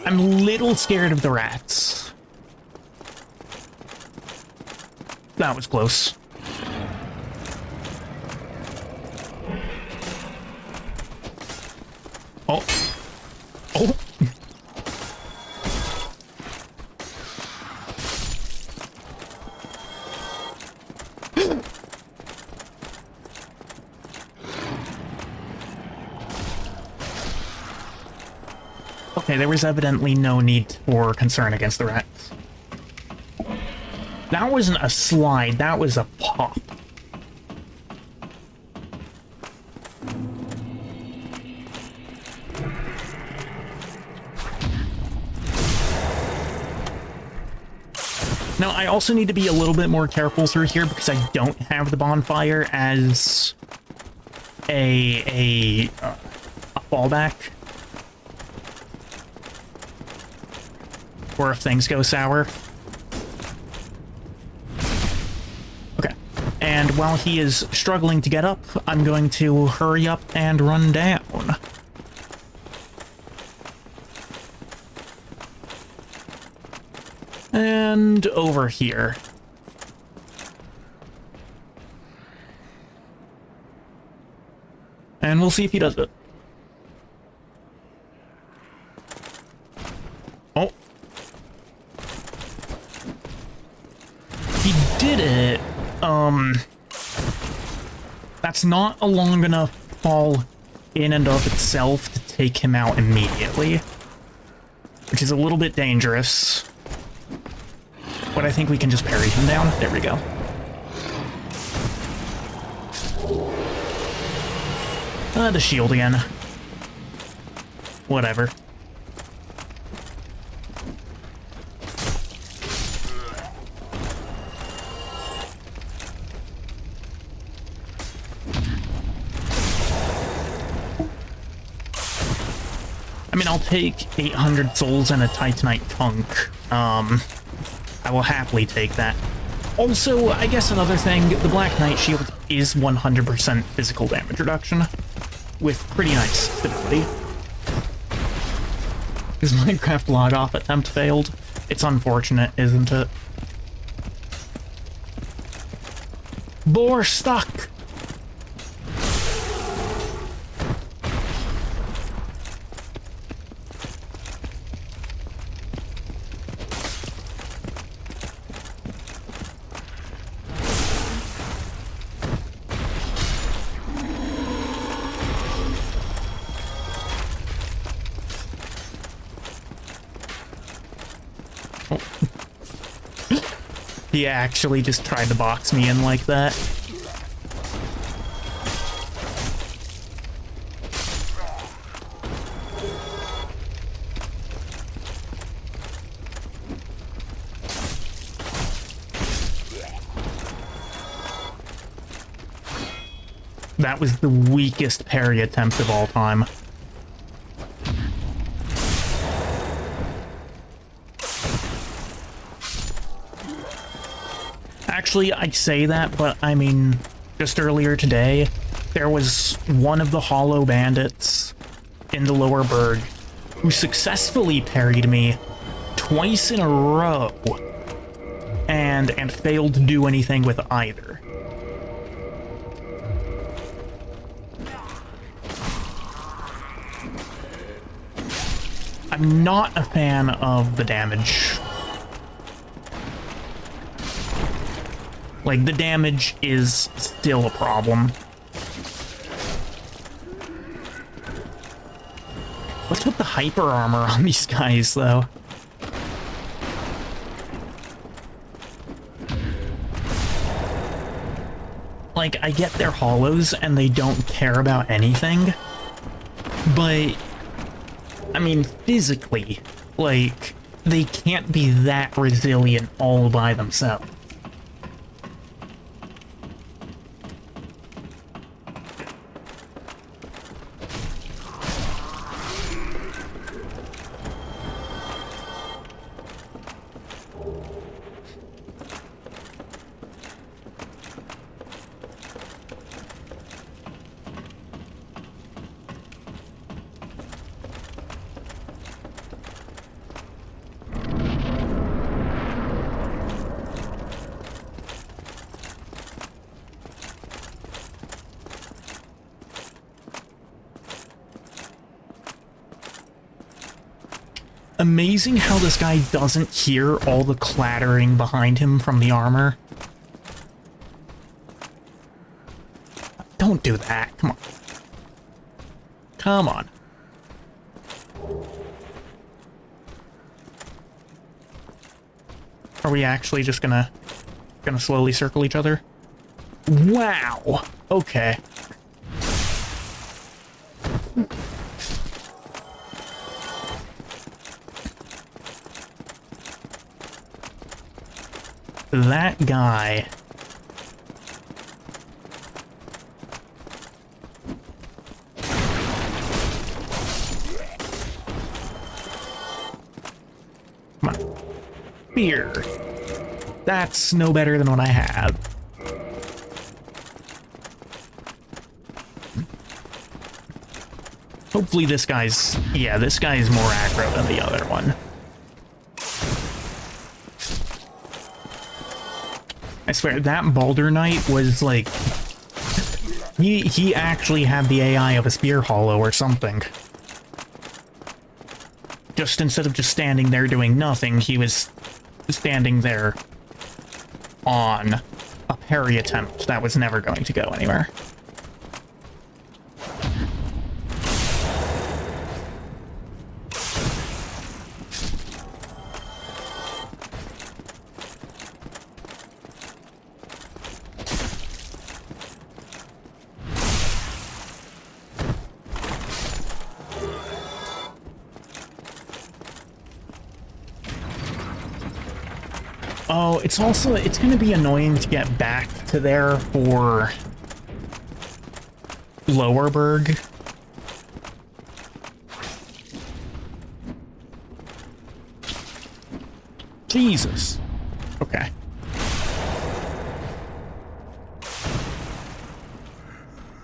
I'm a little scared of the rats. That was close. Oh. Oh. Okay, there was evidently no need for concern against the rats. That wasn't a slide, that was a pop. Now, I also need to be a little bit more careful through here because I don't have the bonfire as a fallback. Or if things go sour. Okay. And while he is struggling to get up, I'm going to hurry up and run down. And over here. And we'll see if he does it. Oh. He did it. That's not a long enough fall in and of itself to take him out immediately. Which is a little bit dangerous. But I think we can just parry him down. There we go. The shield again. Whatever. I mean, I'll take 800 souls and a Titanite Tunk. I will happily take that. Also, I guess another thing, the Black Knight Shield is 100% physical damage reduction, with pretty nice stability. His Minecraft log-off attempt failed. It's unfortunate, isn't it? Boar stuck! He actually just tried to box me in like that. That was the weakest parry attempt of all time. Actually, I say that, but I mean, just earlier today, there was one of the hollow bandits in the lower berg who successfully parried me twice in a row and failed to do anything with either. I'm not a fan of the damage. Like, the damage is still a problem. What's with the hyper armor on these guys, though? Like, I get they're hollows and they don't care about anything, but, I mean, physically, like, they can't be that resilient all by themselves. Amazing how this guy doesn't hear all the clattering behind him from the armor. Don't do that. Come on. Come on. Are we actually just gonna slowly circle each other? Wow. Okay. That guy. Come on. Beer. That's no better than what I have. Hopefully this guy's... Yeah, this guy's more aggro than the other one. I swear, that Baldur Knight was like... He actually had the AI of a spear hollow or something. Just instead of just standing there doing nothing, he was standing there on a parry attempt that was never going to go anywhere. Oh, it's going to be annoying to get back to there for Lowerberg. Jesus. Okay.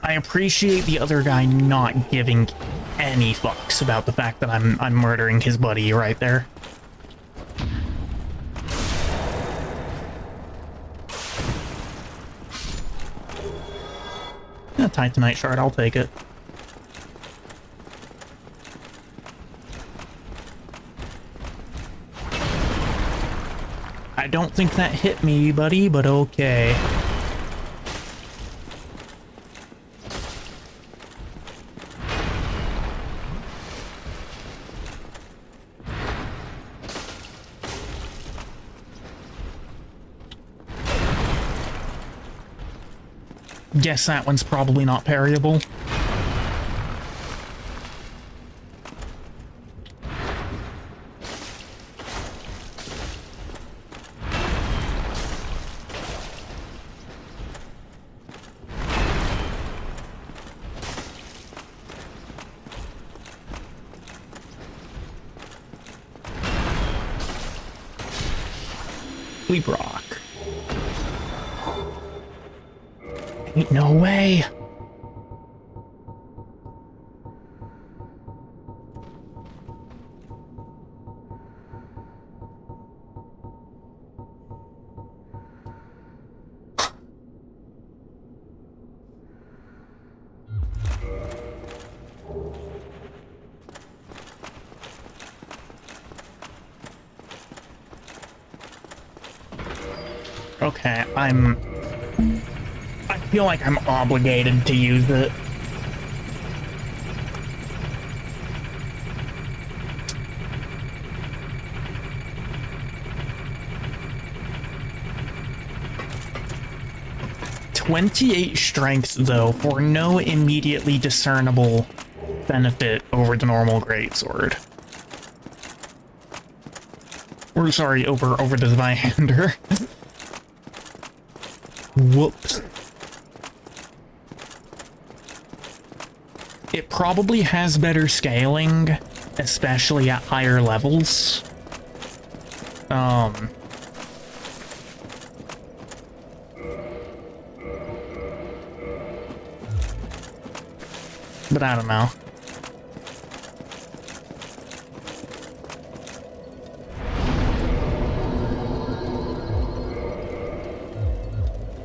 I appreciate the other guy not giving any fucks about the fact that I'm murdering his buddy right there. A Titanite shard, I'll take it. I don't think that hit me, buddy, but okay. Guess that one's probably not parryable. Sleep rock. Ain't no way. Okay, I feel like I'm obligated to use it. .28 strength, though, for no immediately discernible benefit over the normal greatsword. Or, sorry, over the Zweihander. Whoops. It probably has better scaling, especially at higher levels. But I don't know.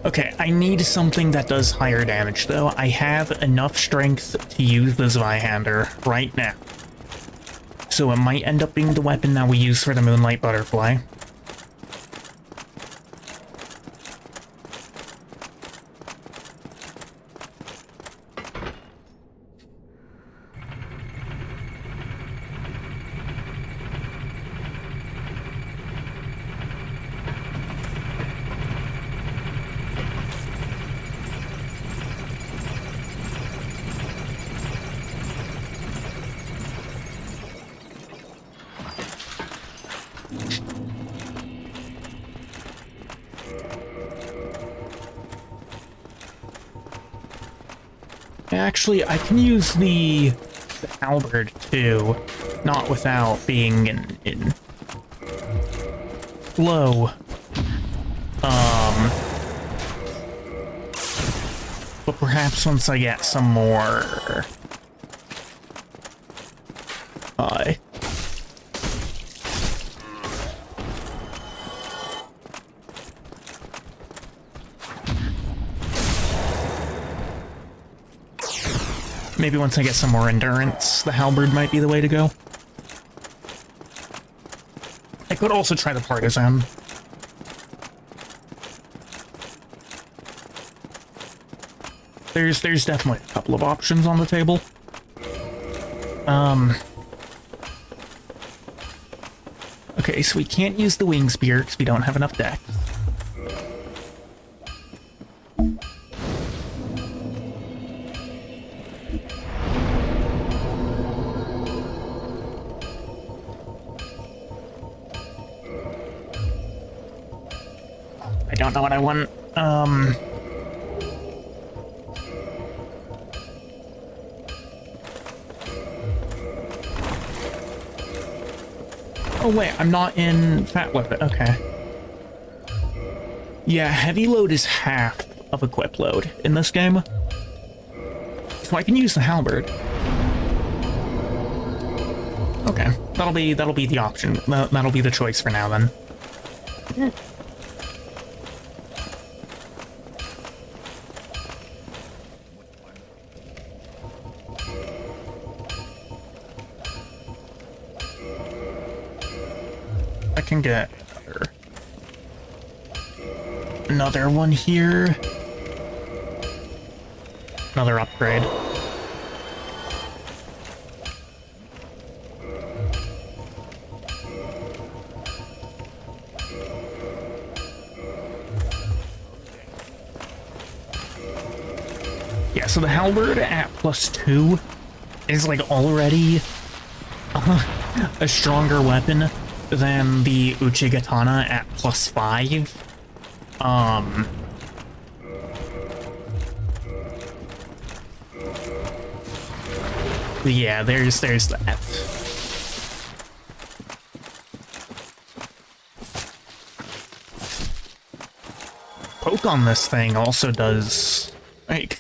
Okay, I need something that does higher damage, though. I have enough strength to use the Zweihander right now. So it might end up being the weapon that we use for the Moonlight Butterfly. Actually, I can use the halberd too, not without being in low. But perhaps once I get some more maybe once I get some more endurance, the halberd might be the way to go. I could also try the partisan. There's definitely a couple of options on the table. Okay, so we can't use the wing spear because we don't have enough deck. I don't know what I want. Oh wait, I'm not in fat load. Okay. Yeah, heavy load is half of equip load in this game. So I can use the halberd. Okay, that'll be the option. That'll be the choice for now then. I can get another one here. Another upgrade. Yeah, so the halberd at +2 is like already a stronger weapon than the Uchigatana at +5. Yeah, there's that. Poke on this thing also does like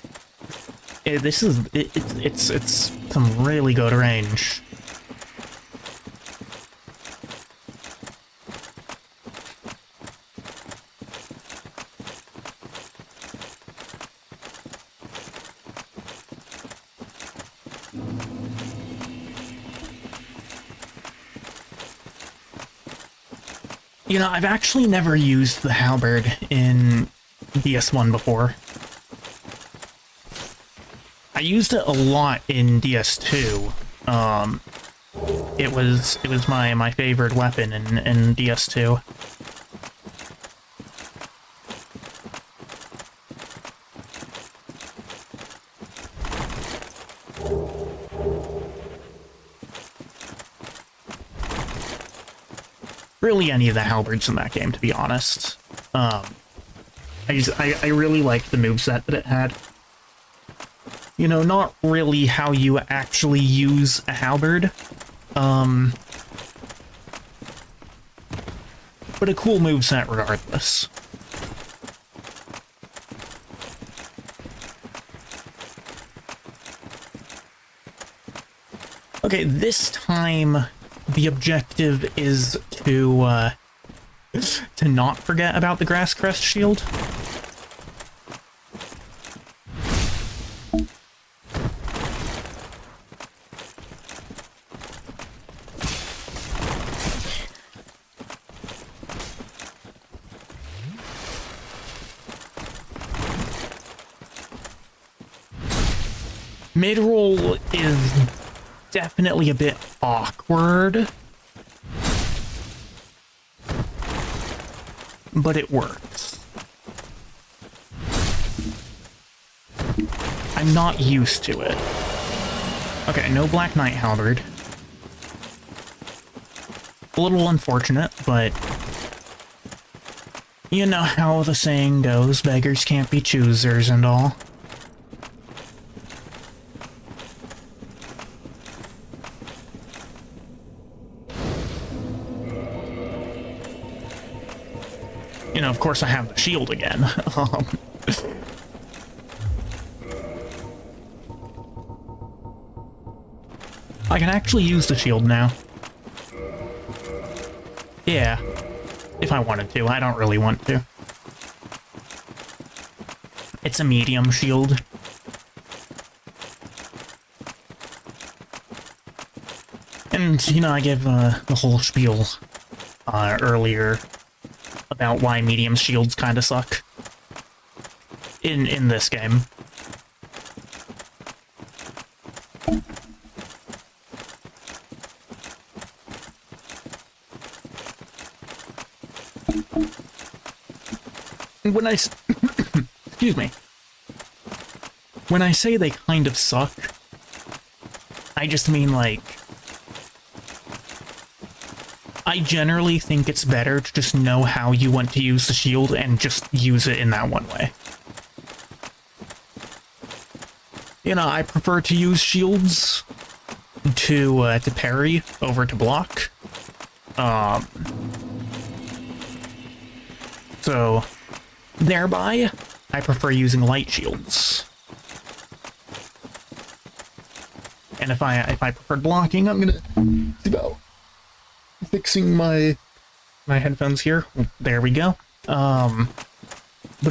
it's some really good range. You know, I've actually never used the halberd in DS1 before. I used it a lot in DS2. It was my favorite weapon in DS2. Really any of the halberds in that game, to be honest. I really liked the moveset that it had. You know, not really how you actually use a halberd. But a cool moveset regardless. Okay, this time the objective is to not forget about the Grass Crest shield. Mid-roll is definitely a bit awkward, but it works. I'm not used to it. Okay, no Black Knight halberd. A little unfortunate, but you know how the saying goes, beggars can't be choosers and all. You know, of course I have the shield again. I can actually use the shield now. Yeah, if I wanted to. I don't really want to. It's a medium shield. And, you know, I gave the whole spiel earlier about why medium shields kind of suck in this game. When I excuse me. When I say they kind of suck, I just mean like I generally think it's better to just know how you want to use the shield and just use it in that one way. You know, I prefer to use shields to parry over to block. So, thereby, I prefer using light shields. And if I preferred blocking, I'm gonna see about fixing my headphones here. There we go. But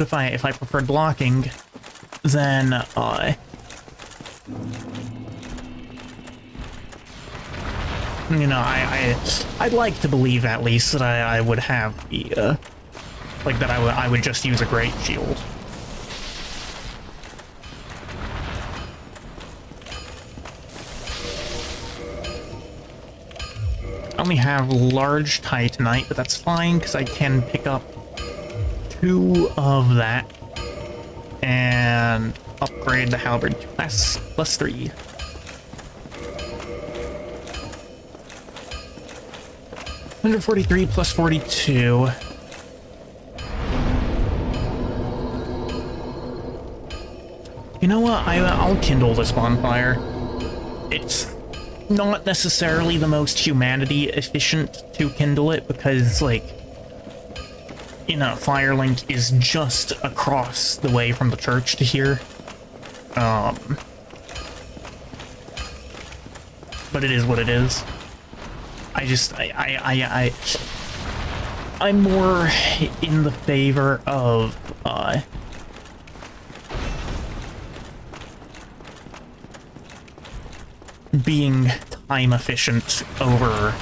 if I preferred blocking, then you know, I'd like to believe at least that I would have the like that I would just use a great shield. I only have large titanite, but that's fine because I can pick up 2 of that and upgrade the halberd plus 3. $143 plus 42. You know what? I'll kindle this bonfire. It's not necessarily the most humanity efficient to kindle it because, like, you know, Firelink is just across the way from the church to here. But it is what it is. I'm more in the favor of, being time efficient over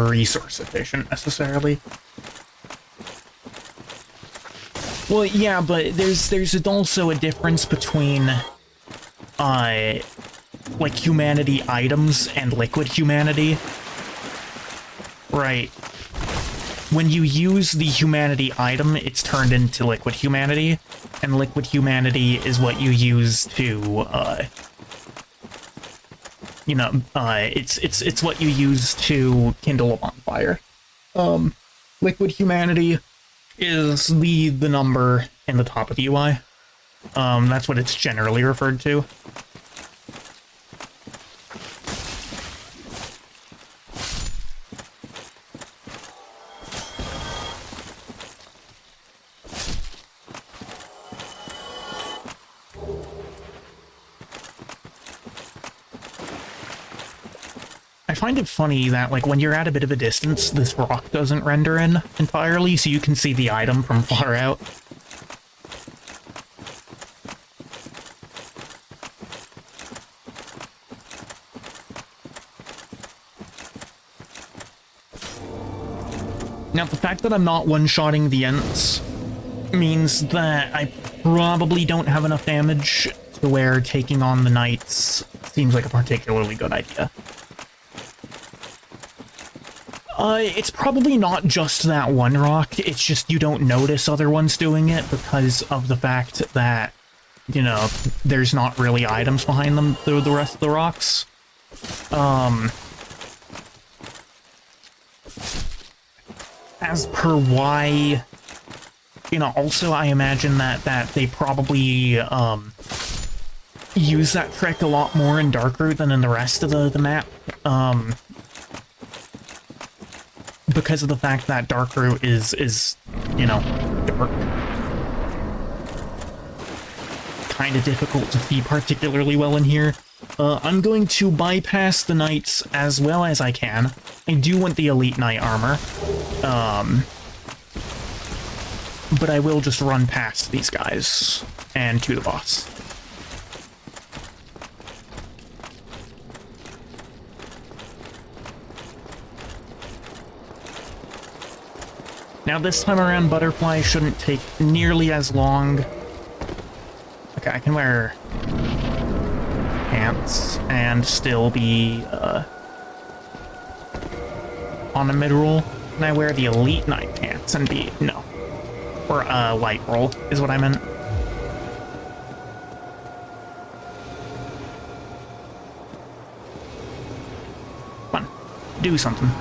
resource efficient necessarily. Well, yeah, but there's also a difference between like humanity items and liquid humanity. Right. When you use the humanity item, it's turned into liquid humanity, and liquid humanity is what you use to you know, it's what you use to kindle a bonfire. Liquid humanity is the number in the top of the UI. That's what it's generally referred to. I find it funny that, like, when you're at a bit of a distance, this rock doesn't render in entirely, so you can see the item from far out. Now, the fact that I'm not one-shotting the Ents means that I probably don't have enough damage to where taking on the Knights seems like a particularly good idea. It's probably not just that one rock, it's just you don't notice other ones doing it because of the fact that, you know, there's not really items behind them through the rest of the rocks. As per why, you know, also I imagine that they probably, use that trick a lot more in Darkroot than in the rest of the map. Because of the fact that Darkroot is, you know, dark. Kind of difficult to see particularly well in here. I'm going to bypass the Knights as well as I can. I do want the Elite Knight armor. But I will just run past these guys and to the boss. Now this time around, Butterfly shouldn't take nearly as long. Okay, I can wear pants and still be on a mid-roll. Can I wear the Elite Knight pants and be... no. Or light roll is what I meant. Come on, do something.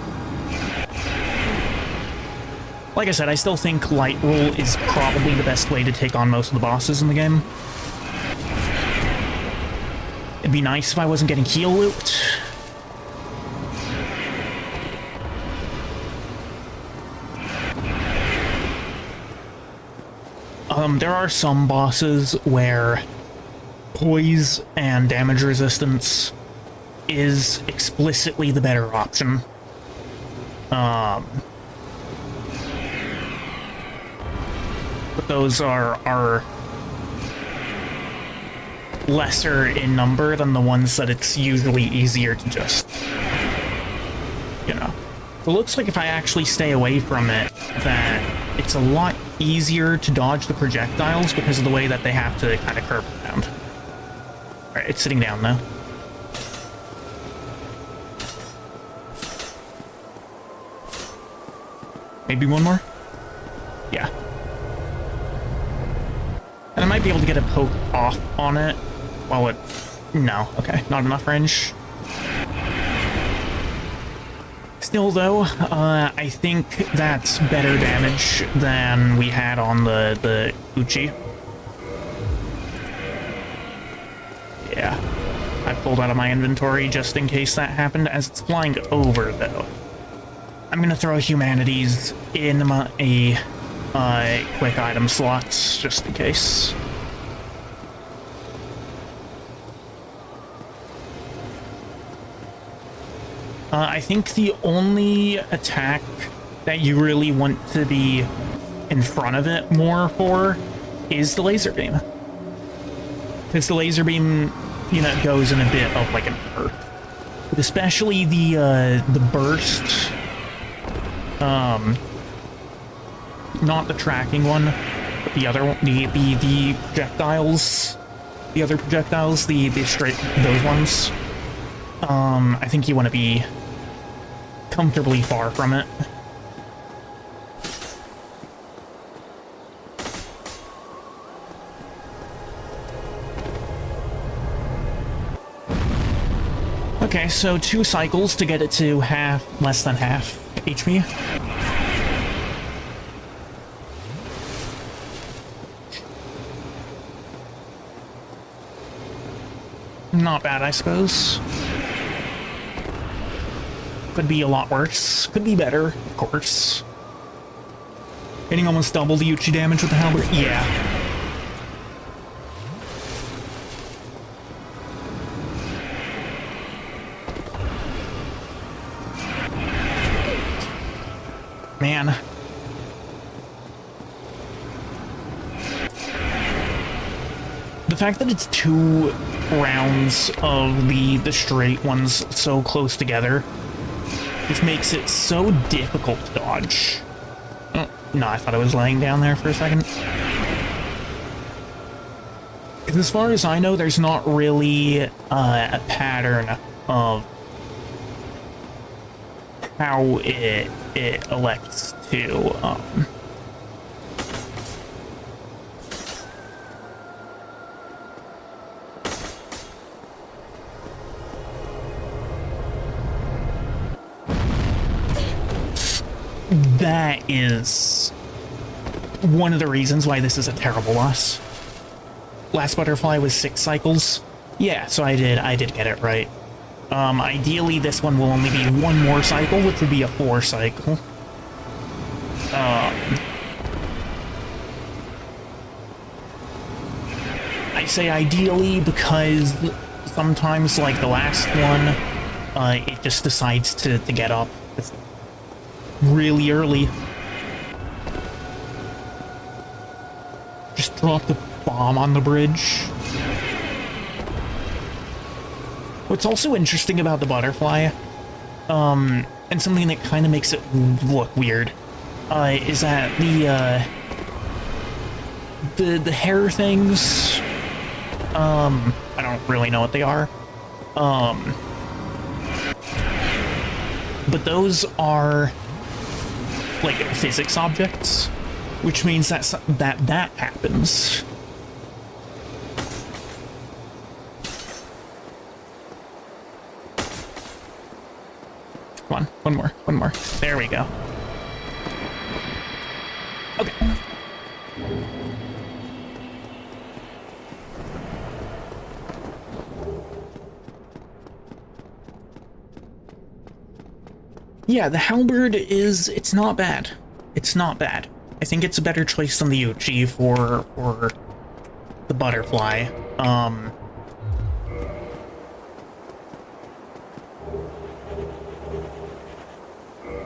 Like I said, I still think light roll is probably the best way to take on most of the bosses in the game. It'd be nice if I wasn't getting heal looped. There are some bosses where poise and damage resistance is explicitly the better option. But those are lesser in number than the ones that it's usually easier to just, you know. It looks like if I actually stay away from it, that it's a lot easier to dodge the projectiles because of the way that they have to kind of curve around. Alright, it's sitting down now. Maybe one more? Yeah. And I might be able to get a poke off on it while it... No, okay, not enough range. Still, though, I think that's better damage than we had on the Uchi. Yeah, I pulled out of my inventory just in case that happened. As it's flying over, though, I'm gonna throw humanities in my quick item slots just in case. I think the only attack that you really want to be in front of it more for is the laser beam. Because the laser beam, you know, goes in a bit of like an earth. But especially the burst, not the tracking one, but the other one, the projectiles, the other projectiles, the straight, those ones. I think you want to be comfortably far from it. Okay, so 2 cycles to get it to less than half HP. Not bad, I suppose. Could be a lot worse. Could be better, of course. Hitting almost double the Uchi damage with the halberd? Yeah. Man. The fact that it's 2 rounds of the straight ones so close together just makes it so difficult to dodge. Oh, no, I thought I was laying down there for a second. Because as far as I know, there's not really a pattern of how it elects to that is one of the reasons why this is a terrible loss. Last butterfly was 6 cycles. Yeah, so I did get it right. Ideally this one will only be 1 more cycle, which would be a 4 cycle. I say ideally because sometimes, like the last one, it just decides to get up really early. Just drop the bomb on the bridge. What's also interesting about the butterfly, and something that kind of makes it look weird, is that the hair things, I don't really know what they are, but those are like physics objects, which means that that happens. Come on, one more. There we go. Okay. Yeah, the halberd it's not bad. It's not bad. I think it's a better choice than the Uchi for the butterfly.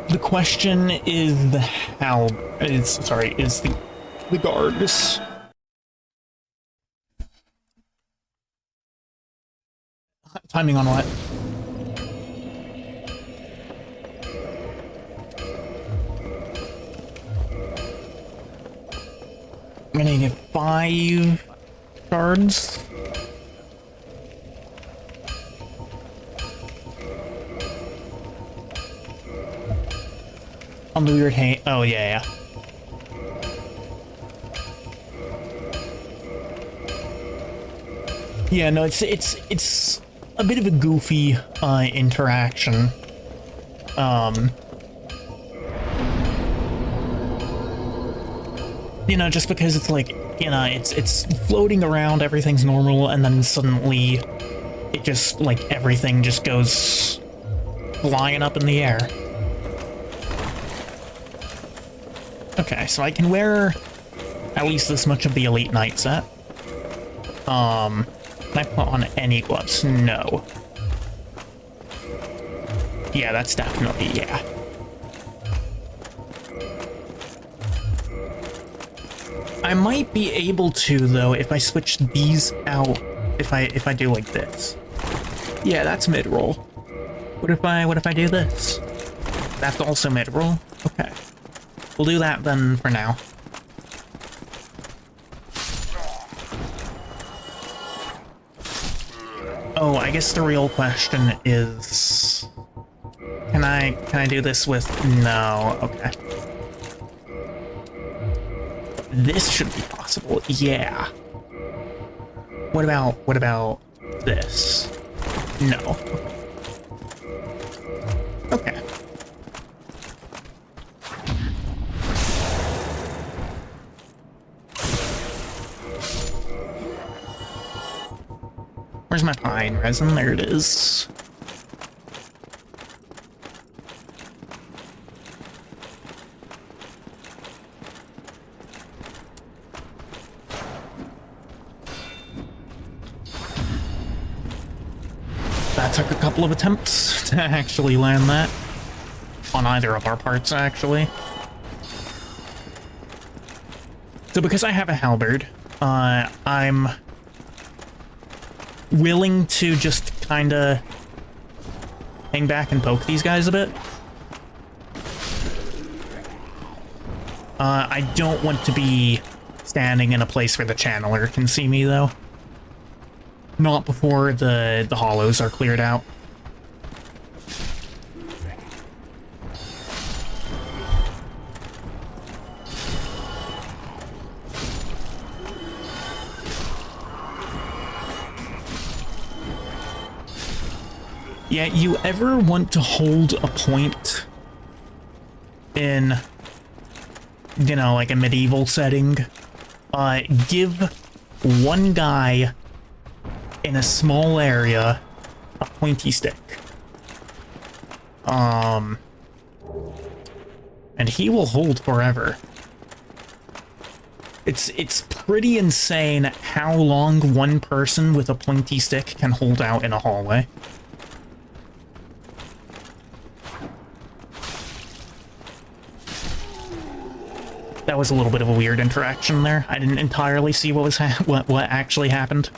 The question is the is the guards. Timing on what? I'm gonna need 5 shards. On the weird hang. Oh yeah. Yeah, no, it's a bit of a goofy interaction. You know, just because it's like, you know, it's floating around, everything's normal, and then suddenly it just, like, everything just goes flying up in the air. Okay, so I can wear at least this much of the Elite Knight set. Can I put on any gloves? No. Yeah, that's definitely, yeah. I might be able to, though, if I switch these out, if I do like this. Yeah, that's mid-roll. What if I do this? That's also mid-roll? Okay. We'll do that then for now. Oh, I guess the real question is... Can I do this with... No, okay. This should be possible, yeah. What about this? No. Okay. Where's my pine resin? There it is. That took a couple of attempts to actually land that. On either of our parts, actually. So because I have a halberd, I'm willing to just kinda hang back and poke these guys a bit. I don't want to be standing in a place where the channeler can see me, though. Not before the hollows are cleared out. Yeah, you ever want to hold a point in, you know, like a medieval setting? Give one guy in a small area a pointy stick. And he will hold forever. It's pretty insane how long one person with a pointy stick can hold out in a hallway. That was a little bit of a weird interaction there. I didn't entirely see what was what actually happened.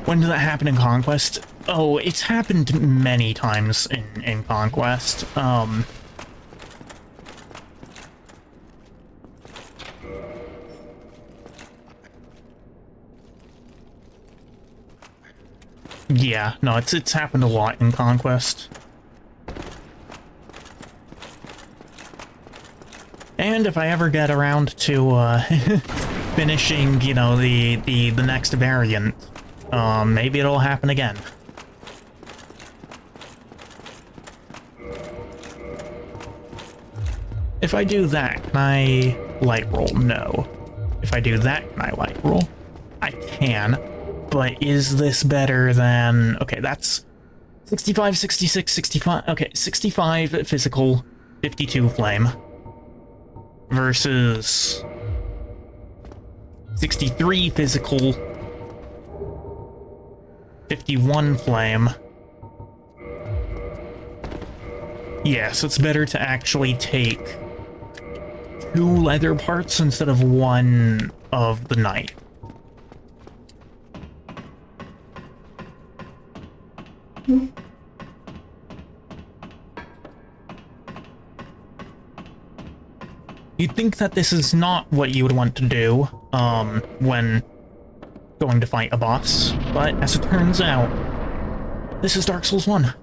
When did that happen in Conquest? Oh, it's happened many times in Conquest. Yeah, no, it's happened a lot in Conquest. And if I ever get around to finishing, you know, the next variant, maybe it'll happen again. If I do that, can I light roll? No. If I do that, can I light roll? I can, but is this better than... Okay, that's 65, 66, 65... Okay, 65 physical 52 flame versus 63 physical, 51 flame. Yeah, so it's better to actually take 2 leather parts instead of 1 of the knight. You'd think that this is not what you would want to do, when going to fight a boss, but as it turns out, this is Dark Souls 1.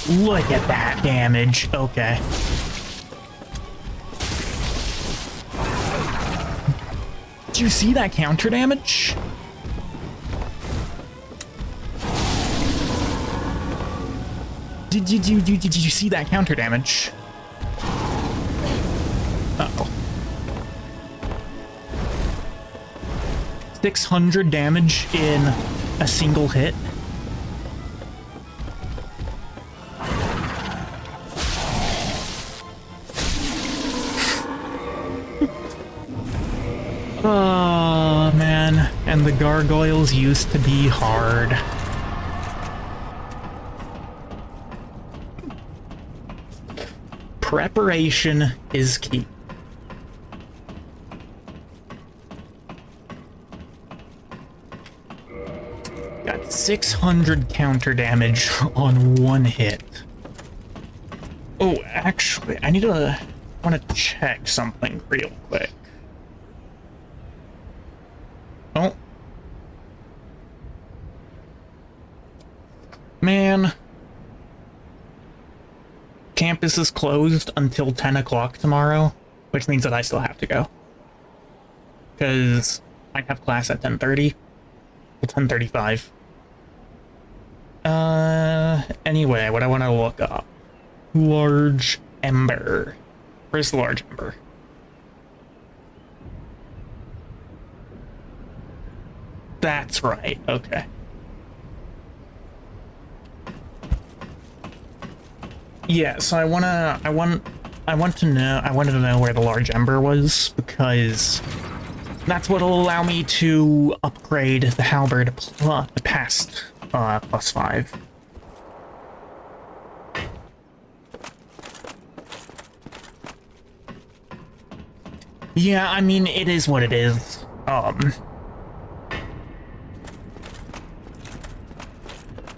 Look at that damage. Okay. Did you see that counter damage? Did you see that counter damage? Uh-oh. 600 damage in a single hit. Oh, man. And the gargoyles used to be hard. Preparation is key. Got 600 counter damage on 1 hit. Oh, actually, I want to check something real quick. Oh. Man. Campus is closed until 10 o'clock tomorrow, which means that I still have to go. Because I have class at 10:30. Well, 10:35. Anyway, what I want to look up. Large Ember. Where's the Large Ember? That's right, okay. Yeah, so I wanted to know where the Large Ember was, because that's what'll allow me to upgrade the halberd past +5. Yeah, I mean, it is what it is.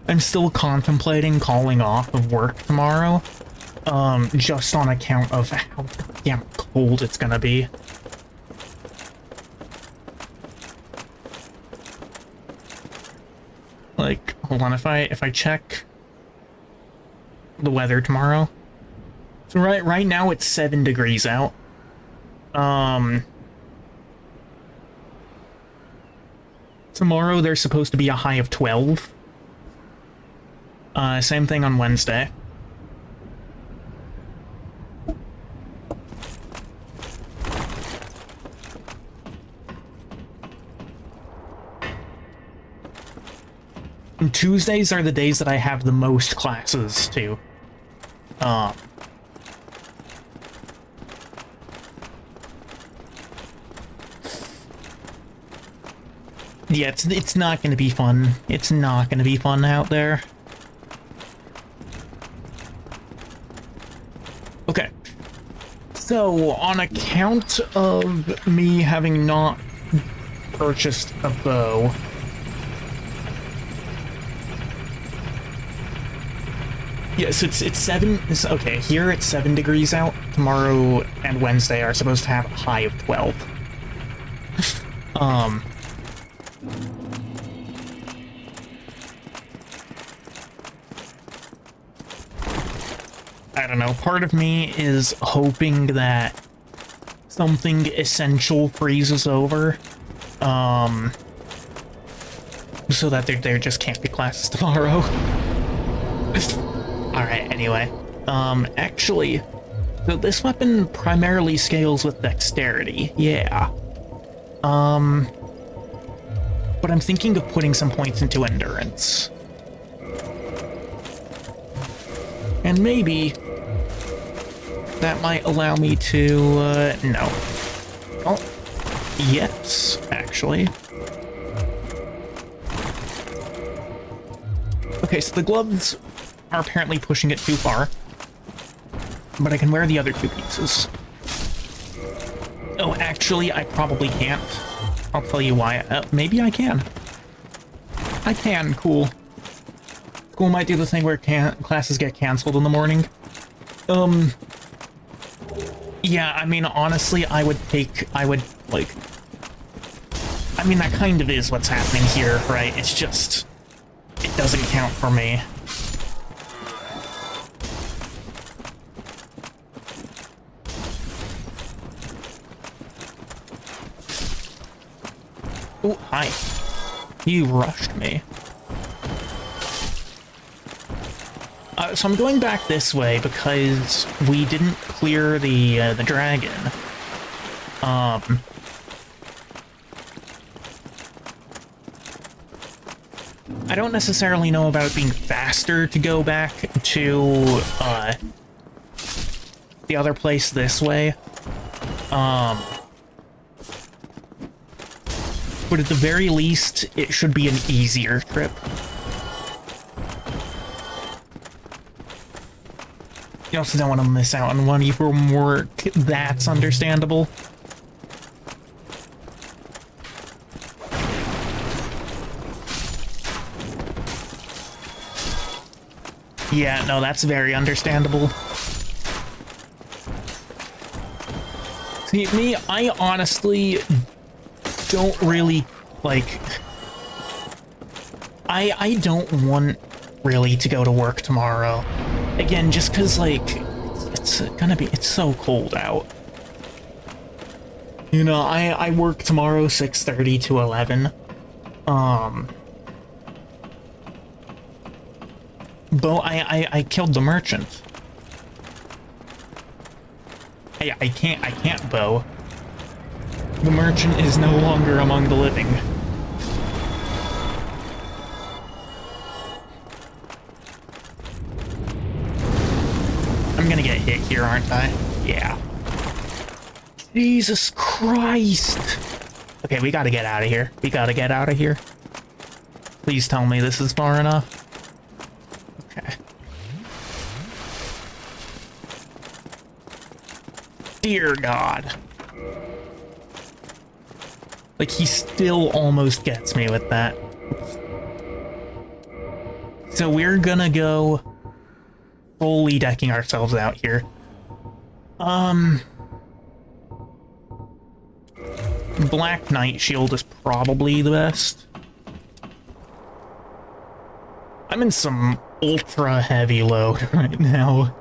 I'm still contemplating calling off of work tomorrow, just on account of how damn cold it's gonna be. Like, hold on, if I check the weather tomorrow. So right now it's 7 degrees out. Tomorrow there's supposed to be a high of 12. Same thing on Wednesday. And Tuesdays are the days that I have the most classes, too. Yeah, it's not gonna be fun. It's not gonna be fun out there. Okay. So, on account of me having not purchased a bow, yes, it's 7. Okay, here it's 7 degrees out. Tomorrow and Wednesday are supposed to have a high of 12. I don't know, part of me is hoping that something essential freezes over, so that there just can't be classes tomorrow. Alright, anyway, actually, so this weapon primarily scales with dexterity, yeah. But I'm thinking of putting some points into endurance. And maybe that might allow me to, no. Oh, yes, actually. Okay, so the gloves are apparently pushing it too far. But I can wear the other two pieces. Oh, actually, I probably can't. I'll tell you why. Maybe I can. I can, cool. School might do the thing where classes get canceled in the morning. Yeah, I mean, honestly, I mean, that kind of is what's happening here, right? It's just, it doesn't count for me. Oh, hi. You rushed me. So I'm going back this way because we didn't clear the dragon. I don't necessarily know about it being faster to go back to the other place this way. But at the very least, it should be an easier trip. You also don't want to miss out on money from work. That's understandable. Yeah, no, that's very understandable. See, me, I honestly don't really, like... I don't want really to go to work tomorrow. Again, just because, like, it's so cold out. You know, I work tomorrow 6:30 to 11. Bo, I killed the merchant. Hey, I can't, Bo. The merchant is no longer among the living. I'm gonna get hit here, aren't I? Yeah. Jesus Christ! Okay, we gotta get out of here. We gotta get out of here. Please tell me this is far enough. Okay. Dear God. Like, he still almost gets me with that. So we're gonna go fully decking ourselves out here. Black Knight Shield is probably the best. I'm in some ultra heavy load right now.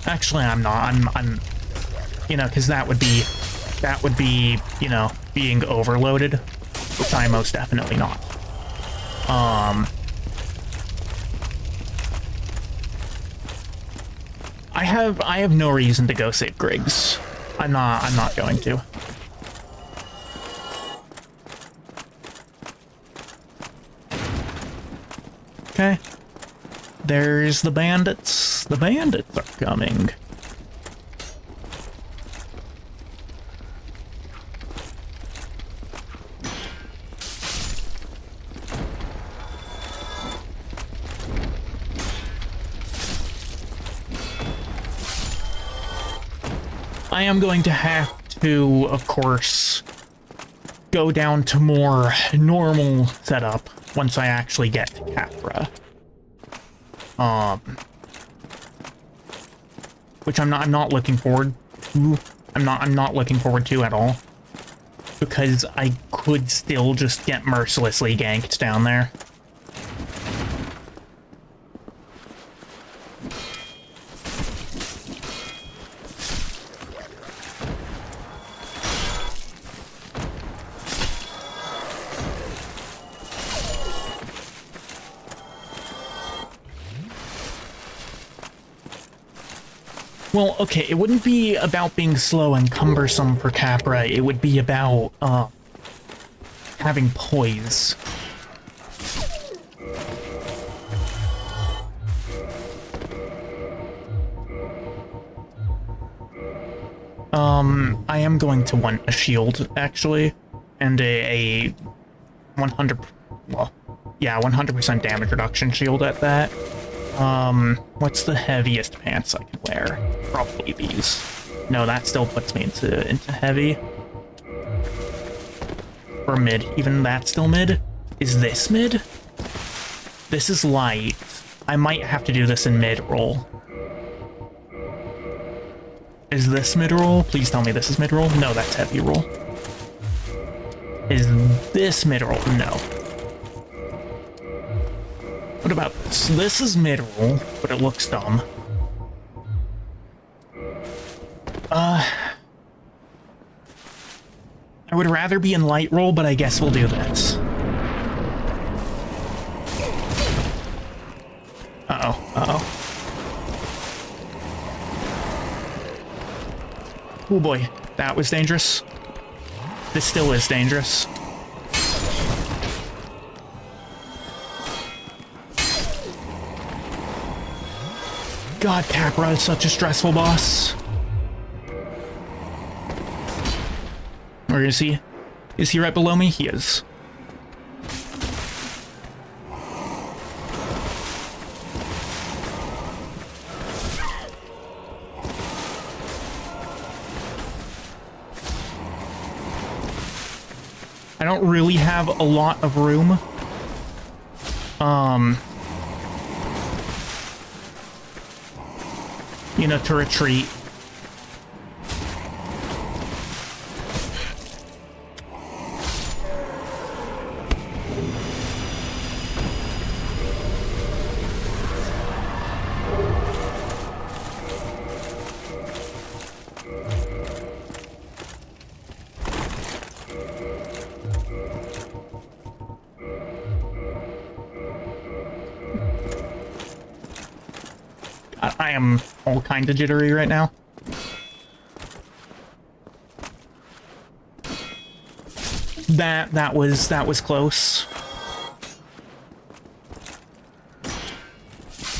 Actually, I'm not. I'm, you know, because that would be, you know, being overloaded, which I'm most definitely not. I have no reason to go save Griggs. I'm not going to. Okay. There's the bandits. The bandits are coming. I am going to have to, of course, go down to more normal setup once I actually get to Capra. Which I'm not looking forward to. I'm not looking forward to at all. Because I could still just get mercilessly ganked down there. Well, okay, it wouldn't be about being slow and cumbersome for Capra. It would be about, having poise. I am going to want a shield, actually, and a 100, well, yeah, 100% damage reduction shield at that. What's the heaviest pants I can wear? Probably these. No, that still puts me into heavy. Or mid. Even that's still mid? Is this mid? This is light. I might have to do this in mid-roll. Is this mid-roll? Please tell me this is mid-roll. No, that's heavy roll. Is this mid-roll? No. What about this? This is mid-roll, but it looks dumb. I would rather be in light roll, but I guess we'll do this. Uh-oh, uh-oh. Oh boy, that was dangerous. This still is dangerous. God, Capra is such a stressful boss. Where is he? Is he right below me? He is. I don't really have a lot of room. You know, to retreat. I am all kinds of jittery right now. That was close.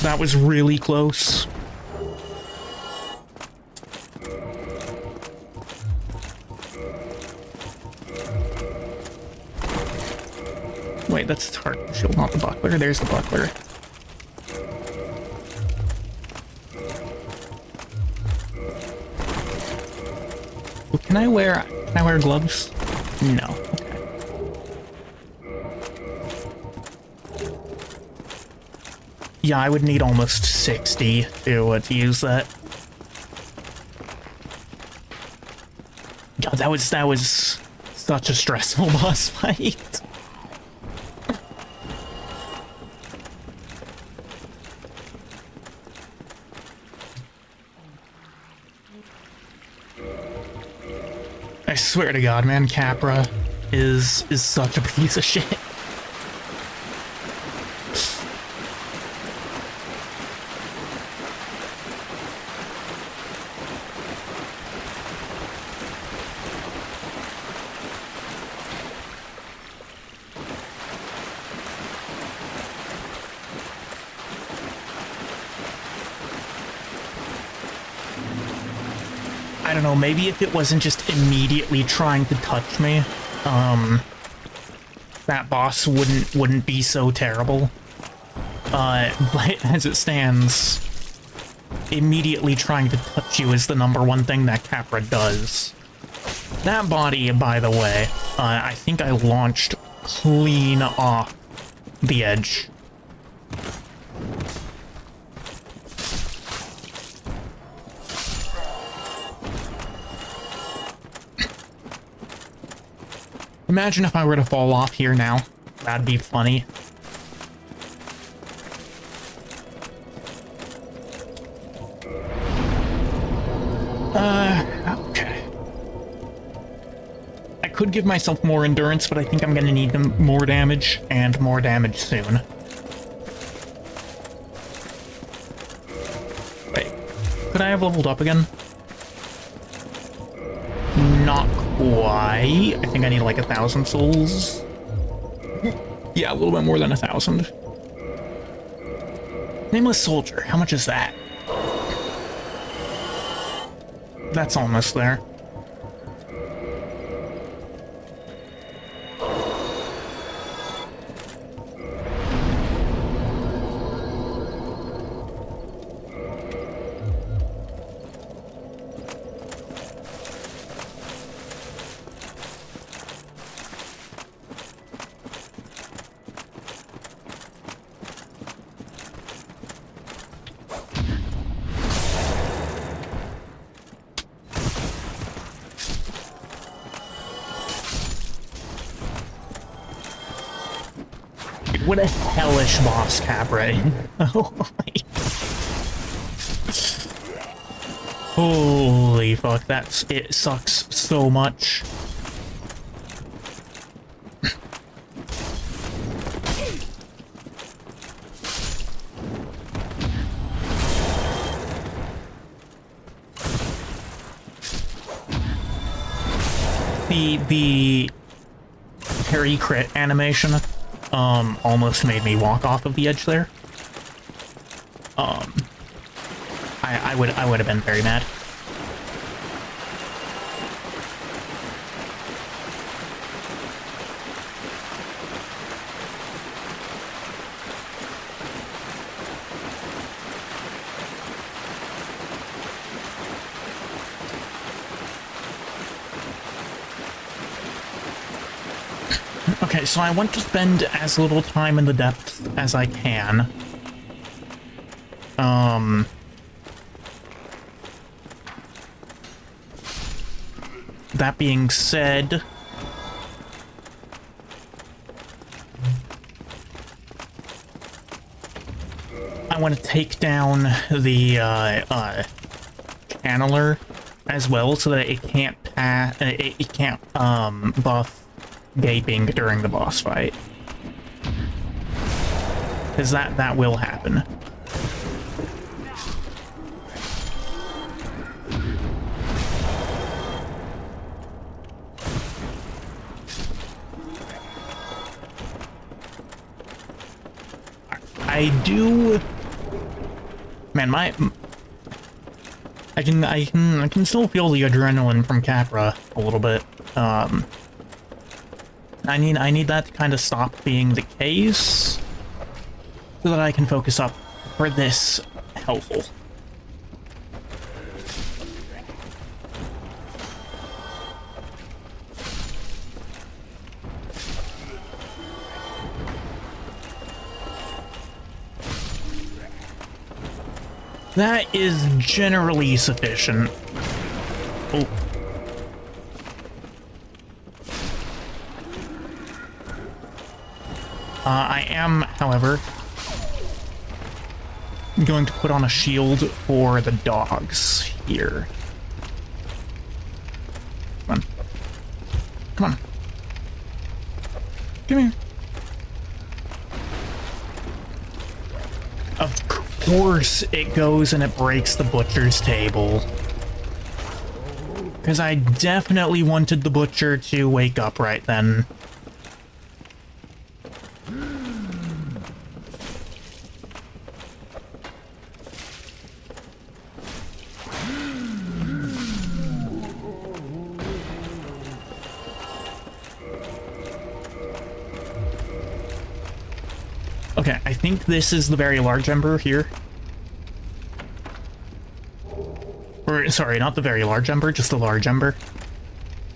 That was really close. Wait, that's hard shield, not the buckler. There's the buckler. Can I wear gloves? No. Okay. Yeah, I would need almost 60 to use that. God, that was such a stressful boss fight. I swear to God, man, Capra is such a piece of shit. I don't know, maybe if it wasn't just immediately trying to touch me, that boss wouldn't be so terrible. But as it stands, immediately trying to touch you is the #1 thing that Capra does. That body, by the way, I think I launched clean off the edge. Imagine if I were to fall off here now. That'd be funny. Okay. I could give myself more endurance, but I think I'm gonna need more damage, and more damage soon. Wait, could I have leveled up again? Not quite. I think I need like 1,000 souls. Yeah, a little bit more than 1,000. Nameless Soldier, how much is that? That's almost there. What a hellish boss cap, right? Holy fuck, it sucks so much. The parry crit animation almost made me walk off of the edge there. I would have been very mad. Okay, so I want to spend as little time in the depth as I can. That being said, I want to take down the channeler as well, so that it can't buff gaping during the boss fight, because that will happen. I do, man. I can still feel the adrenaline from Capra a little bit. I need that to kind of stop being the case, so that I can focus up for this hellhole. That is generally sufficient. Oh. I am, however, going to put on a shield for the dogs here. Come on. Come on. Come here. Of course it goes and it breaks the butcher's table. Because I definitely wanted the butcher to wake up right then. Okay, I think this is the very large ember here. Or, sorry, not the very large ember, just the large ember.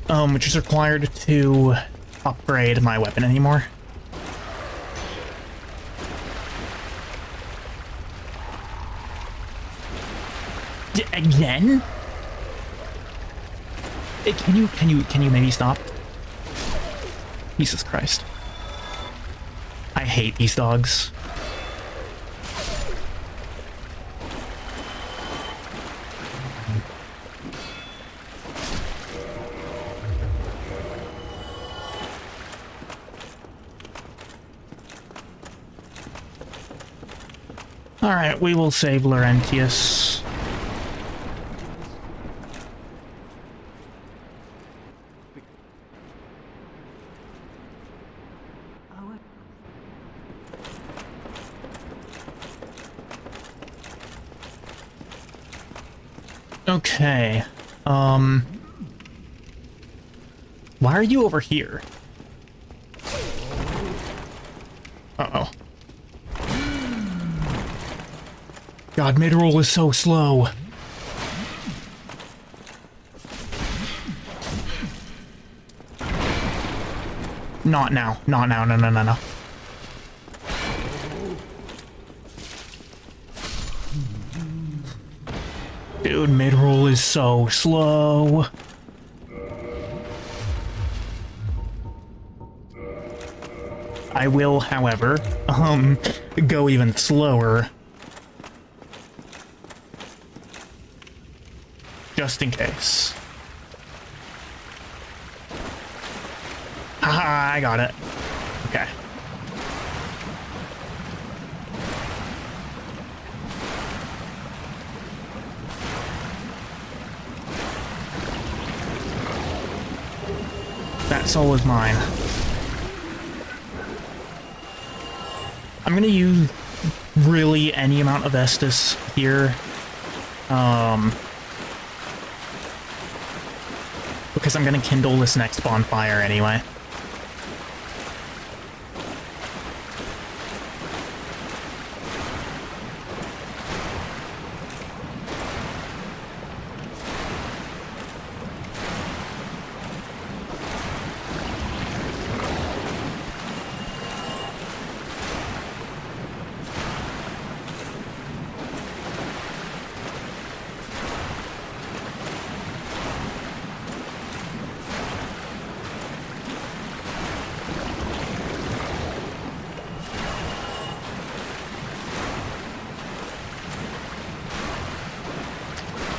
Which is required to upgrade my weapon anymore. Again? Can you maybe stop? Jesus Christ. I hate these dogs. Alright, we will save Laurentius. Okay. Why are you over here? Uh-oh. God, mid-roll is so slow. Not now. Not now. No, no, no, no. Dude, mid-roll is so slow. I will, however, go even slower. Just in case. Haha, I got it. Okay. That soul is mine. I'm gonna use really any amount of Estus here. Because I'm gonna kindle this next bonfire anyway.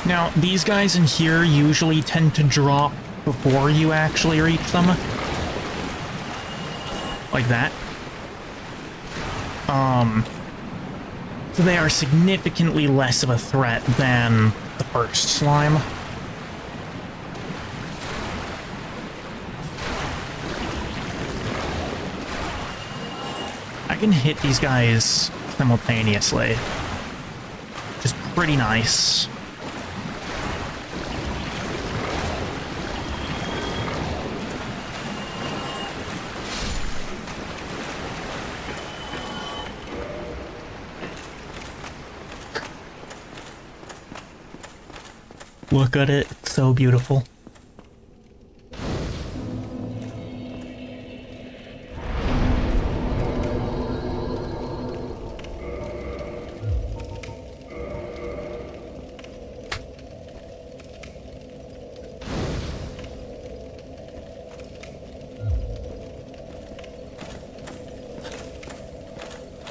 Now, these guys in here usually tend to drop before you actually reach them. Like that. So they are significantly less of a threat than the first slime. I can hit these guys simultaneously. Which is pretty nice. Look at it, it's so beautiful.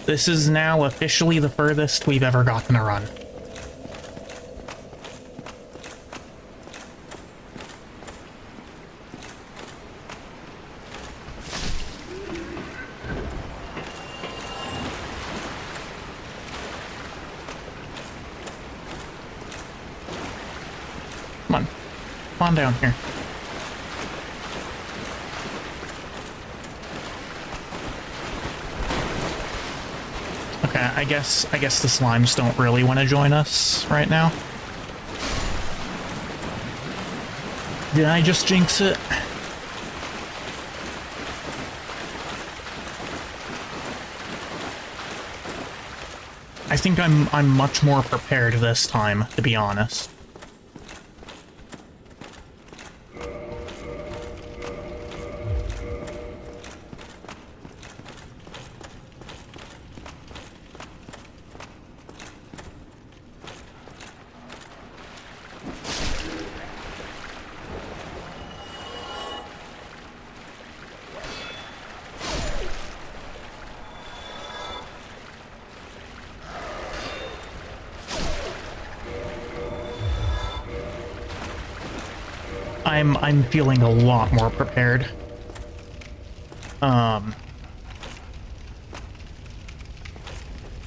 This is now officially the furthest we've ever gotten a run. Come on down here. Okay, I guess the slimes don't really want to join us right now. Did I just jinx it? I think I'm much more prepared this time, to be honest. I'm feeling a lot more prepared.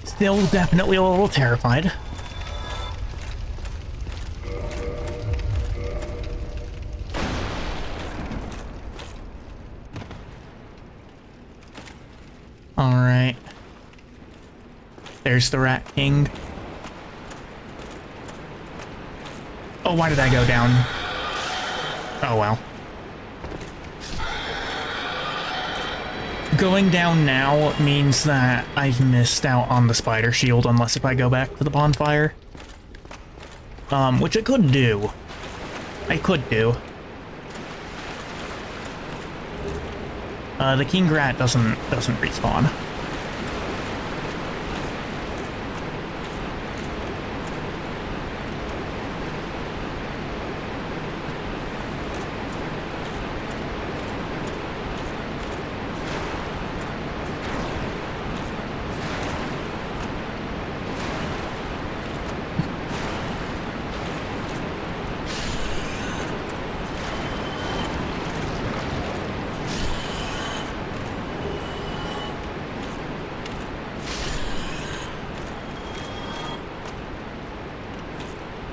Still definitely a little terrified. All right. There's the Rat King. Oh, why did I go down? Oh, well. Going down now means that I've missed out on the spider shield, unless if I go back to the bonfire. Which I could do. I could do. The king rat doesn't respawn.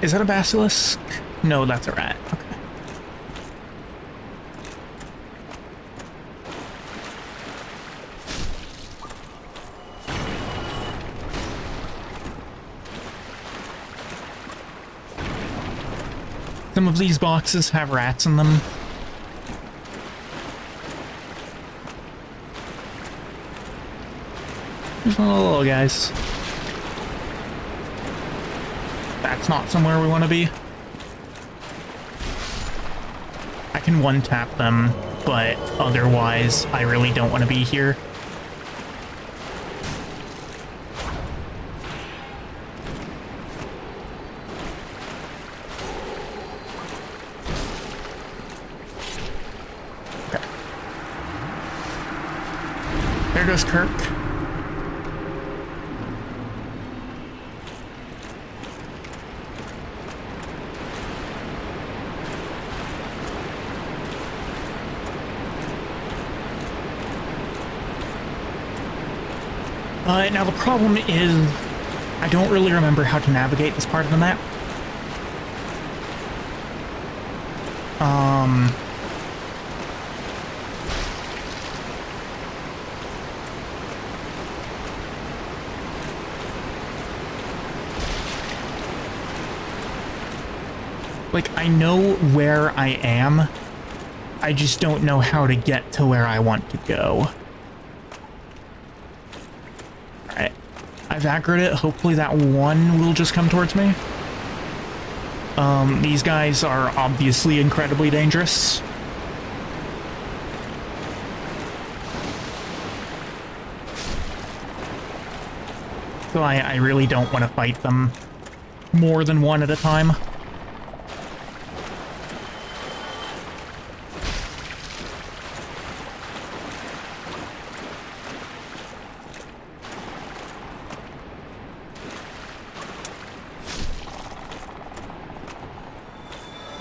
Is that a basilisk? No, that's a rat. Okay. Some of these boxes have rats in them. There's one of the little guys. That's not somewhere we want to be. I can one-tap them, but otherwise, I really don't want to be here. Okay. There goes Kirk. Now the problem is, I don't really remember how to navigate this part of the map. Like, I know where I am, I just don't know how to get to where I want to go. Alright, I've aggroed it. Hopefully that one will just come towards me. These guys are obviously incredibly dangerous. So I really don't want to fight them more than one at a time.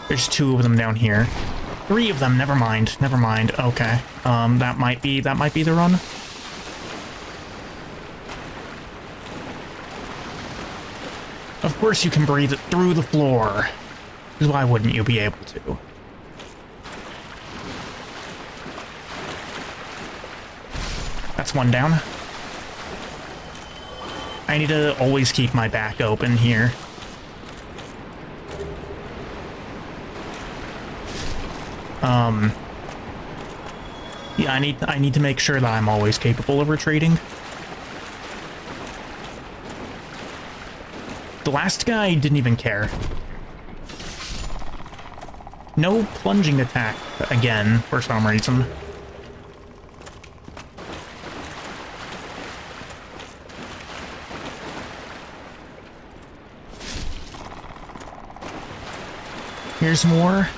There's two of them down here. Three of them, never mind, never mind. Okay. That might be the run. Of course you can breathe it through the floor. Because why wouldn't you be able to? That's one down. I need to always keep my back open here. Yeah, I need to make sure that I'm always capable of retreating. The last guy didn't even care. No plunging attack again, for some reason. Here's more.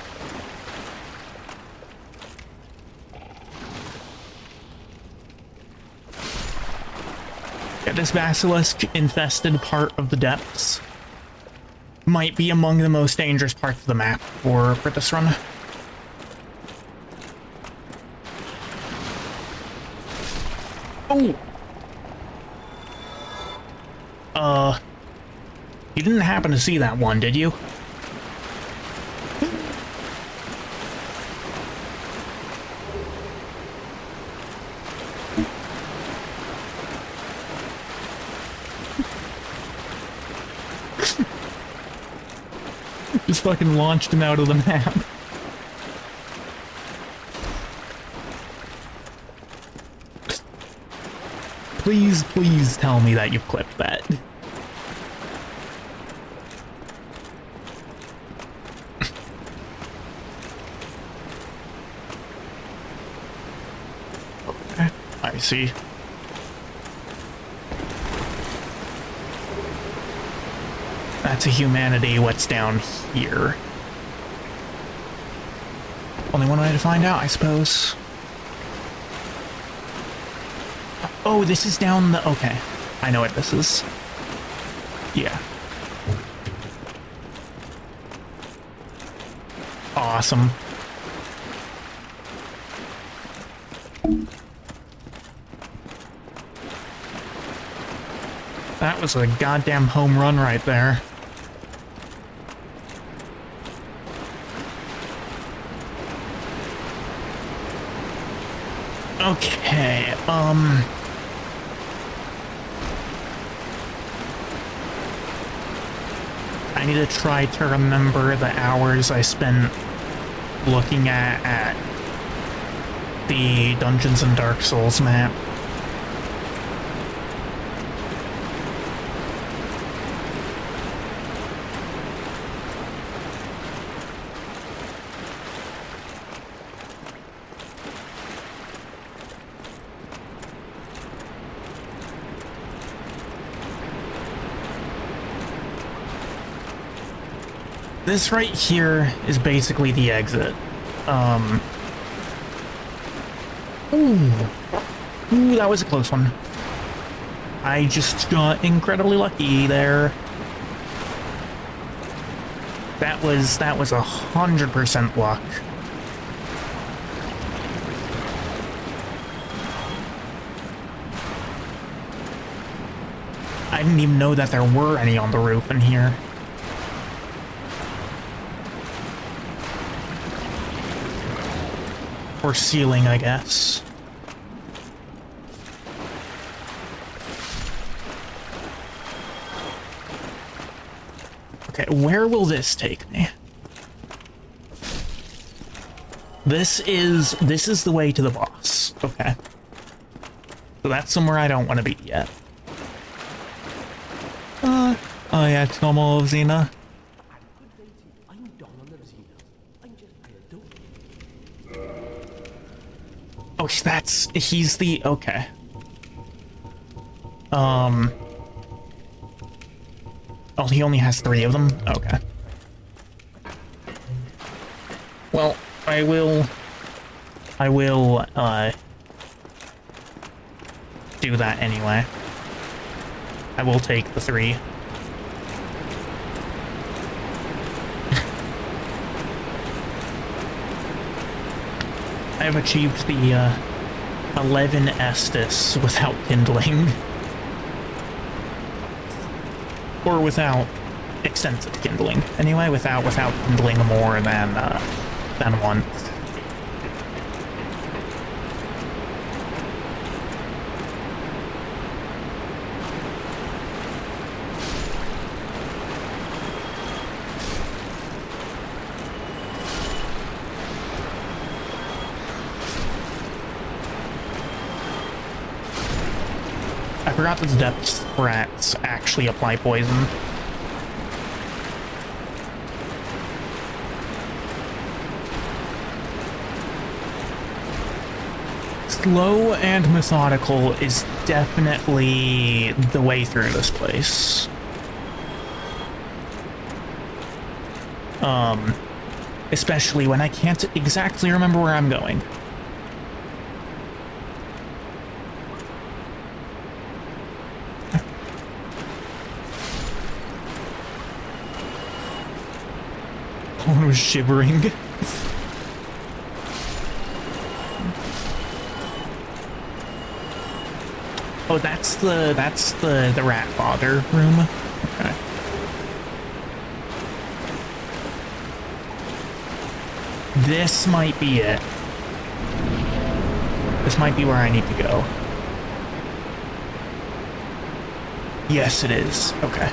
This basilisk-infested part of the depths might be among the most dangerous parts of the map for this run. Oh! You didn't happen to see that one, did you? Just fucking launched him out of the map. Please, please tell me that you've clipped that. Okay, I see. That's a humanity. What's down here? Only one way to find out, I suppose. Oh, this is down the... Okay. I know what this is. Yeah. Awesome. That was a goddamn home run right there. Okay, I need to try to remember the hours I spent looking at the Dungeons and Dark Souls map. This right here is basically the exit. Ooh, that was a close one. I just got incredibly lucky there. That was 100% luck. I didn't even know that there were any on the roof in here. Or ceiling, I guess. Okay, where will this take me? This is the way to the boss. Okay. So that's somewhere I don't want to be yet. Oh yeah, it's normal of Xena. Oh, he's the, okay. Oh, he only has 3 of them? Okay. Well, I will, do that anyway. I will take the 3. I have achieved the 11 Estus without kindling. Or without extensive kindling. Anyway, without kindling more than once. I forgot that the depth rats actually apply poison. Slow and methodical is definitely the way through this place. Especially when I can't exactly remember where I'm going. One was shivering. Oh, that's the rat father room. Okay. This might be it. This might be where I need to go. Yes, it is. Okay.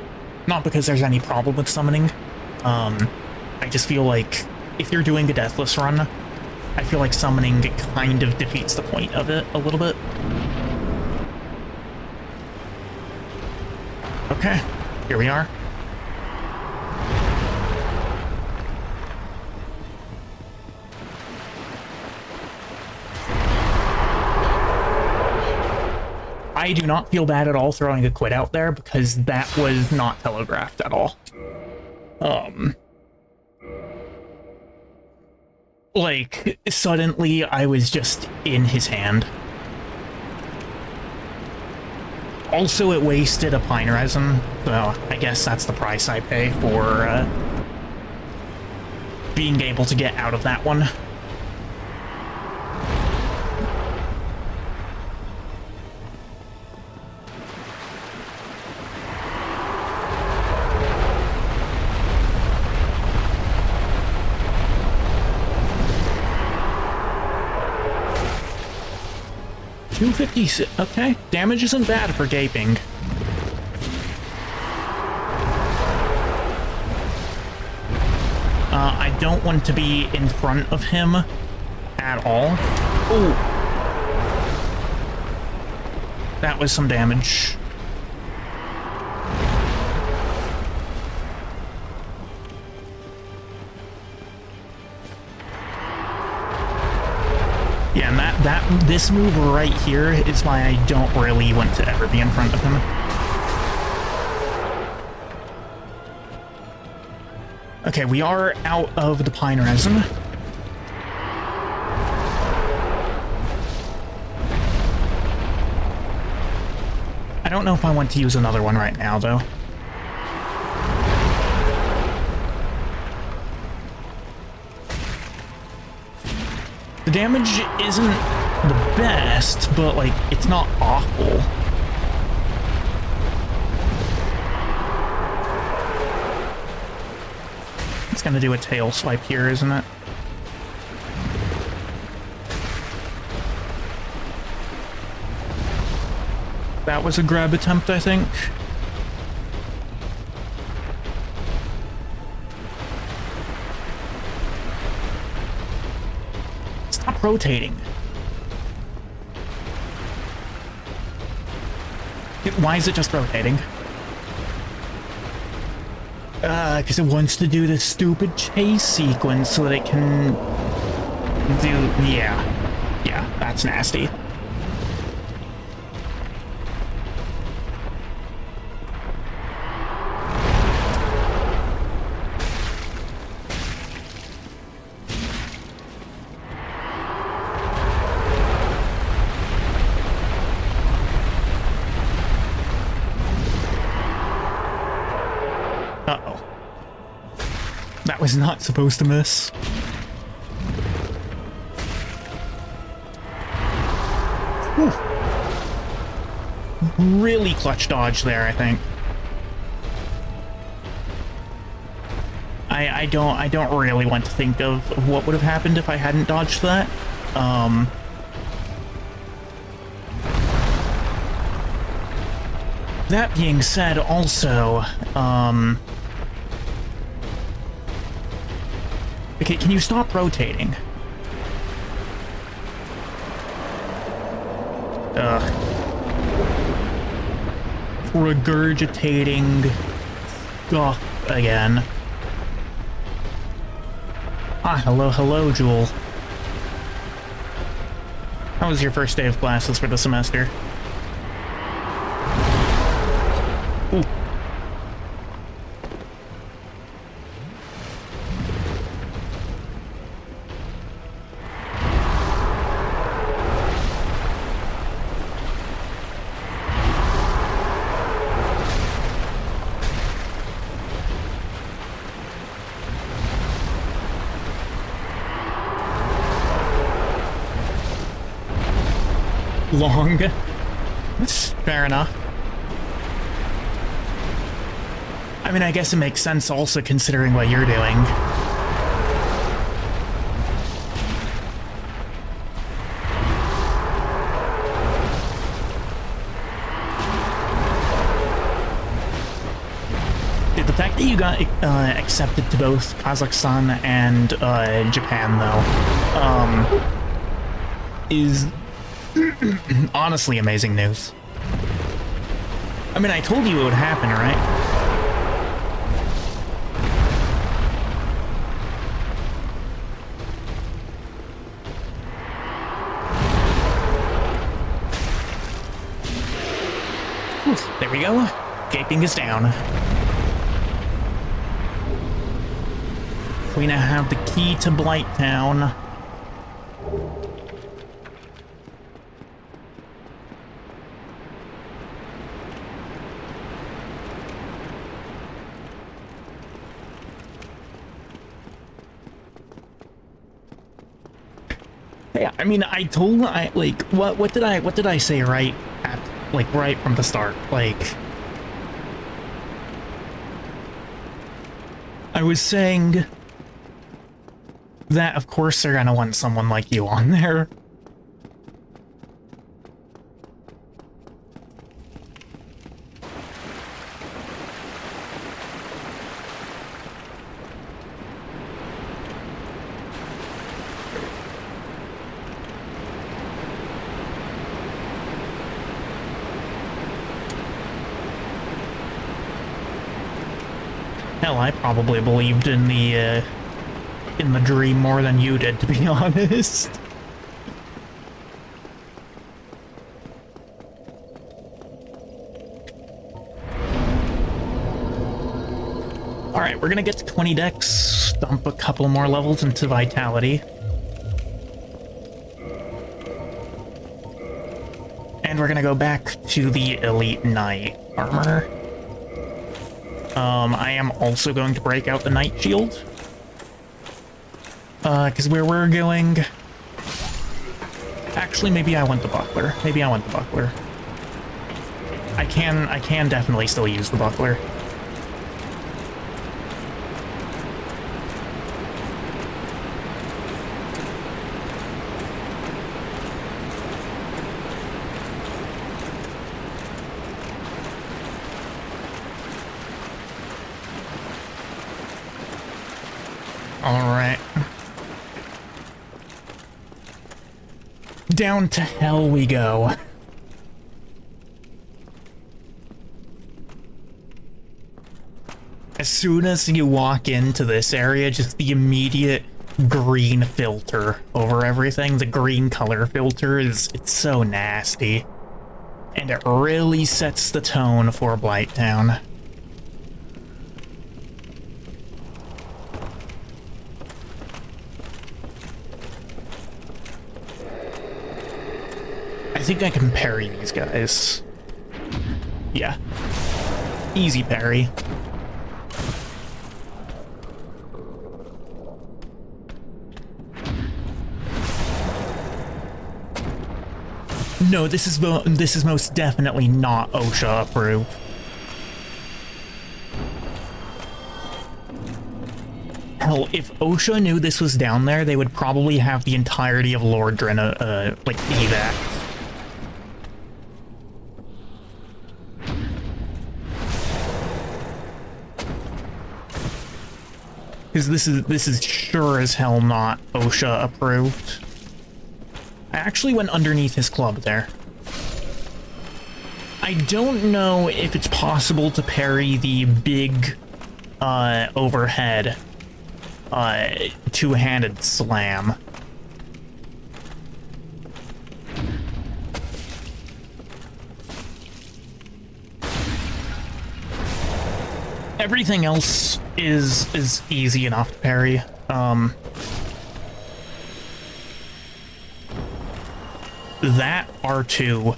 Not because there's any problem with summoning. I just feel like if you're doing a Deathless run, I feel like summoning kind of defeats the point of it a little bit. Okay, here we are. I do not feel bad at all throwing a quit out there because that was not telegraphed at all. Like, suddenly I was just in his hand. Also, it wasted a pine resin, so I guess that's the price I pay for being able to get out of that one. $256. Okay, damage isn't bad for gaping. I don't want to be in front of him at all. Ooh. That was some damage. Yeah, and this move right here is why I don't really want to ever be in front of him. Okay, we are out of the pine resin. I don't know if I want to use another one right now, though. The damage isn't the best, but, like, it's not awful. It's gonna do a tail swipe here, isn't it? That was a grab attempt, I think. Stop rotating. Why is it just rotating? Because it wants to do this stupid chase sequence so that it can do... Yeah, that's nasty. Uh-oh. That was not supposed to miss. Whew. Really clutch dodge there, I think. I don't really want to think of what would have happened if I hadn't dodged that. That being said, also, okay, can you stop rotating? Ugh. Regurgitating stuff again. Ah, hello, Jewel. How was your first day of classes for the semester? Ooh. Long. Fair enough. I mean, I guess it makes sense also considering what you're doing. you got accepted to both Kazakhstan and Japan, though, is honestly amazing news. I mean, I told you it would happen, right? Whew, there we go. Gaping is down. We now have the key to Blighttown. Yeah, I mean, what did I say right from the start? Like, I was saying that of course they're gonna want someone like you on there. Hell, I probably believed in the dream more than you did, to be honest. Alright, we're gonna get to 20 decks, dump a couple more levels into Vitality. And we're gonna go back to the Elite Knight armor. I am also going to break out the Knight Shield. Because where we're going... Actually, maybe I want the Buckler. I can definitely still use the Buckler. Alright. Down to hell we go. As soon as you walk into this area, just the immediate green filter over everything, the green color filter it's so nasty. And it really sets the tone for Blighttown. I think I can parry these guys. Yeah. Easy parry. No, this is most definitely not OSHA approved. Hell, if OSHA knew this was down there, they would probably have the entirety of Lord Drenna, evac. Because this is sure as hell not OSHA approved. I actually went underneath his club there. I don't know if it's possible to parry the big overhead two-handed slam. Everything else is easy enough to parry. That R2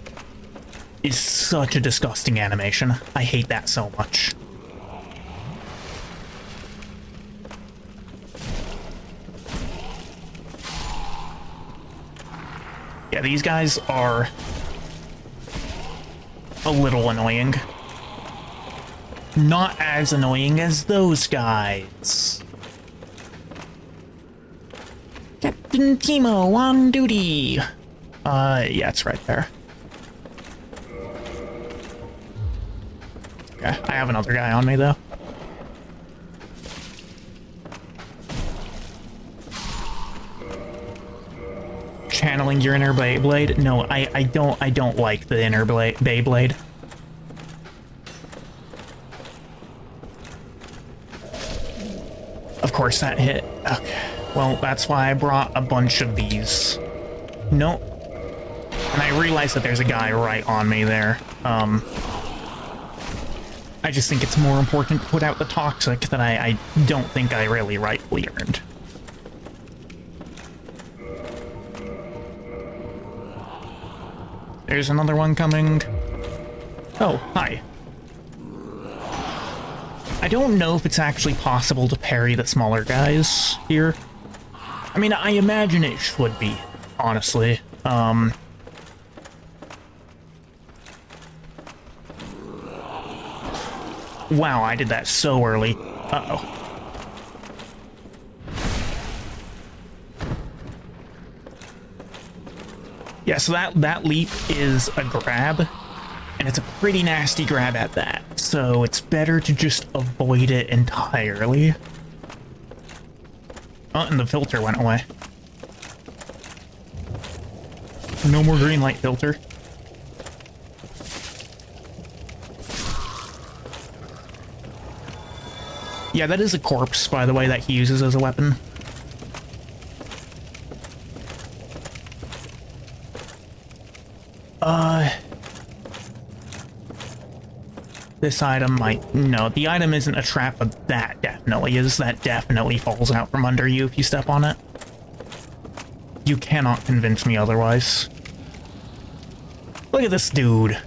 is such a disgusting animation. I hate that so much. Yeah, these guys are a little annoying. Not as annoying as those guys. Captain Timo on duty. Yeah, it's right there. Okay, I have another guy on me, though. channeling your inner Beyblade? No, I don't like the inner Beyblade. Of course that hit. Okay. Well, that's why I brought a bunch of these. Nope. And I realized that there's a guy right on me there. I just think it's more important to put out the toxic that I don't think I really rightfully earned. There's another one coming. Oh, hi. I don't know if it's actually possible to parry the smaller guys here. I mean, I imagine it should be, honestly. Wow, I did that so early. Uh-oh. Yeah, so that leap is a grab, and it's a pretty nasty grab at that. So it's better to just avoid it entirely. Oh, and the filter went away. No more green light filter. Yeah, that is a corpse, by the way, that he uses as a weapon. This item might... No, the item isn't a trap, but that definitely is. That definitely falls out from under you if you step on it. You cannot convince me otherwise. Look at this dude.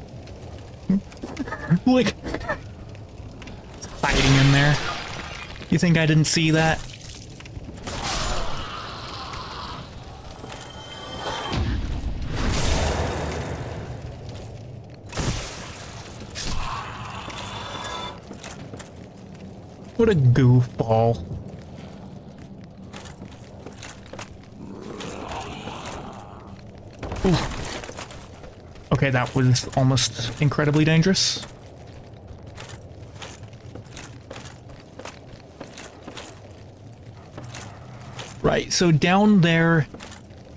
Like... hiding in there. You think I didn't see that? What a goofball. Ooh. Okay, that was almost incredibly dangerous. Right, so down there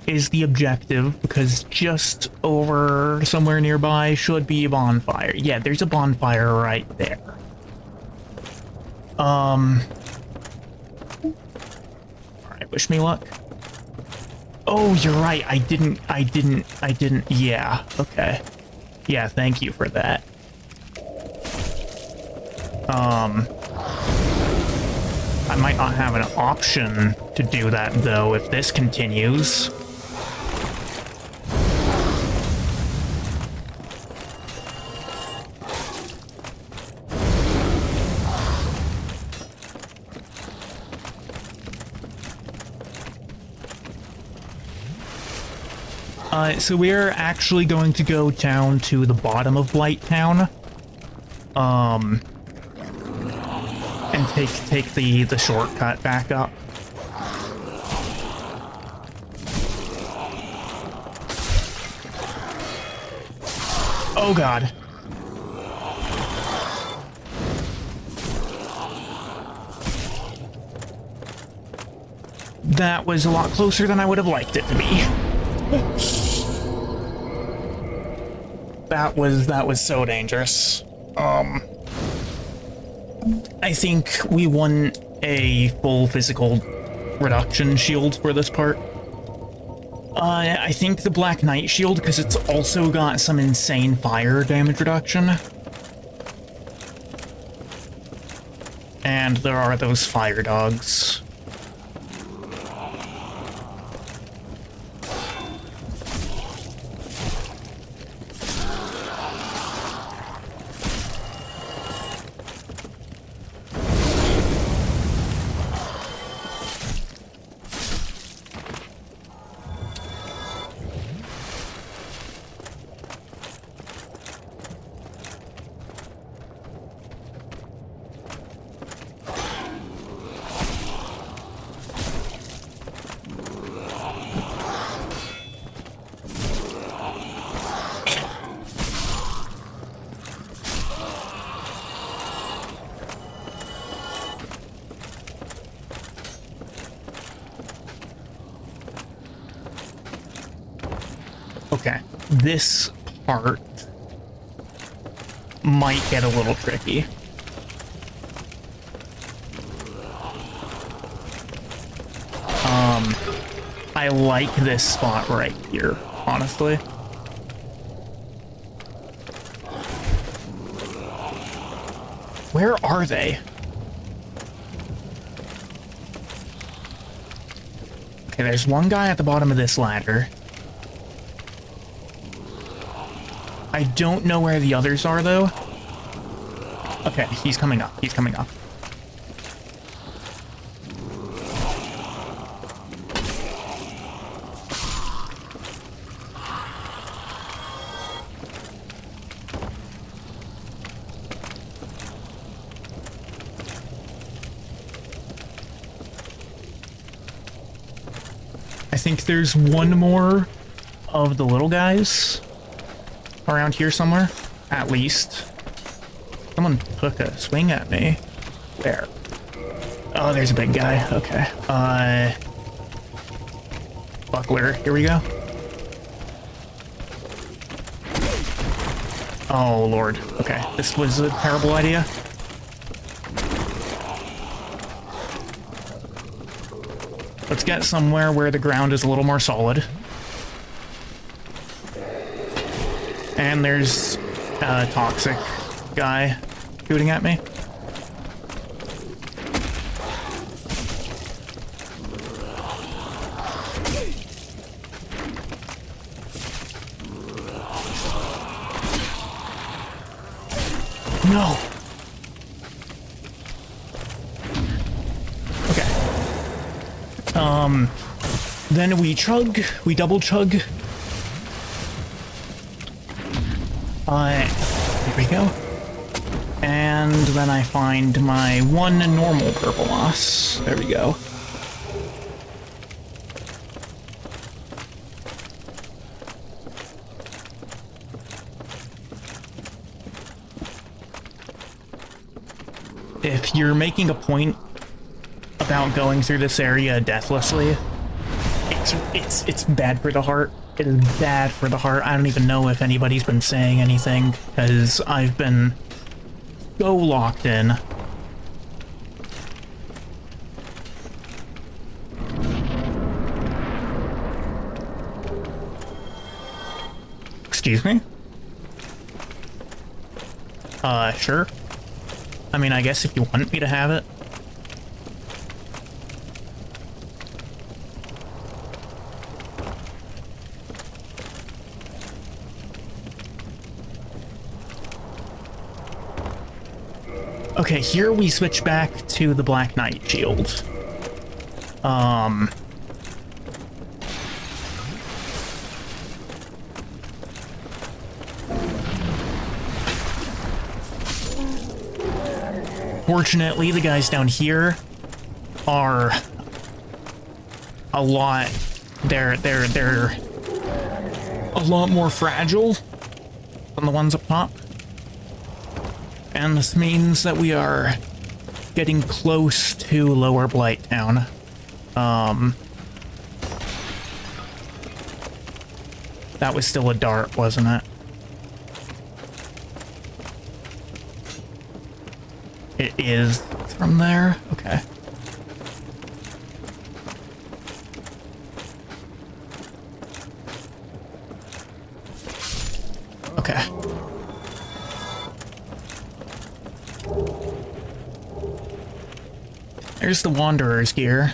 is the objective, because just over somewhere nearby should be a bonfire. Yeah, there's a bonfire right there. Alright, wish me luck. Oh, you're right, I didn't, yeah, okay. Yeah, thank you for that. I might not have an option to do that, though, if this continues. So we're actually going to go down to the bottom of Blight Town. And take the shortcut back up. Oh god. That was a lot closer than I would have liked it to be. That was so dangerous. I think we won a full physical reduction shield for this part. I think the Black Knight shield, because it's also got some insane fire damage reduction. And there are those fire dogs. Okay. This part might get a little tricky. I like this spot right here, honestly. Where are they? Okay, there's one guy at the bottom of this ladder. I don't know where the others are, though. Okay, he's coming up. He's coming up. I think there's one more of the little guys around here somewhere, at least. Someone took a swing at me. Where? Oh, there's a big guy. Okay. Buckler. Here we go. Oh, Lord. Okay. This was a terrible idea. Let's get somewhere where the ground is a little more solid. And there's a toxic guy shooting at me. No. Okay. Then we double chug. Here we go. And then I find my one normal purple moss. There we go. If you're making a point about going through this area deathlessly, it's bad for the heart. It is bad for the heart. I don't even know if anybody's been saying anything, because I've been so locked in. Excuse me? Sure. I mean, I guess if you want me to have it. Okay, here we switch back to the Black Knight shield. Fortunately, the guys down here are a lot... They're a lot more fragile than the ones up top. And this means that we are getting close to Lower Blight Town. That was still a dart, wasn't it? It is from there? Okay. Okay. There's the Wanderer's gear.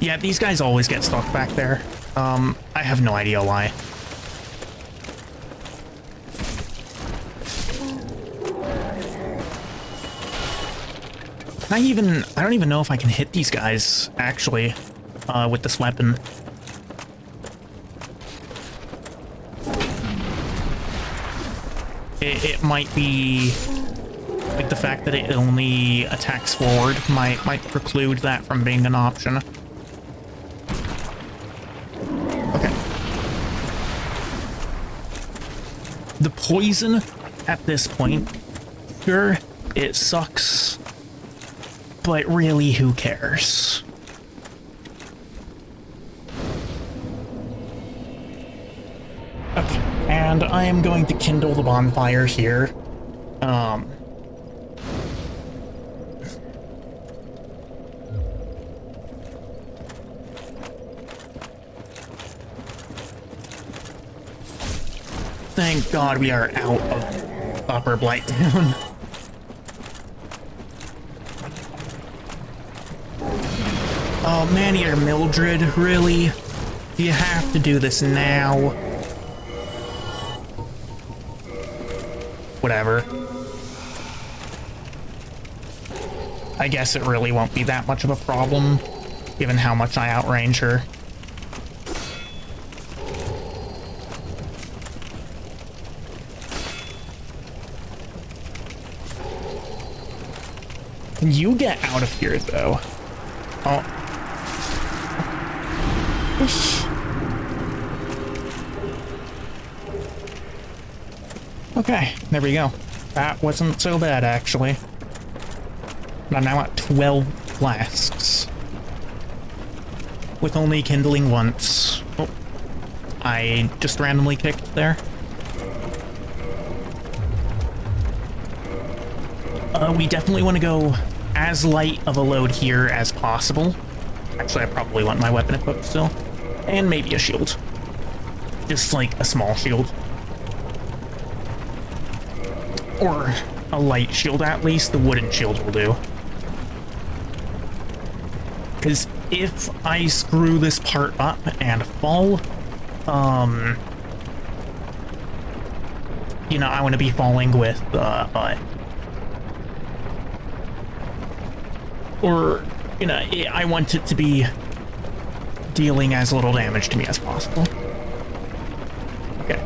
Yeah, these guys always get stuck back there. I have no idea why. I don't even know if I can hit these guys, actually, with this weapon. It might be, like, the fact that it only attacks forward might preclude that from being an option. The poison at this point, sure, it sucks, but really, who cares? Okay, and I am going to kindle the bonfire here. Thank God we are out of Upper Blighttown. Oh, man-eater Mildred, really? Do you have to do this now? Whatever. I guess it really won't be that much of a problem, given how much I outrange her. Can you get out of here, though? Oh. Okay, there we go. That wasn't so bad, actually. And I'm now at 12 flasks. With only kindling once. Oh. I just randomly kicked there. We definitely want to go as light of a load here as possible. Actually, I probably want my weapon equipped still. And maybe a shield. Just like a small shield. Or a light shield at least. The wooden shield will do. Because if I screw this part up and fall, you know, I want to be falling with, or, you know, I want it to be dealing as little damage to me as possible. Okay.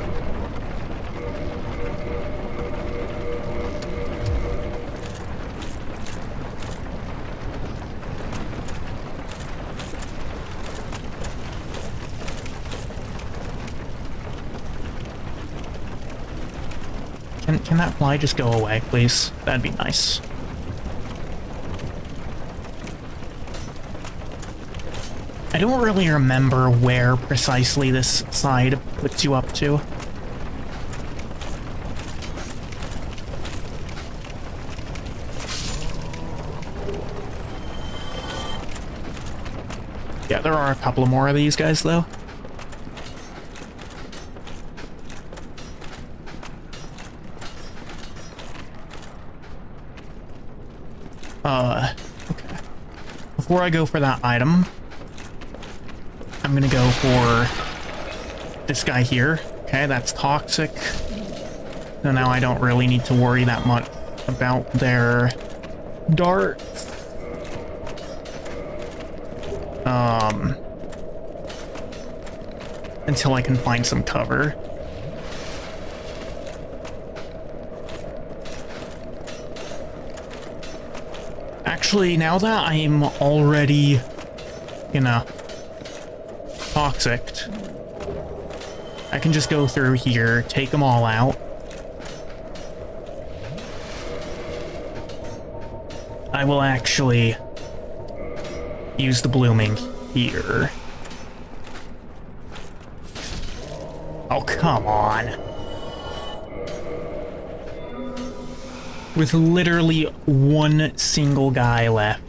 Can that fly just go away, please? That'd be nice. I don't really remember where precisely this side puts you up to. Yeah, there are a couple more of these guys, though. Okay. Before I go for that item, I'm gonna go for this guy here. Okay, that's toxic. So now I don't really need to worry that much about their dart. Until I can find some cover. Actually, now that I'm already, you know, toxic, I can just go through here, take them all out. I will actually use the blooming here. Oh, come on. With literally one single guy left.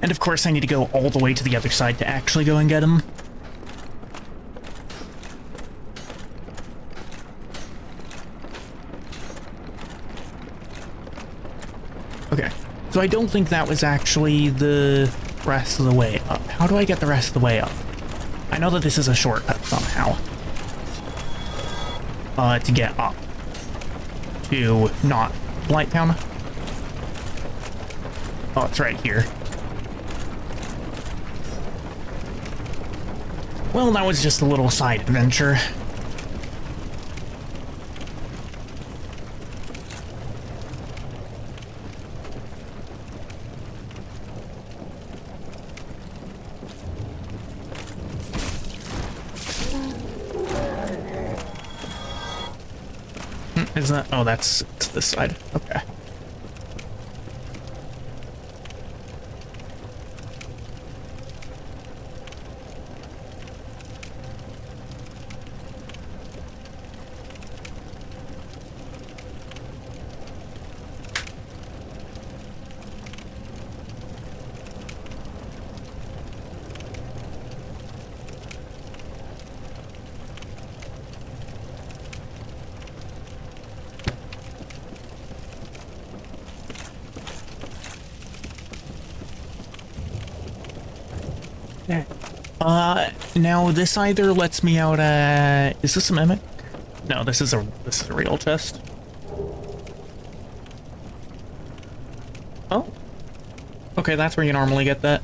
And of course I need to go all the way to the other side to actually go and get him. Okay, so I don't think that was actually the rest of the way up. How do I get the rest of the way up? I know that this is a shortcut somehow. To get up. To not Blighttown. Oh, it's right here. Well, that was just a little side adventure. Where's that? Oh, that's it's this side. Okay. Now this either lets me out, is this a mimic? No, this is a real chest. Oh. Okay, that's where you normally get that.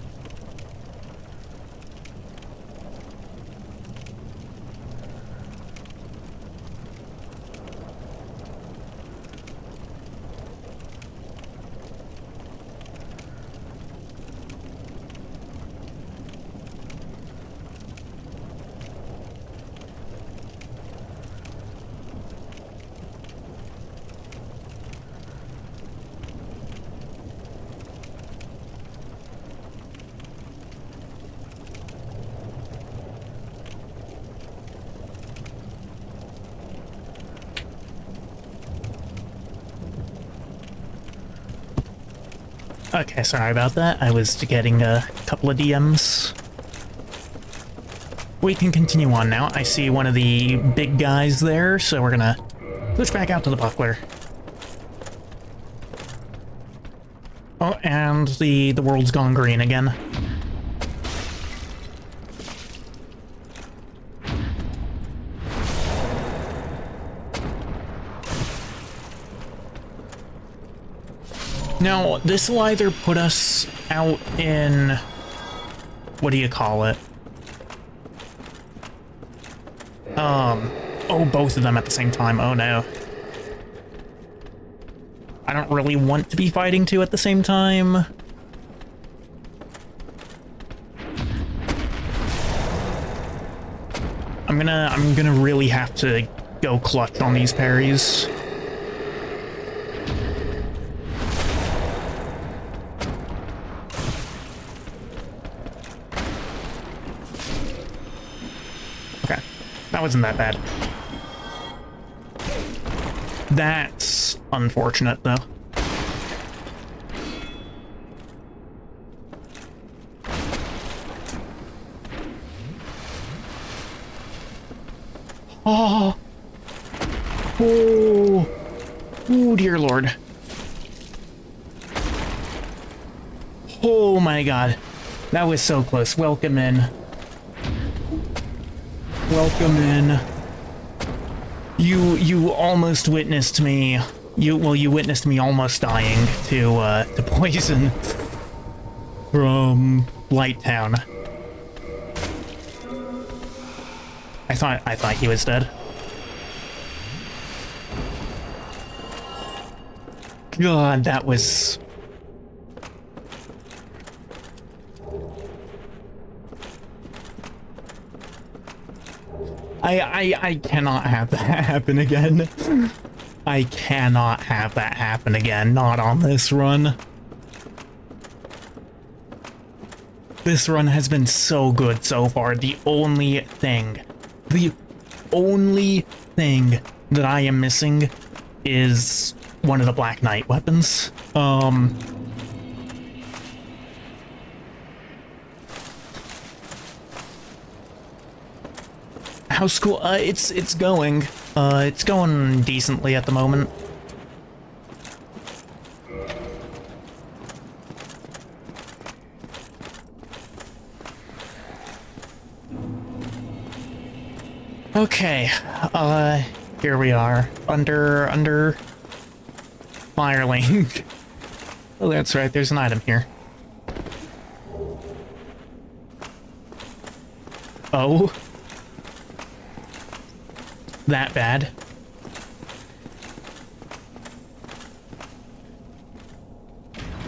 Okay, sorry about that. I was getting a couple of DMs. We can continue on now. I see one of the big guys there, so we're gonna switch back out to the buckler. Oh, and the world's gone green again. Now, this will either put us out in... what do you call it? Oh, both of them at the same time. Oh, no. I don't really want to be fighting two at the same time. I'm gonna really have to go clutch on these parries. That wasn't that bad. That's unfortunate, though. Oh. Oh. Oh, dear Lord. Oh my God. That was so close. Welcome in. Welcome in. You almost witnessed me. You witnessed me almost dying to poison from Blighttown. I thought he was dead. God, that was... I cannot have that happen again. I cannot have that happen again. Not on this run. This run has been so good so far. The only thing that I am missing is one of the Black Knight weapons. How's school? It's going. It's going decently at the moment. Okay, here we are, under Firelink. Oh, that's right, there's an item here. Oh. That bad.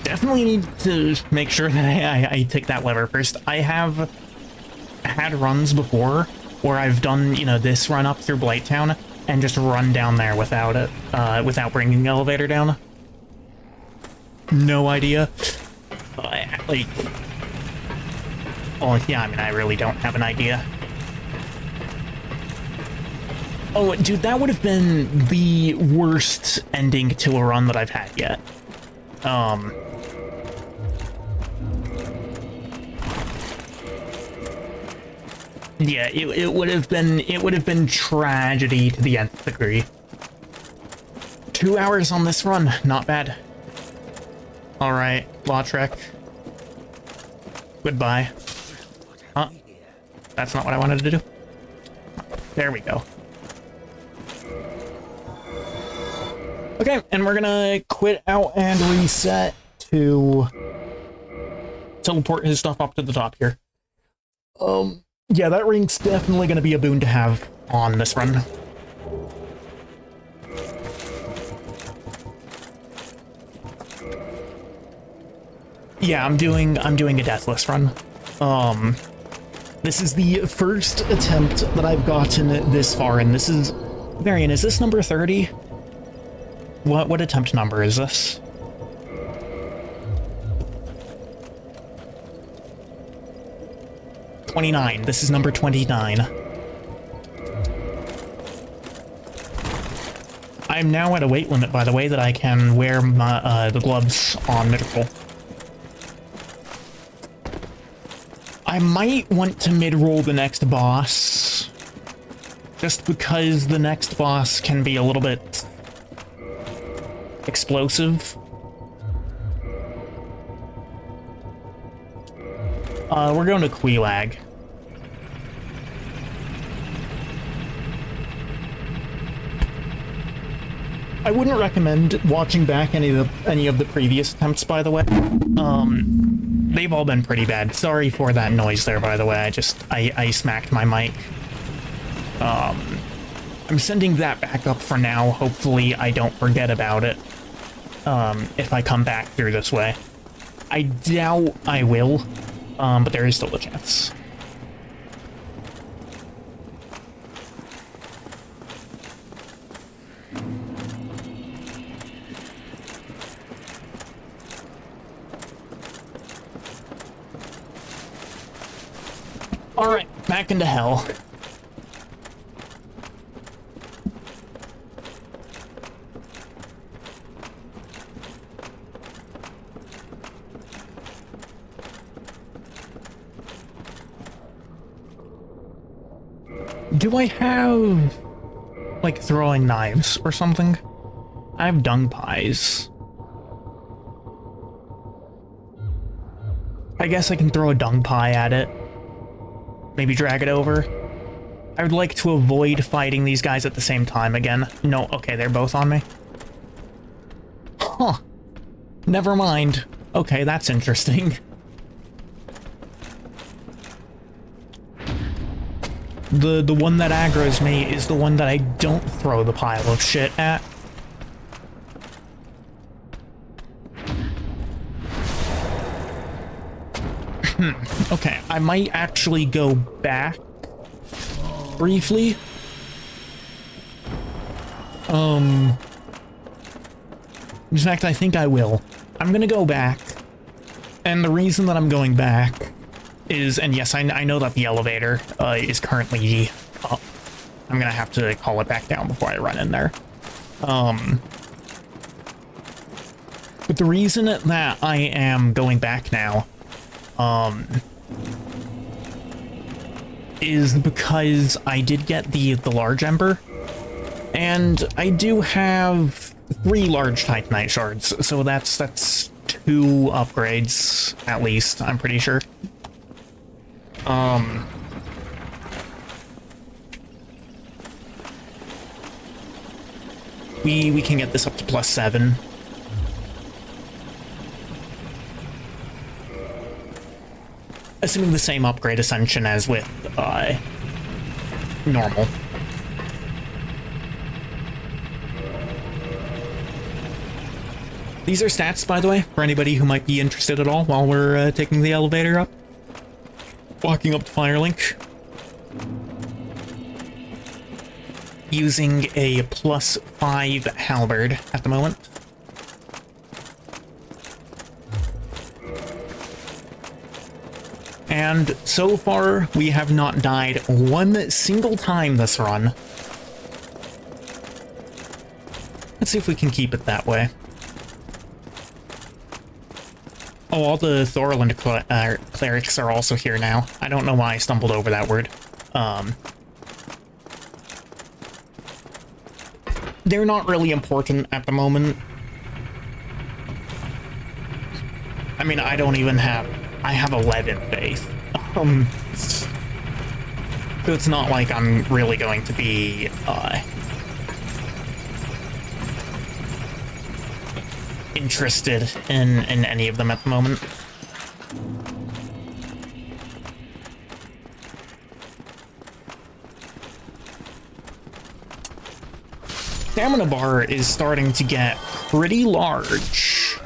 Definitely need to make sure that I take that lever first. I have had runs before where I've done, you know, this run up through Blighttown, and just run down there without it, without bringing the elevator down? No idea. Like, oh yeah, I mean, I really don't have an idea. Oh, dude, that would have been the worst ending to a run that I've had yet. Yeah, it would have been tragedy to the nth degree. 2 hours on this run, not bad. All right, Lautrec. Goodbye. Huh? That's not what I wanted to do. There we go. Okay, and we're gonna quit out and reset to teleport his stuff up to the top here. Yeah, that ring's definitely gonna be a boon to have on this run. Yeah, I'm doing a Deathless run. This is the first attempt that I've gotten this far, and this is... Varian, is this number 30? What attempt number is this? $29. This is number 29. I'm now at a weight limit, by the way, that I can wear my, the gloves on mid-roll. I might want to mid-roll the next boss, just because the next boss can be a little bit explosive. We're going to Queelag. I wouldn't recommend watching back any of the previous attempts, by the way. They've all been pretty bad. Sorry for that noise there, by the way. I smacked my mic. I'm sending that back up for now. Hopefully I don't forget about it if I come back through this way. I doubt I will, but there is still a chance. Alright, back into hell. Do I have, like, throwing knives or something? I have dung pies. I guess I can throw a dung pie at it. Maybe drag it over. I would like to avoid fighting these guys at the same time again. No, okay, they're both on me. Huh. Never mind. Okay, that's interesting. The one that aggroes me is the one that I don't throw the pile of shit at. Okay, I might actually go back briefly. In fact, I think I will. I'm gonna go back. And the reason that I'm going back is, and yes, I know that the elevator is currently up. I'm gonna have to call it back down before I run in there. But the reason that I am going back now is because I did get the large ember, and I do have 3 large titanite shards, so that's 2 upgrades at least, I'm pretty sure. We can get this up to +7. Assuming the same upgrade ascension as with normal. These are stats, by the way, for anybody who might be interested at all while we're taking the elevator up. Walking up to Firelink. using a +5 halberd at the moment. And so far, we have not died one single time this run. Let's see if we can keep it that way. Oh, all the Thorland clerics are also here now. I don't know why I stumbled over that word. They're not really important at the moment. I mean, I don't even have... I have 11 faith. So it's not like I'm really going to be, interested in any of them at the moment. Stamina bar is starting to get pretty large.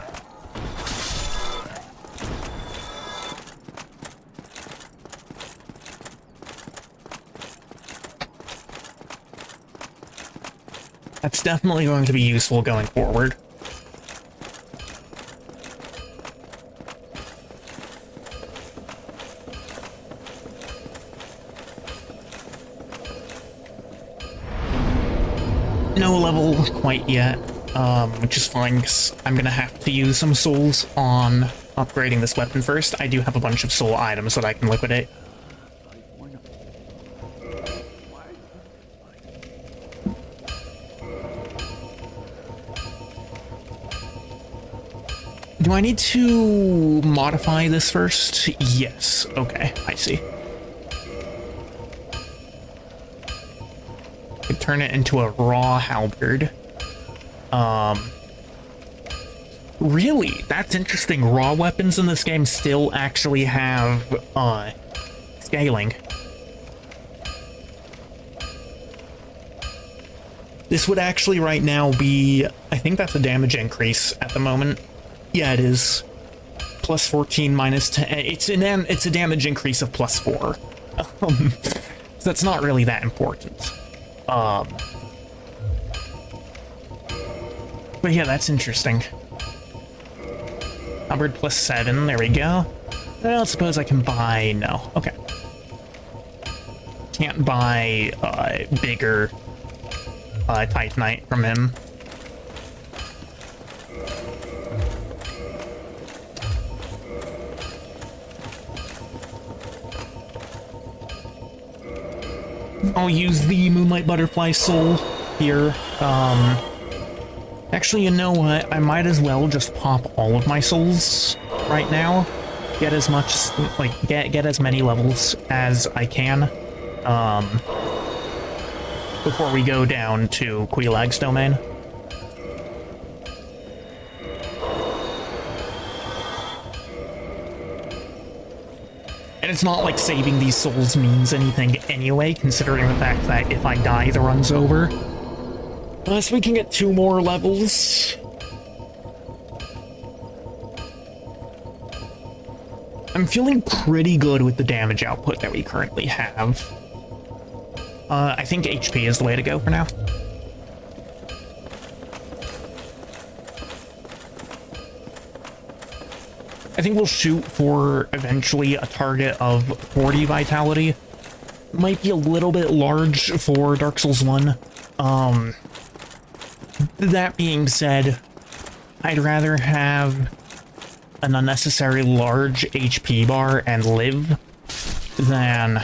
That's definitely going to be useful going forward. No level quite yet, which is fine because I'm gonna have to use some souls on upgrading this weapon first. I do have a bunch of soul items that I can liquidate. Do I need to modify this first? Yes. Okay, I see. Could turn it into a raw halberd. Really? That's interesting. Raw weapons in this game still actually have, scaling. This would actually right now be... I think that's a damage increase at the moment. Yeah, it is. Plus 14 minus 10. It's a damage increase of plus 4. So that's not really that important. But yeah, that's interesting. Halberd plus 7, there we go. I don't suppose I can buy... No, okay. Can't buy bigger Titanite from him. I'll use the Moonlight Butterfly Soul here. Actually, you know what? I might as well just pop all of my souls right now. Get as much, like, get as many levels as I can, before we go down to Quilag's domain. And it's not like saving these souls means anything anyway, considering the fact that if I die, the run's over. So we can get 2 more levels. I'm feeling pretty good with the damage output that we currently have. I think HP is the way to go for now. I think we'll shoot for eventually a target of 40 vitality. Might be a little bit large for Dark Souls 1. That being said, I'd rather have an unnecessary large HP bar and live than,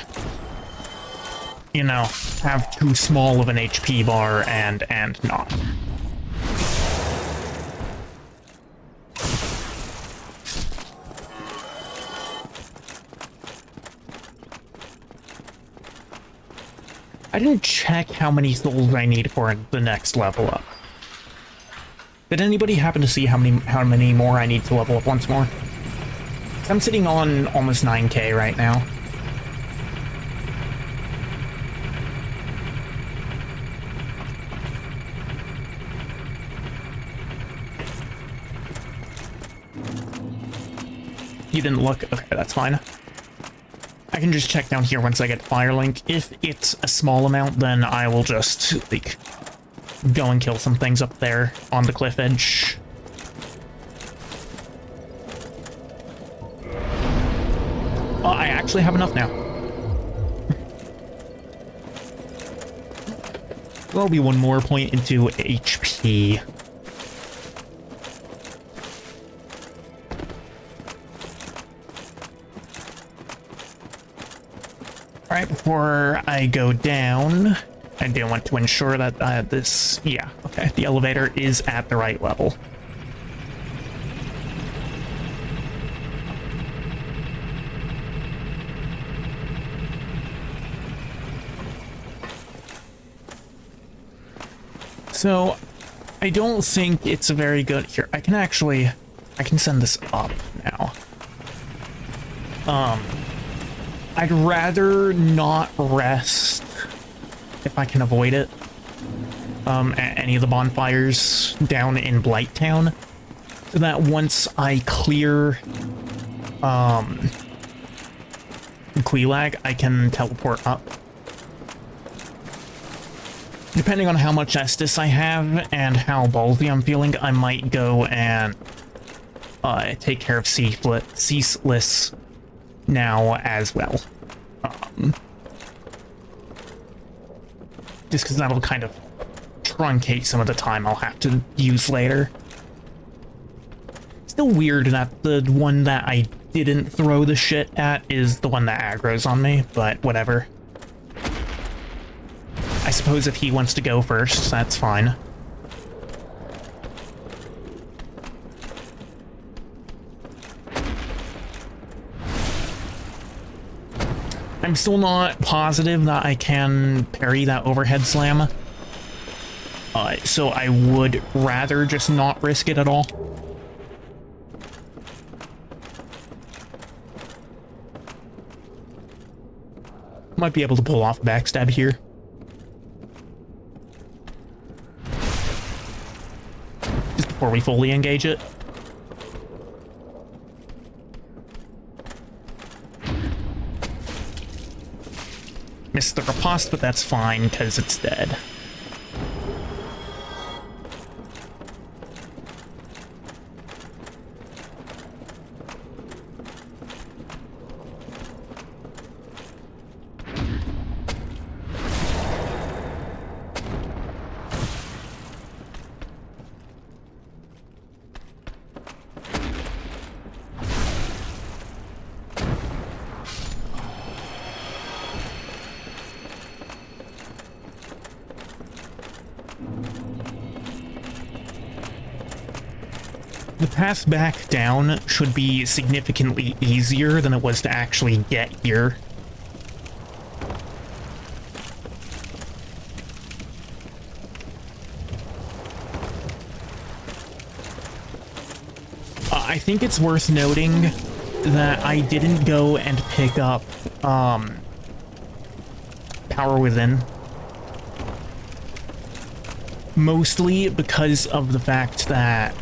you know, have too small of an HP bar and not. I didn't check how many souls I need for the next level up. Did anybody happen to see how many more I need to level up once more? I'm sitting on almost 9k right now. You didn't look? Okay, that's fine. I can just check down here once I get Firelink. If it's a small amount, then I will just, like, go and kill some things up there on the cliff edge. Oh, I actually have enough now. There'll be one more point into HP. Alright, before I go down, I do want to ensure that the elevator is at the right level. So, I don't think it's a very good... Here, I can send this up now. I'd rather not rest, if I can avoid it, at any of the bonfires down in Blighttown, so that once I clear, Quelaag, I can teleport up. Depending on how much Estus I have and how ballsy I'm feeling, I might go and take care of Ceaseless now as well. Just because that'll kind of truncate some of the time I'll have to use later. Still weird that the one that I didn't throw the shit at is the one that aggroes on me, but whatever. I suppose if he wants to go first, that's fine. I'm still not positive that I can parry that overhead slam. So I would rather just not risk it at all. Might be able to pull off a backstab here. Just before we fully engage it. Missed the riposte, but that's fine, because it's dead. The path back down should be significantly easier than it was to actually get here. I think it's worth noting that I didn't go and pick up Power Within. Mostly because of the fact that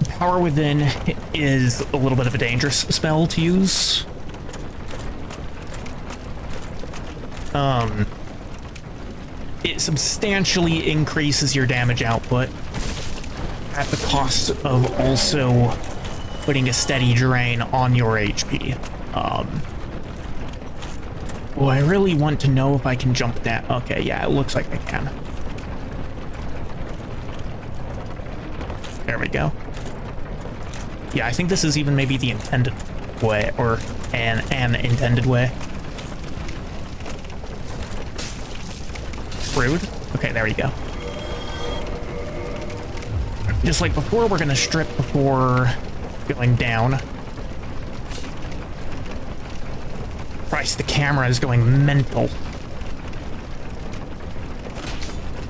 Power Within is a little bit of a dangerous spell to use. It substantially increases your damage output at the cost of also putting a steady drain on your HP. Well, I really want to know if I can jump that. Okay, yeah, it looks like I can. There we go. Yeah, I think this is even maybe the intended way, or an intended way. Rude. Okay, there we go. Just like before, we're gonna strip before going down. Christ, the camera is going mental.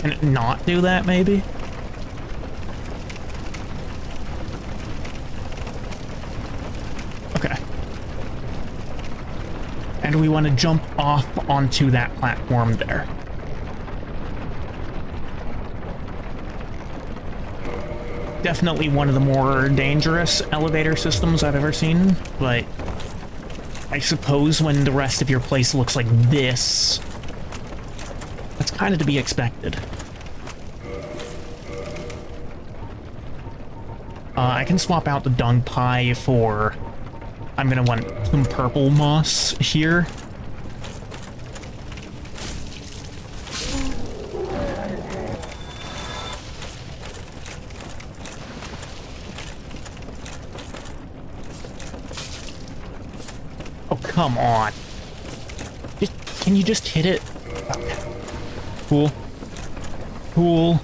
Can it not do that, maybe? Okay. And we want to jump off onto that platform there. Definitely one of the more dangerous elevator systems I've ever seen, but I suppose when the rest of your place looks like this, that's kind of to be expected. I can swap out the dung pie for... I'm gonna want some purple moss here. Oh, come on. Can you just hit it? Okay. Cool. Cool.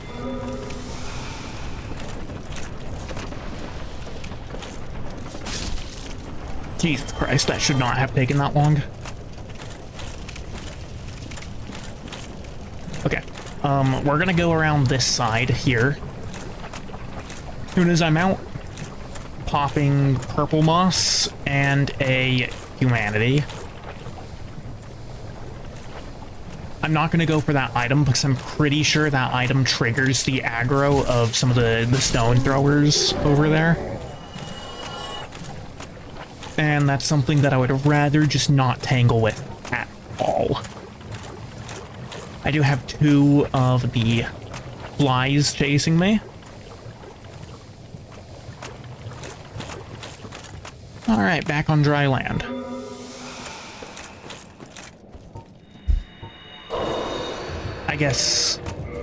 Jesus Christ, that should not have taken that long. Okay. We're gonna go around this side here. As soon as I'm out, popping purple moss and a humanity. I'm not gonna go for that item because I'm pretty sure that item triggers the aggro of some of the stone throwers over there. And that's something that I would rather just not tangle with at all. I do have 2 of the flies chasing me. Alright, back on dry land. I guess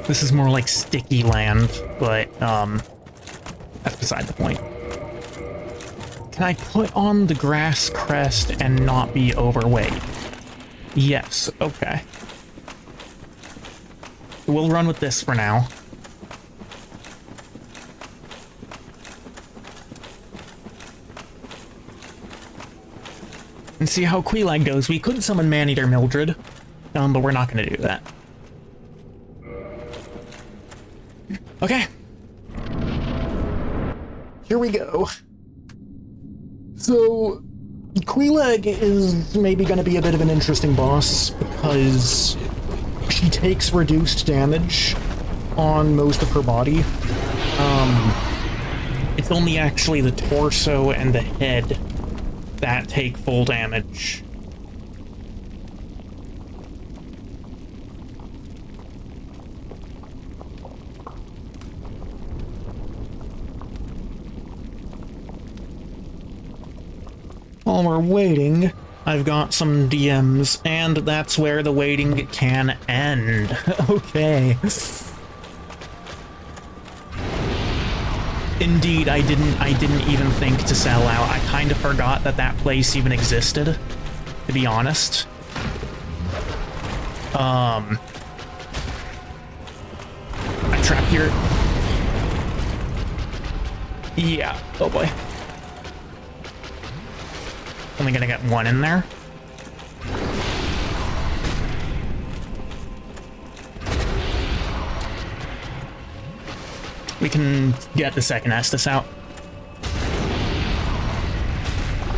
this is more like sticky land, but that's beside the point. Can I put on the grass crest and not be overweight? Yes, okay. We'll run with this for now. And see how Quelaag goes. We could summon Maneater Mildred, but we're not going to do that. Okay. Here we go. So, Quelaag is maybe going to be a bit of an interesting boss because she takes reduced damage on most of her body. It's only actually the torso and the head that take full damage. While we're waiting, I've got some DMs, and that's where the waiting can end. Okay. Indeed, I didn't even think to sell out. I kind of forgot that that place even existed, to be honest. I trap here. Yeah, oh boy. Only gonna get 1 in there. We can get the second Estus out.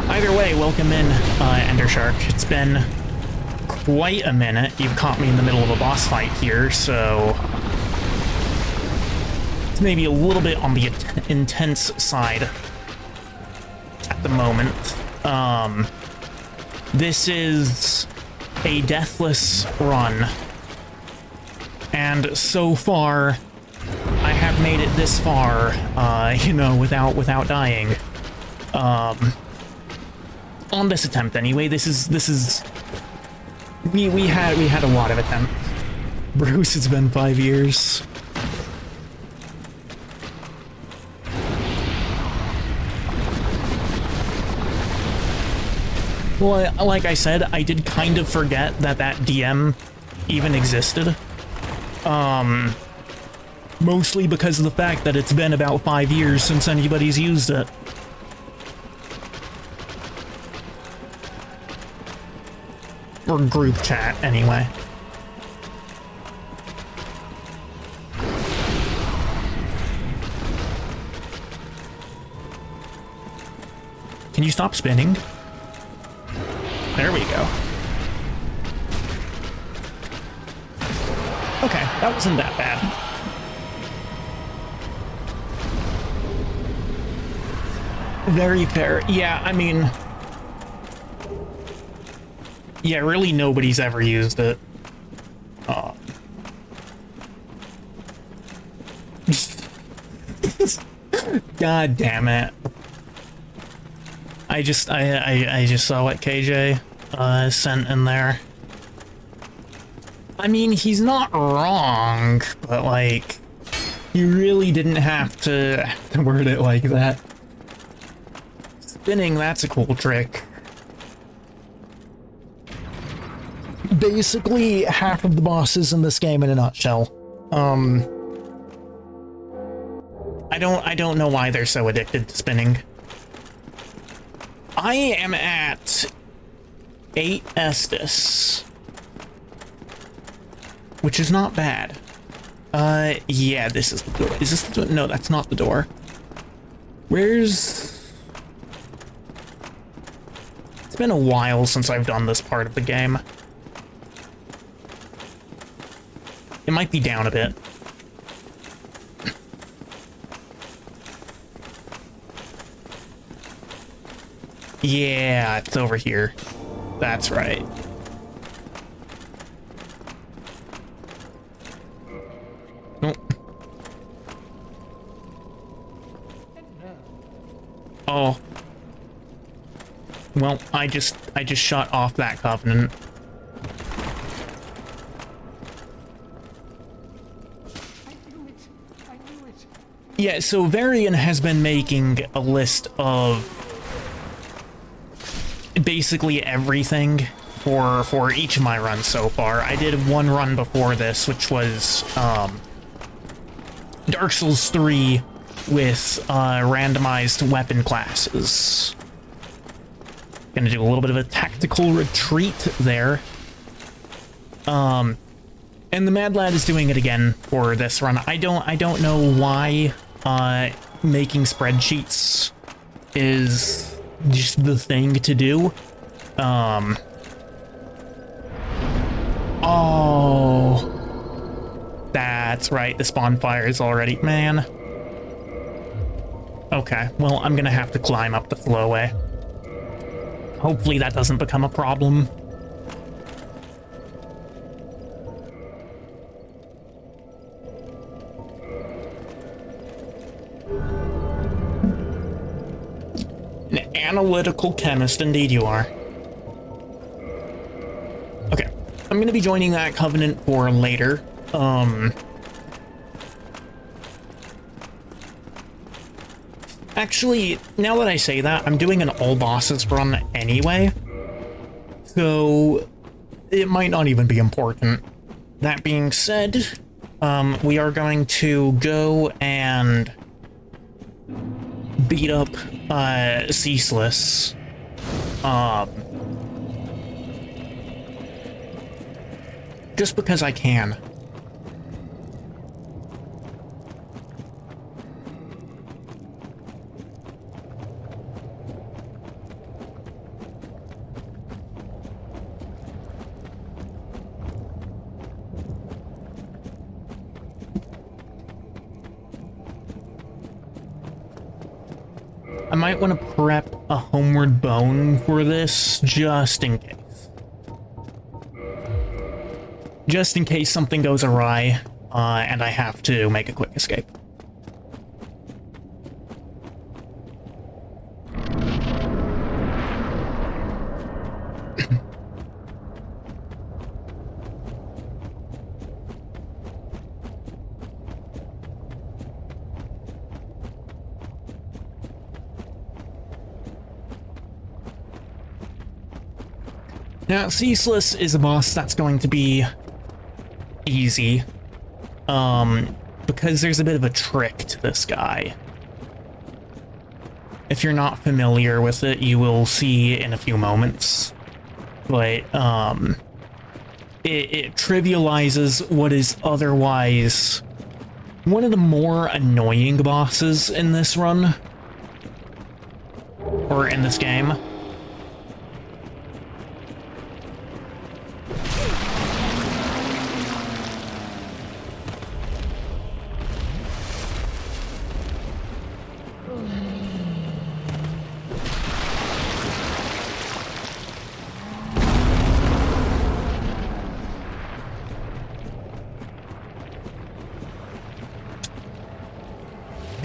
Either way, welcome in, Ender Shark. It's been quite a minute. You've caught me in the middle of a boss fight here, so it's maybe a little bit on the intense side at the moment. This is a Deathless run, and so far, I have made it this far, you know, without dying. On this attempt, anyway. This is we had a lot of attempts. Bruce, it's been 5 years. Well, like I said, I did kind of forget that DM even existed. Mostly because of the fact that it's been about 5 years since anybody's used it. Or group chat, anyway. Can you stop spinning? There we go. Okay, that wasn't that bad. Very fair. Yeah, I mean, Yeah, really nobody's ever used it. Uh, God damn it. I just saw what KJ sent in there. I mean, he's not wrong, but like, you really didn't have to word it like that. Spinning, that's a cool trick. Basically, half of the bosses in this game in a nutshell. I don't know why they're so addicted to spinning. I am at 8 Estus, which is not bad. Yeah, this is the door. Is this the door? No, that's not the door. Where's... It's been a while since I've done this part of the game. It might be down a bit. Yeah, it's over here. That's right. Oh. Oh. Well, I just shut off that covenant. Yeah, so Varian has been making a list of basically everything for each of my runs so far. I did one run before this, which was Dark Souls 3 with randomized weapon classes. Gonna do a little bit of a tactical retreat there. And the Mad Lad is doing it again for this run. I don't know why making spreadsheets is just the thing to do. Oh, that's right. The spawn fire is already, man. Okay, well, I'm gonna have to climb up the flowway. Hopefully that doesn't become a problem. An analytical chemist, indeed you are. Okay, I'm gonna be joining that covenant for later. Actually, now that I say that, I'm doing an all bosses run anyway, so it might not even be important. That being said, we are going to go and beat up Ceaseless. Just because I can. I might want to prep a homeward bone for this, just in case. Just in case something goes awry, and I have to make a quick escape. Now, Ceaseless is a boss that's going to be easy, because there's a bit of a trick to this guy. If you're not familiar with it, you will see in a few moments. But, it trivializes what is otherwise one of the more annoying bosses in this run. Or in this game.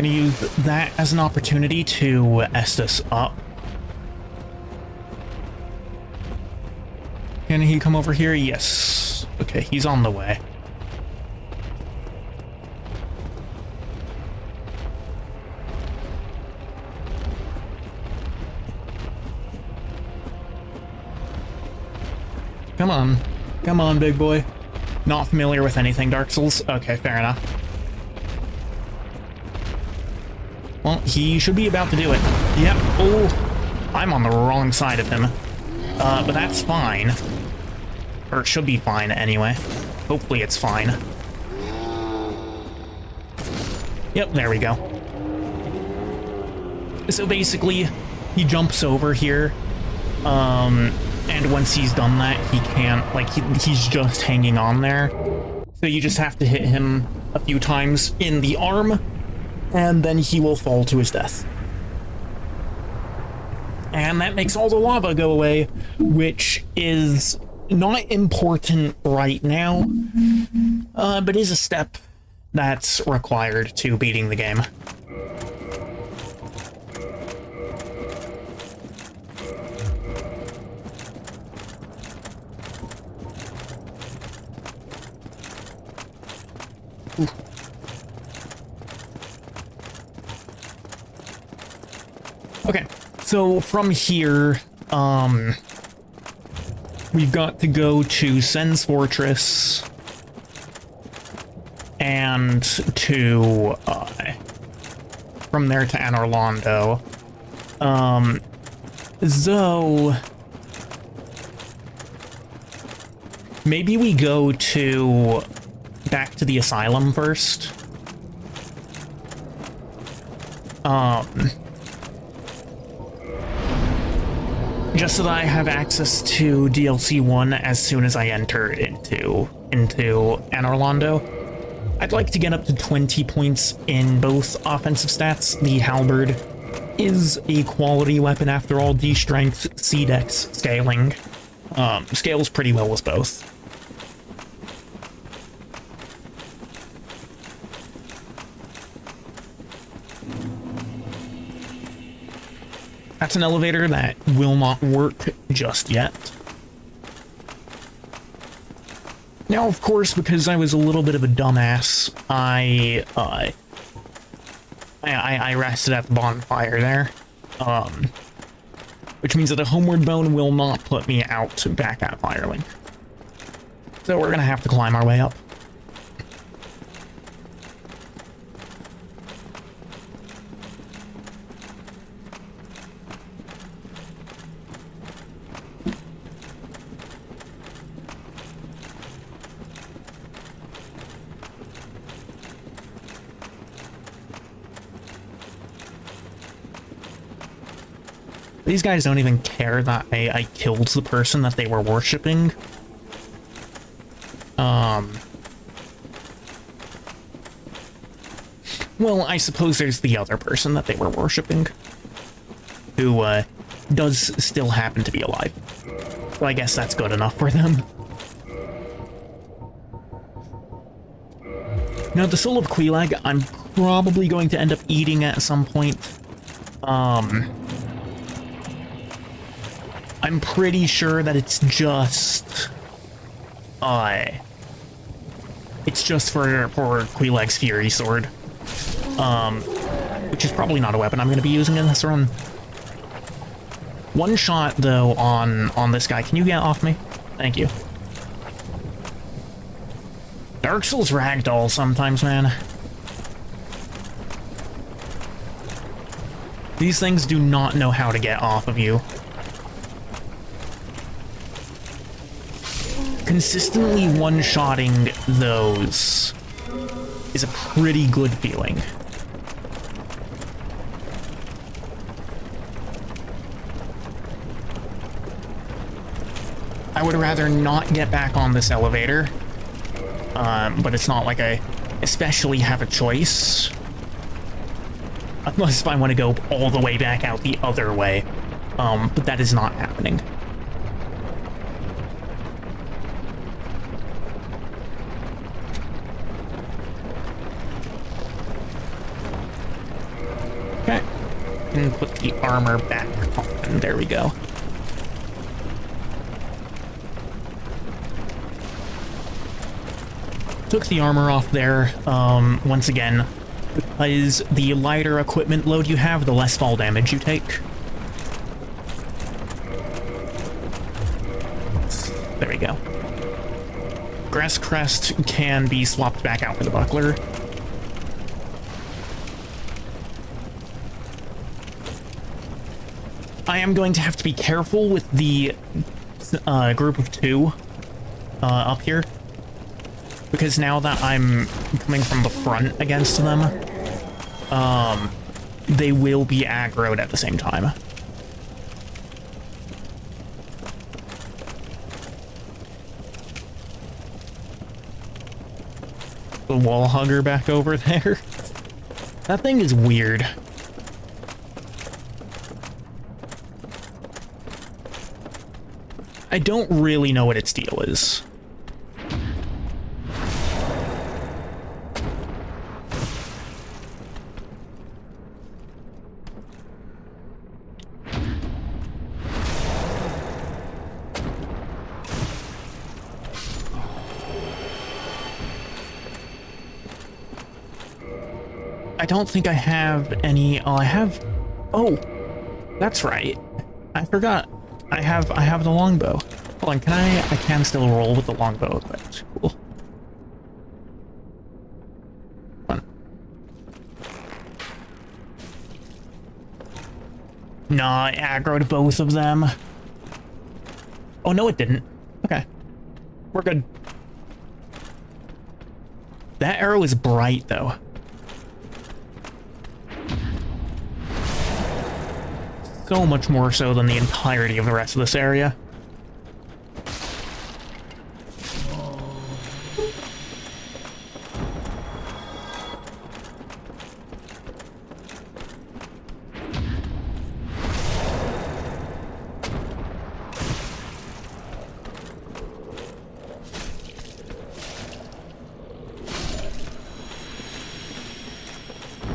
Gonna use that as an opportunity to S this up. Can he come over here? Yes. Okay, he's on the way. Come on. Come on, big boy. Not familiar with anything Dark Souls? Okay, fair enough. Well, he should be about to do it. Yep. Oh, I'm on the wrong side of him. But that's fine. Or it should be fine anyway. Hopefully it's fine. Yep, there we go. So basically, he jumps over here. And once he's done that, he can't, like, he's just hanging on there. So you just have to hit him a few times in the arm, and then he will fall to his death. And that makes all the lava go away, which is not important right now, but is a step that's required to beating the game. Ooh. Okay, so from here, we've got to go to Sen's Fortress and to, from there to Anor Londo. So maybe we go to back to the asylum first. Just so that I have access to DLC 1 as soon as I enter into Anor Londo. I'd like to get up to 20 points in both offensive stats. The halberd is a quality weapon after all. D strength, C dex, scaling. Scales pretty well with both. That's an elevator that will not work just yet. Now, of course, because I was a little bit of a dumbass, I rested at the bonfire there. Which means that a homeward bone will not put me out back at Firelink. So we're gonna have to climb our way up. These guys don't even care that I killed the person that they were worshipping. Well, I suppose there's the other person that they were worshipping, who, does still happen to be alive. So I guess that's good enough for them. Now, the Soul of Quelaag, I'm probably going to end up eating at some point. I'm pretty sure that it's just for Quelaag's Fury Sword. Which is probably not a weapon I'm going to be using in this run. One shot, though, on this guy. Can you get off me? Thank you. Dark Souls ragdoll sometimes, man. These things do not know how to get off of you. Consistently one-shotting those is a pretty good feeling. I would rather not get back on this elevator, but it's not like I especially have a choice. Unless if I want to go all the way back out the other way, but that is not happening. Okay. And put the armor back on. There we go. Took the armor off there, once again, because the lighter equipment load you have, the less fall damage you take. There we go. Grass Crest can be swapped back out for the buckler. I am going to have to be careful with the group of two up here, because now that I'm coming from the front against them, they will be aggroed at the same time. The wall hugger back over there. That thing is weird. I don't really know what its deal is. I don't think I have any. Oh, I have. Oh, that's right. I forgot. I have the longbow. Hold on, can I can still roll with the longbow. That's cool. Hold on. Nah, I aggroed both of them. Oh no, it didn't. Okay, we're good. That arrow is bright though. So much more so than the entirety of the rest of this area.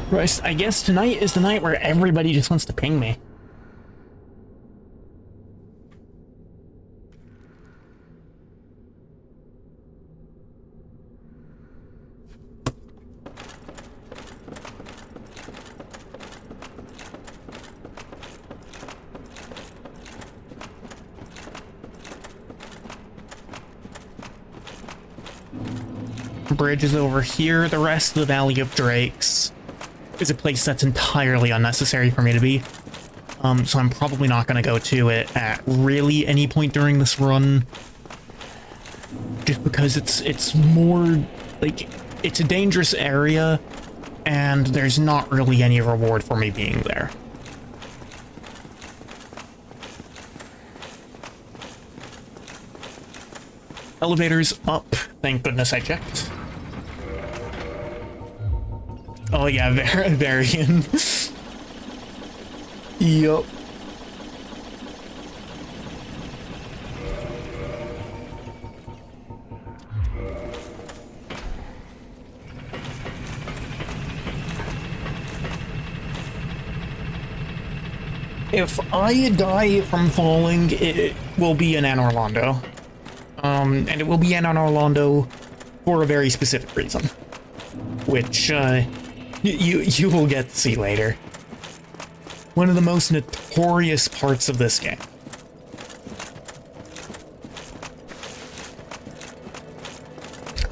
Christ, I guess tonight is the night where everybody just wants to ping me. Bridge is over here. The rest of the Valley of Drakes is a place that's entirely unnecessary for me to be. So I'm probably not going to go to it at really any point during this run. Just because it's more, like, it's a dangerous area, and there's not really any reward for me being there. Elevator's up. Thank goodness I checked. Oh yeah, Varian. Yup. If I die from falling, it will be in Anne Orlando. And it will be in Anne Orlando for a very specific reason. Which, you will get to see later. One of the most notorious parts of this game.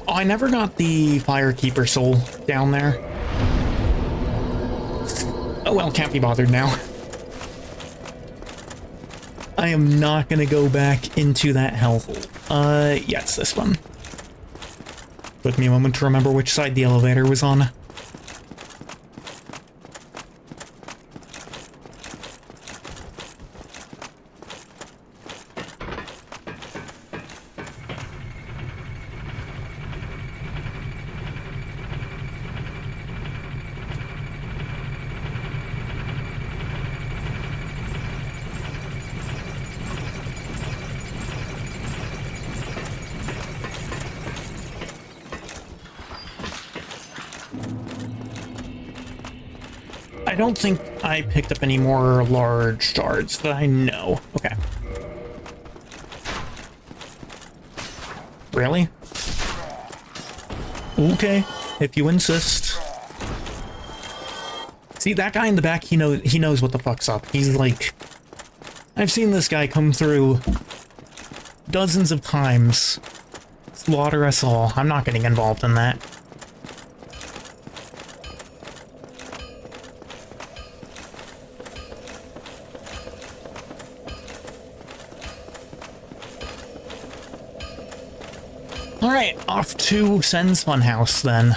Oh, I never got the Firekeeper soul down there. Oh well, can't be bothered now. I am not gonna go back into that hellhole. Yeah, it's this one. Took me a moment to remember which side the elevator was on. I don't think I picked up any more large shards that I know. Okay. Really? Okay, if you insist. See, that guy in the back, he knows what the fuck's up. He's like... I've seen this guy come through dozens of times. Slaughter us all. I'm not getting involved in that. Alright, off to Sen's Funhouse then.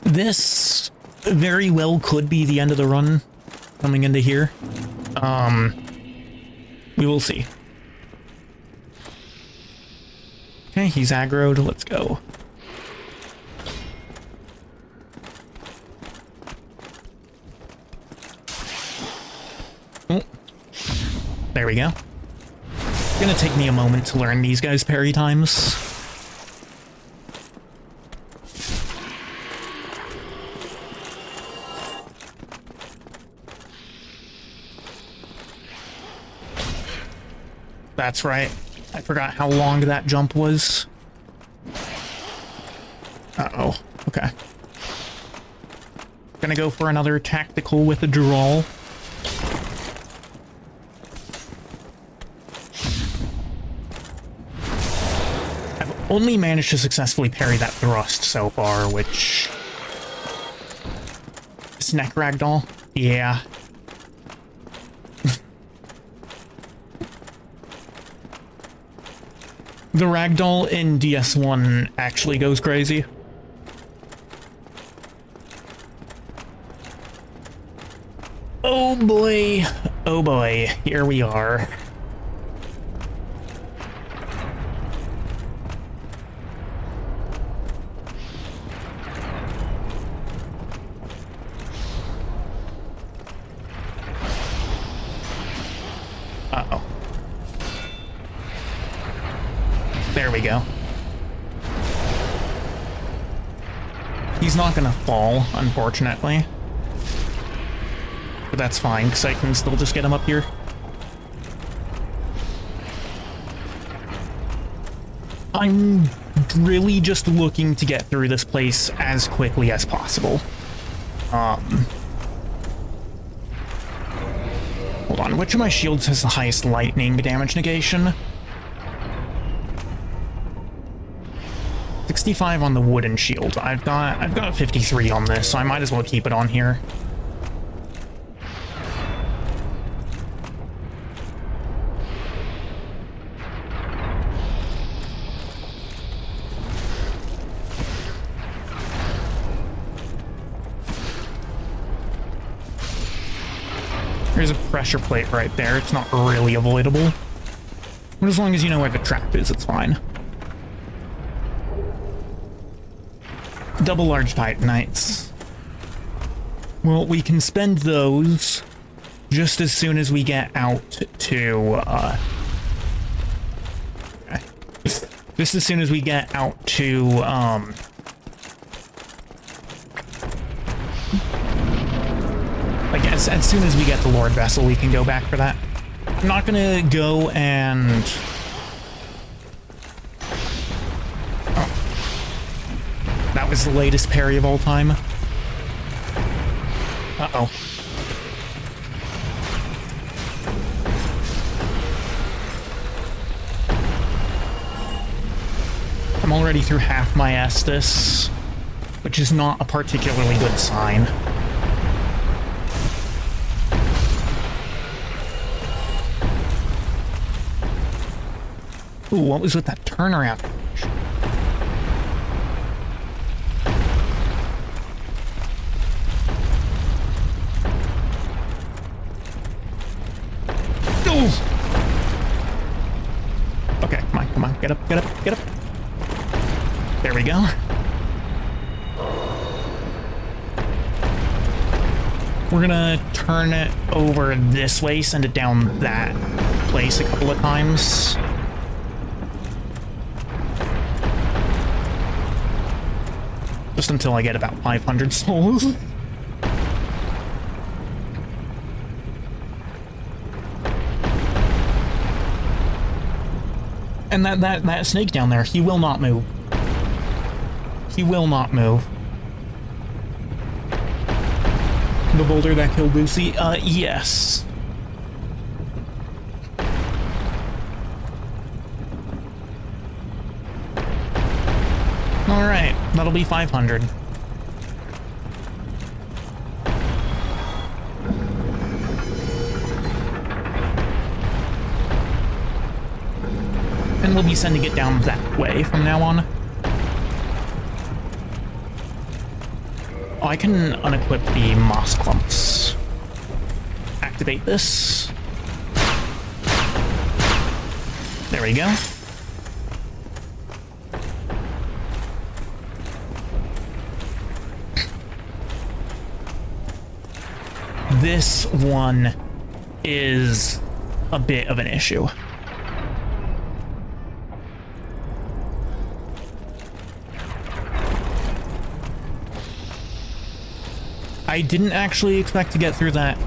This very well could be the end of the run coming into here. We will see. Okay, he's aggroed. Let's go. Oh, there we go. It's gonna take me a moment to learn these guys' parry times. That's right. I forgot how long that jump was. Uh-oh. Okay. Gonna go for another tactical withdrawal. I've only managed to successfully parry that thrust so far, which... Snack ragdoll? Yeah. The ragdoll in DS1 actually goes crazy. Oh boy, here we are. Uh-oh. There we go. He's not gonna fall, unfortunately. But that's fine, because I can still just get him up here. I'm really just looking to get through this place as quickly as possible. Hold on, which of my shields has the highest lightning damage negation? 65 on the wooden shield. I've got 53 on this, so I might as well keep it on here. There's a pressure plate right there. It's not really avoidable. But as long as you know where the trap is, it's fine. Double large Titanites. Well, we can spend those just as soon as we get out to, just as soon as we get out to, I guess as soon as we get the Lord Vessel, we can go back for that. I'm not gonna go and... That was the latest parry of all time. Uh-oh. I'm already through half my Estus, which is not a particularly good sign. Ooh, what was with that turnaround? Okay, come on, get up. There we go. We're gonna turn it over this way, send it down that place a couple of times. Just until I get about 500 souls. And that snake down there, he will not move. He will not move. The boulder that killed Lucy? Yes. Alright, that'll be 500. And we'll be sending it down that way from now on. Oh, I can unequip the moss clumps. Activate this. There we go. This one is a bit of an issue. I didn't actually expect to get through that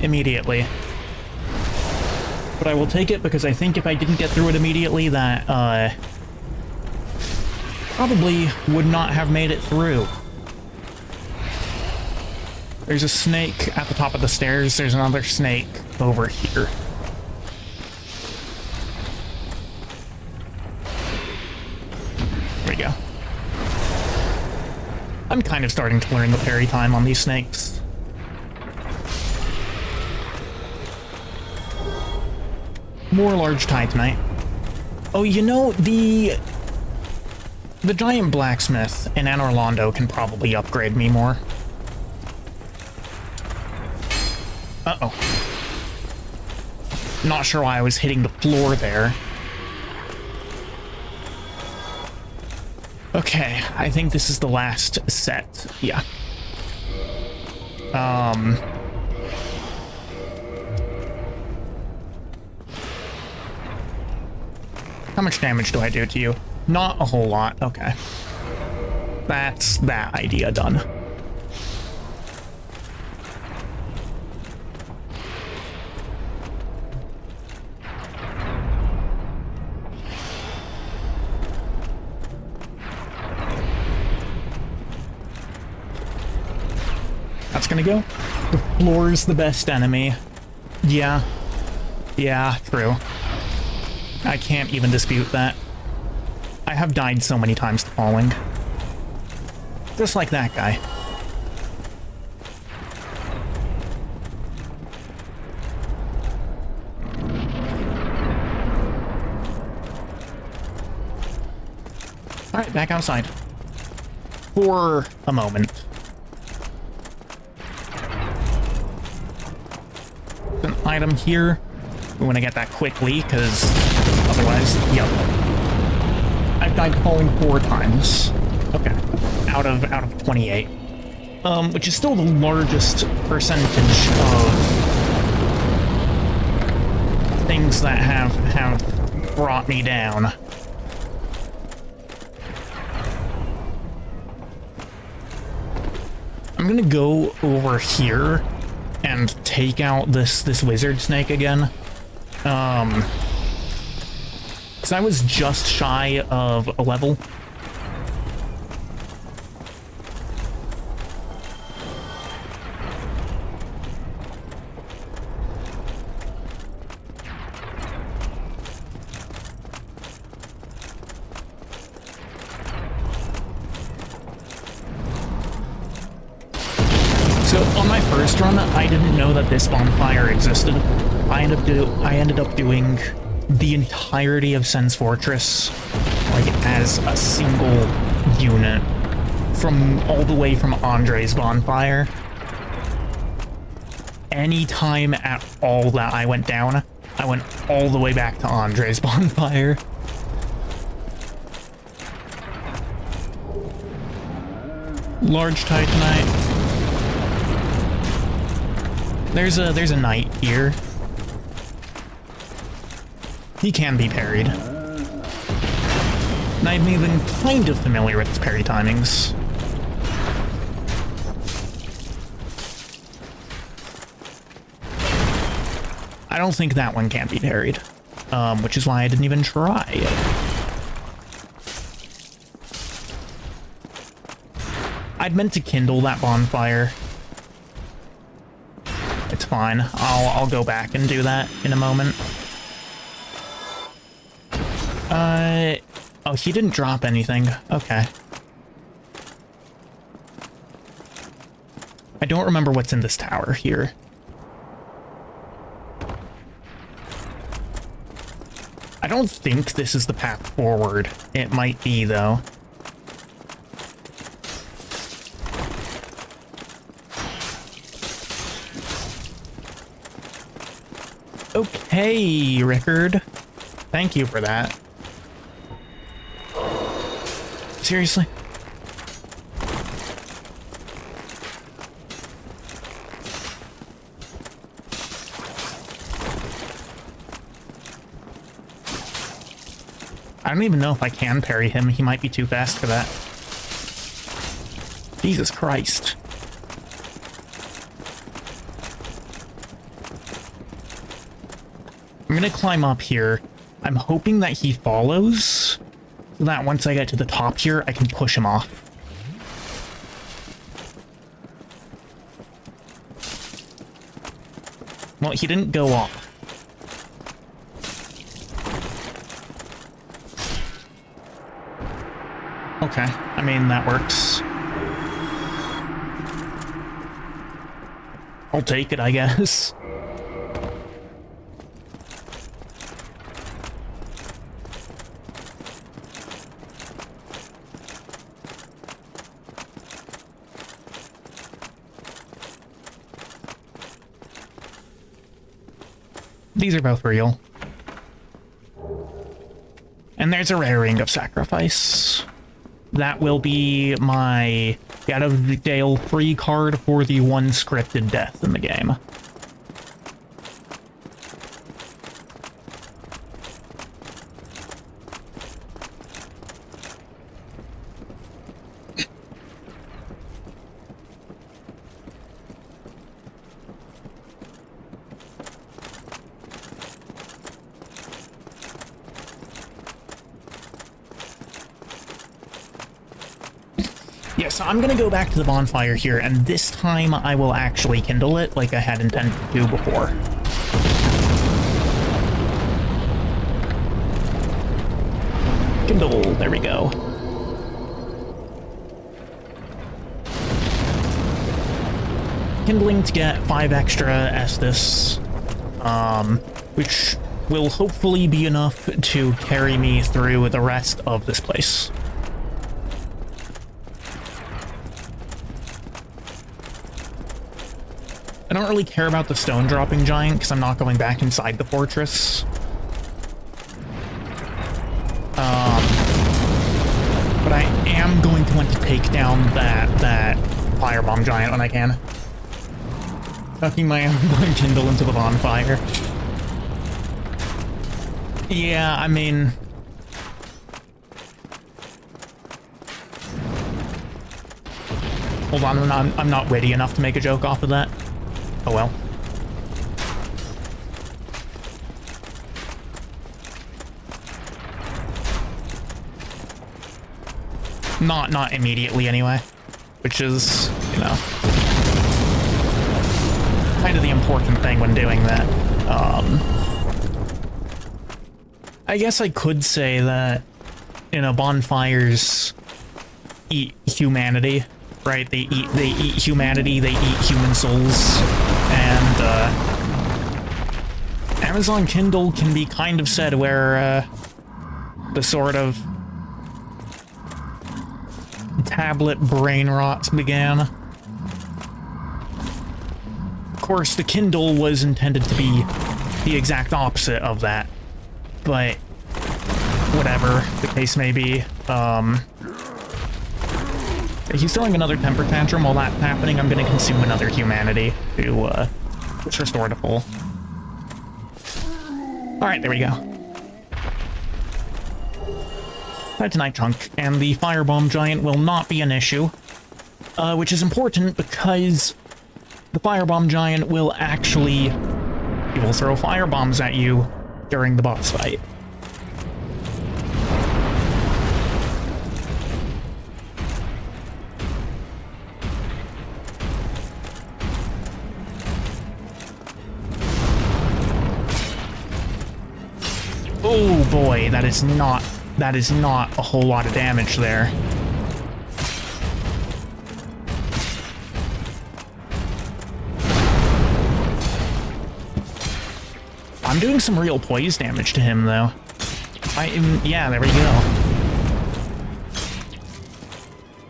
immediately. But I will take it because I think if I didn't get through it immediately, that probably would not have made it through. There's a snake at the top of the stairs. There's another snake over here. There we go. I'm kind of starting to learn the parry time on these snakes. More large titanite. Oh, you know, the giant blacksmith in Anor Londo can probably upgrade me more. Uh-oh. Not sure why I was hitting the floor there. Okay, I think this is the last set. Yeah. How much damage do I do to you? Not a whole lot. Okay. That's that idea done. That's gonna go. The floor's the best enemy. Yeah. Yeah, true. I can't even dispute that. I have died so many times to falling. Just like that guy. Alright, back outside. For a moment. An item here. We want to get that quickly, because otherwise, yep. I've died falling 4 times. Okay. Out of 28. Which is still the largest percentage of things that have brought me down. I'm gonna go over here and take out this wizard snake again. Because I was just shy of a level. So on my first run, I didn't know that this bonfire existed. I ended up doing the entirety of Sen's Fortress, like, as a single unit, from all the way from Andre's bonfire. Any time at all that I went down, I went all the way back to Andre's bonfire. Large titanite. There's a knight here. He can be parried. And I'm even kind of familiar with his parry timings. I don't think that one can be parried, which is why I didn't even try. I'd meant to kindle that bonfire. It's fine. I'll go back and do that in a moment. Oh, he didn't drop anything. Okay. I don't remember what's in this tower here. I don't think this is the path forward. It might be, though. Okay, Rickard. Thank you for that. Seriously? I don't even know if I can parry him. He might be too fast for that. Jesus Christ. I'm gonna climb up here. I'm hoping that he follows, so that once I get to the top here, I can push him off. Well, he didn't go off. Okay, I mean, that works. I'll take it, I guess. These are both real. And there's a rare ring of sacrifice. That will be my Get Out of the Dale free card for the one scripted death in the game. Yeah, so I'm gonna go back to the bonfire here, and this time I will actually kindle it like I had intended to do before. Kindle, there we go. Kindling to get 5 extra Estus, which will hopefully be enough to carry me through the rest of this place. I don't really care about the stone dropping giant because I'm not going back inside the fortress. But I am going to want to take down that firebomb giant when I can. Tucking my own kindle into the bonfire. Yeah, I mean, hold on, I'm not witty enough to make a joke off of that. Oh well. Not immediately anyway, which is, you know, kind of the important thing when doing that. I guess I could say that, you know, bonfires eat humanity, right? They eat humanity, they eat human souls, and Amazon Kindle can be kind of said where the sort of tablet brain rot began. Of course, the Kindle was intended to be the exact opposite of that, but whatever the case may be. He's throwing another temper tantrum. While that's happening, I'm going to consume another humanity to just restore to full. Alright, there we go. Titanite chunk, and the firebomb giant will not be an issue, which is important because the firebomb giant will actually He will throw fire bombs at you during the boss fight. Oh boy, that is not a whole lot of damage there. I'm doing some real poise damage to him, though. Yeah, there we go.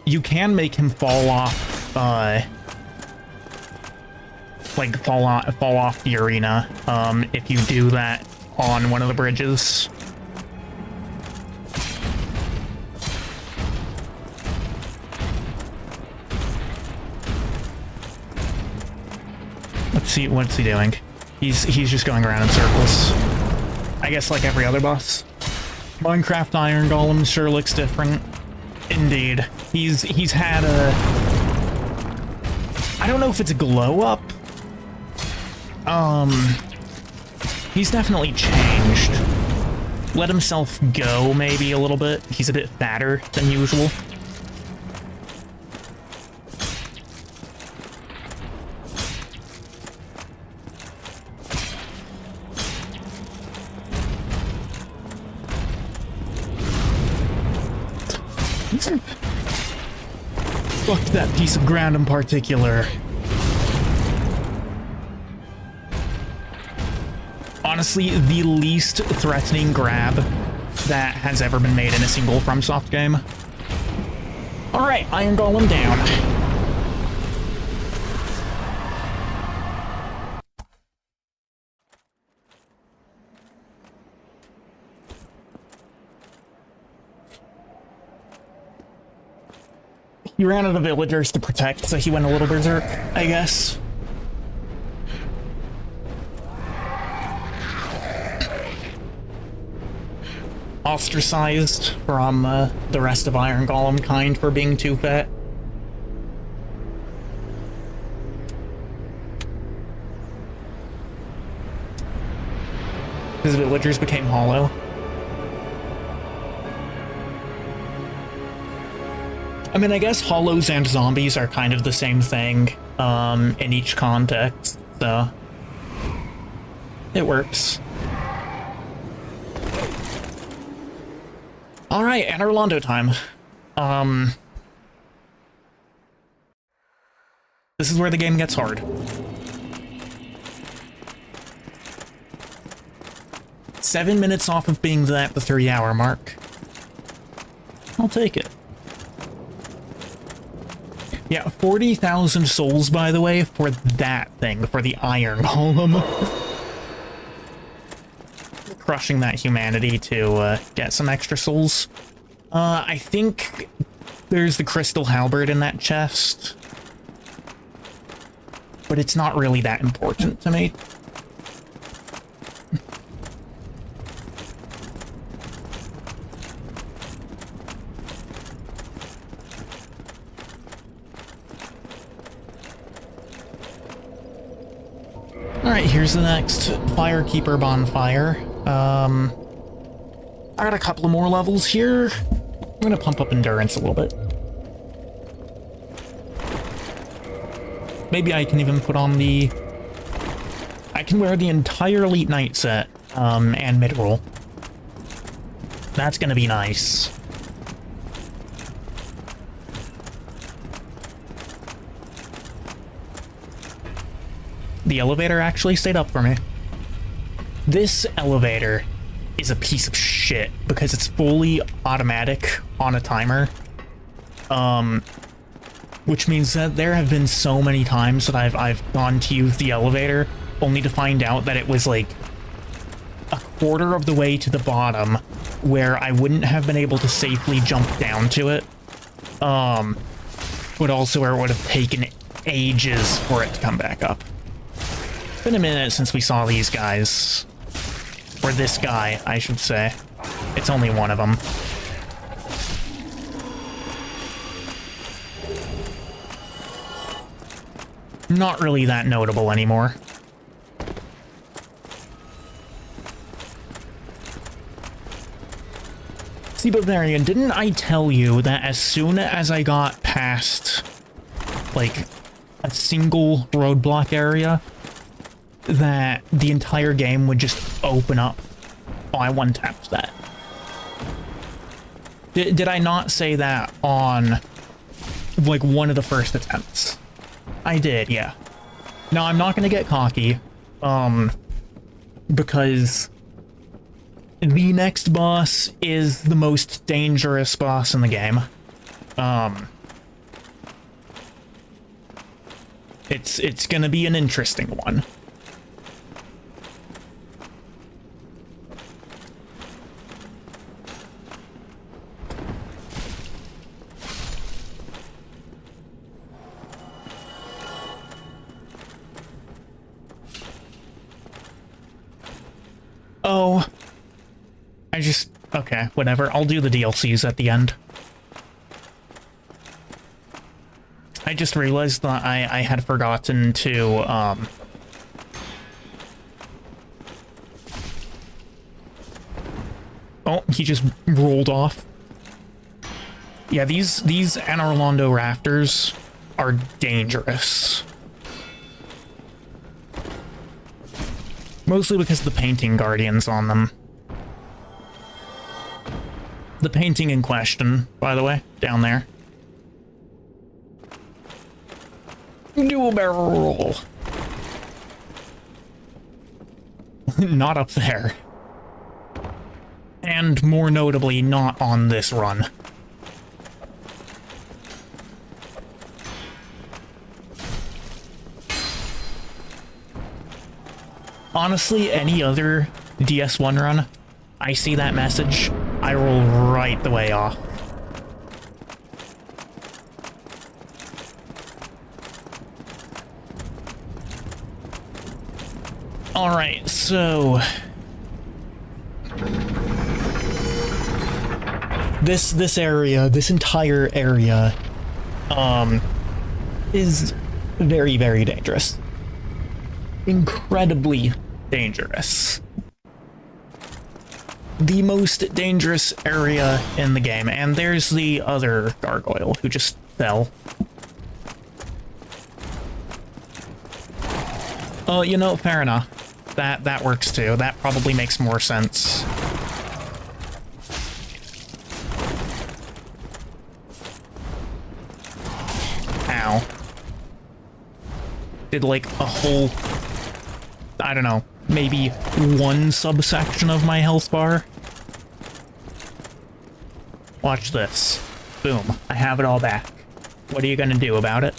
You can make him fall off, like fall off the arena, if you do that on one of the bridges. Let's see, what's he doing? He's just going around in circles. I guess like every other boss. Minecraft Iron Golem sure looks different. Indeed. He's had a... I don't know if it's a glow up. He's definitely changed. Let himself go maybe a little bit. He's a bit fatter than usual. Fuck that piece of ground in particular. Honestly, the least threatening grab that has ever been made in a single FromSoft game. Alright, Iron Golem down. He ran out of villagers to protect, so he went a little berserk, I guess. Ostracized from the rest of Iron Golem kind for being too fat. His villagers became hollow. I mean, I guess hollows and zombies are kind of the same thing in each context, so it works. Alright, and Orlando time. This is where the game gets hard. 7 minutes off of being at the 3-hour mark. I'll take it. Yeah, 40,000 souls, by the way, for that thing, for the Iron Golem. Crushing that humanity to get some extra souls. I think there's the Crystal Halberd in that chest. But it's not really that important to me. Alright, here's the next Firekeeper bonfire. I got a couple of more levels here. I'm gonna pump up endurance a little bit. Maybe I can even put on the... I can wear the entire Elite Knight set, and mid-roll. That's gonna be nice. The elevator actually stayed up for me. This elevator is a piece of shit because it's fully automatic on a timer. Which means that there have been so many times that I've gone to use the elevator only to find out that it was like a quarter of the way to the bottom where I wouldn't have been able to safely jump down to it. But also where it would have taken ages for it to come back up. It's been a minute since we saw these guys. Or this guy, I should say. It's only one of them. Not really that notable anymore. See, Bavarian, didn't I tell you that as soon as I got past, like, a single roadblock area, that the entire game would just open up? Oh, I one-tapped that. Did I not say that on, like, one of the first attempts? I did, yeah. Now, I'm not gonna get cocky, because the next boss is the most dangerous boss in the game. It's gonna be an interesting one. Oh, okay, whatever. I'll do the DLCs at the end. I just realized that I had forgotten to, oh, he just rolled off. Yeah, these Anor Londo rafters are dangerous. Mostly because of the painting guardians on them. The painting in question, by the way, down there. Do a barrel roll. Not up there. And more notably, not on this run. Honestly, any other DS1 run, I see that message, I roll right the way off. Alright, so... This area, this entire area, is very, very dangerous. Incredibly dangerous. The most dangerous area in the game, and there's the other gargoyle who just fell. Oh, you know, fair enough. That works too. That probably makes more sense. Ow. Did like a whole, I don't know, maybe one subsection of my health bar. Watch this. Boom. I have it all back. What are you gonna do about it?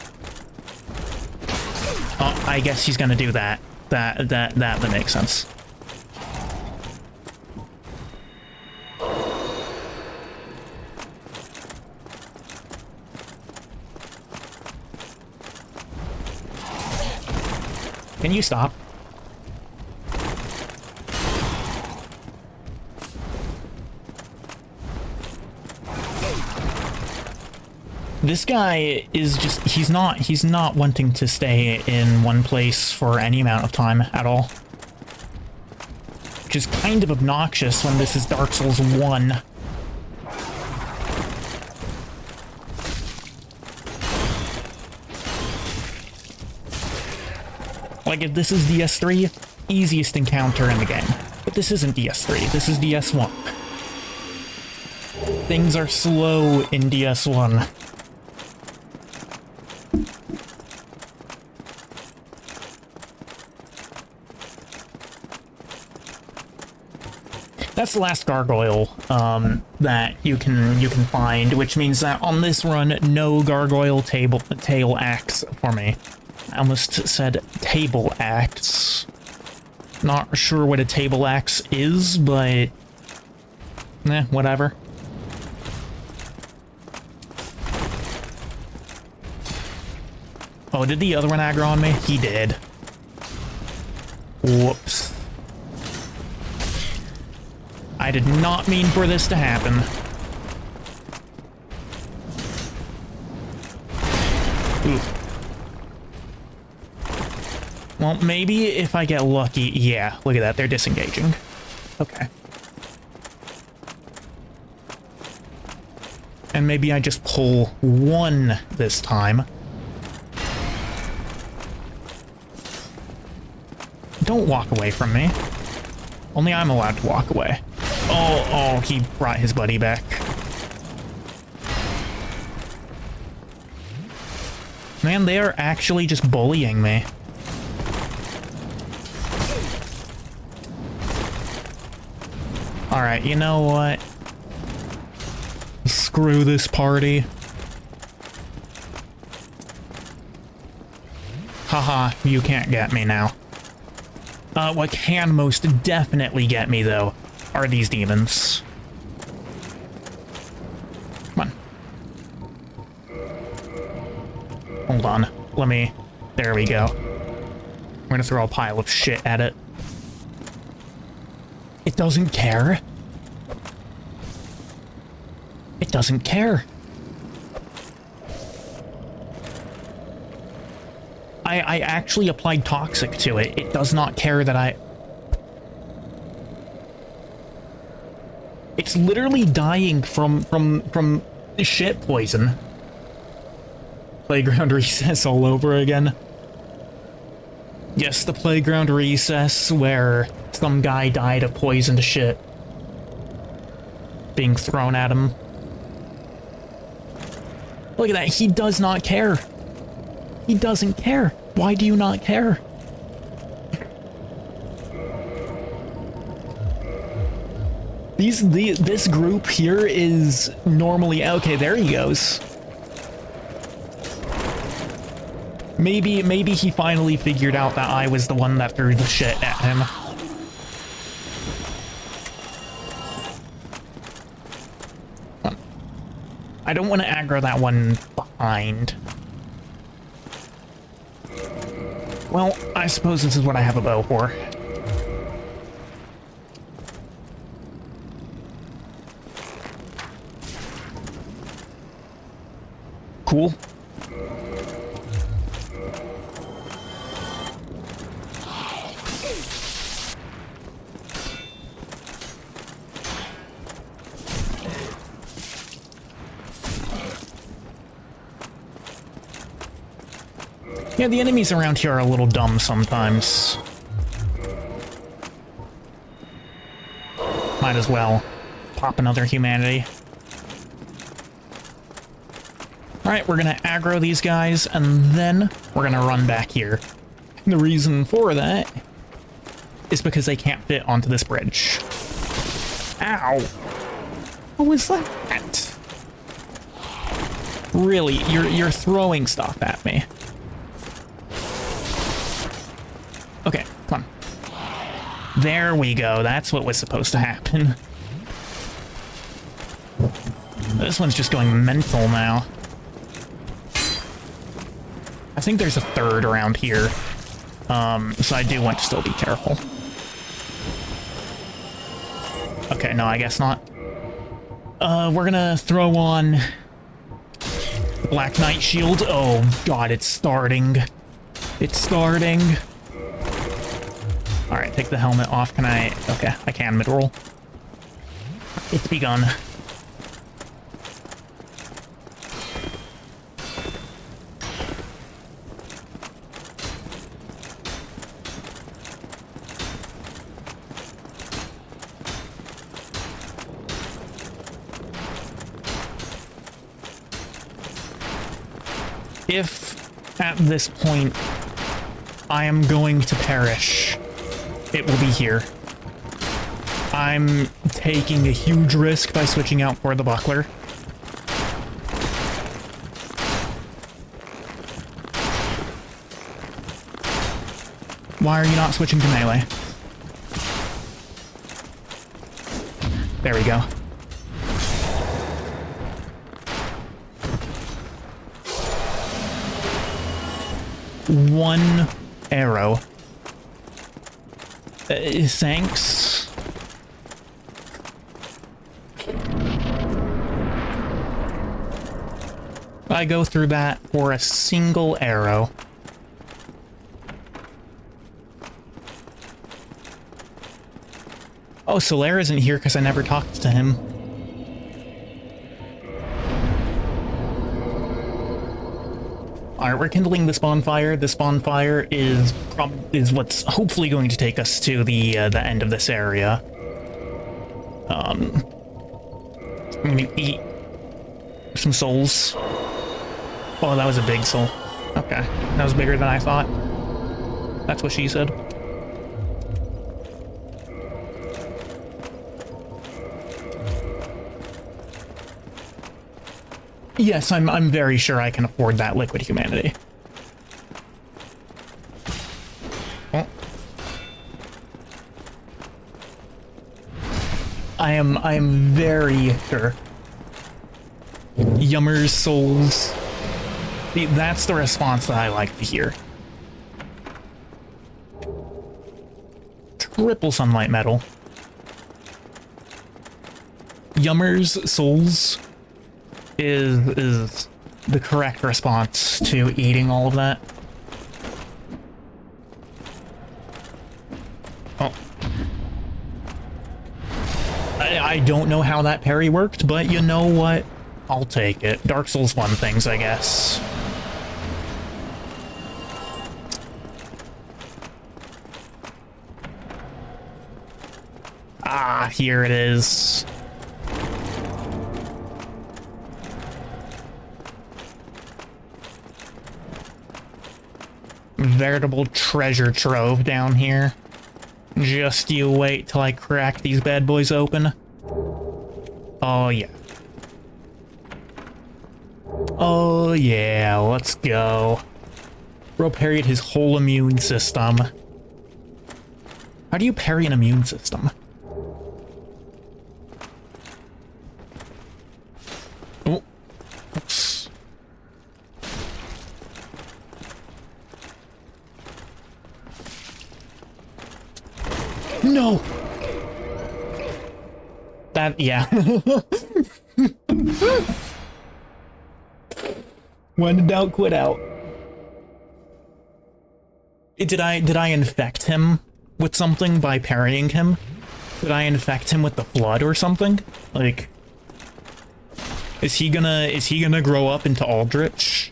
Oh, I guess he's gonna do that. That makes sense. Can you stop? This guy is just, he's not wanting to stay in one place for any amount of time at all. Which is kind of obnoxious when this is Dark Souls 1. Like, if this is DS3, easiest encounter in the game. But this isn't DS3, this is DS1. Things are slow in DS1. That's the last gargoyle that you can find, which means that on this run, no gargoyle tail axe for me. I almost said table axe. Not sure what a table axe is, but whatever. Oh, did the other one aggro on me? He did. Whoops. I did not mean for this to happen. Ooh. Well, maybe if I get lucky... Yeah, look at that. They're disengaging. Okay. And maybe I just pull one this time. Don't walk away from me. Only I'm allowed to walk away. Oh, he brought his buddy back. Man, they are actually just bullying me. Alright, you know what? Screw this party. Haha, you can't get me now. What can most definitely get me, though, are these demons. Come on. Hold on. Let me... There we go. I'm gonna throw a pile of shit at it. It doesn't care. It doesn't care. I actually applied toxic to it. It does not care that I... It's literally dying from shit poison. Playground recess all over again. Yes, the playground recess where some guy died of poisoned shit being thrown at him. Look at that, he does not care. He doesn't care. Why do you not care? This group here is normally... Okay, there he goes. Maybe he finally figured out that I was the one that threw the shit at him. I don't want to aggro that one behind. Well, I suppose this is what I have a bow for. Cool. Yeah, the enemies around here are a little dumb sometimes. Might as well pop another humanity. Alright, we're gonna aggro these guys, and then we're gonna run back here. And the reason for that is because they can't fit onto this bridge. Ow! What was that? Really, you're throwing stuff at me. Okay, come on. There we go. That's what was supposed to happen. This one's just going mental now. I think there's a third around here. So I do want to still be careful. Okay, no, I guess not. We're gonna throw on the Black Knight shield. Oh god, it's starting. It's starting. Alright, take the helmet off. Can I... Okay, I can mid-roll. It's begun. If, at this point, I am going to perish, it will be here. I'm taking a huge risk by switching out for the buckler. Why are you not switching to melee? There we go. One arrow. Thanks. I go through that for a single arrow. Oh, Solaire isn't here because I never talked to him. Alright, we're kindling this bonfire. This bonfire is what's hopefully going to take us to the end of this area. I'm gonna eat some souls. Oh, that was a big soul. Okay, that was bigger than I thought. That's what she said. Yes, I'm very sure I can afford that liquid humanity. Oh. I am very sure. Yummers, souls. See, that's the response that I like to hear. Triple sunlight metal. Yummers, souls is the correct response to eating all of that. Oh. I don't know how that parry worked, but you know what? I'll take it. Dark Souls 1 things, I guess. Ah, here it is. Veritable treasure trove down here. Just you wait till I crack these bad boys open. Oh yeah. Oh yeah, let's go. Bro parried his whole immune system. How do you parry an immune system? Oh. Oops. No! That, yeah. When in doubt, quit out. Did I infect him with something by parrying him? Did I infect him with the flood or something? Like, is he gonna grow up into Aldrich?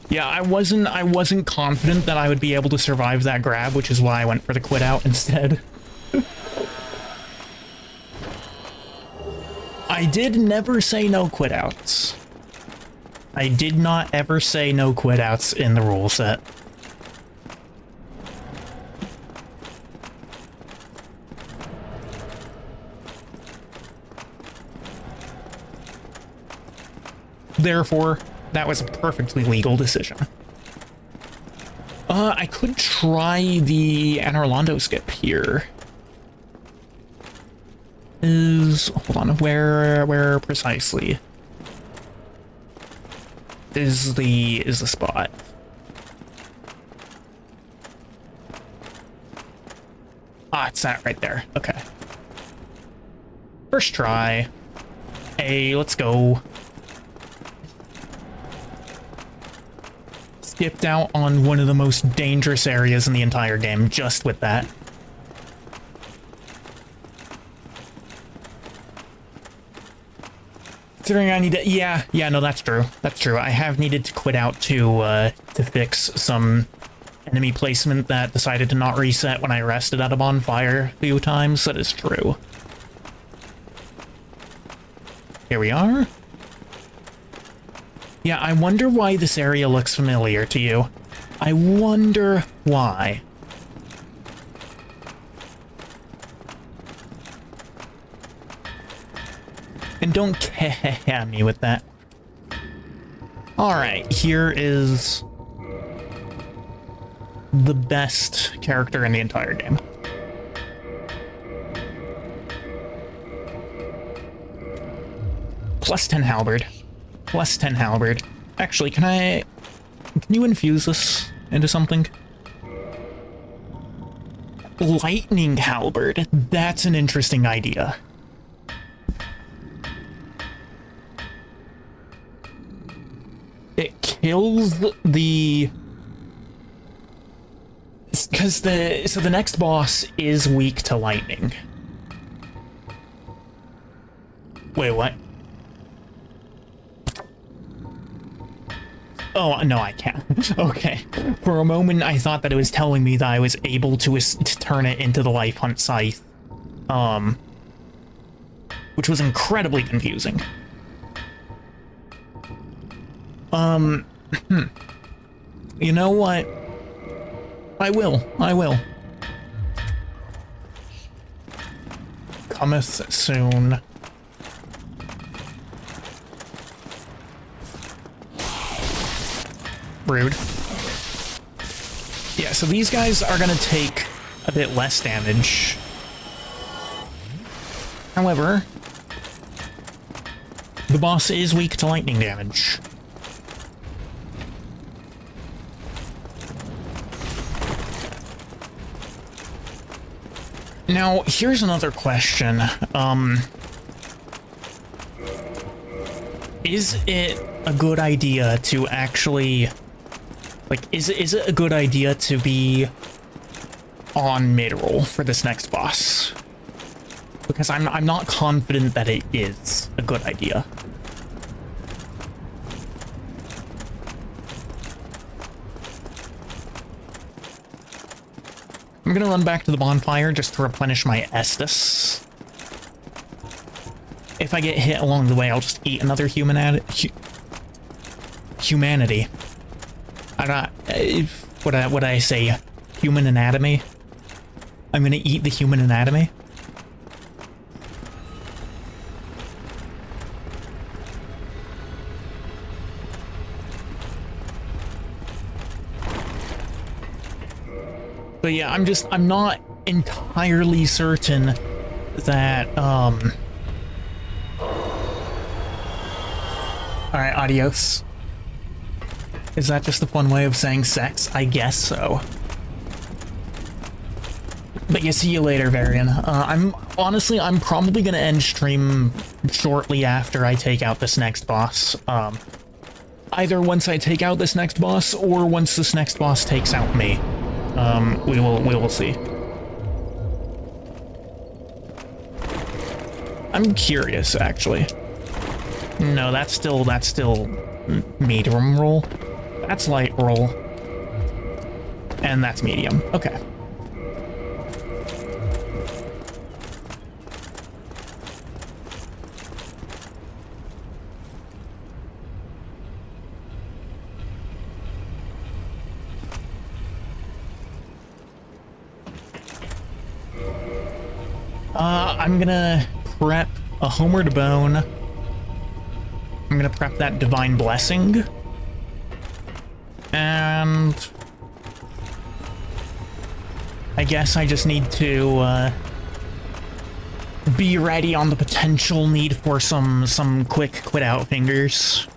Yeah, I wasn't confident that I would be able to survive that grab, which is why I went for the quit out instead. I did never say no quit outs. I did not ever say no quit outs in the rule set. Therefore, that was a perfectly legal decision. I could try the Anor Londo skip here. Hold on, where precisely is the spot? Ah, it's that right there. Okay. First try. Hey, let's go. Skipped out on one of the most dangerous areas in the entire game just with that. Considering I need to, yeah, no, that's true. That's true. I have needed to quit out to fix some enemy placement that decided to not reset when I rested at a bonfire a few times. That is true. Here we are. Yeah, I wonder why this area looks familiar to you. I wonder why. And don't at me with that. Alright, here is the best character in the entire game. Plus 10 halberd. Plus 10 halberd. Actually, can you infuse this into something? Lightning halberd. That's an interesting idea. It kills the... Because so the next boss is weak to lightning. Wait, what? Oh, no, I can't. Okay. For a moment, I thought that it was telling me that I was able to turn it into the Life Hunt Scythe. Which was incredibly confusing. You know what? I will. Cometh soon. Rude. Yeah, so these guys are gonna take a bit less damage. However, the boss is weak to lightning damage. Now, here's another question. Is it a good idea to actually... Like, is it a good idea to be on mid-roll for this next boss? Because I'm not confident that it is a good idea. I'm gonna run back to the bonfire just to replenish my Estus. If I get hit along the way, I'll just eat another humanity. I'm not... What I say? Human anatomy? I'm gonna eat the human anatomy? But yeah, I'm not entirely certain that, Alright, adios. Is that just a fun way of saying sex? I guess so. But yeah, see you later, Varian. I'm probably gonna end stream shortly after I take out this next boss. Either once I take out this next boss, or once this next boss takes out me. We will see. I'm curious, actually. No, that's still medium roll. That's light roll. And that's medium. Okay. I'm gonna prep a Homeward Bone. I'm gonna prep that Divine Blessing. And I guess I just need to be ready on the potential need for some quick quit out fingers.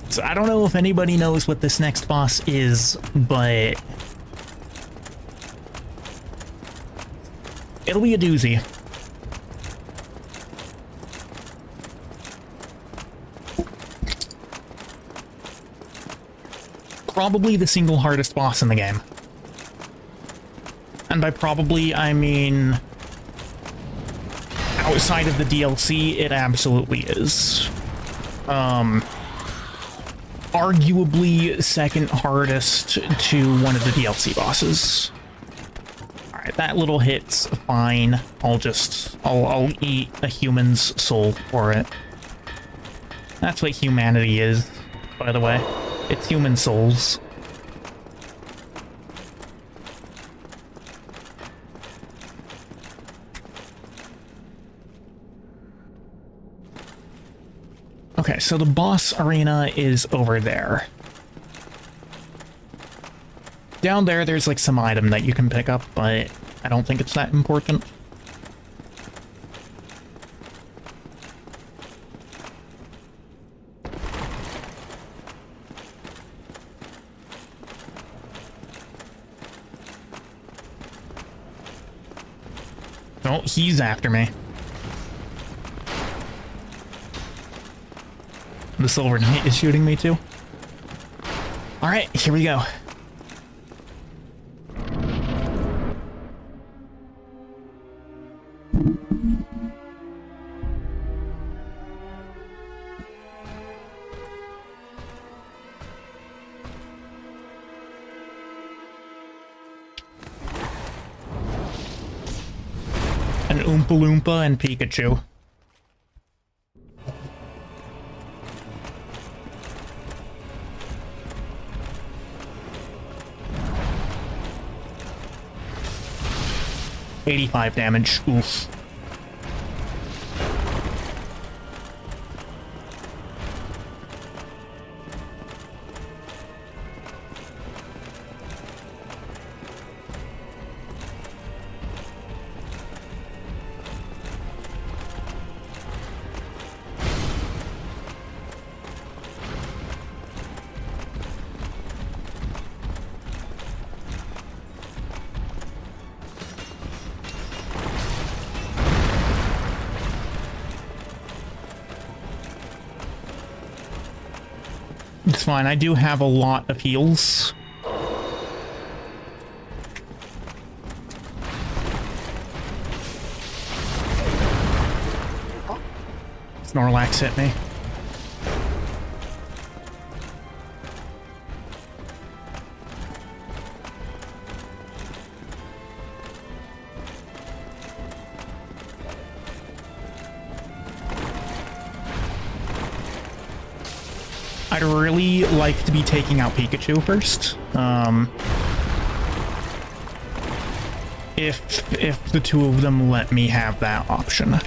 So I don't know if anybody knows what this next boss is, but it'll be a doozy. Probably the single hardest boss in the game. And by probably, I mean outside of the DLC, it absolutely is. Arguably second hardest to one of the DLC bosses. Alright, that little hit's fine. I'll eat a human's soul for it. That's what humanity is, by the way. It's human souls. Okay, so the boss arena is over there. Down there, there's like some item that you can pick up, but I don't think it's that important. Oh, he's after me. The Silver Knight is shooting me too. Alright, here we go. An Oompa Loompa and Pikachu. $85 damage. Oof. It's fine, I do have a lot of heals. Snorlax hit me. I'd really like to be taking out Pikachu first. If the two of them let me have that option.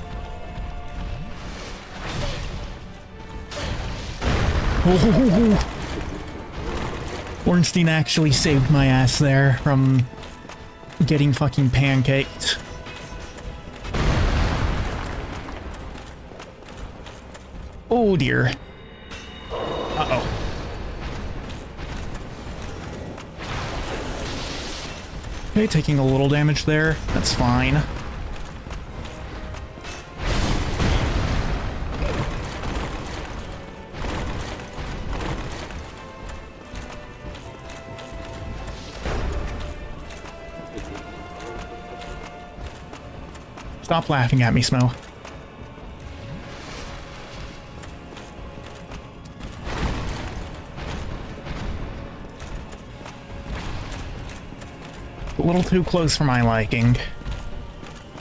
Oh, Ornstein actually saved my ass there from getting fucking pancaked. Oh dear. Uh-oh. Okay, taking a little damage there. That's fine. Stop laughing at me, Smo. A little too close for my liking.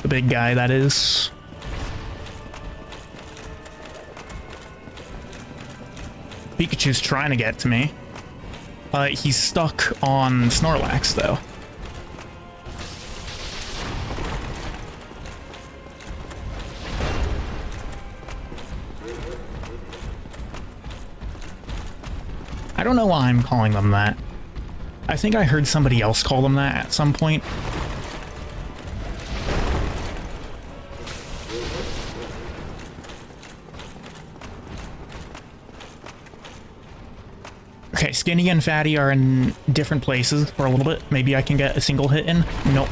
The big guy, that is. Pikachu's trying to get to me. He's stuck on Snorlax, though. I don't know why I'm calling them that. I think I heard somebody else call them that at some point. Okay, Skinny and Fatty are in different places for a little bit. Maybe I can get a single hit in. Nope.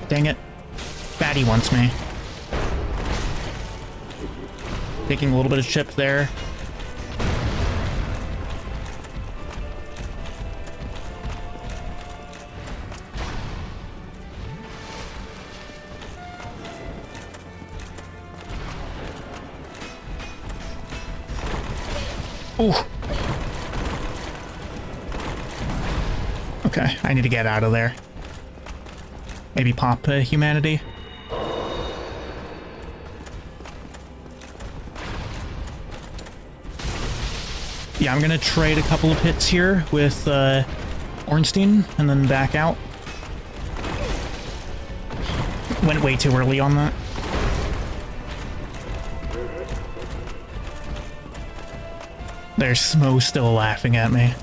Dang it. Fatty wants me. Taking a little bit of chip there. Ooh. Okay, I need to get out of there. Maybe pop humanity. Yeah, I'm gonna trade a couple of hits here with Ornstein and then back out. Went way too early on that. There's Smo still laughing at me.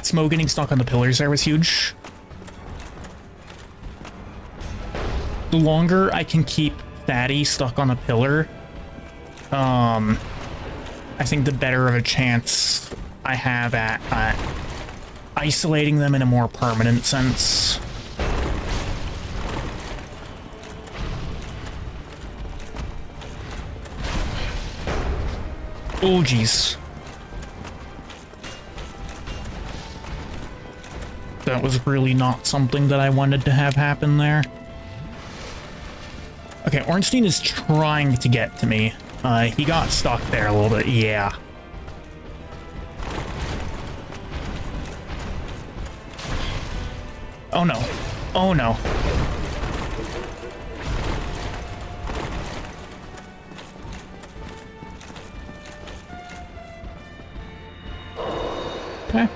Smoke getting stuck on the pillars there was huge. The longer I can keep Fatty stuck on a pillar, I think the better of a chance I have at isolating them in a more permanent sense. Oh, jeez. That was really not something that I wanted to have happen there. Okay, Ornstein is trying to get to me. He got stuck there a little bit, yeah. Oh no. Oh no. Okay.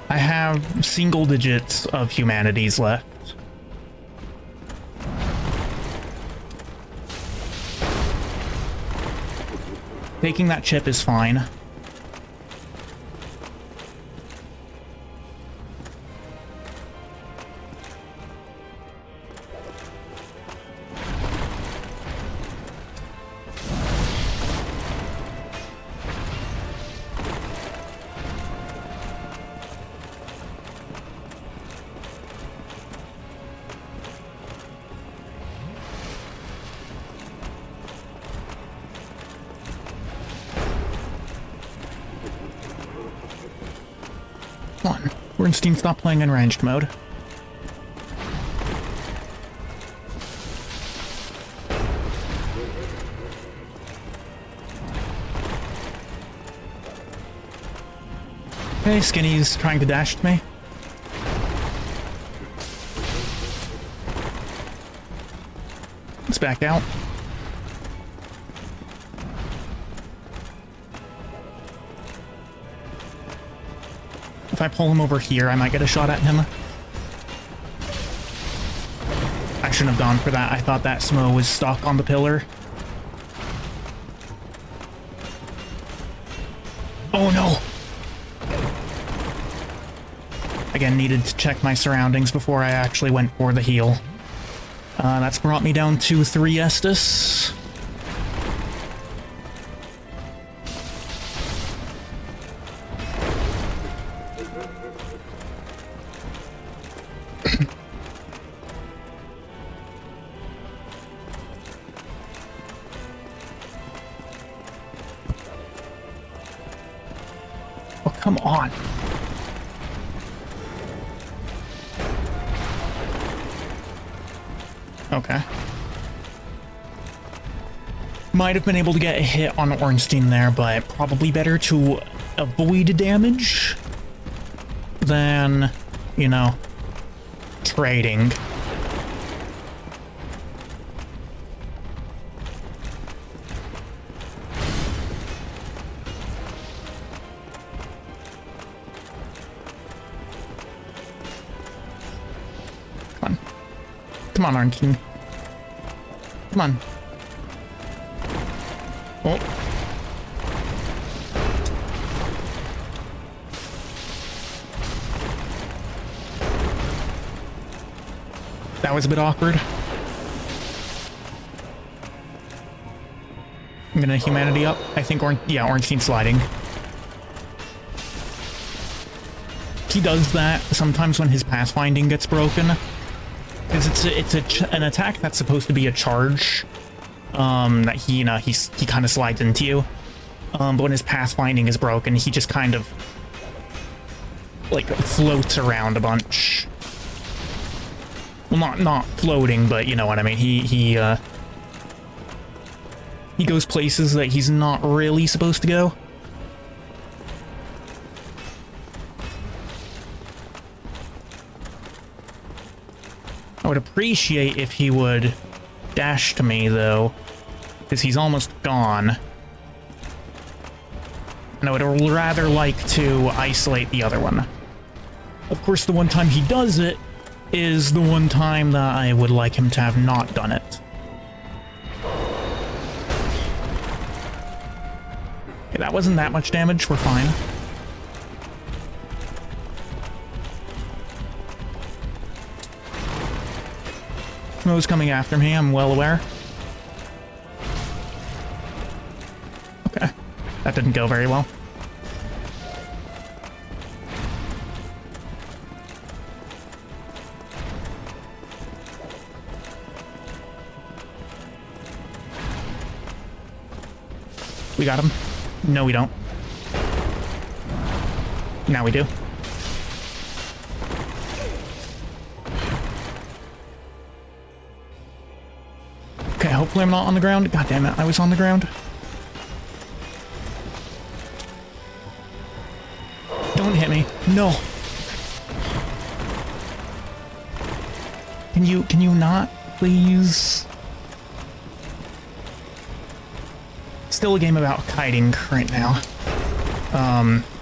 I have single digits of humanities left. Taking that chip is fine. Come on, Ornstein, stop playing in ranged mode. Okay, Skinny's trying to dash to me. Let's back out. If I pull him over here, I might get a shot at him. I shouldn't have gone for that. I thought that Smo was stuck on the pillar. Oh no! Again, needed to check my surroundings before I actually went for the heal. That's brought me down to 3 Estus. Oh, come on. Okay. Might have been able to get a hit on Ornstein there, but probably better to avoid damage than, you know, trading. Come on. Come on, Ornstein. Come on. Oh. That was a bit awkward. I'm gonna humanity up. I think Ornstein's sliding. He does that sometimes when his pathfinding gets broken. Because it's an attack that's supposed to be a charge. That he kind of slides into you. But when his pathfinding is broken, he just kind of like floats around a bunch. Well, not floating, but you know what I mean. He goes places that he's not really supposed to go. I would appreciate if he would dash to me, though, because he's almost gone. And I would rather like to isolate the other one. Of course, the one time he does it is the one time that I would like him to have not done it. Okay, That wasn't that much damage. We're fine. Smo's coming after me, I'm well aware. Okay. That didn't go very well. We got him. No, we don't. Now we do. Okay, hopefully I'm not on the ground. God damn it, I was on the ground. Don't hit me. No. Can you not, please? Still a game about kiting right now.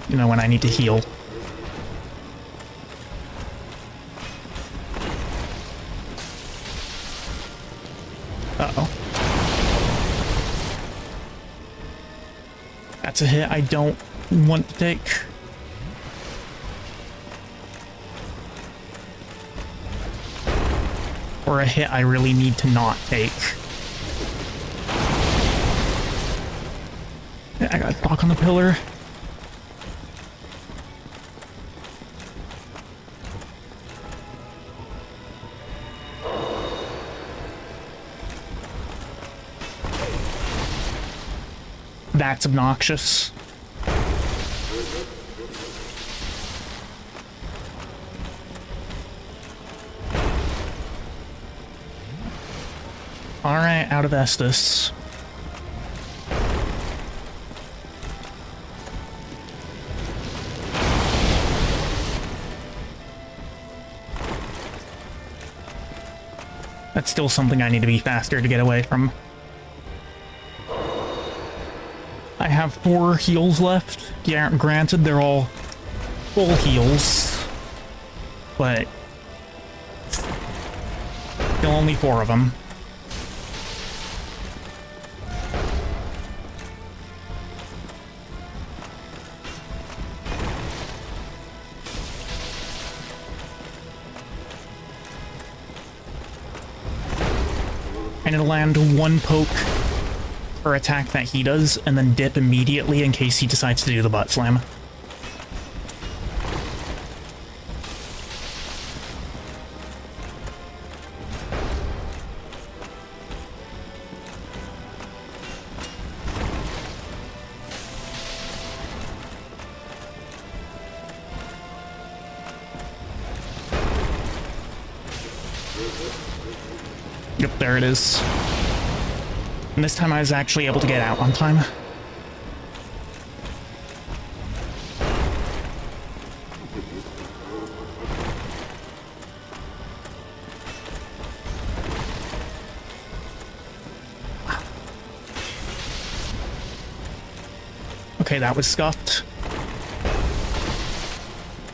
You know, when I need to heal. Uh-oh. That's a hit I don't want to take. Or a hit I really need to not take. I got stuck on the pillar. That's obnoxious. Alright, out of Estus. That's still something I need to be faster to get away from. I have 4 heals left. Yeah, granted, they're all full heals, but still only 4 of them. I need to land 1 poke per attack that he does, and then dip immediately in case he decides to do the butt slam. Yep, there it is. And this time I was actually able to get out on time. Okay, that was scuffed.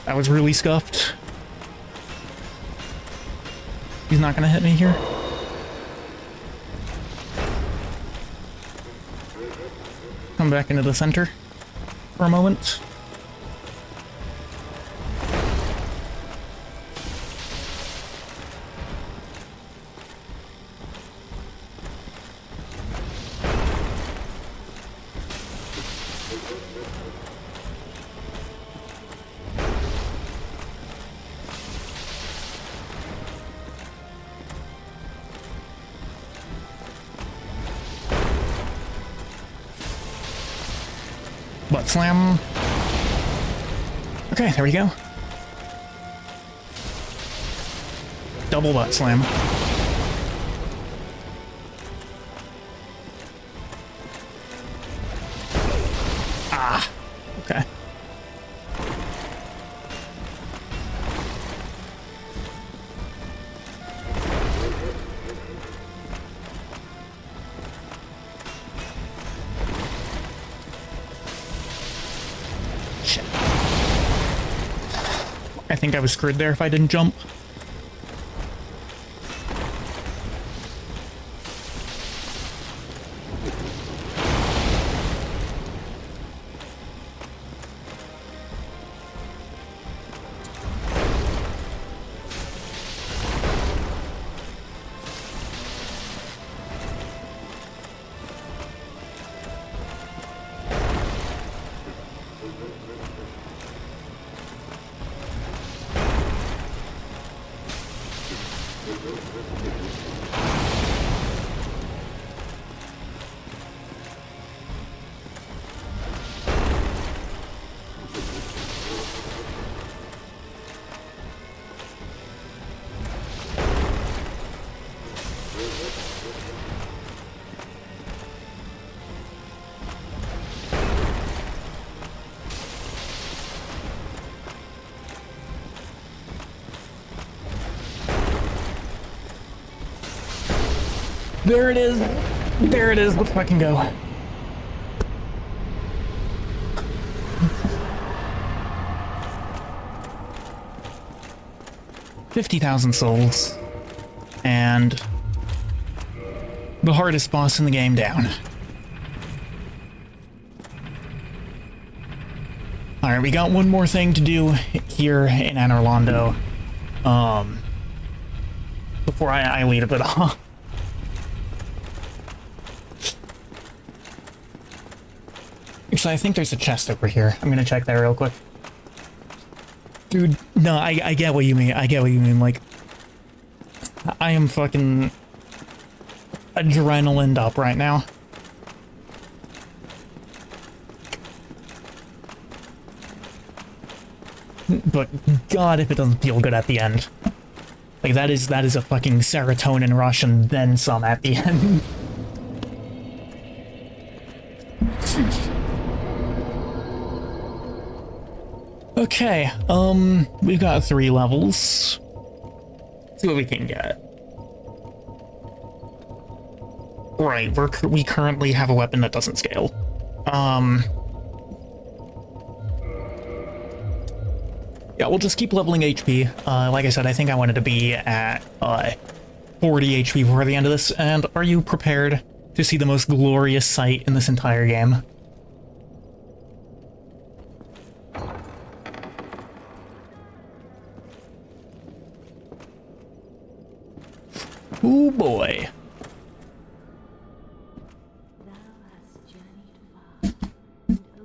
That was really scuffed. He's not gonna hit me here. Come back into the center for a moment. Butt slam. Okay, there we go. Double butt slam. Ah, okay. I think I was screwed there if I didn't jump. There it is. There it is. Let's fucking go. $50,000 souls. And the hardest boss in the game down. Alright, we got one more thing to do here in Anor Londo. Before I leave it off. Actually, I think there's a chest over here. I'm gonna check that real quick. Dude, no, I get what you mean. I get what you mean. Like, I am fucking adrenalined up right now. But God, if it doesn't feel good at the end. Like, that is a fucking serotonin rush and then some at the end. Okay, we've got 3 levels. Let's see what we can get. Right, we currently have a weapon that doesn't scale. Yeah, we'll just keep leveling HP. Like I said, I think I wanted to be at 40 HP before the end of this, and are you prepared to see the most glorious sight in this entire game? Ooh boy.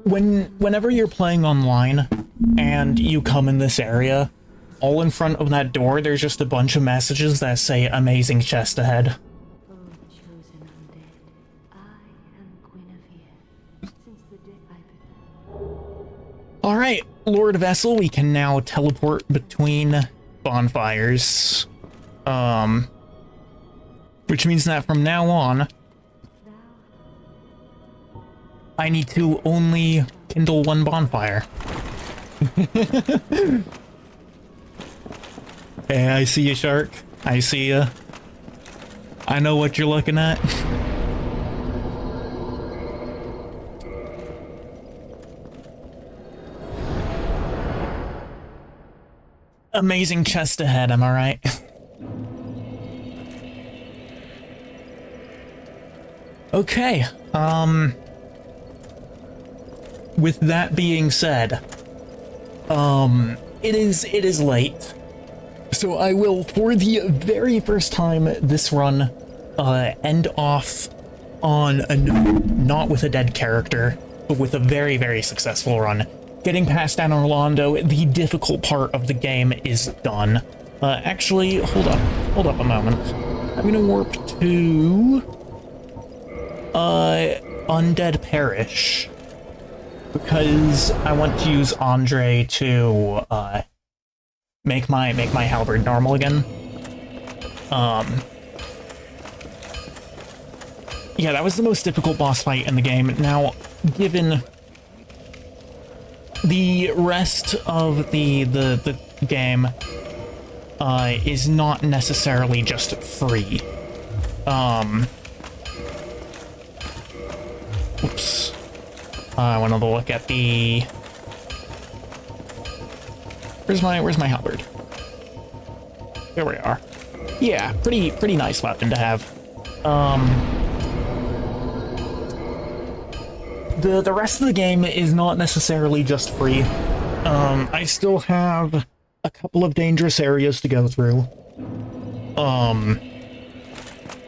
Whenever you're playing online and you come in this area, all in front of that door, there's just a bunch of messages that say amazing chest ahead. Alright, Lord Vessel, we can now teleport between bonfires. Which means that from now on, I need to only kindle one bonfire. Hey, I see you, Shark. I see ya. I know what you're looking at. Amazing chest ahead, am I right? Okay, with that being said, it is late, so I will, for the very first time this run, end off on a not with a dead character, but with a very, very successful run. Getting past Anor Londo, the difficult part of the game is done. Actually, hold up a moment. I'm gonna warp to Undead Parish, because I want to use Andre to make my halberd normal again. Yeah, that was the most difficult boss fight in the game. Now, given the rest of the game is not necessarily just free. Oops. I want to look at the... Where's my halberd? There we are. Yeah, pretty nice weapon to have. The rest of the game is not necessarily just free. I still have a couple of dangerous areas to go through.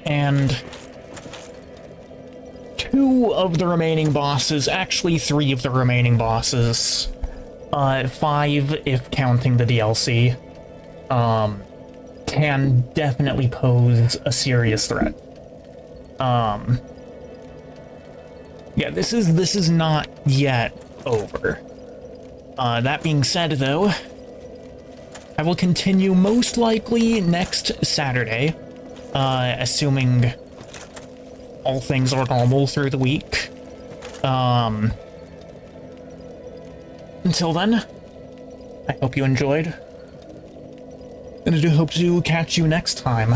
And 2 of the remaining bosses, actually 3 of the remaining bosses, 5 if counting the DLC, can definitely pose a serious threat. Yeah, this is not yet over. That being said, though, I will continue most likely next Saturday, assuming all things are normal through the week. Until then, I hope you enjoyed, and I do hope to catch you next time.